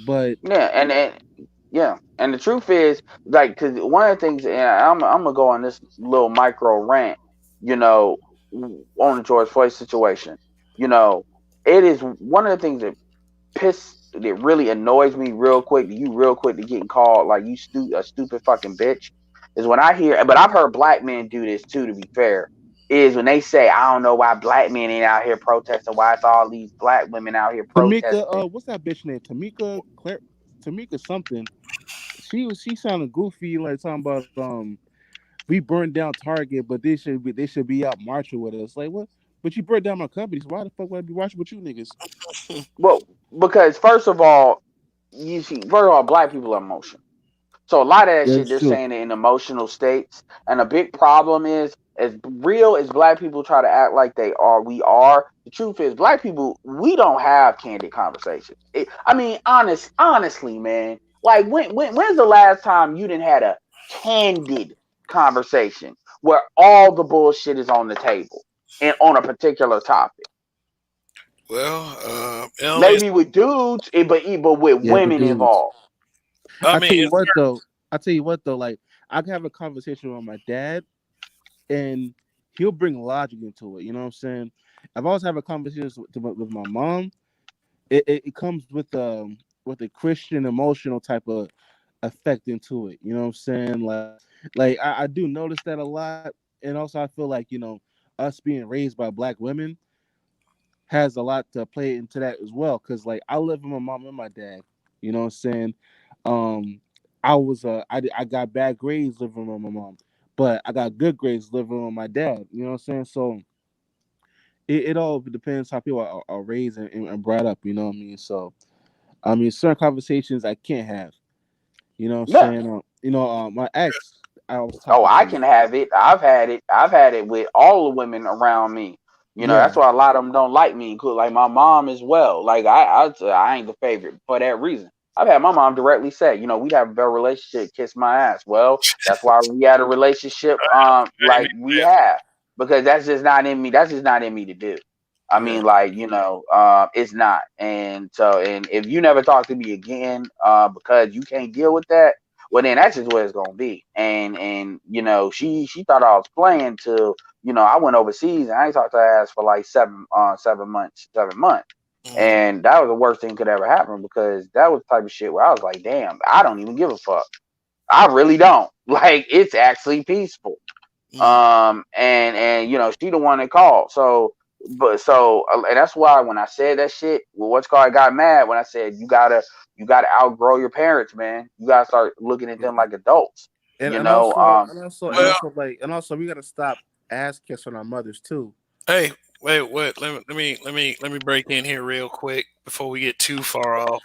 But yeah, and the truth is, like, because one of the things, and I'm gonna go on this little micro rant, you know, on the George Floyd situation. You know, it is one of the things that really annoys me real quick. You real quick to getting called like a stupid fucking bitch, is when I hear. But I've heard black men do this too. To be fair, is when they say, I don't know why black men ain't out here protesting. Why it's all these black women out here Tamika, protesting. what's that bitch name? Tamika something. She sounded goofy, like talking about we burned down Target, but they should be out marching with us. Like what? But you brought down my company, so why the fuck would I be watching with you niggas? Well, because first of all, you see, first of all, black people are emotional. So a lot of that shit, That's they're true. saying it in emotional states. And a big problem is, as real as black people try to act like they are, we are. The truth is, black people, we don't have candid conversations. I mean, honestly, man. Like, when's the last time you didn't had a candid conversation where all the bullshit is on the table and on a particular topic? Well, it only is, Maybe with dudes, but with Yeah, but women dudes. involved. I I mean, tell you it's, what though. I tell you what though. Like I can have a conversation with my dad, and he'll bring logic into it. You know what I'm saying? I've always have a conversation with my mom. It comes with a Christian emotional type of effect into it. You know what I'm saying? Like I do notice that a lot, and also I feel like us being raised by black women has a lot to play into that as well. Cause like I live with my mom and my dad. You know what I'm saying? Um, I got bad grades living with my mom, but I got good grades living with my dad. You know what I'm saying? So it all depends how people are raised and brought up. You know what I mean? So I mean, certain conversations I can't have. You know what I'm Yeah. saying? My ex, I was Oh, talking I to. can have it. I've had it. I've had it with all the women around me. Yeah, That's why a lot of them don't like me. Like my mom as well. Like I ain't the favorite for that reason. I've had my mom directly say, we have a better relationship. Kiss my ass. Well, that's why we had a relationship. Like we have, because that's just not in me. That's just not in me to do. I yeah. mean, like it's not. And so, and if you never talk to me again, because you can't deal with that, well, then that's just what it's gonna be. And she thought I was playing till I went overseas and I ain't talked to her ass for like 7 months. mm, And that was the worst thing could ever happen, because that was the type of shit where I was like, damn, I don't even give a fuck. I really don't. Like, it's actually peaceful. mm. And she the one that called. And that's why when I said that shit, well, what's called, I got mad when I said you gotta outgrow your parents, man. You gotta start looking at them like adults. And You and know, also and also and Well, also like and also we gotta stop ass kissing our mothers too. hey, wait. Let me break in here real quick before we get too far off.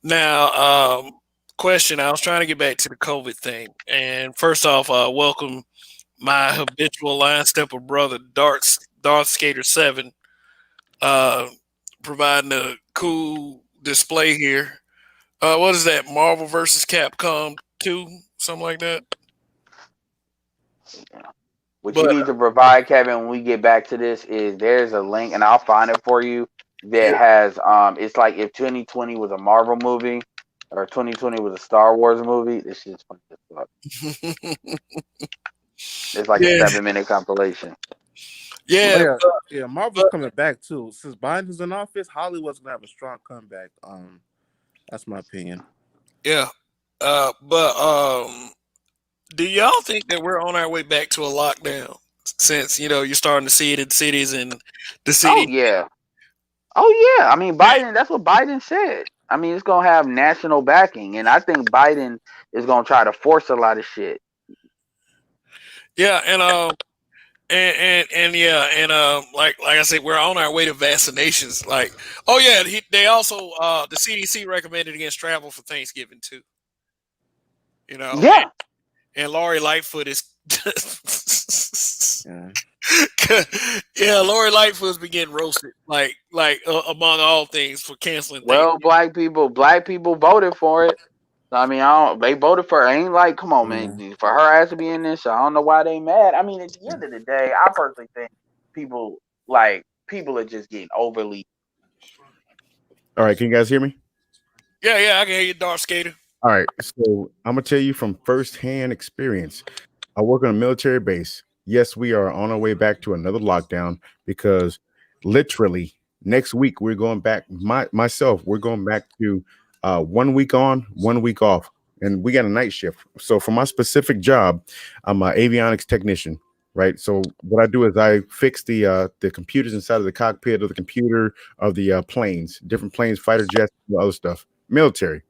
Now, question. I was trying to get back to the COVID thing, and first off, welcome my habitual line stepper brother, Darth Skater 7, uh, providing a cool display here. What is that? Marvel versus Capcom 2, something like that. what you But need to provide, Kevin, when we get back to this, is there's a link, and I'll find it for you, that yeah, has it's like if 2020 was a Marvel movie or 2020 was a Star Wars movie. This shit's funny as fuck. It's like a yeah, 7-minute compilation. Oh yeah. yeah, yeah. Marvel's coming back too. Since Biden's in office, Hollywood's gonna have a strong comeback. That's my opinion. Yeah. But do y'all think that we're on our way back to a lockdown? Since you're starting to see it in cities and the Oh city. yeah. Oh yeah. I mean, Biden. That's what Biden said. I mean, it's gonna have national backing, and I think Biden is gonna try to force a lot of shit. Yeah, and yeah, and like I said, we're on our way to vaccinations. Like, oh yeah, they also the CDC recommended against travel for Thanksgiving too. You know, Yeah. and Lori Lightfoot is. Yeah. Yeah, Lori Lightfoot's been getting roasted, like among all things, for canceling things. Well, black people voted for it. I mean, I don't. They voted for. It. Ain't like, come on, Yeah. man, for her ass to be in this. I don't know why they mad. I mean, at the end of the day, I personally think people people are just getting overly. All right, can you guys hear me? Yeah, I can hear you, Dark Skater. All right, so I'm gonna tell you from firsthand experience. I work on a military base. Yes, we are on our way back to another lockdown because literally next week we're going back. We're going back to 1 week on, 1 week off, and we got a night shift. So for my specific job, I'm an avionics technician. Right. So what I do is I fix the computers inside of the cockpit of the computer of the planes, different planes, fighter jets, other stuff, military.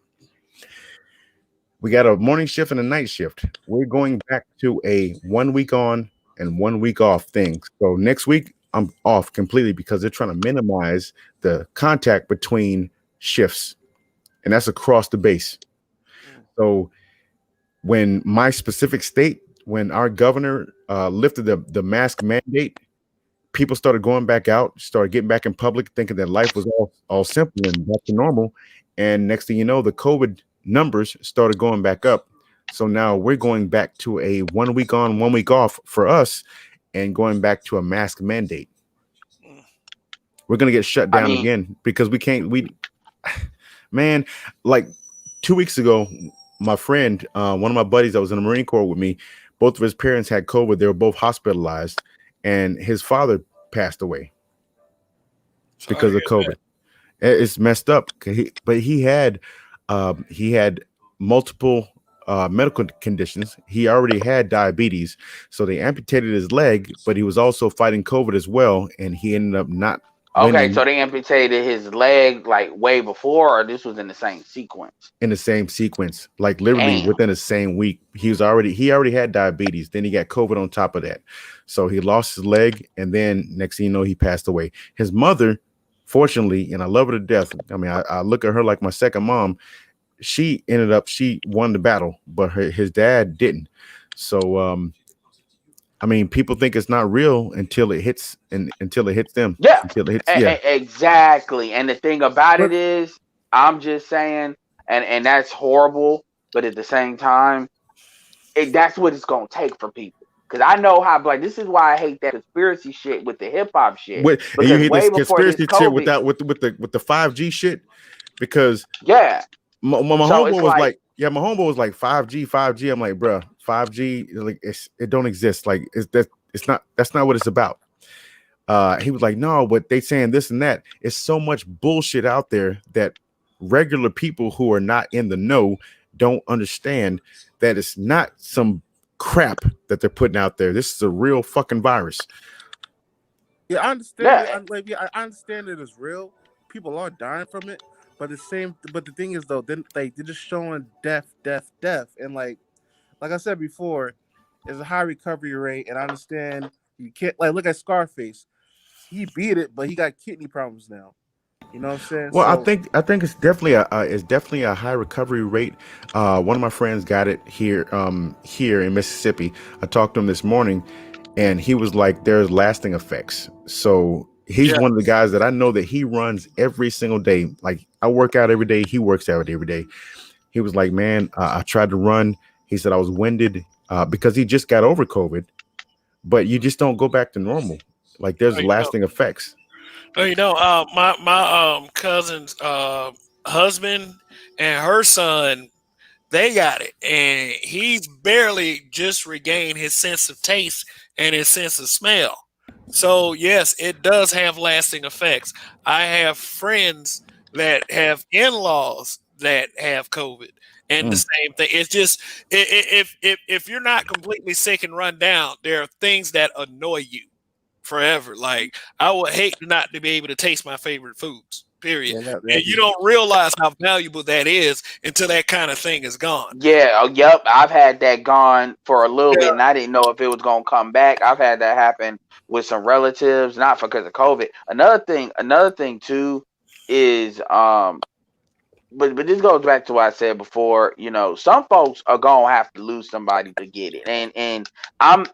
We got a morning shift and a night shift. We're going back to a 1 week on and 1 week off thing. So next week I'm off completely because they're trying to minimize the contact between shifts, and that's across the base. So when my specific state, when our governor lifted the mask mandate, people started going back out, started getting back in public, thinking that life was all simple and back to normal. And next thing you know, the COVID numbers started going back up. So now we're going back to a 1 week on, 1 week off for us, and going back to a mask mandate. We're gonna get shut down again because we can't. Man, like 2 weeks ago, my friend, one of my buddies that was in the Marine Corps with me, both of his parents had COVID. They were both hospitalized, and his father passed away because of COVID. It's messed up. But he had multiple medical conditions. He already had diabetes, so they amputated his leg. But he was also fighting COVID as well, and he ended up not. Okay, so they amputated his leg like way before, or this was in the same sequence? In the same sequence, like literally within the same week. He already had diabetes. Then he got COVID on top of that. So he lost his leg, and then next thing you know, he passed away. His mother, fortunately, and I love her to death. I mean, I look at her like my second mom. She won the battle, but his dad didn't. So I mean, people think it's not real until it hits them. Yeah, until it hits, exactly. And the thing about it is, I'm just saying, and that's horrible. But at the same time, that's what it's gonna take for people. Because I know how, like, this is why I hate that conspiracy shit with the hip hop shit. And you hate this conspiracy COVID, shit with the 5G shit, because my homeboy was like, my homeboy was like 5G. I'm like, bro, 5G, like it don't exist. Like that's not what it's about. He was like, no, but they saying this and that. It's so much bullshit out there that regular people who are not in the know don't understand that it's not some crap that they're putting out there. This is a real fucking virus. Yeah, I understand. I understand it is real. People are dying from it, but the thing is though, then they're just showing death, and like I said before, there's a high recovery rate, and I understand you can't look at Scarface. He beat it, but he got kidney problems now. You know what I'm saying? Well, I think it's definitely a high recovery rate. One of my friends got it here in Mississippi. I talked to him this morning, and he was like, "There's lasting effects." So he's one of the guys that I know that he runs every single day. Like I work out every day, he works out every day. He was like, "Man, I tried to run." He said I was winded because he just got over COVID, but you just don't go back to normal. Like there's lasting effects. Well, my cousin's husband and her son, they got it, and he's barely just regained his sense of taste and his sense of smell. So yes, it does have lasting effects. I have friends that have in-laws that have COVID, and the same thing. It's just if you're not completely sick and run down, there are things that annoy you forever. Like I would hate not to be able to taste my favorite foods. Period. And you don't realize how valuable that is until that kind of thing is gone. Yeah, yep. I've had that gone for a little bit, and I didn't know if it was gonna come back. I've had that happen with some relatives, not because of COVID. Another thing too is but this goes back to what I said before. Some folks are gonna have to lose somebody to get it, and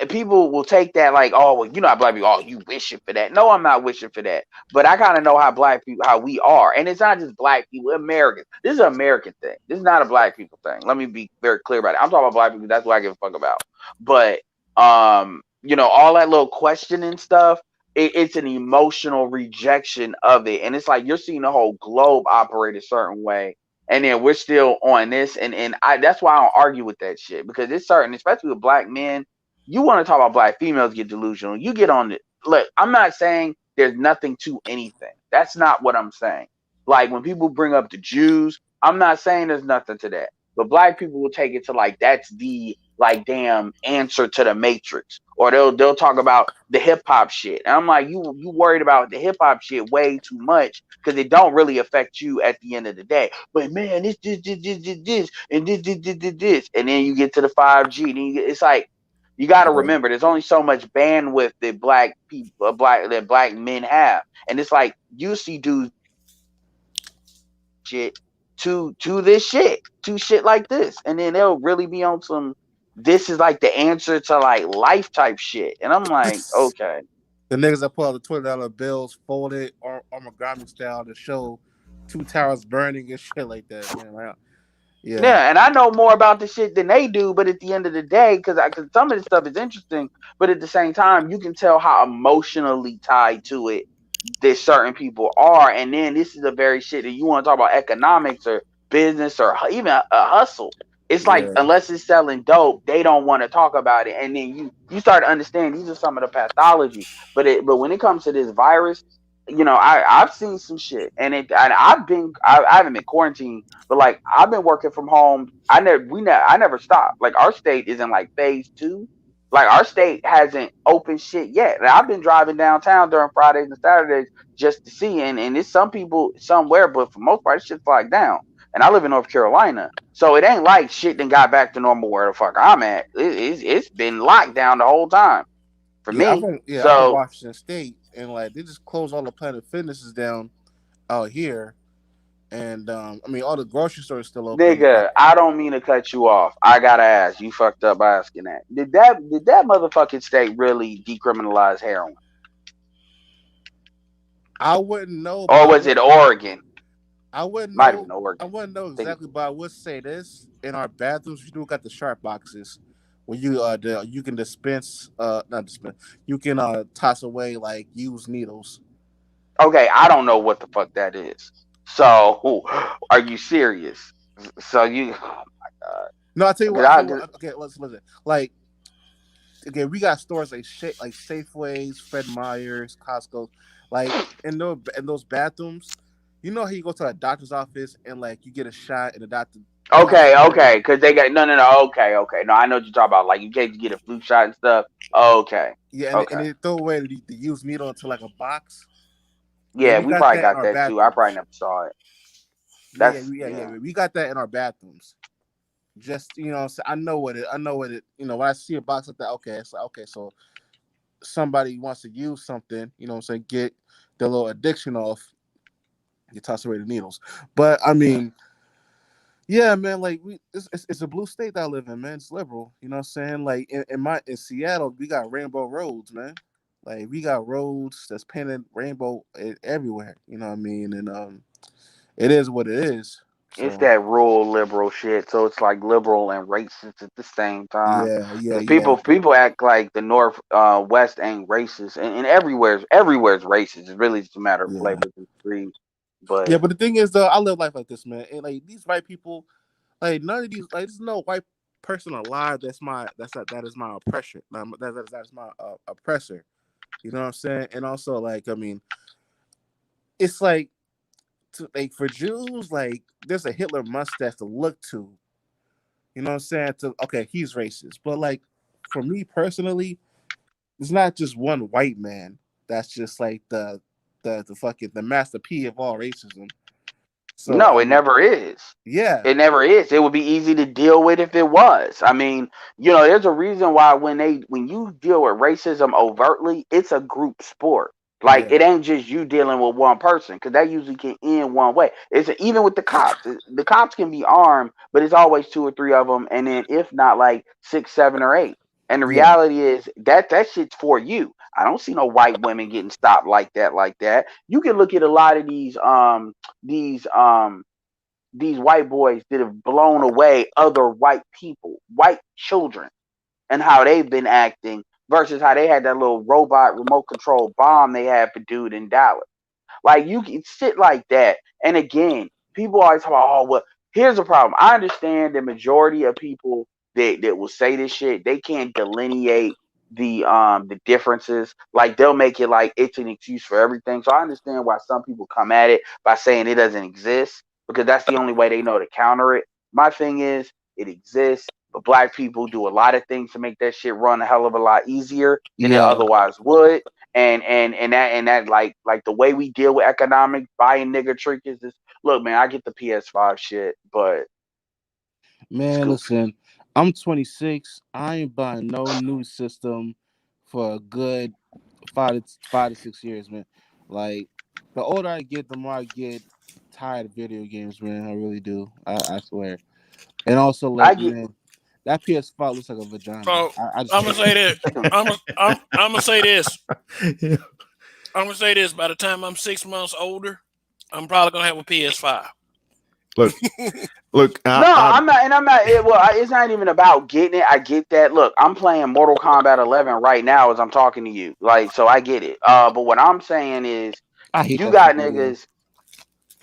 people will take that like, oh, well, black people, oh, you wishing for that. No, I'm not wishing for that, but I kind of know how black people, how we are, and it's not just black people, Americans. This is an American thing. This is not a black people thing. Let me be very clear about it. I'm talking about black people. That's what I give a fuck about. But all that little questioning stuff. It's an emotional rejection of it, and it's like you're seeing the whole globe operate a certain way, and then we're still on this, and that's why I don't argue with that shit, because it's certain, especially with black men. You want to talk about black females get delusional, you get on it. Look, I'm not saying there's nothing to anything. That's not what I'm saying. Like when people bring up the Jews, I'm not saying there's nothing to that, but black people will take it to like that's the like damn answer to the Matrix, or they'll talk about the hip hop shit. And I'm like, you worried about the hip hop shit way too much, because it don't really affect you at the end of the day. But man, this, and this, and then you get to the 5G, then it's like You got to Yeah. remember, there's only so much bandwidth that black people, black men have, and it's like you see dudes shit to this shit, to shit like this, and then they'll really be on some. This is like the answer to like life type shit, and I'm like, okay. The niggas that pull out the $20 bills folded or origami style to show two towers burning and shit like that, man. Like, yeah. Yeah, and I know more about this shit than they do, but at the end of the day, because some of this stuff is interesting, but at the same time, you can tell how emotionally tied to it that certain people are. And then this is the very shit that you want to talk about economics or business or even a hustle. It's like Yeah. unless it's selling dope, they don't want to talk about it. And then you start to understand these are some of the pathology. But when it comes to this virus, I've seen some shit, and I haven't been quarantined, but like I've been working from home. I never stopped. Like our state is in like phase 2. Like our state hasn't opened shit yet. And I've been driving downtown during Fridays and Saturdays just to see, and it's some people somewhere, but for most part, shit's locked down. And I live in North Carolina, so it ain't like shit then got back to normal where the fuck I'm at. It's been locked down the whole time for Yeah, me. I'm in So Washington State, and like they just closed all the Planet Fitnesses down out here, and I mean all the grocery stores still open. nigga, I don't mean to cut you off. I gotta ask. You fucked up by asking that. Did that motherfucking state really decriminalize heroin? I wouldn't know, but Or was it Oregon? I wouldn't Might have know. been Oregon. I wouldn't know Think exactly, but I would say this: in our bathrooms, we do got the sharp boxes where you can dispense, not dispense, you can toss away like used needles. okay, I don't know what the fuck that is. So, are you serious? So you, oh my god. No, I tell you what. I tell you Because what. Okay, let's listen. Like, okay, we got stores like like Safeways, Fred Meyer's, Costco, like in those bathrooms. You know how you go to a doctor's office and like you get a shot and the doctor tosses okay, because they got no. Okay. No, I know what you're talking about. Like you can't get a flu shot and stuff. Okay, yeah, and okay. they throw away the used needle into like a box. Yeah, Yeah, we we got probably that in got our that too. I probably bathrooms. never saw it. Yeah, That's yeah. we got that in our bathrooms. Just so I know what it. When I see a box like that, okay, it's like okay, so somebody wants to use something. Get the little addiction off. You toss away the needles, but I mean. Yeah, man. Like it's a blue state that I live in, man. It's liberal. You know what I'm saying? Like in Seattle, we got rainbow roads, man. Like we got roads that's painted rainbow everywhere. You know what I mean? And it is what it is. It's So that rural liberal shit. So it's like liberal and racist at the same time. yeah. Because people act like the North West ain't racist, and everywhere's racist. It's really just a matter of Yeah. flavors and degrees. But Yeah, but the thing is, though, I live life like this, man. And like these white people, like none of these, like there's no white person alive that is my oppressor. That's my oppressor. You know what I'm saying? And also, like, I mean, it's like, like for Jews, like there's a Hitler mustache to look to. You know what I'm saying? Okay, he's racist, but like for me personally, it's not just one white man. That's just like the fucking the master P of all racism. So no, I it mean, never is. yeah, It never is. It would be easy to deal with if it was. I mean, there's a reason why when you deal with racism overtly, it's a group sport. Like yeah, it ain't just you dealing with one person, because that usually can end one way. Even with the cops. The cops can be armed, but it's always two or three of them, and then if not, like 6, 7, or 8. And the yeah, reality is that shit's for you. I don't see no white women getting stopped like that. Like that. You can look at a lot of these these white boys that have blown away other white people, white children, and how they've been acting versus how they had that little robot remote control bomb they had for dude in Dallas. Like you can sit like that. And again, people always talk about, oh well, here's the problem. I understand the majority of people that will say this shit, they can't delineate the differences. Like they'll make it like it's an excuse for everything. So I understand why some people come at it by saying it doesn't exist, because that's the only way they know to counter it. My thing is it exists, but black people do a lot of things to make that shit run a hell of a lot easier than it yeah, otherwise would. And that like the way we deal with economic buying nigger trinkets is, look man, I get the PS5 shit, but man. scoot. Listen, I'm 26. I ain't buying no new system for a good 5 to 6 years, man. Like the older I get, the more I get tired of video games, man. I really do. I swear. And also, I like, get. man, that PS5 looks like a vagina. So I just I'm hate gonna say that. I'm gonna say this. Yeah. I'm gonna say this. By the time I'm 6 months older, I'm probably gonna have a PS5. Look, look. No, I'm not, and I'm not. It's not even about getting it. I get that. Look, I'm playing Mortal Kombat 11 right now as I'm talking to you. Like, so I get it. But what I'm saying is, I hate you that got fucking game. niggas.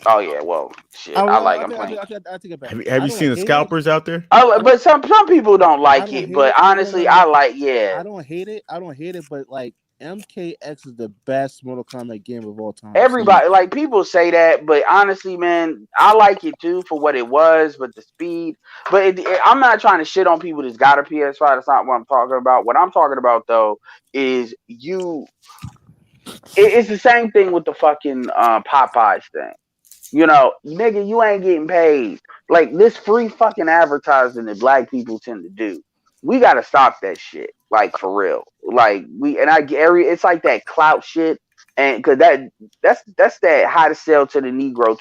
Oh yeah, well, shit. I like. I'm playing. I take it back. Have I you don't seen the hate it. scalpers out there? But some people don't I like don't it. hate But it. No, no, no, honestly, I no. like. Yeah. I don't hate it. I don't hate it. But like MKX is the best Mortal Kombat game of all time. So Everybody, like, people say that, but honestly, man, I like it too for what it was, but the speed. But I'm not trying to shit on people that's got a PS5. That's not what I'm talking about. What I'm talking about though is it's the same thing with the fucking Popeyes thing. You know, nigga, you ain't getting paid. Like, this free fucking advertising that black people tend to do. We gotta stop that shit. Like, for real. Like, it's like that clout shit. And cause that's that how to sell to the Negro.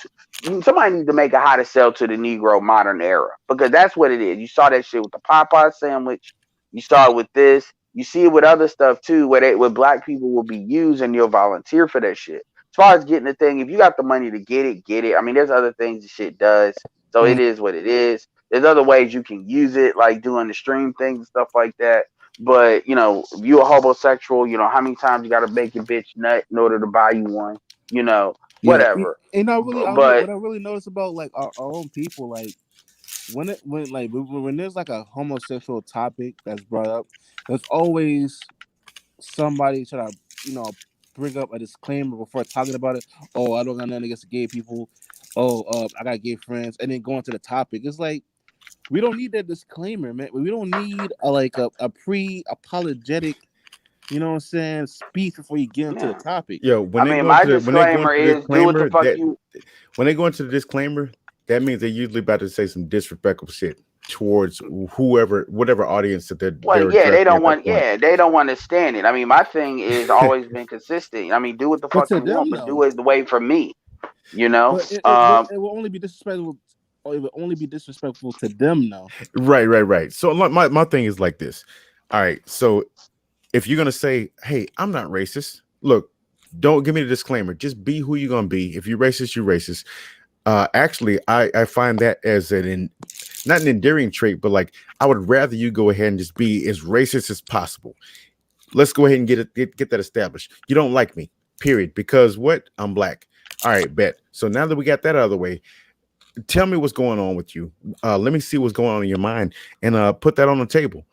Somebody needs to make a how to sell to the Negro modern era. Because that's what it is. You saw that shit with the Popeye sandwich. You saw it with this. You see it with other stuff too, where black people will be used and you'll volunteer for that shit. As far as getting the thing, if you got the money to get it, get it. I mean, there's other things the shit does. So it is what it is. There's other ways you can use it, like doing the stream things and stuff like that. But, if you're a homosexual, how many times you got to make your bitch nut in order to buy you one, yeah, whatever. and what But I really notice about like our own people, like when there's like a homosexual topic that's brought up, there's always somebody try to bring up a disclaimer before talking about it. Oh, I don't got nothing against gay people. Oh, I got gay friends, and then go into the topic. It's like we don't need that disclaimer, man. We don't need a pre-apologetic, you know what I'm saying, speech before you get into the yeah. topic. Yo, when I they mean, go my into the when they go disclaimer into the is do what the disclaimer fuck that you. when they go into the disclaimer, that means they're usually about to say some disrespectful shit towards whatever audience that Well, they're yeah, addressing at that point. they don't want to stand it. I mean, my thing is always been consistent. I mean, do what the But fuck to you want, them, but do though, it the way for me. You know. but it will only be disrespectful. Or it will only be disrespectful to them, now. Right. So my thing is like this. All right, so if you're gonna say, "Hey, I'm not racist," look, don't give me the disclaimer. Just be who you're gonna be. If you're racist, you're racist. Actually, I find that as not an endearing trait, but like I would rather you go ahead and just be as racist as possible. Let's go ahead and get that established. You don't like me, period. Because what? I'm black. All right, bet. So now that we got that out of the way, tell me what's going on with you. Let me see what's going on in your mind, and put that on the table.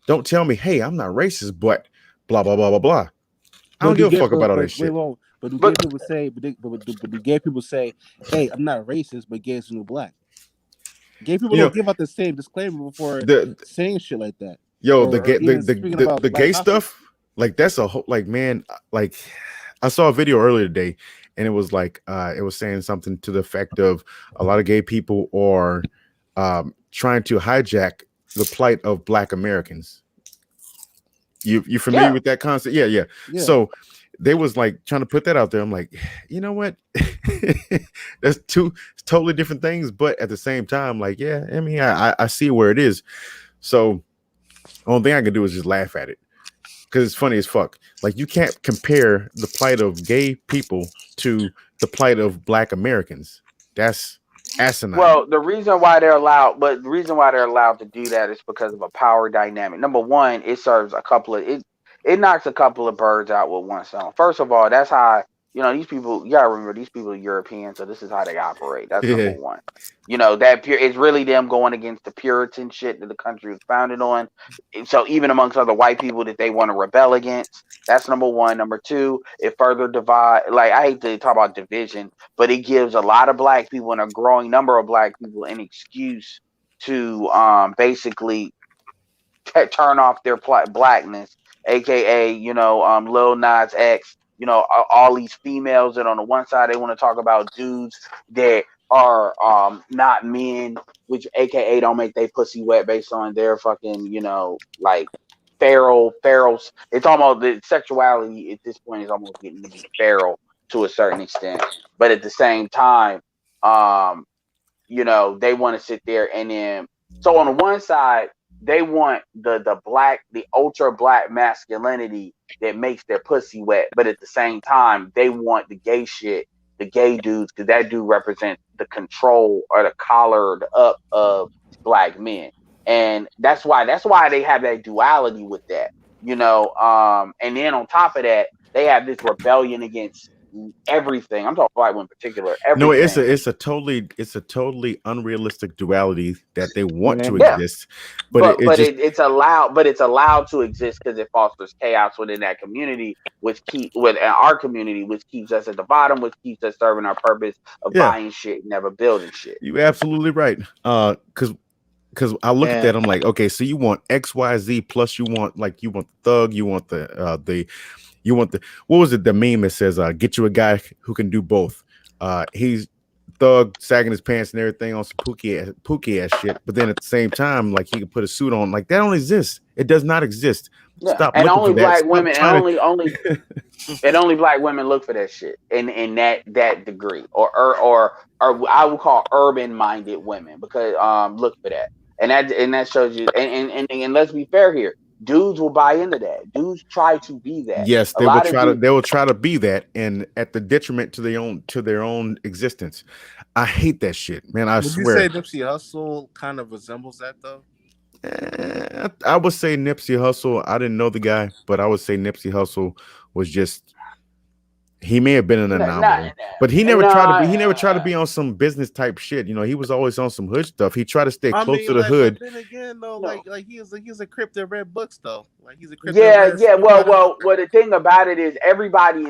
Don't tell me, hey, I'm not racist, but blah blah blah blah blah. I don't give a fuck about all that shit. But do gay people say? But do gay people say, "Hey, I'm not racist, but gay is the new black"? Gay people don't give out the same disclaimer before saying shit like that. Yo, or even speaking about the black gay topics. stuff, like that's a whole like man, like I saw a video earlier today, and it was like it was saying something to the effect of a lot of gay people are trying to hijack the plight of Black Americans. You familiar with that concept? Yeah. So they was like trying to put that out there. I'm like, you know what? That's two totally different things, but at the same time, like, yeah, I mean, I see where it is. So only thing I can do is just laugh at it because it's funny as fuck. Like, you can't compare the plight of gay people to the plight of Black Americans. That's asinine. Well, the reason why they're allowed to do that is because of a power dynamic. Number one, it serves it knocks a couple of birds out with one stone. First of all, that's how these people. You gotta remember, these people are European, so this is how they operate. That's number one. It's really them going against the Puritan shit that the country was founded on. So even amongst other white people that they want to rebel against, that's number one. Number two, it further divide. Like, I hate to talk about division, but it gives a lot of black people and a growing number of black people an excuse to basically turn off their blackness, aka Lil Nas X. All these females that on the one side they want to talk about dudes that are not men, which AKA don't make they pussy wet based on their fucking, like ferals. It's almost, the sexuality at this point is almost getting to be feral to a certain extent. But at the same time, um, they want to sit there and then, so on the one side, they want the ultra black masculinity that makes their pussy wet, but at the same time, they want the gay shit, the gay dudes, because that dude represents the control or the collared up of black men. And that's why they have that duality with that. And then on top of that, they have this rebellion against everything. I'm talking black women in particular, No, it's everything. a totally unrealistic duality that they want to Yeah, exist, but it just it's allowed to exist because it fosters chaos within that community, within our community, which keeps us at the bottom, which keeps us serving our purpose of yeah, buying shit, never building shit. you're absolutely right. Because I look at And that, I'm like, okay, so you want XYZ plus you want the thug, you want you want the what was it, the meme that says get you a guy who can do both. He's thug sagging his pants and everything on some pookie ass shit, but then at the same time, like he can put a suit on. Like that don't exist. It does not exist. Yeah, Stop and looking for only that. black Stop women, and trying only black women look for that shit in that degree, or I would call urban minded women, because look for that, and that shows you, and let's be fair here, dudes will buy into that. Dudes try to be that. Yes, A lot of dudes. they will try to be that, and at the detriment to their own existence. I hate that shit, man. I would you say swear. Nipsey Hussle kind of resembles that though? I would say Nipsey Hussle. I didn't know the guy, but I would say Nipsey Hussle was just, he may have been an anomaly, but he never tried to be. Nah, He never tried to be on some business type shit. He was always on some hood stuff. He tried to stay I close mean, to the like, but hood. then again, though, no. like he's a Crypt that read books though. Like he's a Crypt that Yeah, read yeah. some kind of. Well. The thing about it is, everybody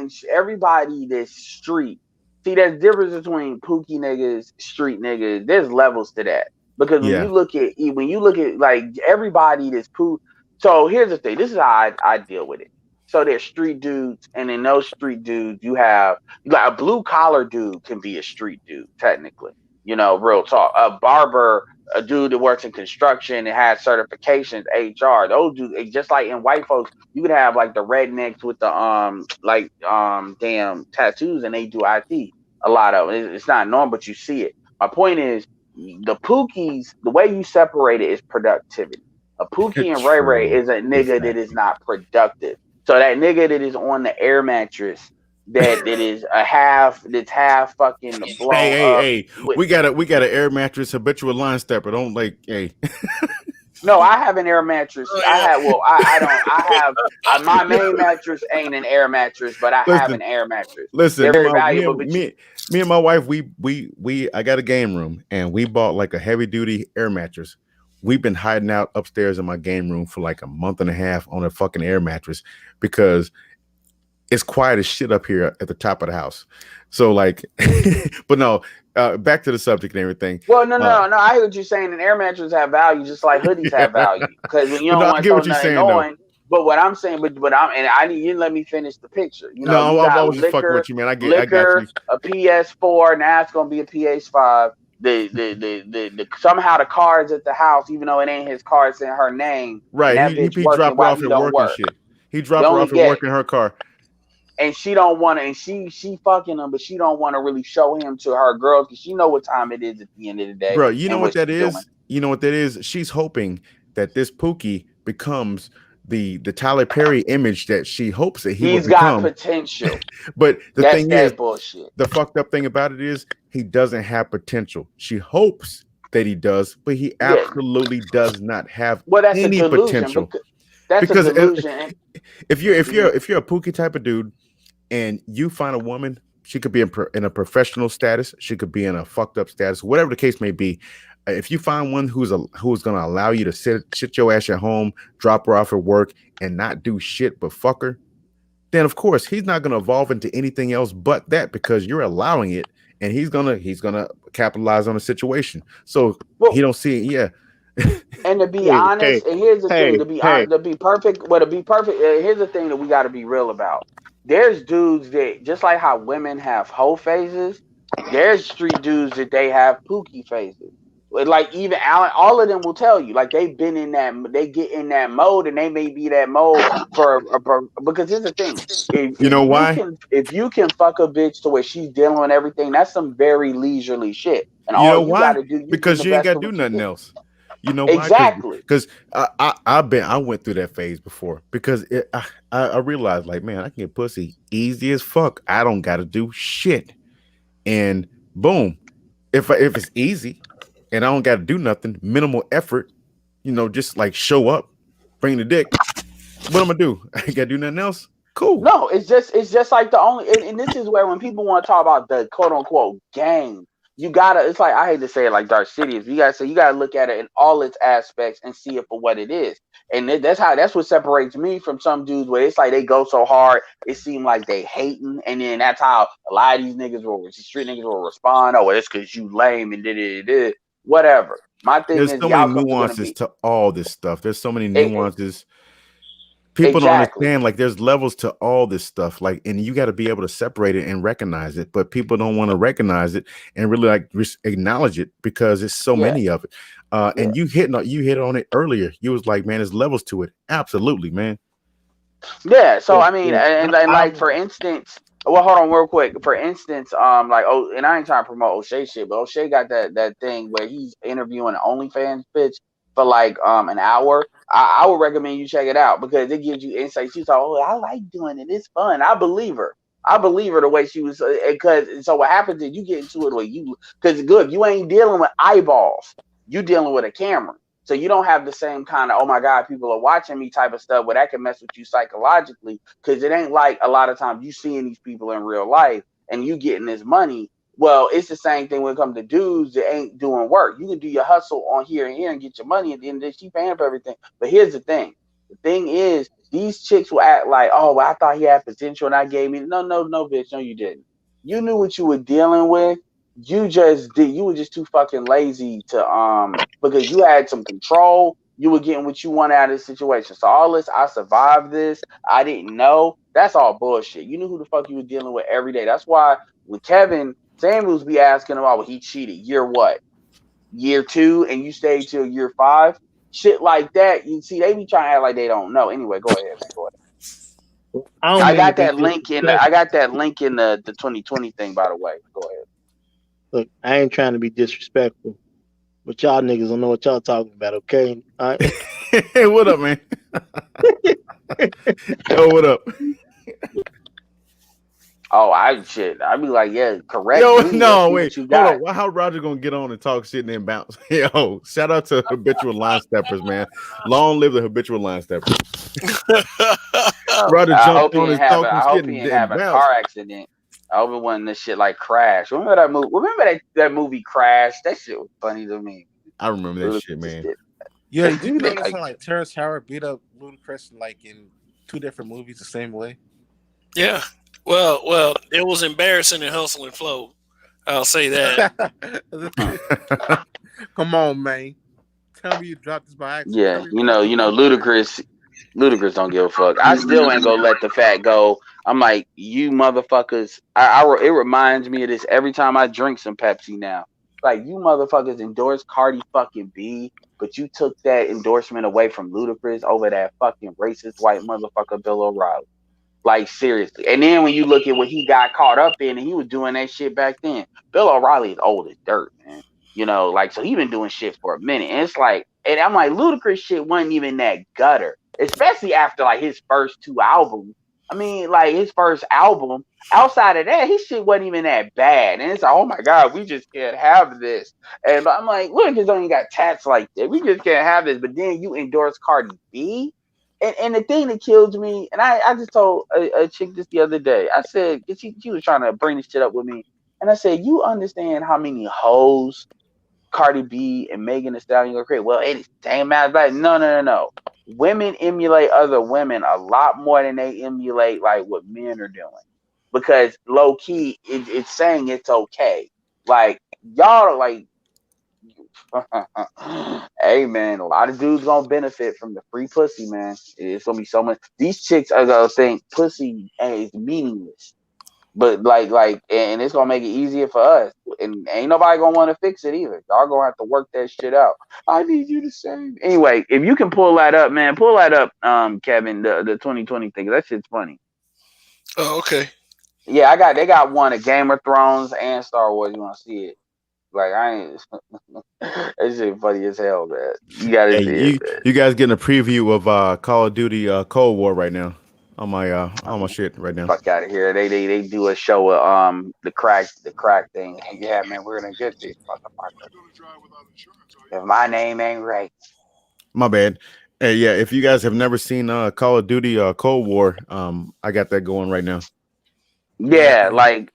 that's street. See, there's difference between pookie niggas, street niggas. There's levels to that, because when Yeah, you look at like everybody that's poo. So here's the thing. This is how I deal with it. So there's street dudes, and in those street dudes, you have, like, a blue collar dude can be a street dude technically. Real talk. A barber, a dude that works in construction and has certifications, HR. Those dudes, just like in white folks, you could have like the rednecks with the damn tattoos, and they do IT. A lot of it. It's not normal, but you see it. My point is, the Pookies, the way you separate it is productivity. A Pookie and Ray Ray true. is a nigga that is Exactly. not productive. So that nigga that is on the air mattress, that is that's half fucking Hey, blown hey, up hey. with. We got an air mattress habitual line stepper. Don't like, hey. No, I have an air mattress. Oh, I yeah. have. Well, I don't. my main mattress ain't an air mattress, but I have Listen, an air mattress. listen. They're Me, and very my valuable, but me and my wife, we I got a game room and we bought like a heavy duty air mattress. We've been hiding out upstairs in my game room for like a month and a half on a fucking air mattress because it's quiet as shit up here at the top of the house. So like, but no, back to the subject and everything. well, no. I hear what you're saying. And air mattresses have value, just like hoodies have Yeah, value. Because when you but don't no, I want get what something you're saying though. annoying. But what I'm saying, I need you to let me finish the picture. No, You I got was just fucking with you, man. I got you. a PS4. Now it's gonna be a PS5. Somehow the card's at the house, even though it ain't his card, it's in her name, and Right. that bitch He working dropped her while off he at don't work and work. shit. He You dropped her only off at get work in her car. and she don't want to, and she fucking him, but she don't want to really show him to her girls because she know what time it is at the end of the day Bro, you know and what what that she's doing. is? You know what that is? She's hoping that this Pookie becomes the Tyler Perry image that she hopes that he will He's got become. potential. But the That's thing is, that bullshit. the fucked up thing about it is he doesn't have potential. She hopes that he does, but he Yeah. absolutely does not have Well, that's a any delusion. potential. That's a Because delusion. if Mhm. you're a Pookie type of dude and you find a woman, she could be in a professional status, she could be in a fucked up status, whatever the case may be. If you find one who's going to allow you to sit your ass at home, drop her off at work, and not do shit but fuck her, then of course he's not going to evolve into anything else but that because you're allowing it, and he's gonna capitalize on the situation. So he Well, don't see it. Yeah. and to be Hey, hey, honest, and here's the thing: hey, to be hey. honest, to be perfect. Well, to be perfect, here's the thing that we got to be real about. There's dudes that, just like how women have hoe phases, There's street dudes that they have pookie faces. Like even Allen, all of them will tell you, like they've been in that, they get in that mode, and they may be that mode because here's the thing: You know why? if you can fuck a bitch to where she's dealing with everything, that's some very leisurely shit, and You all know you got why? to do, you getting Because the you ain't best got of to do what you nothing get. else. You know why? Exactly. Because I went through that phase before because I realized like, man, I can get pussy easy as fuck. I don't got to do shit, and boom, if it's easy and I don't got to do nothing, minimal effort, just like show up, bring the dick. What I'm gonna do? I ain't got to do nothing else. Cool. No, it's just like the only, and this is where when people want to talk about the quote unquote game, you gotta. It's like I hate to say it like Dark City is. You gotta say you gotta look at it in all its aspects and see it for what it is. And that's what separates me from some dudes where it's like they go so hard, it seems like they hating, and then that's how a lot of these street niggas will respond. Oh, well, it's because you lame and did whatever. My thing There's is so the many outcomes are gonna nuances be to all this stuff. There's so many it, it- nuances. People don't exactly. understand, like there's levels to all this stuff, like, and you got to be able to separate it and recognize it, but people don't want to recognize it and really like acknowledge it because it's so Yeah, many of it. yeah. And you hit on it earlier. You was like, man, there's levels to it. Absolutely, man. Yeah, so Yeah, I mean, yeah. and I like for instance, well, hold on real quick. For instance, like and I ain't trying to promote O'Shea shit, but O'Shea got that thing where he's interviewing an OnlyFans bitch for like an hour. I would recommend you check it out because it gives you insight. She's like, oh, I like doing it. It's fun. I believe her. I believe her the way she was, because so what happens is you get into it where because good, you ain't dealing with eyeballs. You dealing with a camera. So you don't have the same kind of, oh my God, people are watching me type of stuff where that can mess with you psychologically. Because it ain't like a lot of times you seeing these people in real life and you getting this money. Well, it's the same thing when it comes to dudes that ain't doing work. You can do your hustle on here and here and get your money, at the end of the day, she paying for everything. But here's the thing. The thing is, these chicks will act like, oh, well, I thought he had potential and I gave me. No, bitch. No, you didn't. You knew what you were dealing with. You were just too fucking lazy to because you had some control. You were getting what you wanted out of the situation. So all this, I survived this, I didn't know, that's all bullshit. You knew who the fuck you were dealing with every day. That's why with Kevin Samuels be asking about, well, he cheated year what, year 2, and you stayed till year 5, shit like that. You see, they be trying to act like they don't know. Anyway, go ahead, man. Go ahead. don't I mean to got be that link in the, I disrespectful. got that link in the 2020 thing, by the way. Go ahead. Look, I ain't trying to be disrespectful, but y'all niggas don't know what y'all talking about, okay? Hey, what up, man? Yo, what up? Oh, I'd be like, yeah, correct Yo, me. Let's no, see wait, what you hold got. on. How Roger gonna get on and talk shit and then bounce? Yo, shout out to habitual line steppers, man. Long live the habitual line steppers. Roger I jumped hope he on ain't and have talking I shit hope he and ain't then have a bounced. car accident. I hope it wasn't this shit like Crash. Remember that movie? Remember that movie Crash? That shit was funny to me. I remember that shit, Ludacris just man. did. Yeah, did you Like, notice how like Terrence Howard beat up Ludacris like in 2 different movies the same way? Yeah. Well, it was embarrassing in Hustle and Flow. I'll say that. Come on, man. Tell me you dropped this by accident. yeah, Tell me you dropped this by accident. Ludacris don't give a fuck. I still ain't gonna let the fact go. I'm like, you motherfuckers. It reminds me of this every time I drink some Pepsi now. Like, you motherfuckers endorsed Cardi fucking B, but you took that endorsement away from Ludacris over that fucking racist white motherfucker Bill O'Reilly. Like, seriously. And then when you look at what he got caught up in, and he was doing that shit back then. Bill O'Reilly is old as dirt, man. Like, so he been doing shit for a minute. And it's like, and I'm like, Ludacris shit wasn't even that gutter. Especially after like his first 2 albums. I mean, like his first album, outside of that, his shit wasn't even that bad. And it's like, oh my God, we just can't have this. And I'm like, Ludacris don't even got tats like that. We just can't have this. But then you endorse Cardi B. And the thing that kills me, and I just told a chick this the other day. I said, she was trying to bring this shit up with me. And I said, you understand how many hoes Cardi B and Megan Thee Stallion gonna create? Well, it's the same as that. No. Women emulate other women a lot more than they emulate like what men are doing. Because low key, it's saying it's okay. Like, y'all like, hey man, a lot of dudes gonna benefit from the free pussy, man. It's gonna be so much. These chicks are gonna think pussy is meaningless. But and it's gonna make it easier for us, and ain't nobody gonna want to fix it either. Y'all gonna have to work that shit out. I need you to save. Anyway, if you can pull that up, man, pull that up, Kevin, the 2020 thing. That shit's funny. Oh, okay. Yeah, they got one of Game of Thrones and Star Wars. You want to see it? Like I ain't. That shit funny as hell, man. You gotta Hey, see it, man. you guys getting a preview of Call of Duty Cold War right now on my shit right now. Fuck out of here. They do a show of the crack thing. Yeah, man, we're gonna get this motherfucker. If my name ain't right. My bad. Hey, yeah, if you guys have never seen Call of Duty Cold War, I got that going right now. Yeah, like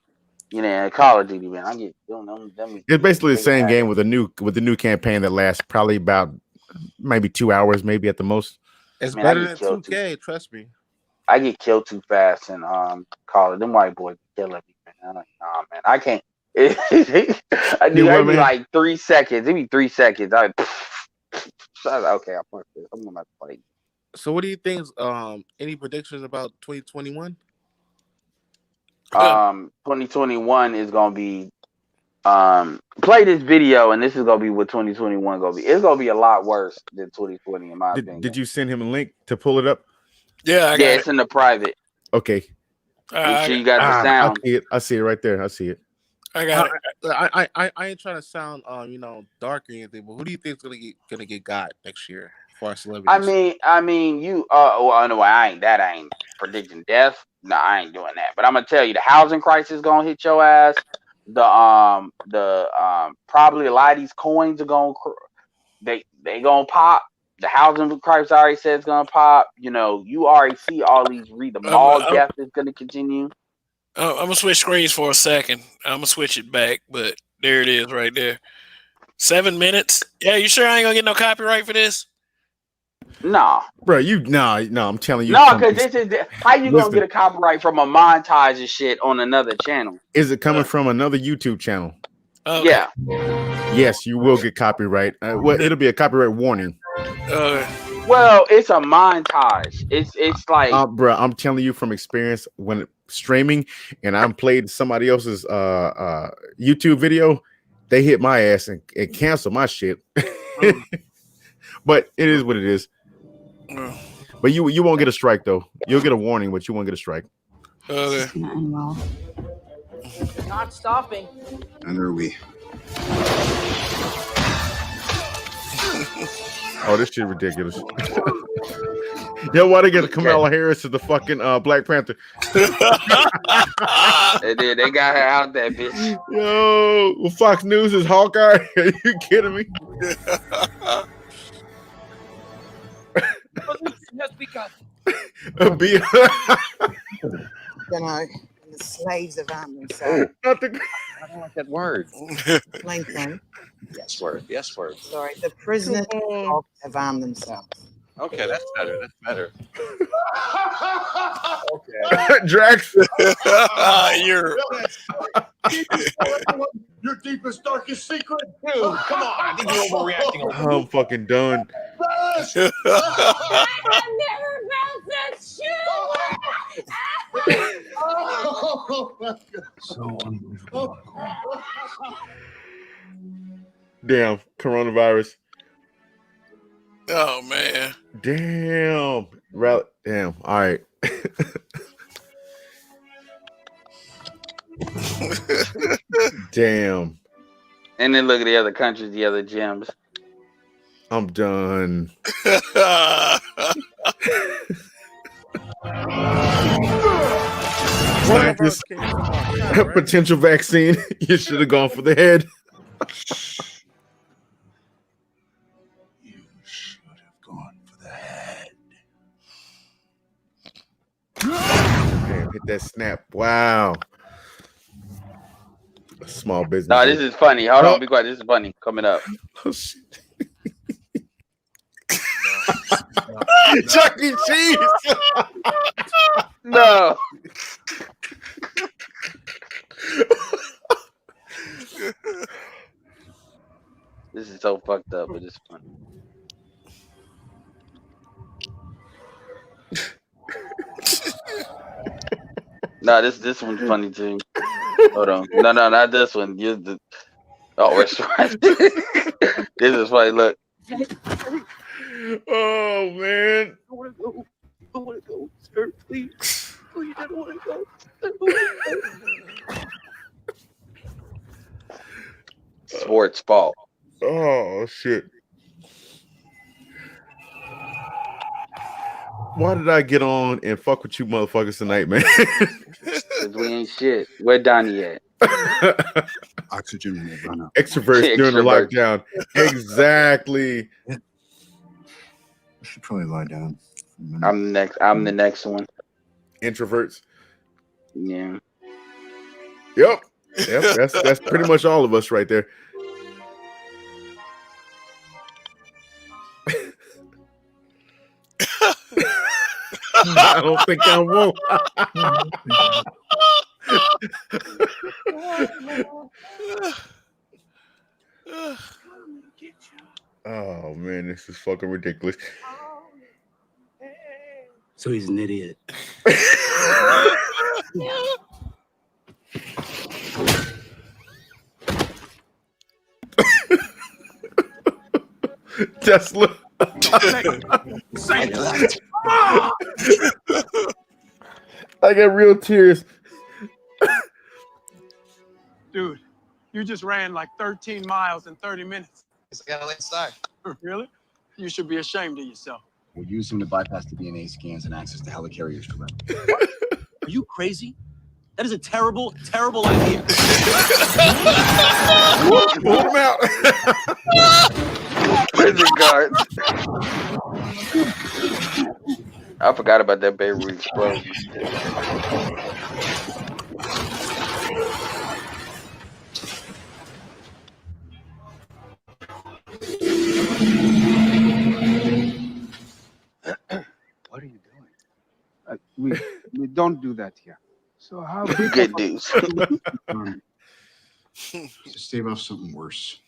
Call of Duty, man. I get them. It's basically the same game with a new campaign that lasts probably about maybe 2 hours, maybe at the most. It's better than 2K, trust me. I get killed too fast and Call it. Them white boys killing me, man. I'm like, nah, man, I can't. I'd be like 3 seconds. It'd be 3 seconds. I was like, okay, I'll fuck this. I'm gonna play. So what do you think? Any predictions about 2021? 2021 is gonna be play this video, and this is gonna be what 2021 gonna be. It's gonna be a lot worse than 2020 in my opinion. Did you send him a link to pull it up? Yeah, it's in the private. Okay. Make sure you got the sound. I see it right there. I see it. I got it. I ain't trying to sound dark or anything, but who do you think is gonna get got next year for our celebrities? I mean, you. Well, no, I ain't predicting death. No, I ain't doing that. But I'm gonna tell you, the housing crisis gonna hit your ass. Probably a lot of these coins are gonna they gonna pop. The housing crisis I already said it's gonna pop. You already see all these the mall death is gonna continue. I'm gonna switch screens for a second. I'm gonna switch it back, but there it is right there. 7 minutes. Yeah, you sure I ain't gonna get no copyright for this? No, bro. I'm telling you. No, because this is how you gonna get a copyright from a montage of shit on another channel? Is it coming from another YouTube channel? Okay. Yeah. Yes, you will get copyright. Well, it'll be a copyright warning. Well, it's a montage. It's like, bro, I'm telling you from experience, when streaming and I'm played somebody else's YouTube video, they hit my ass and cancel my shit. But it is what it is. But you won't get a strike though. You'll get a warning, but you won't get a strike. Okay. Not stopping. And are we? Oh, this shit ridiculous. Yo, why they get Kamala Harris as the fucking Black Panther? They got her out there, bitch. Yo, well, Fox News is Hawkeye. Are you kidding me? Just because. The slaves have armed themselves. I don't like that word. Plain thing. Yes word. Yes word. Sorry, the prisoners have armed themselves. Okay, that's better. That's better. Okay. Drax. Your deepest, darkest secret. Dude, come on. I think you're overreacting. I'm fucking done. I have never felt such So unbelievable. Damn, coronavirus. Oh man. Damn. Damn. All right. Damn. And then look at the other countries, the other gyms. I'm done. Potential vaccine. You should have gone for the head. You should have gone for the head. Damn, hit that snap. Wow. A small business. No, this is funny. Hold on, be quiet. This is funny. Coming up. Oh, shit. Chuck E. Cheese. No. This is so fucked up, but it's funny. No, this one's funny too. Hold on. No, not this one. Restaurant. This is funny. Look. Oh man. I want to go, sir. Please, I don't want to go. Sports fault. Oh shit. Why did I get on and fuck with you motherfuckers tonight, man? Because we ain't shit. Where Donnie at? Oxygen will run out. Extroverts during the lockdown. Exactly. Yeah. I should probably lie down. I'm the next one. Introverts. Yeah. Yep. That's pretty much all of us right there. I don't think I won't. Oh man, this is fucking ridiculous. So he's an idiot. Tesla. I got real tears. Dude, you just ran like 13 miles in 30 minutes. I got a late start. Really? You should be ashamed of yourself. We'll use him to bypass the DNA scans and access to helicarriers directly. Are you crazy? That is a terrible, terrible idea. Pull him out. Prison guards. I forgot about that Beirut explosion. What are you doing? We don't do that here. So how big Good news. To stave off something worse.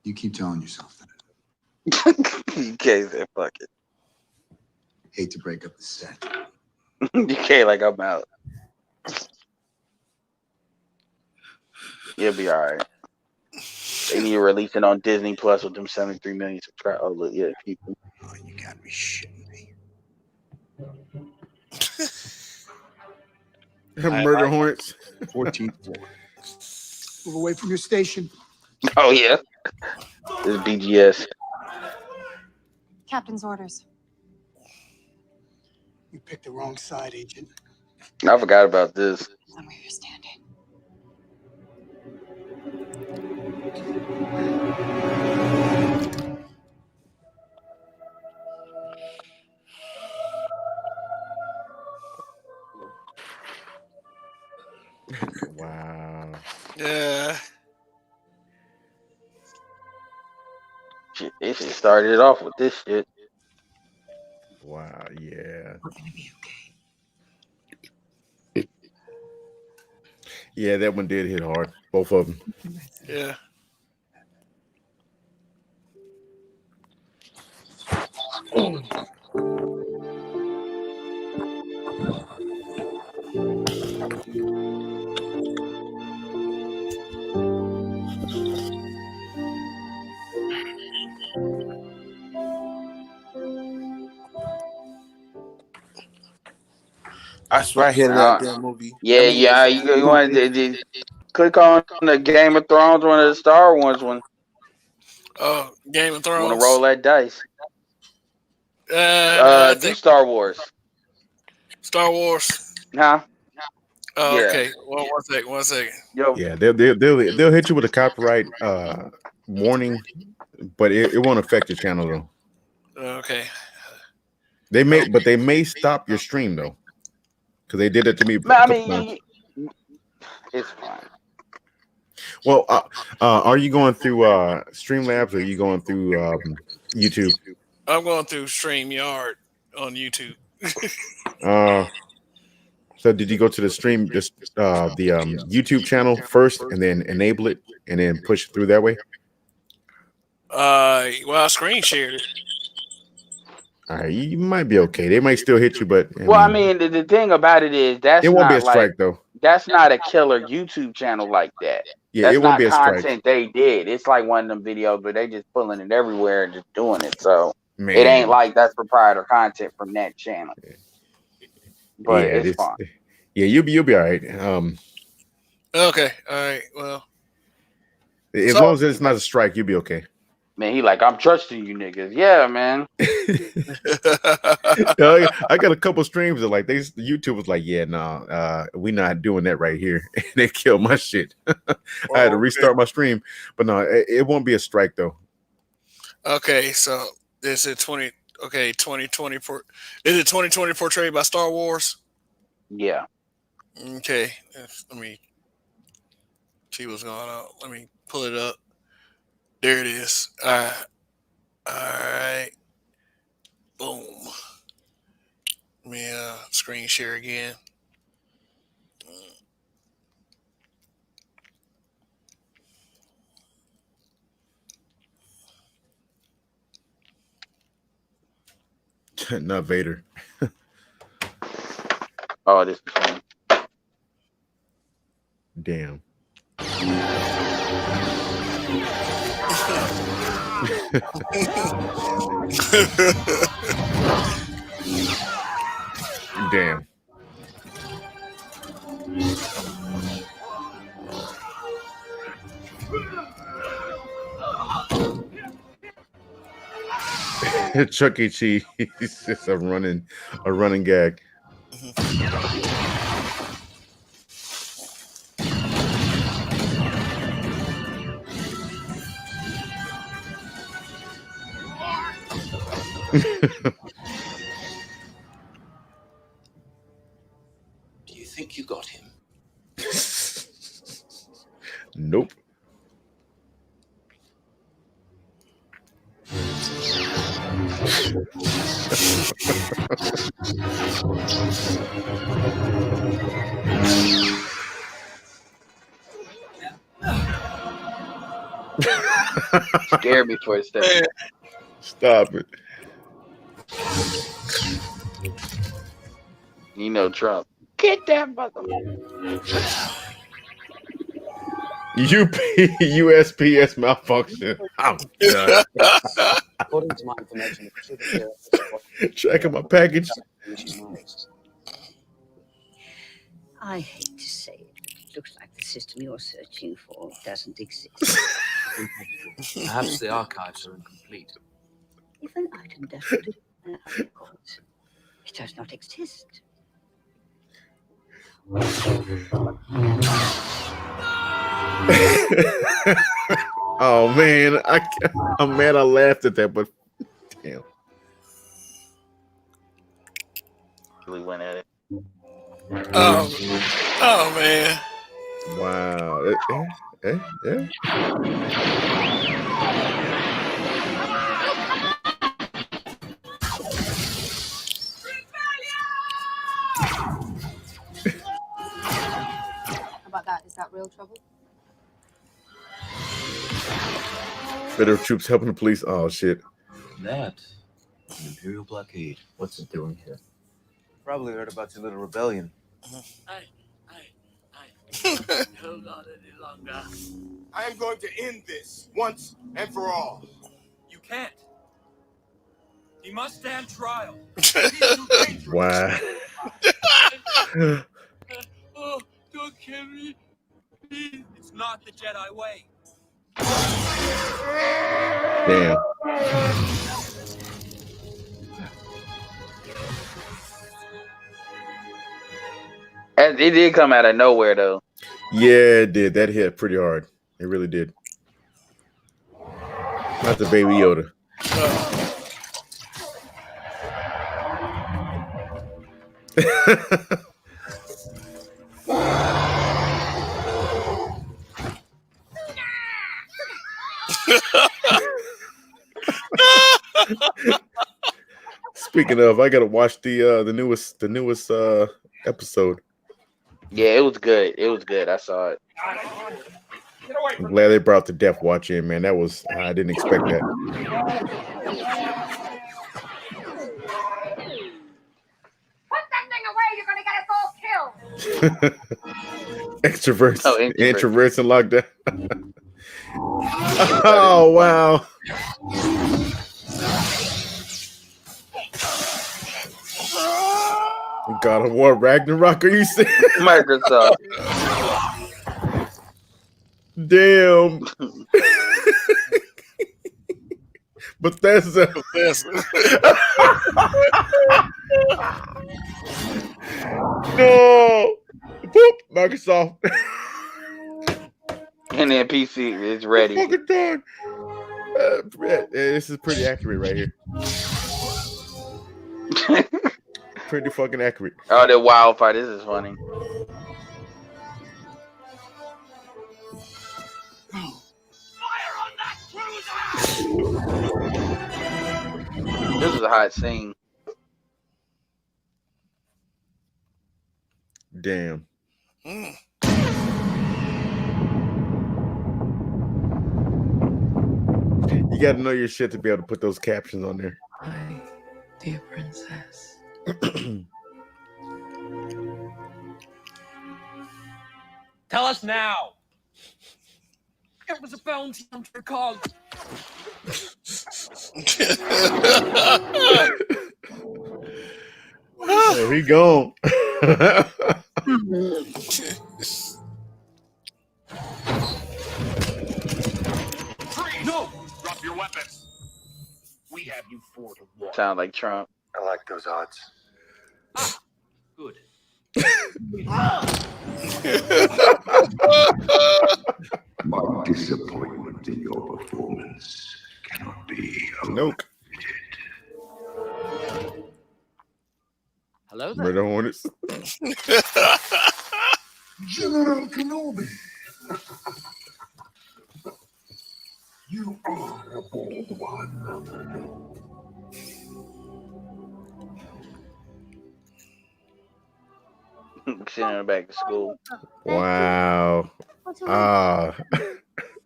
You keep telling yourself that. You can't say fuck it. Hate to break up the set. You can't like I'm out. You'll be all right. They need to release it on Disney Plus with them 73 million subscribers. Oh look, yeah, people. Oh, you got me shitting me. Murder hornets. 14th floor. Move away from your station. Oh yeah. This is BGS. Captain's orders. You picked the wrong side, Agent. I forgot about this. I'm where you're standing. Wow. Yeah. Shit, they should start it off with this shit. Wow, yeah. We're gonna be okay. Yeah, that one did hit hard. Both of them. Yeah. I swear I hated that damn movie. Yeah, you want to click on the Game of Thrones one or the Star Wars one. Oh, Game of Thrones. Want to roll that dice? I Do think Star Wars. Star Wars. Huh? Oh, Yeah. okay. Well, one second. Yo. Yeah, they'll hit you with a copyright warning, but it won't affect your channel though. Okay. They may stop your stream though, because they did it to me. I mean, it's fine. Well, are you going through Streamlabs or are you going through YouTube? I'm going through StreamYard on YouTube. So did you go to the YouTube channel first and then enable it and then push it through that way? Well, I screen shared it. All right, you might be okay. They might still hit you, but I mean, the thing about it is it won't be a strike though. That's not a killer YouTube channel like that. Yeah, That's it won't not be a strike. content they did. It's like one of them videos where they just pulling it everywhere and just doing it. So Man. it ain't like that's proprietary content from that channel. But yeah, it's fine. Yeah, you'll be all right. Okay, all right. Well, as long as it's not a strike, you'll be okay. Man, he like, I'm trusting you niggas. Yeah, man. I got a couple streams that like YouTube was like, yeah, no, we not doing that right here. And they killed my shit. I had to restart my stream, but no, it won't be a strike though. Okay, so this is 2024. Is it 2020 portrayed by Star Wars? Yeah. Okay, let me see what's going on. Let me pull it up. There it is. All right. Boom. Let me screen share again. Not Vader. Oh, this is damn. Damn. Chuck E. Cheese is a running gag. Do you think you got him? Nope. Scared me for a second. Stop it. You know Trump. Get that motherfucker. USPS malfunction. I'm done. According to my information, Checking my package. I hate to say it, but it looks like the system you're searching for doesn't exist. Perhaps the archives are incomplete. If an item doesn't exist in our records, it does not exist. Oh man, I'm mad I laughed at that, but damn. Really went at it. Oh man. Wow. Yeah. How about that? Is that real trouble? Federal troops helping the police. Oh shit. That an Imperial blockade. What's it doing here? Probably heard about your little rebellion. Hold on any longer. I am going to end this once and for all. You can't. He must stand trial. Wow. Oh, don't kill me. Please. It's not the Jedi way. Damn. And it did come out of nowhere though. Yeah, it did. That hit pretty hard. It really did. Not the baby Yoda. Speaking of, I gotta watch the newest episode. Yeah, it was good. It was good. I saw it. I'm glad they brought the Death Watch in, man. That was I didn't expect that. Extroverts, Oh, introvert. introverts in lockdown. Oh wow! God of War Ragnarok? Are you serious? Microsoft. Damn. Bethesda. No. Boop. Microsoft. And then PC is ready. Fucking dog. This is pretty accurate right here. Pretty fucking accurate. Oh, the wildfire. This is funny. This is a hot scene. Damn. You got to know your shit to be able to put those captions on there. Hi, dear princess. Tell us now. It was a bounty hunter call. Oh, he gone. No! Drop your weapons. We have you 4-1. Sound like Trump. I like those odds. Good. My disappointment in your performance cannot be Nope. Hello there. Murder Hornets. General Kenobi. You are a bold one. Sending her back to school. Wow. Ah.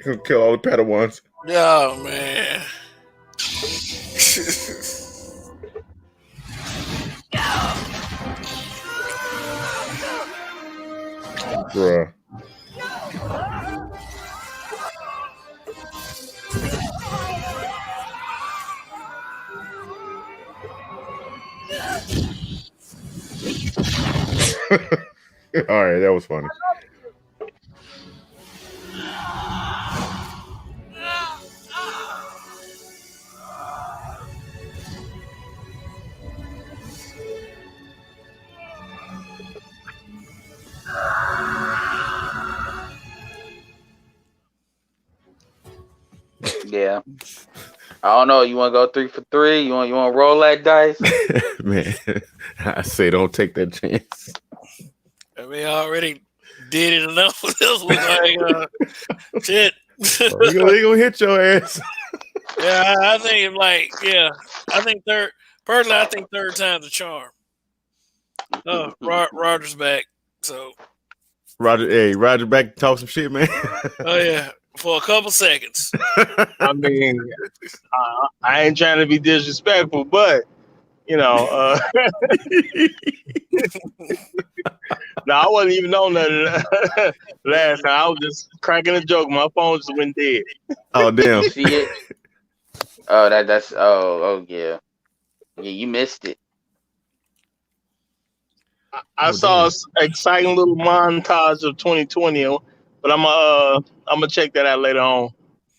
Gonna kill all the Padawans. Oh man. Bruh. All right, that was funny. Yeah. I don't know. You want to go 3 for 3? You want to roll that dice? Man, I say don't take that chance. I mean, I already did it enough. This was like shit. They gonna hit your ass. Yeah, I think I think personally, I think third time's a charm. Roger's back, so Roger back to talk some shit, man. oh yeah, for a couple seconds. I mean, I ain't trying to be disrespectful, but you know, no, I wasn't even on that last time. I was just cracking a joke. My phone just went dead. Oh damn! You see it? Oh, that's yeah. Yeah, you missed it. I saw an exciting little montage of 2020, but I'm gonna check that out later on.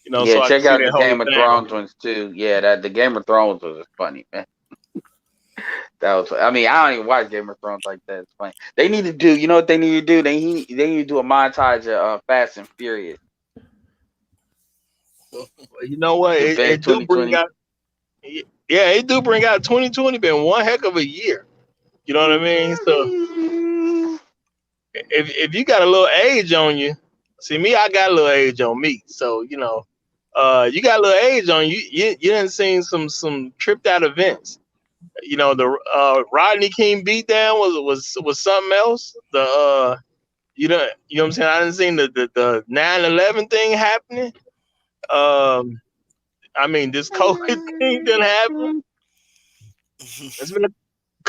You know, Yeah, so check I out can see the that Game of Thrones ones too. Yeah, the Game of Thrones was funny, man. That was. I mean, I don't even watch Game of Thrones like that. It's funny. They need to do. You know what they need to do? They need to do a montage of Fast and Furious. You know what? It do bring out. Yeah, it do bring out 2020. Been one heck of a year. You know what I mean? So if you got a little age on you, see me, I got a little age on me. So you know, you got a little age on you. You done seen some tripped out events. You know, the Rodney King beatdown was something else. You know what I'm saying? I didn't seen the 9/11 thing happening. I mean, this COVID thing didn't happen. There's been a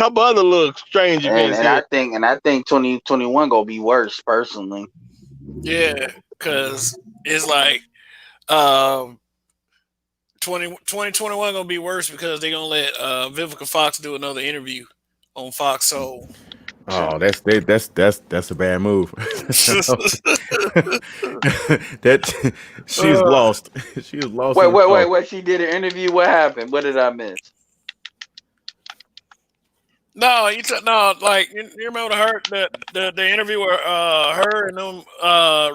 couple other little strange events and here. I think 2021 gonna be worse personally. Yeah, because it's like um 2021 gonna be worse because they're gonna let Vivica Fox do another interview on Fox Soul. Oh, that's a bad move. That she's Uh, lost. She is lost in the sauce. Wait. She did an interview. What happened? What did I miss? no, no, like you remember the interview where her and them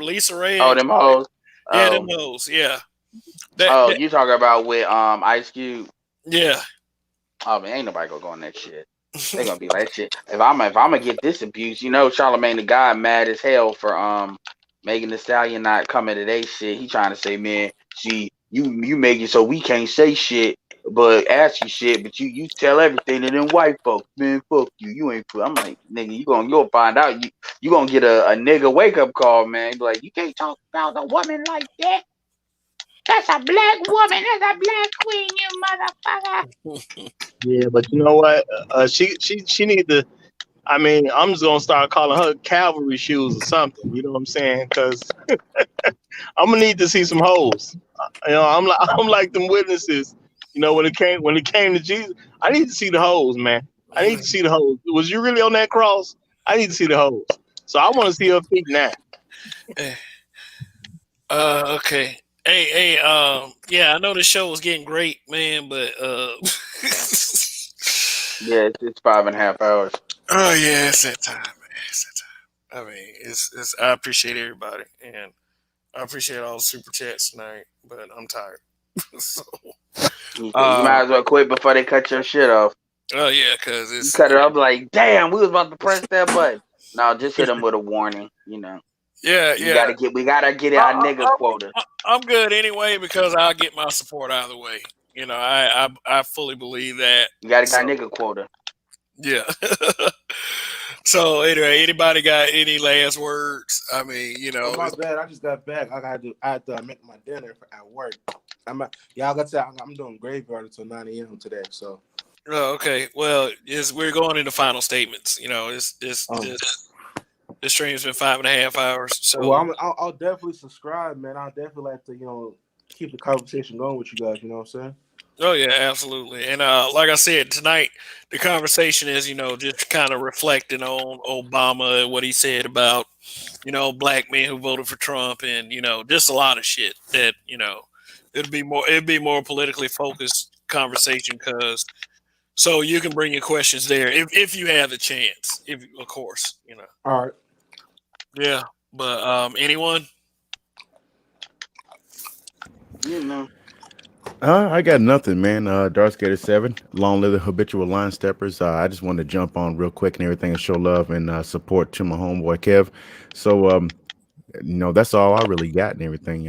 Lisa Ray Oh, and them hoes. yeah, them Oh, hoes, yeah. oh, That you talking about with Ice Cube? yeah. Oh man, ain't nobody gonna go on that shit. They gonna be like shit. If I'm gonna get this abuse, you know, Charlamagne the God mad as hell for Megan Thee Stallion not coming to they shit. He trying to say, man, see, you make it so we can't say shit, but ask you shit, but you tell everything to them white folks, man. Fuck you, you ain't. I'm like, nigga, you'll find out. You gonna get a nigga wake up call, man. Be like, you can't talk about a woman like that. That's a black woman. That's a black queen, you motherfucker. Yeah, but you know what? She need to. I mean, I'm just gonna start calling her cavalry shoes or something. You know what I'm saying? Because I'm gonna need to see some hoes. You know, I'm like them witnesses. You know, when it came to Jesus, I need to see the hoes, man. I need to see the hoes. Was you really on that cross? I need to see the hoes. So I want to see her feet now. Okay. Hey, yeah, I know the show was getting great, man, but Yeah, it's 5.5 hours. oh yeah, it's that time, man. It's that time. I mean, it's. I appreciate everybody, and I appreciate all the super chats tonight, but I'm tired. So, You might as well quit before they cut your shit off. oh yeah, because You it's cut it off like, damn, we was about to press that button. No, just hit them with a warning. You know, yeah, we yeah. gotta get our nigga quota. I'm good anyway because I'll get my support out of the way. You know, I fully believe that. You gotta get So, our nigga quota. yeah. So anyway, anybody got any last words? I mean, you know, Oh my bad, I just got back. I had to make my dinner at work. Y'all got to. I'm doing graveyard until 9 a.m. today. So. oh, okay. Well, we're going into final statements. You know, this stream's been 5.5 hours. So Well, I'll definitely subscribe, man. I'll definitely like to keep the conversation going with you guys. You know what I'm saying? oh yeah, absolutely. And like I said, tonight the conversation is, just kind of reflecting on Obama and what he said about, black men who voted for Trump and, just a lot of shit that, it'd be more politically focused conversation so you can bring your questions there if you have the chance, of course, All right. Yeah. But anyone? You know. I got nothing, man. Darth Skater 7, long live the habitual line steppers. I just wanted to jump on real quick and everything and show love and support to my homeboy Kev. So, that's all I really got and everything.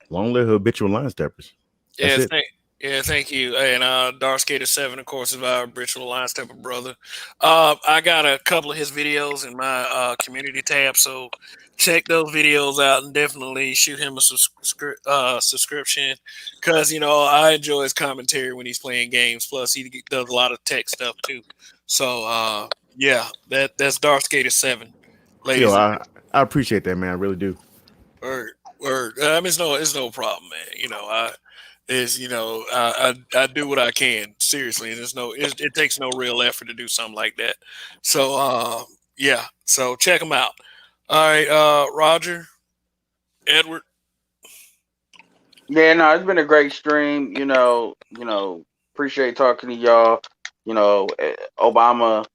Long live habitual line steppers. That's it. Thank you. And Darth Skater 7, of course, is our Ritual Line Stepper brother. I got a couple of his videos in my community tab, so check those videos out and definitely shoot him a subscription because, I enjoy his commentary when he's playing games. Plus, he does a lot of tech stuff too. So, yeah, that's Darth Skater 7. Ladies Yo, and I appreciate that, man. I really do. Word. I mean, it's no problem, man. I do what I can, seriously. It takes no real effort to do something like that. So yeah, so check them out. All right, Roger, Edward. Yeah, no, it's been a great stream. Appreciate talking to y'all. Obama's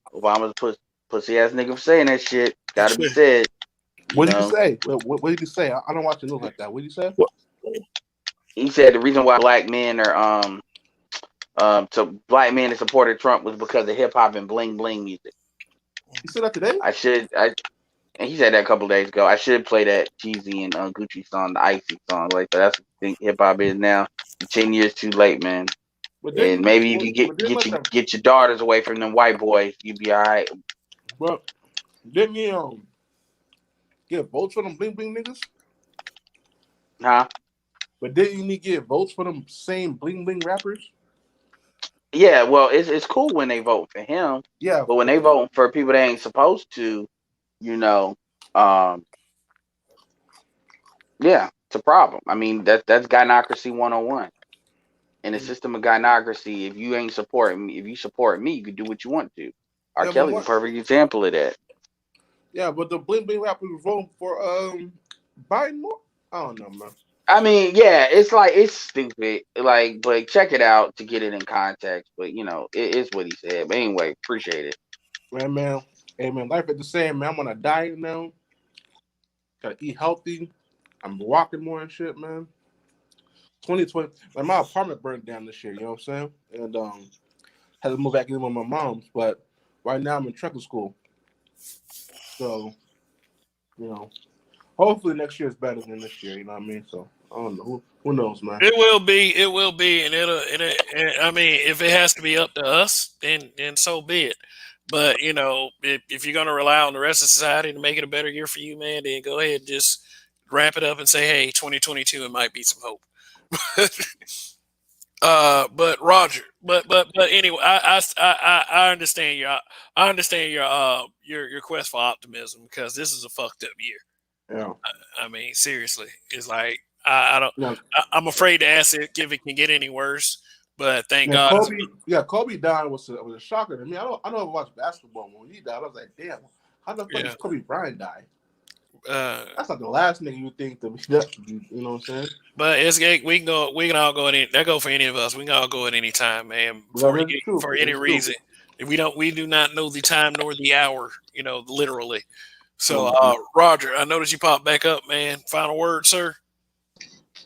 pussy ass nigga for saying that shit. Gotta be said. What did you say? What did he say? I don't watch the news like that. What did he say? He said the reason why black men supported Trump was because of hip hop and bling bling music. He said that today? And he said that a couple days ago. I should play that Jeezy and Gucci song, the Icy song. Like that's what hip hop is now. 10 years too late, man. And maybe if you get your daughters away from them white boys, you'd be all right. But didn't he get votes for them bling bling niggas? Huh? But didn't he get votes for them same bling bling rappers? Yeah, well, it's cool when they vote for him. Yeah, but when they vote for people they ain't supposed to, you know, yeah, it's a problem. I mean, that's gynocracy 101. In a system of gynocracy, if you ain't supporting me, if you support me, you can do what you want to. R. Yeah, but Kelly's a what? perfect example of that. Yeah, but the bling bling rappers voting for Biden more. I don't know, man. I mean, yeah, it's like it's stupid. Like, but check it out to get it in context. But it is what he said. But anyway, appreciate it. Man, hey man, life is the same, man. I'm on a diet now. Gotta eat healthy. I'm walking more and shit, man. 2020, like my apartment burned down this year. You know what I'm saying? And had to move back in with my mom's. But right now I'm in trucking school, so hopefully next year is better than this year. You know what I mean? So I don't know. Who knows, man? It will be, and I mean, if it has to be up to us, then so be it. But if you're gonna rely on the rest of society to make it a better year for you, man, then go ahead and just wrap it up and say, hey, 2022, it might be some hope. But Roger, but anyway, I understand your quest for optimism, because this is a fucked up year. Yeah. I mean, seriously, it's like I don't. Yeah. I'm afraid to ask it if it can get any worse. But thank Yeah, God. Kobe dying was a shocker to me. I never watched basketball, but when he died, I was like, damn, how the fuck did Kobe Bryant die? That's not the last nigga you think to be. You know what I'm saying? But we can all go at any. That go for any of us. We can all go at any time, man. For any reason. We do not know the time nor the hour. Literally. So, Roger, I noticed you popped back up, man. Final word, sir.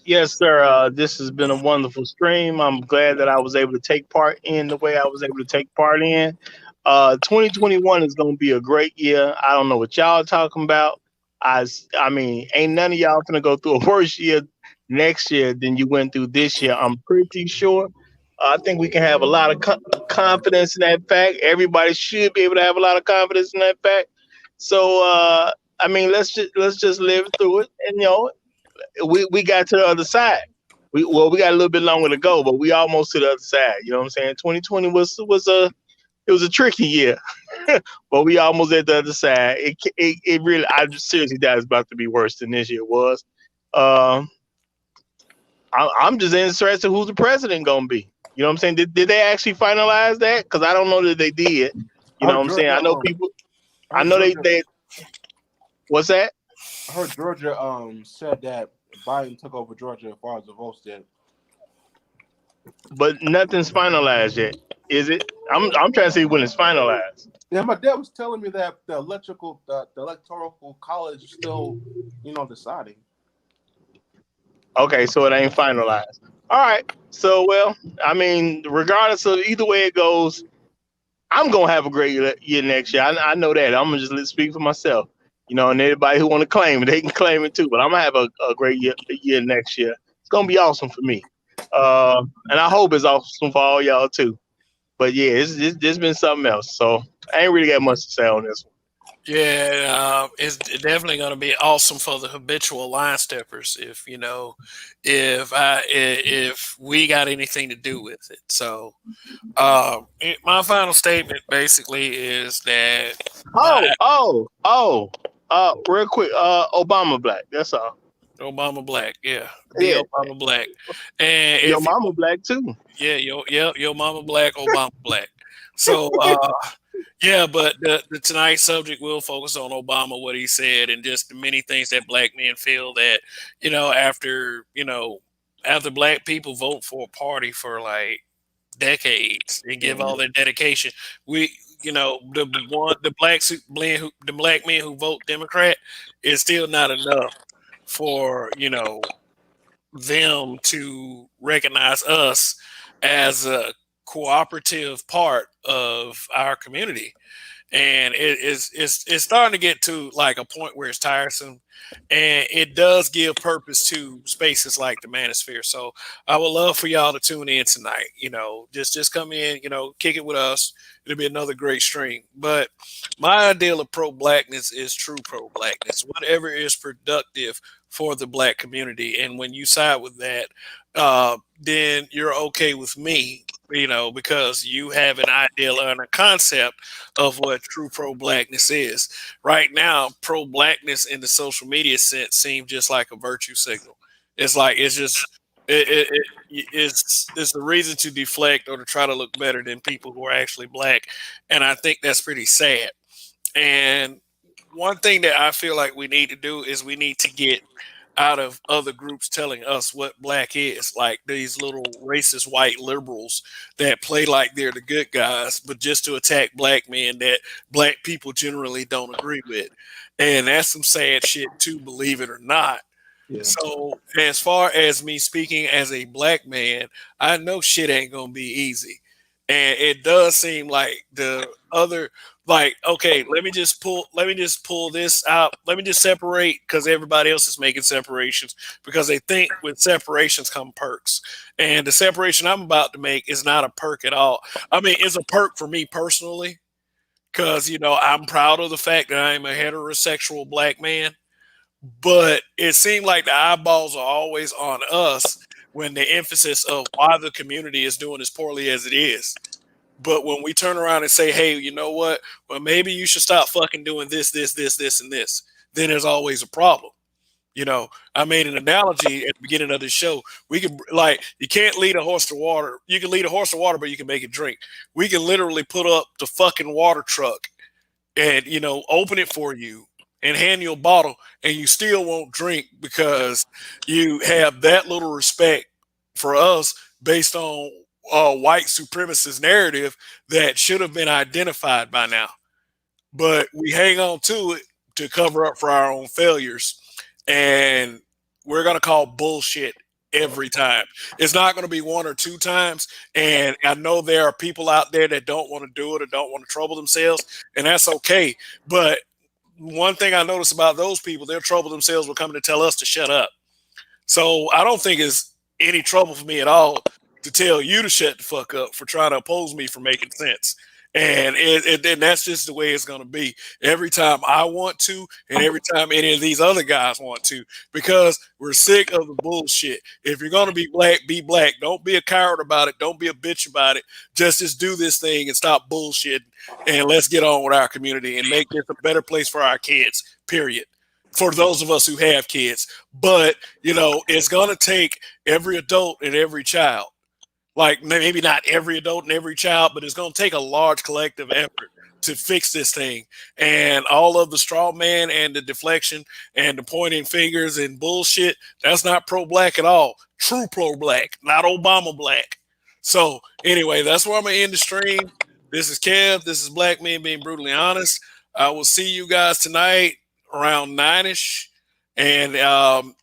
Yes, sir. This has been a wonderful stream. I'm glad that I was able to take part in the way I was able to take part in. 2021 is going to be a great year. I don't know what y'all talking about. I mean, ain't none of y'all gonna go through a worse year next year than you went through this year. I'm pretty sure. I think we can have a lot of confidence in that fact. Everybody should be able to have a lot of confidence in that fact. So, I mean, let's just live through it, and we got to the other side. We got a little bit longer to go, but we almost to the other side. You know what I'm saying? 2020 was a tricky year, but we almost at the other side. It really, I seriously doubt it's about to be worse than this year was. I'm just interested who the president gonna be. You know what I'm saying? Did they actually finalize that? Because I don't know that they did. You know what I'm saying? I know people. I know they. What's that? I heard Georgia said that Biden took over Georgia as far as the votes did. But nothing's finalized yet, is it? I'm trying to see when it's finalized. Yeah, my dad was telling me that the electoral college is still, deciding. Okay, so it ain't finalized. All right. So, well, I mean, regardless of either way it goes, I'm gonna have a great year next year. I know that. I'm gonna just speak for myself. And anybody who want to claim it, they can claim it too. But I'm gonna have a great year next year. It's gonna be awesome for me, and I hope it's awesome for all y'all too. But yeah, it's been something else. So I ain't really got much to say on this one. Yeah, it's definitely going to be awesome for the habitual line steppers if we got anything to do with it. So, my final statement basically is that real quick, Obama black. That's all. Obama black, yeah, Obama black, and your mama black too. Yeah, your mama black, Obama black. So, yeah, but the tonight's subject will focus on Obama, what he said, and just the many things that black men feel that after black people vote for a party for like decades and give all their dedication, the black men who vote Democrat is still not enough for them to recognize us as a cooperative part of our community. And it's starting to get to like a point where it's tiresome, and it does give purpose to spaces like the Manosphere. So I would love for y'all to tune in tonight. Just come in, kick it with us. It'll be another great stream. But my ideal of pro-blackness is true pro-blackness. Whatever is productive for the black community, and when you side with that, then you're okay with me you know, because you have an ideal and a concept of what true pro-blackness is. Right now, pro-blackness in the social media sense seems just like a virtue signal. It's like it's just it's the reason to deflect or to try to look better than people who are actually black, and I think that's pretty sad. And one thing that I feel like we need to do is we need to get out of other groups telling us what black is, like these little racist white liberals that play like they're the good guys, but just to attack black men that black people generally don't agree with. And that's some sad shit too, believe it or not. Yeah. So, as far as me speaking as a black man, I know shit ain't gonna be easy. And it does seem like the other, like, okay, let me just pull this out. Let me just separate because everybody else is making separations because they think with separations come perks. And the separation I'm about to make is not a perk at all. I mean, it's a perk for me personally because, you know, I'm proud of the fact that I'm a heterosexual black man, but it seemed like the eyeballs are always on us when the emphasis of why the community is doing as poorly as it is. But when we turn around and say, hey, you know what? Well, maybe you should stop fucking doing this, and this, then there's always a problem. You know, I made an analogy at the beginning of the show. We can, like, you can't lead a horse to water. You can lead a horse to water, but you can make it drink. We can literally put up the fucking water truck and, you know, open it for you and hand you a bottle, and you still won't drink because you have that little respect for us based on white supremacist narrative that should have been identified by now. But we hang on to it to cover up for our own failures. And we're going to call bullshit every time. It's not going to be one or two times. And I know there are people out there that don't want to do it or don't want to trouble themselves, and that's okay. But one thing I notice about those people, they'll trouble themselves with coming to tell us to shut up. So I don't think it's any trouble for me at all to tell you to shut the fuck up for trying to oppose me for making sense. And and that's just the way it's going to be every time I want to, and every time any of these other guys want to, because we're sick of the bullshit. If you're going to be black, be black. Don't be a coward about it. Don't be a bitch about it. Just do this thing and stop bullshitting, and let's get on with our community and make this a better place for our kids, period. For those of us who have kids. But, you know, it's going to take every adult and every child. Like, maybe not every adult and every child, but it's going to take a large collective effort to fix this thing. And all of the straw man and the deflection and the pointing fingers and bullshit, that's not pro-black at all. True pro-black, not Obama black. So, anyway, that's where I'm going to end the stream. This is Kev. This is Black Men Being Brutally Honest. I will see you guys tonight around 9ish. And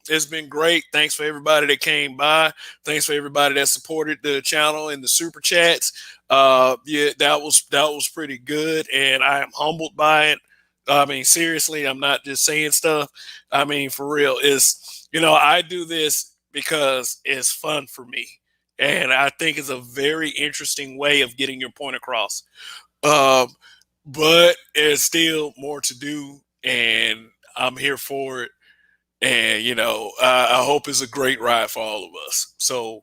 it's been great. Thanks for everybody that came by. Thanks for everybody that supported the channel and the super chats. Yeah, that was pretty good, and I am humbled by it. I mean, seriously, I'm not just saying stuff. I mean, for real, it's, you know, I do this because it's fun for me, and I think it's a very interesting way of getting your point across. But there's still more to do, and I'm here for it. And, you know, I hope it's a great ride for all of us. So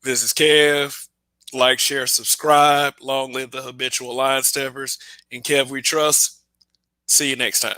this is Kev. Like, share, subscribe. Long live the habitual line steppers. And Kev, we trust. See you next time.